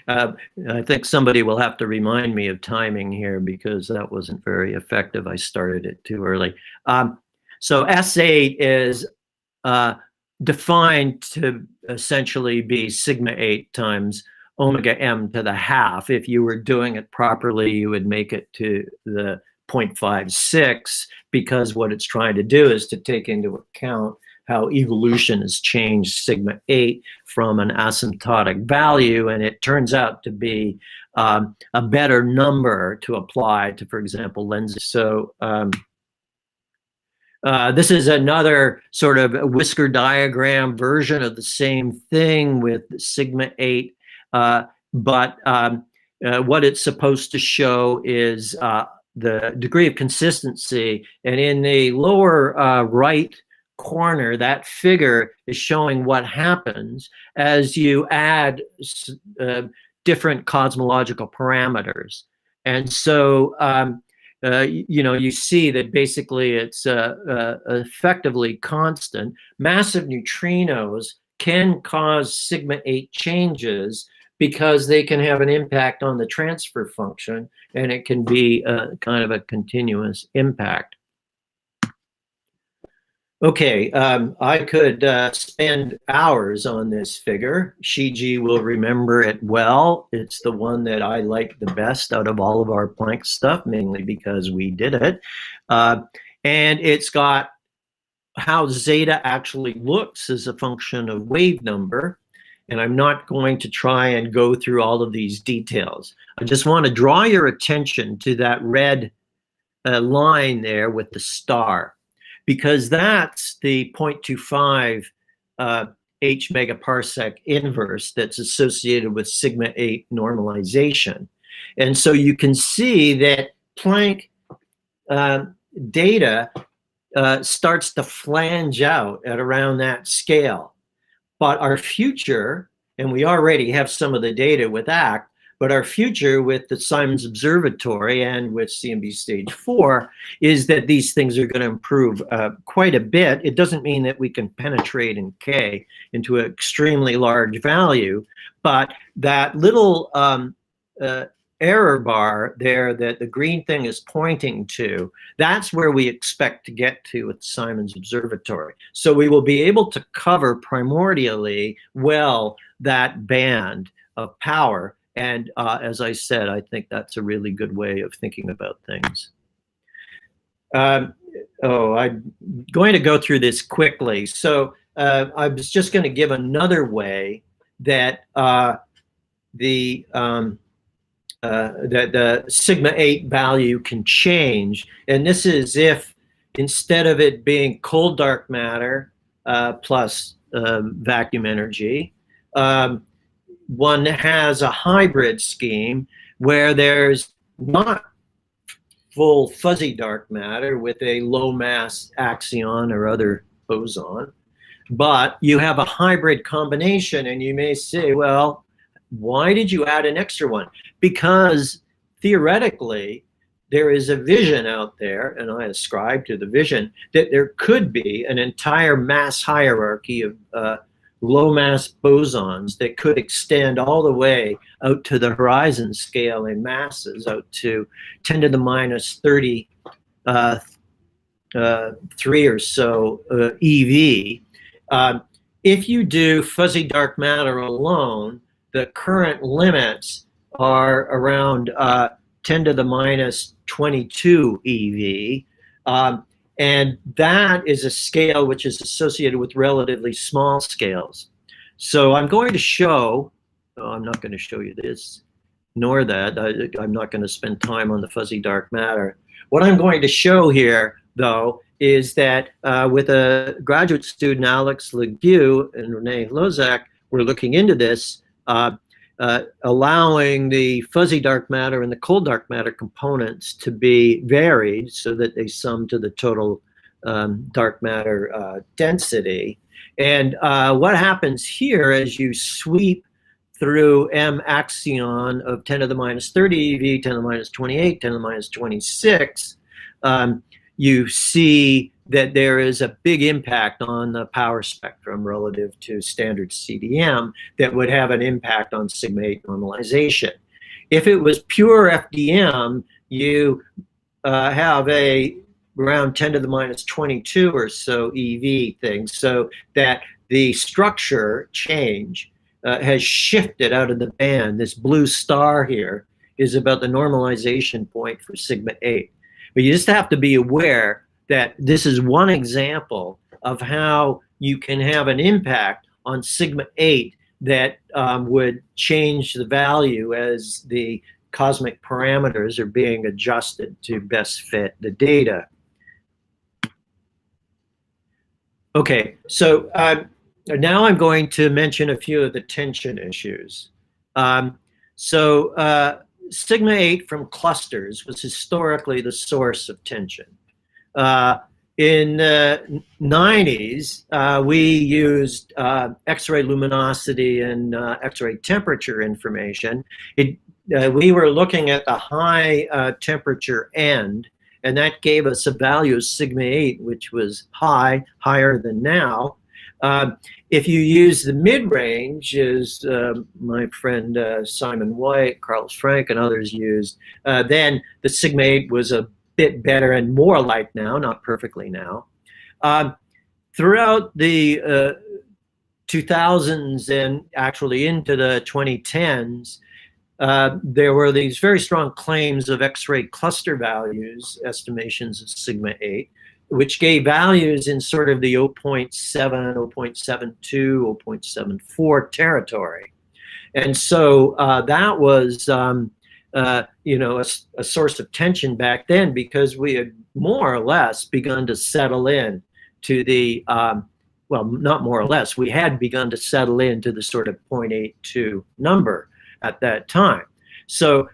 I think somebody will have to remind me of timing here because that wasn't very effective. I started it too early. So S8 is defined to essentially be sigma 8 times omega m to the half. If you were doing it properly, you would make it to the 0.56, because what it's trying to do is to take into account how evolution has changed sigma 8 from an asymptotic value, and it turns out to be a better number to apply to, for example, lenses. So this is another sort of whisker diagram version of the same thing with sigma 8, but what it's supposed to show is the degree of consistency. And in the lower right corner, that figure is showing what happens as you add different cosmological parameters. And so, you see that basically it's effectively constant. Massive neutrinos can cause sigma 8 changes because they can have an impact on the transfer function, and it can be kind of a continuous impact. Okay, I could spend hours on this figure. Shiji will remember it well. It's the one that I like the best out of all of our Planck stuff, mainly because we did it. And it's got how zeta actually looks as a function of wave number. And I'm not going to try and go through all of these details. I just want to draw your attention to that red line there with the star, because that's the 0.25 h megaparsec inverse that's associated with sigma 8 normalization. And so you can see that Planck data starts to flange out at around that scale. But our future, and we already have some of the data with ACT, but our future with the Simons Observatory and with CMB stage 4 is that these things are going to improve quite a bit. It doesn't mean that we can penetrate in K into an extremely large value, but that little error bar there that the green thing is pointing to, that's where we expect to get to with Simons Observatory. So we will be able to cover primordially well that band of power. And as I said, I think that's a really good way of thinking about things. I'm going to go through this quickly. So I was just going to give another way that the sigma 8 value can change. And this is if instead of it being cold dark matter plus vacuum energy, one has a hybrid scheme where there's not full fuzzy dark matter with a low mass axion or other boson, but you have a hybrid combination. And you may say, well, why did you add an extra one? Because theoretically, there is a vision out there, and I ascribe to the vision, that there could be an entire mass hierarchy of low mass bosons that could extend all the way out to the horizon scale in masses, out to 10 to the minus 33 or so EV. If you do fuzzy dark matter alone, the current limits are around 10 to the minus 22 EV. And that is a scale which is associated with relatively small scales. So I'm going to show, I'm not going to show you this, nor that. I'm not going to spend time on the fuzzy dark matter. What I'm going to show here, though, is that with a graduate student, Alex Legue and Renee Lozak, we're looking into this, allowing the fuzzy dark matter and the cold dark matter components to be varied so that they sum to the total dark matter density. And what happens here as you sweep through M axion of 10 to the minus 30 eV, 10 to the minus 28, 10 to the minus 26, you see that there is a big impact on the power spectrum relative to standard CDM that would have an impact on sigma 8 normalization. If it was pure FDM, you have a around 10 to the minus 22 or so EV thing, so that the structure change has shifted out of the band. This blue star here is about the normalization point for sigma 8. But you just have to be aware that this is one example of how you can have an impact on sigma 8 that would change the value as the cosmic parameters are being adjusted to best fit the data. Okay, so now I'm going to mention a few of the tension issues. Sigma 8 from clusters was historically the source of tension. In the 90s, we used X-ray luminosity and X-ray temperature information. We were looking at the high temperature end, and that gave us a value of sigma 8, which was higher than now. If you use the mid-range, as my friend Simon White, Carlos Frank, and others used, then the sigma 8 was a bit better and more like now, not perfectly now. Throughout the 2000s and actually into the 2010s, there were these very strong claims of X-ray cluster values, estimations of sigma 8, which gave values in sort of the 0.7, 0.72, 0.74 territory. And so that was, you know, a source of tension back then, because we had more or less begun to settle in to the, well, not more or less, we had begun to settle into the sort of 0.82 number at that time. So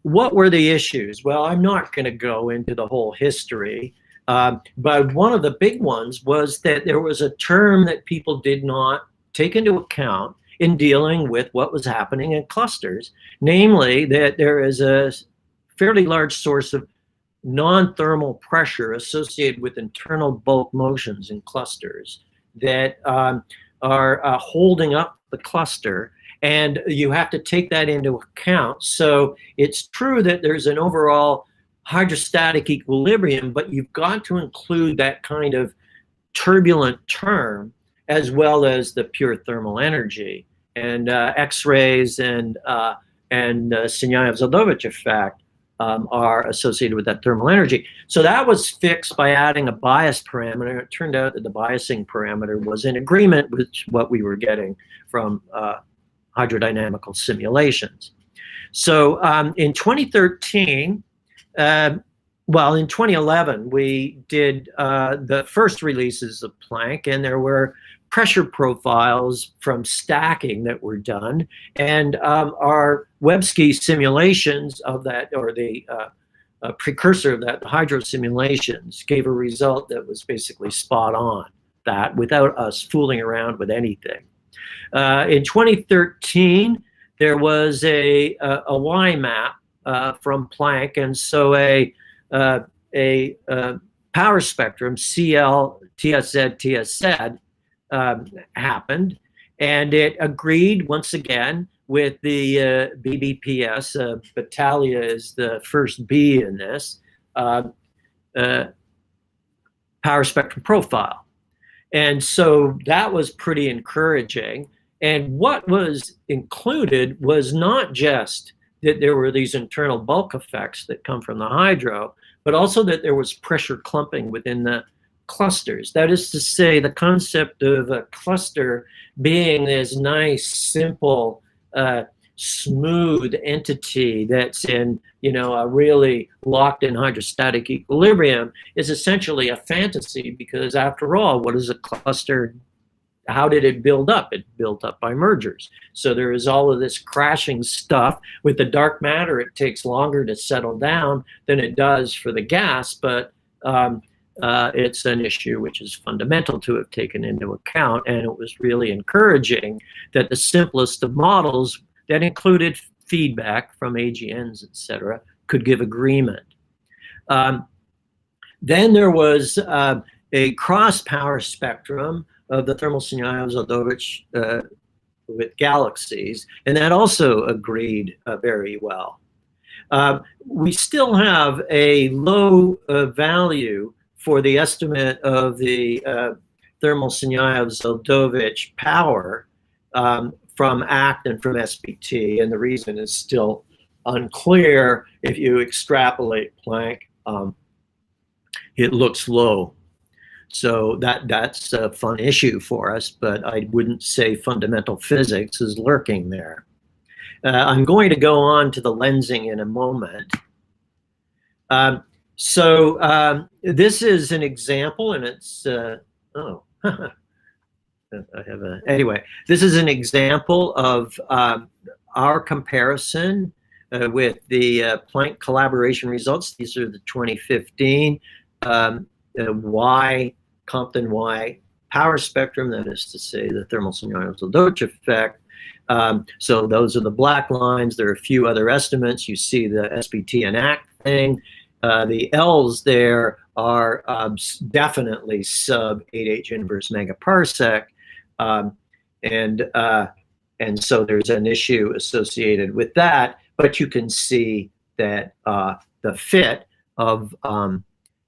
what were the issues? Well, I'm not going to go into the whole history, but one of the big ones was that there was a term that people did not take into account in dealing with what was happening in clusters, namely that there is a fairly large source of non-thermal pressure associated with internal bulk motions in clusters that are holding up the cluster. And you have to take that into account. So it's true that there's an overall hydrostatic equilibrium, but you've got to include that kind of turbulent term as well as the pure thermal energy. And X-rays and Sinyaev-Zeldovich effect are associated with that thermal energy. So that was fixed by adding a bias parameter. It turned out that the biasing parameter was in agreement with what we were getting from hydrodynamical simulations. So in 2013, well, in 2011, we did the first releases of Planck, and there were pressure profiles from stacking that were done. And our Websky simulations of that, or the precursor of that, the hydro simulations, gave a result that was basically spot on, that without us fooling around with anything. In 2013, there was a Y map from Planck, and so a power spectrum, CL, TSZ, TSZ, happened, and it agreed once again with the BBPS. Battaglia is the first B in this power spectrum profile. And so that was pretty encouraging. And what was included was not just that there were these internal bulk effects that come from the hydro, but also that there was pressure clumping within the clusters. That is to say, the concept of a cluster being this nice, simple, smooth entity that's in, you know, a really locked-in hydrostatic equilibrium is essentially a fantasy, because after all, what is a cluster? How did it build up? It built up by mergers. So there is all of this crashing stuff. With the dark matter, it takes longer to settle down than it does for the gas, but it's an issue which is fundamental to have taken into account. And it was really encouraging that the simplest of models that included feedback from AGNs, et cetera, could give agreement. Then there was a cross power spectrum of the thermal Sinyaev-Zeldovich with galaxies, and that also agreed very well. We still have a low value for the estimate of the thermal Sinyaev-Zeldovich power from ACT and from SPT, and the reason is still unclear if you extrapolate Planck it looks low. So that's a fun issue for us, but I wouldn't say fundamental physics is lurking there. I'm going to go on to the lensing in a moment. This is an example, and it's, anyway, this is an example of our comparison with the Planck collaboration results. These are the 2015 Compton Y power spectrum, that is to say the thermal Signal-Dodge effect. So those are the black lines. There are a few other estimates. You see the SPT and ACT thing. The L's there are definitely sub 8H inverse megaparsec. And so there's an issue associated with that, but you can see that the fit of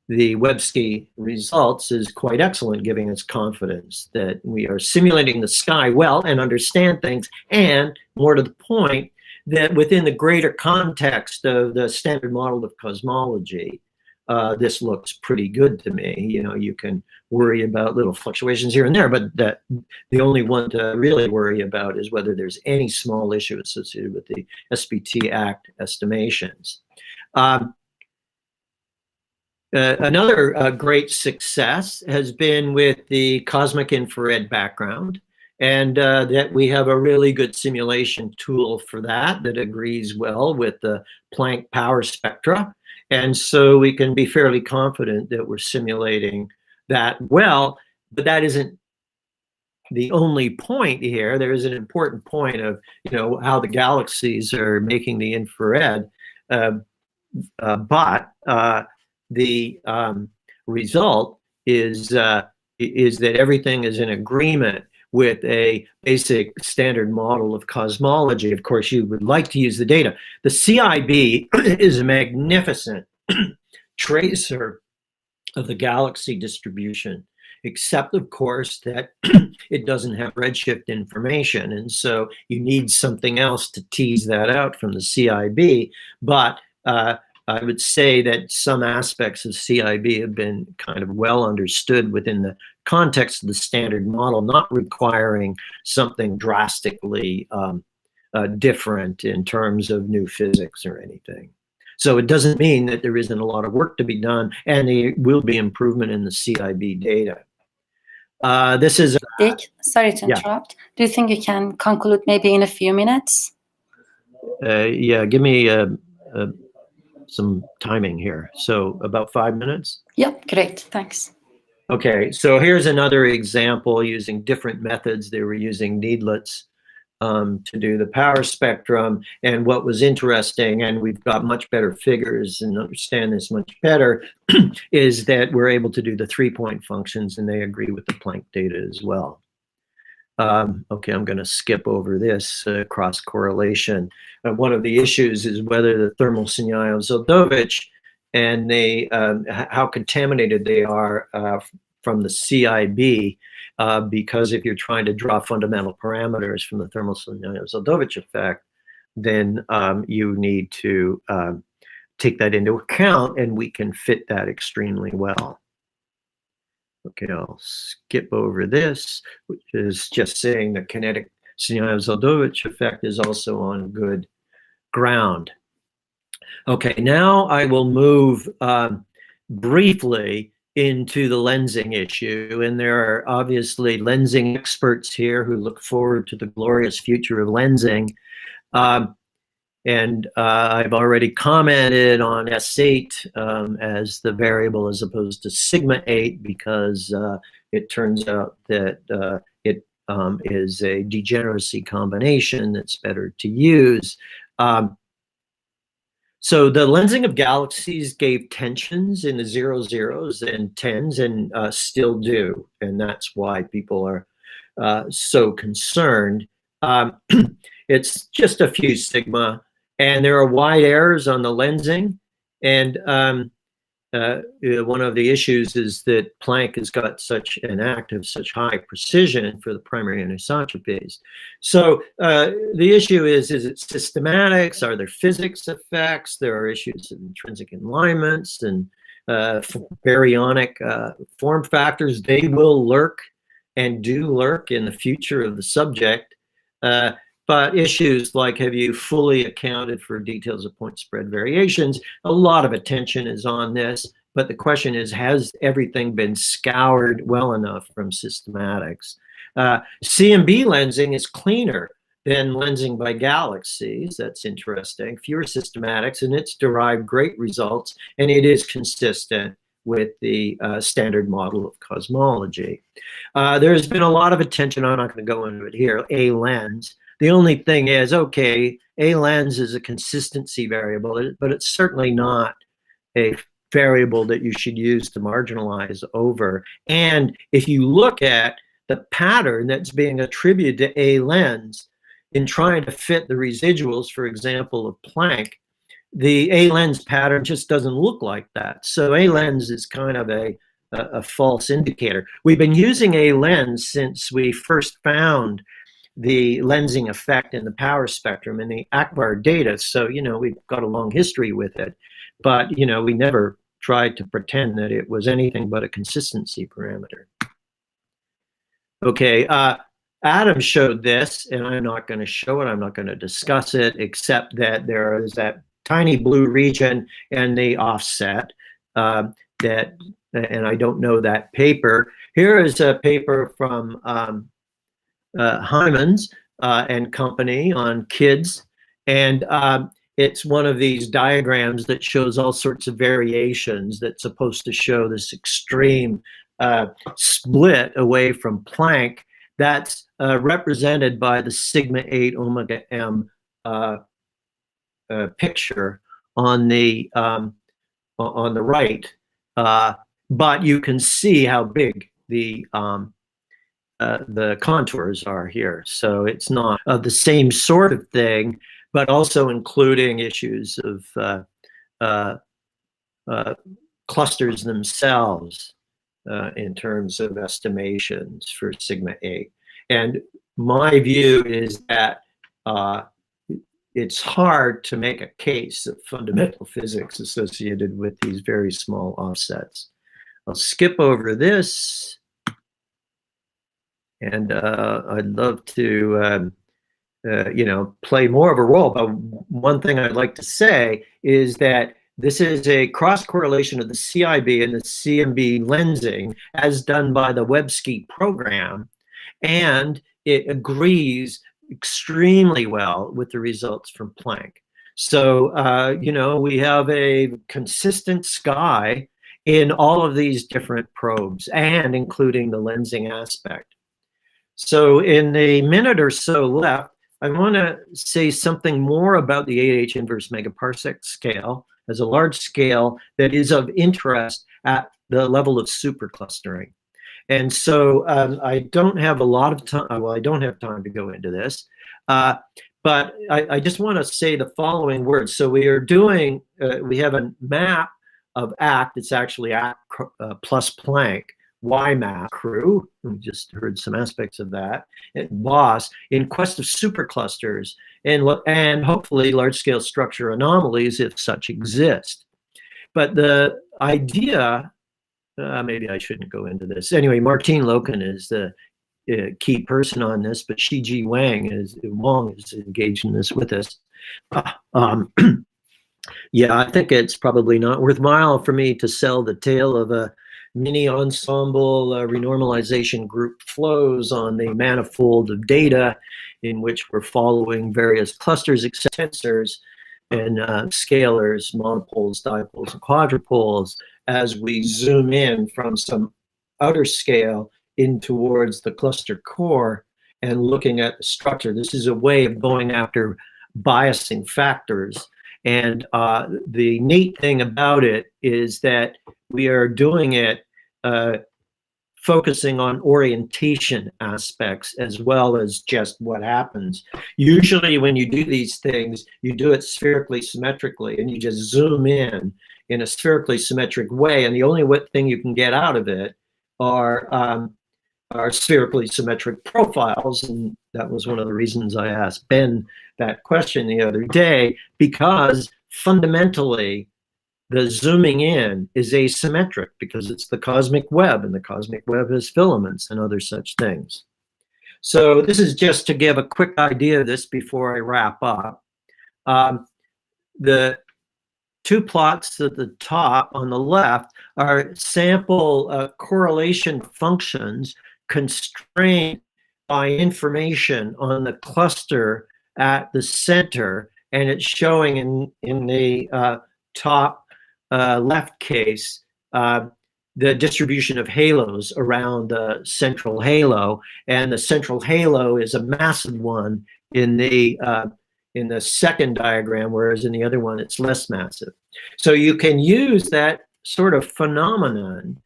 the Websky results is quite excellent, giving us confidence that we are simulating the sky well and understand things, and more to the point, that within the greater context of the standard model of cosmology, this looks pretty good to me. You know, you can worry about little fluctuations here and there, but the only one to really worry about is whether there's any small issue associated with the SPT ACT estimations. Another great success has been with the cosmic infrared background, and that we have a really good simulation tool for that agrees well with the Planck power spectra. And so we can be fairly confident that we're simulating that well, but that isn't the only point here. There is an important point of, you know, how the galaxies are making the infrared, but the result is that everything is in agreement with a basic standard model of cosmology. Of course, you would like to use the data. The CIB is a magnificent tracer of the galaxy distribution, except of course that it doesn't have redshift information. And so you need something else to tease that out from the CIB. But I would say that some aspects of CIB have been kind of well understood within the context of the standard model, not requiring something drastically different in terms of new physics or anything. So it doesn't mean that there isn't a lot of work to be done, and there will be improvement in the CIB data. This is Dick, sorry to interrupt. Do you think you can conclude maybe in a few minutes? Yeah, give me some timing here. So about 5 minutes? Yep, great, thanks. Okay, so here's another example using different methods. They were using needlets to do the power spectrum. And what was interesting, and we've got much better figures and understand this much better, is that we're able to do the 3-point functions, and they agree with the Planck data as well. Okay, I'm going to skip over this cross correlation. One of the issues is whether the thermal Signal-Dodge and how contaminated they are from the CIB, because if you're trying to draw fundamental parameters from the thermal Signal-Dodge effect, then you need to take that into account, and we can fit that extremely well. Okay, I'll skip over this, which is just saying the kinetic Signal-Dodge effect is also on good ground. Okay, now I will move briefly into the lensing issue, and there are obviously lensing experts here who look forward to the glorious future of lensing. And I've already commented on S8 as the variable as opposed to sigma 8, because it turns out that it is a degeneracy combination that's better to use. So the lensing of galaxies gave tensions in the 0s and 10s, and still do, and that's why people are so concerned. It's just a few sigma, and there are wide errors on the lensing, and one of the issues is that Planck has got such an act of such high precision for the primary anisotropies. So the issue is it systematics? Are there physics effects? There are issues of intrinsic alignments, and baryonic form factors. They will lurk and do lurk in the future of the subject. But issues like, have you fully accounted for details of point spread variations? A lot of attention is on this, but the question is, has everything been scoured well enough from systematics? CMB lensing is cleaner than lensing by galaxies. That's interesting. Fewer systematics, and it's derived great results, and it is consistent with the standard model of cosmology. There's been a lot of attention, I'm not going to go into it here, A lens. The only thing is, okay, A lens is a consistency variable, but it's certainly not a variable that you should use to marginalize over. And if you look at the pattern that's being attributed to A lens in trying to fit the residuals, for example, of Planck, the A lens pattern just doesn't look like that. So A lens is kind of a false indicator. We've been using A lens since we first found the lensing effect in the power spectrum in the Akbar data. So, you know, we've got a long history with it, but, you know, we never tried to pretend that it was anything but a consistency parameter. Okay, Adam showed this, and I'm not going to show it, I'm not going to discuss it, except that there is that tiny blue region and the offset and I don't know that paper. Here is a paper from Hymans and company on kids, and it's one of these diagrams that shows all sorts of variations that's supposed to show this extreme split away from Planck. That's represented by the sigma 8 omega m picture on the right, but you can see how big the contours are here. So it's not the same sort of thing, but also including issues of clusters themselves in terms of estimations for sigma 8. And my view is that it's hard to make a case of fundamental physics associated with these very small offsets. I'll skip over this. And I'd love to, you know, play more of a role. But one thing I'd like to say is that this is a cross-correlation of the CIB and the CMB lensing as done by the Webski program. And it agrees extremely well with the results from Planck. So, you know, we have a consistent sky in all of these different probes, and including the lensing aspect. So in the minute or so left, I want to say something more about the 8H inverse megaparsec scale as a large scale that is of interest at the level of superclustering. And so I don't have a lot of time, well, I don't have time to go into this, but I just want to say the following words. So we are doing, we have a map of ACT, it's actually ACT plus Planck, YMAP crew, we just heard some aspects of that, and BOSS, in quest of superclusters and hopefully large-scale structure anomalies if such exist. But the idea, maybe I shouldn't go into this. Anyway, Martine Loken is the key person on this, but Shiji Wang is engaged in this with us. Yeah, I think it's probably not worthwhile for me to sell the tale of a mini ensemble renormalization group flows on the manifold of data in which we're following various clusters, tensors, and scalars, monopoles, dipoles, and quadrupoles as we zoom in from some outer scale in towards the cluster core and looking at the structure. This is a way of going after biasing factors. And the neat thing about it is that we are doing it focusing on orientation aspects as well as just what happens. Usually when you do these things, you do it spherically symmetrically and you just zoom in a spherically symmetric way. And the only thing you can get out of it are spherically symmetric profiles. And that was one of the reasons I asked Ben that question the other day, because fundamentally, the zooming in is asymmetric because it's the cosmic web, and the cosmic web has filaments and other such things. So this is just to give a quick idea of this before I wrap up. The two plots at the top on the left are sample correlation functions constrained by information on the cluster at the center, and it's showing in the top left case the distribution of halos around the central halo, and the central halo is a massive one in the second diagram, whereas in the other one it's less massive. So you can use that sort of phenomenon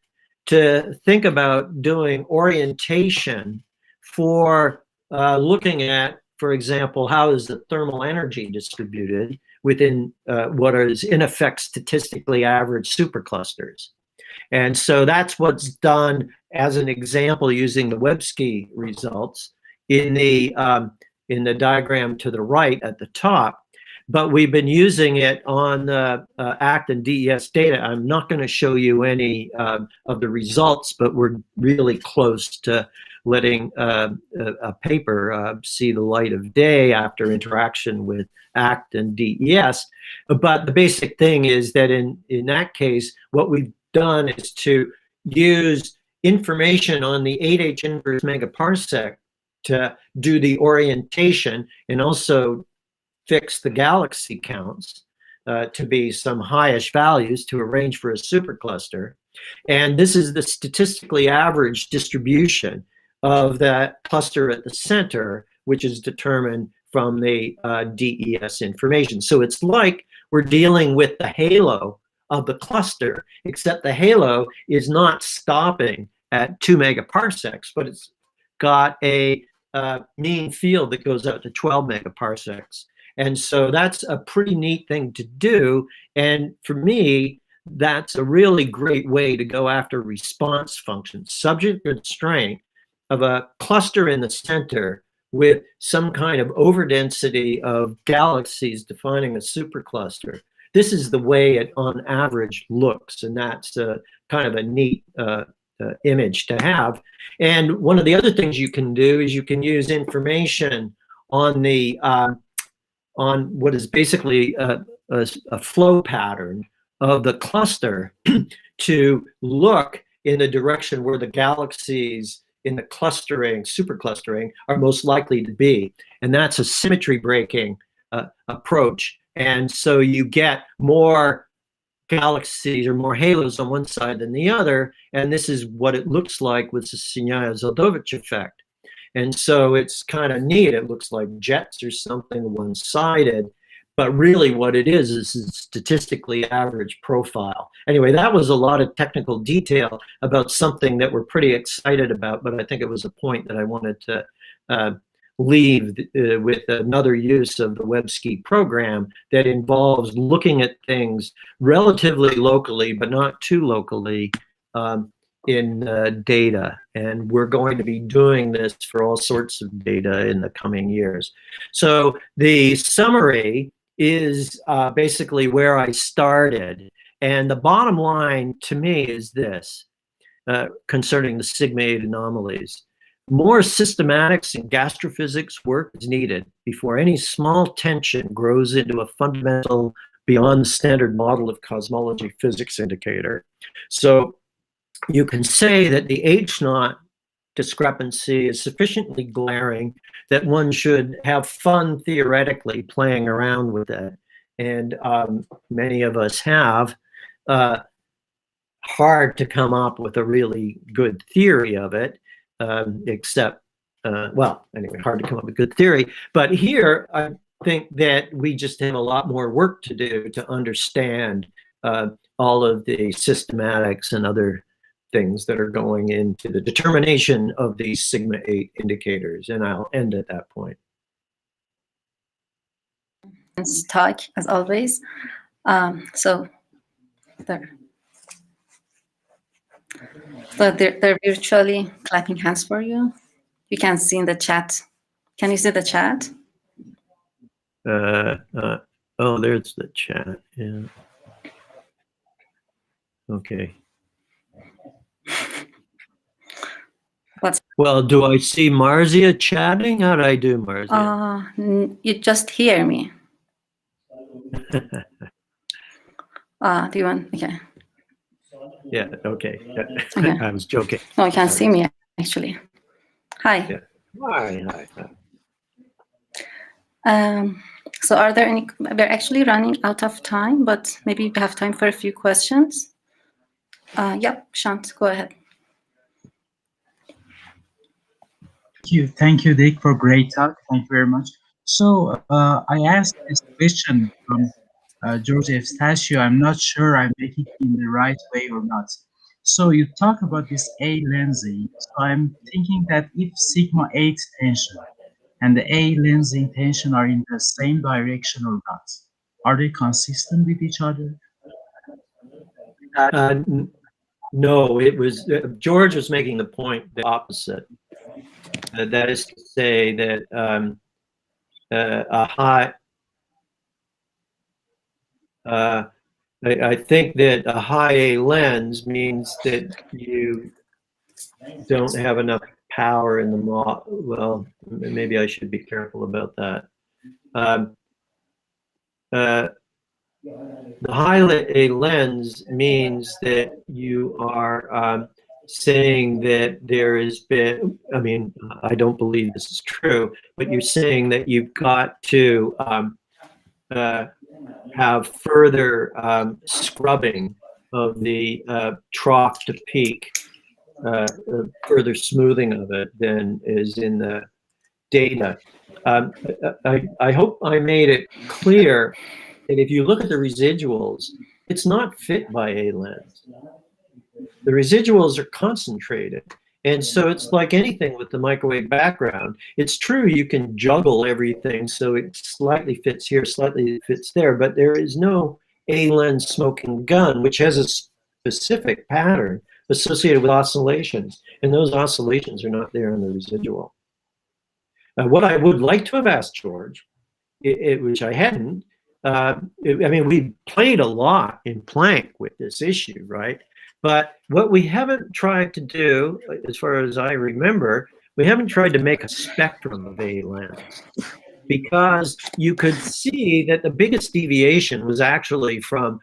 to think about doing orientation for looking at, for example, how is the thermal energy distributed within what is in effect statistically average superclusters. And so that's what's done as an example using the Websky results in the diagram to the right at the top. But we've been using it on ACT and DES data. I'm not going to show you any of the results, but we're really close to letting a paper see the light of day after interaction with ACT and DES. But the basic thing is that in that case, what we've done is to use information on the 8H inverse megaparsec to do the orientation and also fix the galaxy counts to be some highish values to arrange for a supercluster. And this is the statistically average distribution of that cluster at the center, which is determined from the DES information. So it's like we're dealing with the halo of the cluster, except the halo is not stopping at 2 megaparsecs, but it's got a mean field that goes out to 12 megaparsecs. And so that's a pretty neat thing to do. And for me, that's a really great way to go after response functions, subject constraint of a cluster in the center with some kind of overdensity of galaxies defining a supercluster. This is the way it on average looks, and that's kind of a neat image to have. And one of the other things you can do is you can use information on the on what is basically a flow pattern of the cluster to look in the direction where the galaxies in the clustering, superclustering, are most likely to be. And that's a symmetry breaking approach. And so you get more galaxies or more halos on one side than the other. And this is what it looks like with the Sinyaya-Zeldovich effect. And so it's kind of neat. It looks like jets or something one-sided. But really what it is a statistically average profile. Anyway, that was a lot of technical detail about something that we're pretty excited about, but I think it was a point that I wanted to leave with another use of the Websky program that involves looking at things relatively locally, but not too locally in data. And we're going to be doing this for all sorts of data in the coming years. So the summary is basically where I started. And the bottom line to me is this, concerning the sigma-8 anomalies. More systematics and gastrophysics work is needed before any small tension grows into a fundamental, beyond the standard model of cosmology physics indicator. So you can say that the H0 discrepancy is sufficiently glaring that one should have fun theoretically playing around with it. And many of us have. Hard to come up with a really good theory of it, except, well, anyway, hard to come up with good theory. But here, I think that we just have a lot more work to do to understand all of the systematics and other things that are going into the determination of these sigma-8 indicators. And I'll end at that point. Talk, as always. So they're virtually clapping hands for you. You can see in the chat. Can you see the chat? Oh, there's the chat. Yeah. Okay. Well, do I see Marzia chatting? How do I do, Marzia? You just hear me. Do you want? Okay. Yeah. Okay. Okay. I was joking. No, you can see me actually. Hi. Yeah. Hi. So are there any? We're actually running out of time, but maybe we have time for a few questions. Yep, Shant, go ahead. Thank you, Dick, for great talk. Thank you very much. So I asked this question from George Eustachio. I'm not sure I'm making it in the right way or not. So you talk about this A lensing. So I'm thinking that if sigma 8 tension and the A lensing tension are in the same direction or not, are they consistent with each other? No, it was George was making the point the opposite. That is to say that a high. I think that a high A lens means that you don't have enough power in the model. Well, maybe I should be careful about that. The high A lens means that you are saying that there has been, I mean, I don't believe this is true, but you're saying that you've got to have further scrubbing of the trough to peak, further smoothing of it than is in the data. I hope I made it clear that if you look at the residuals, it's not fit by A lens. The residuals are concentrated. And so it's like anything with the microwave background. It's true you can juggle everything so it slightly fits here, slightly fits there, but there is no A lens smoking gun, which has a specific pattern associated with oscillations. And those oscillations are not there in the residual. What I would like to have asked George, which I hadn't, I mean, we played a lot in Planck with this issue, right? But what we haven't tried to do, as far as I remember, we haven't tried to make a spectrum of A lens, because you could see that the biggest deviation was actually from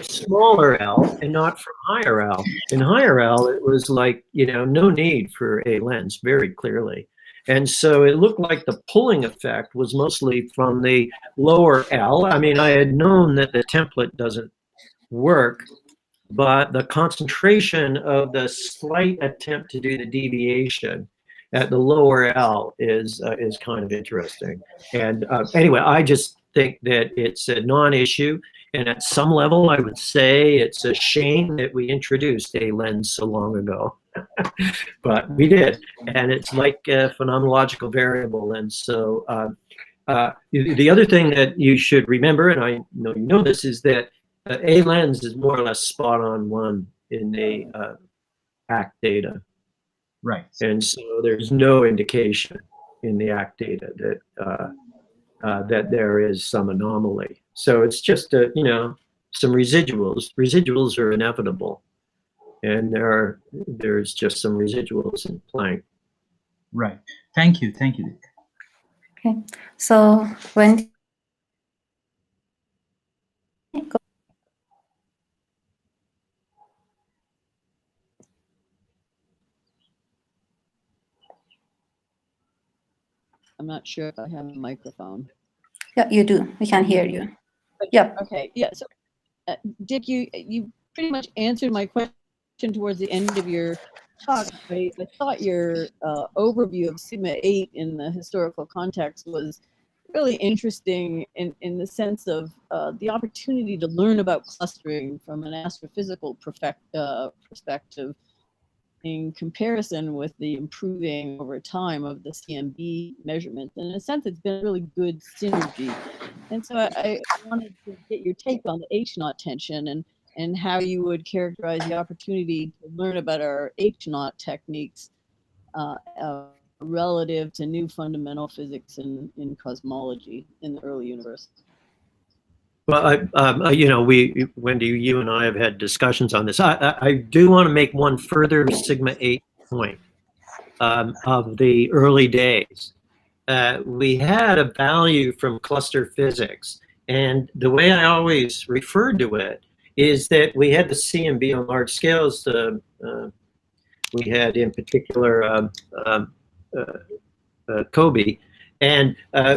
smaller L and not from higher L. In higher L, it was like, you know, no need for A lens very clearly. And so it looked like the pulling effect was mostly from the lower L. I mean, I had known that the template doesn't work, but the concentration of the slight attempt to do the deviation at the lower L is kind of interesting. And anyway, I just think that it's a non-issue. And at some level, I would say it's a shame that we introduced A lens so long ago. But we did, and it's like a phenomenological variable. And so the other thing that you should remember, and I know you know this, is that A lens is more or less spot on one in the ACT data. Right. And so there's no indication in the ACT data that that there is some anomaly. So it's just you know, some residuals. Residuals are inevitable. And there's just some residuals in Planck. Right. Thank you, Dick. Okay. So when I'm not sure if I have a microphone. Yeah, you do. We can hear you. Yep. Okay. Yeah. So, Dick, you pretty much answered my question towards the end of your talk. I thought your overview of Sigma 8 in the historical context was really interesting in the sense of the opportunity to learn about clustering from an astrophysical perspective in comparison with the improving over time of the CMB measurements. And in a sense, it's been a really good synergy. And so I wanted to get your take on the H0 tension and how you would characterize the opportunity to learn about our H0 techniques relative to new fundamental physics in cosmology in the early universe. Well, Wendy, you and I have had discussions on this. I do want to make one further sigma 8 point of the early days. We had a value from cluster physics, and the way I always referred to it is that we had the CMB on large scales. We had in particular Kobe. And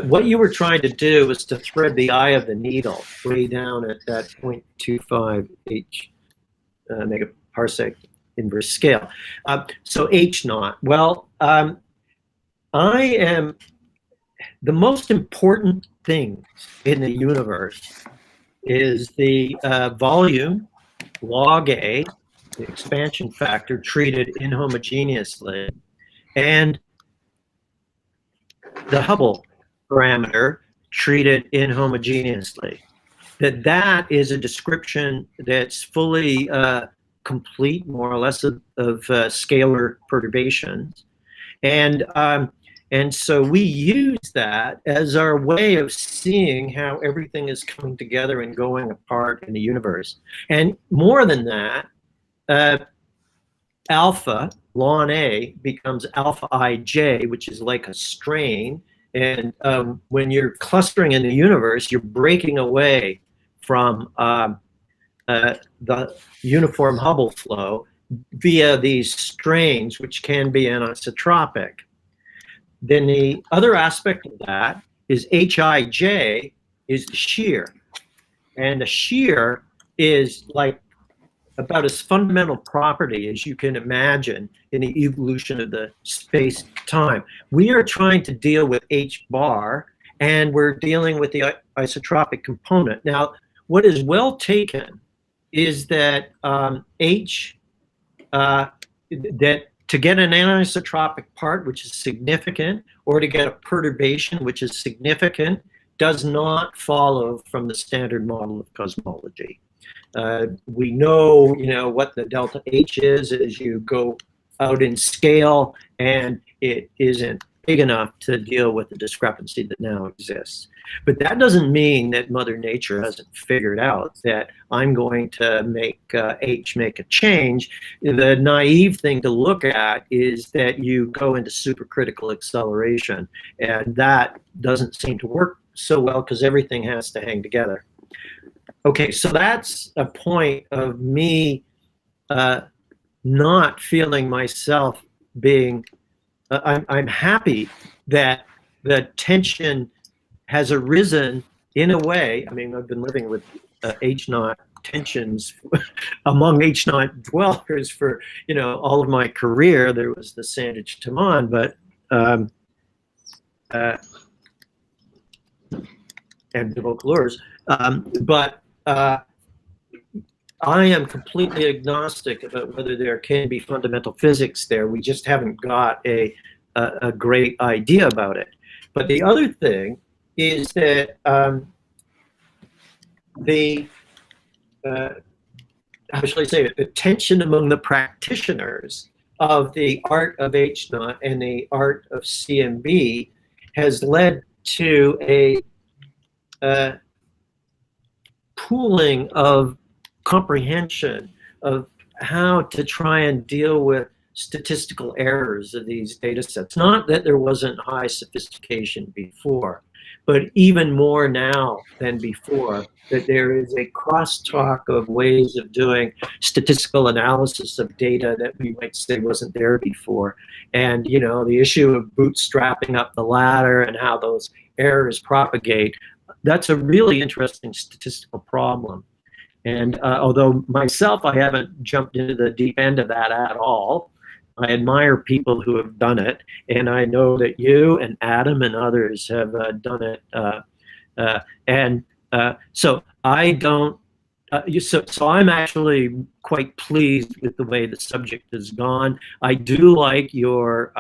what you were trying to do was to thread the eye of the needle way down at that 0.25 H megaparsec inverse scale. So H naught. Well, I am the most important thing in the universe is the volume log A, the expansion factor treated inhomogeneously, and the Hubble parameter treated inhomogeneously. That is a description that's fully complete, more or less, of scalar perturbations. And so we use that as our way of seeing how everything is coming together and going apart in the universe. And more than that, alpha, ln A, becomes alpha ij, which is like a strain. And when you're clustering in the universe, you're breaking away from the uniform Hubble flow via these strains, which can be anisotropic. Then the other aspect of that is Hij is the shear. And the shear is like about as fundamental property as you can imagine in the evolution of the space-time. We are trying to deal with H bar, and we're dealing with the isotropic component. Now, what is well taken is that that to get an anisotropic part, which is significant, or to get a perturbation, which is significant, does not follow from the standard model of cosmology. We know, what the delta H is as you go out in scale, and it isn't big enough to deal with the discrepancy that now exists. But that doesn't mean that Mother Nature hasn't figured out that I'm going to make H make a change. The naive thing to look at is that you go into supercritical acceleration, and that doesn't seem to work so well because everything has to hang together. Okay, so that's a point of me not feeling myself being, I'm happy that the tension has arisen in a way. I mean, I've been living with H0 tensions among H0 dwellers for, all of my career. There was the Sandwich Taman, but, and the Vocalures, but I am completely agnostic about whether there can be fundamental physics there. We just haven't got a great idea about it. But the other thing is that how shall I say it, the tension among the practitioners of the art of H0 and the art of CMB has led to a pooling of comprehension of how to try and deal with statistical errors of these data sets. Not that there wasn't high sophistication before, but even more now than before, that there is a crosstalk of ways of doing statistical analysis of data that we might say wasn't there before. And, the issue of bootstrapping up the ladder and how those errors propagate, that's a really interesting statistical problem. And although myself, I haven't jumped into the deep end of that at all, I admire people who have done it. And I know that you and Adam and others have done it. So I don't, so I'm actually quite pleased with the way the subject has gone. I do like your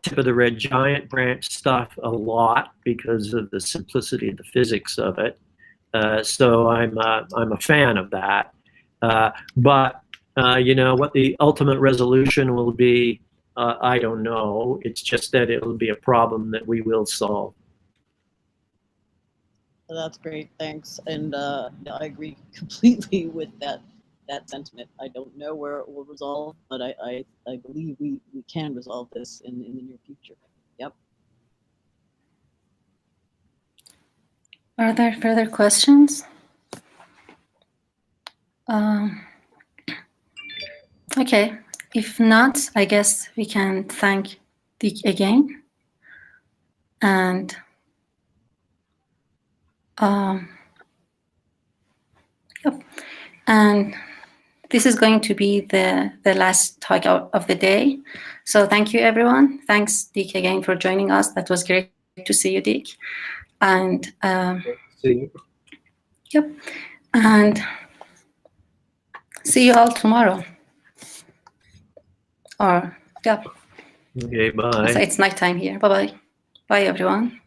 tip of the red giant branch stuff a lot because of the simplicity of the physics of it. So I'm a fan of that. But what the ultimate resolution will be, I don't know. It's just that it'll be a problem that we will solve. That's great. Thanks. And yeah, I agree completely with that sentiment. I don't know where it will resolve, but I believe we can resolve this in the near future. Yep. Are there further questions? Okay, if not, I guess we can thank Dick again. And yep. And this is going to be the last talk of the day. So thank you, everyone. Thanks, Dick, again for joining us. That was great to see you, Dick. And see you. Yep. And see you all tomorrow. Or, yep. Okay, bye. So it's nighttime here. Bye-bye. Bye, everyone.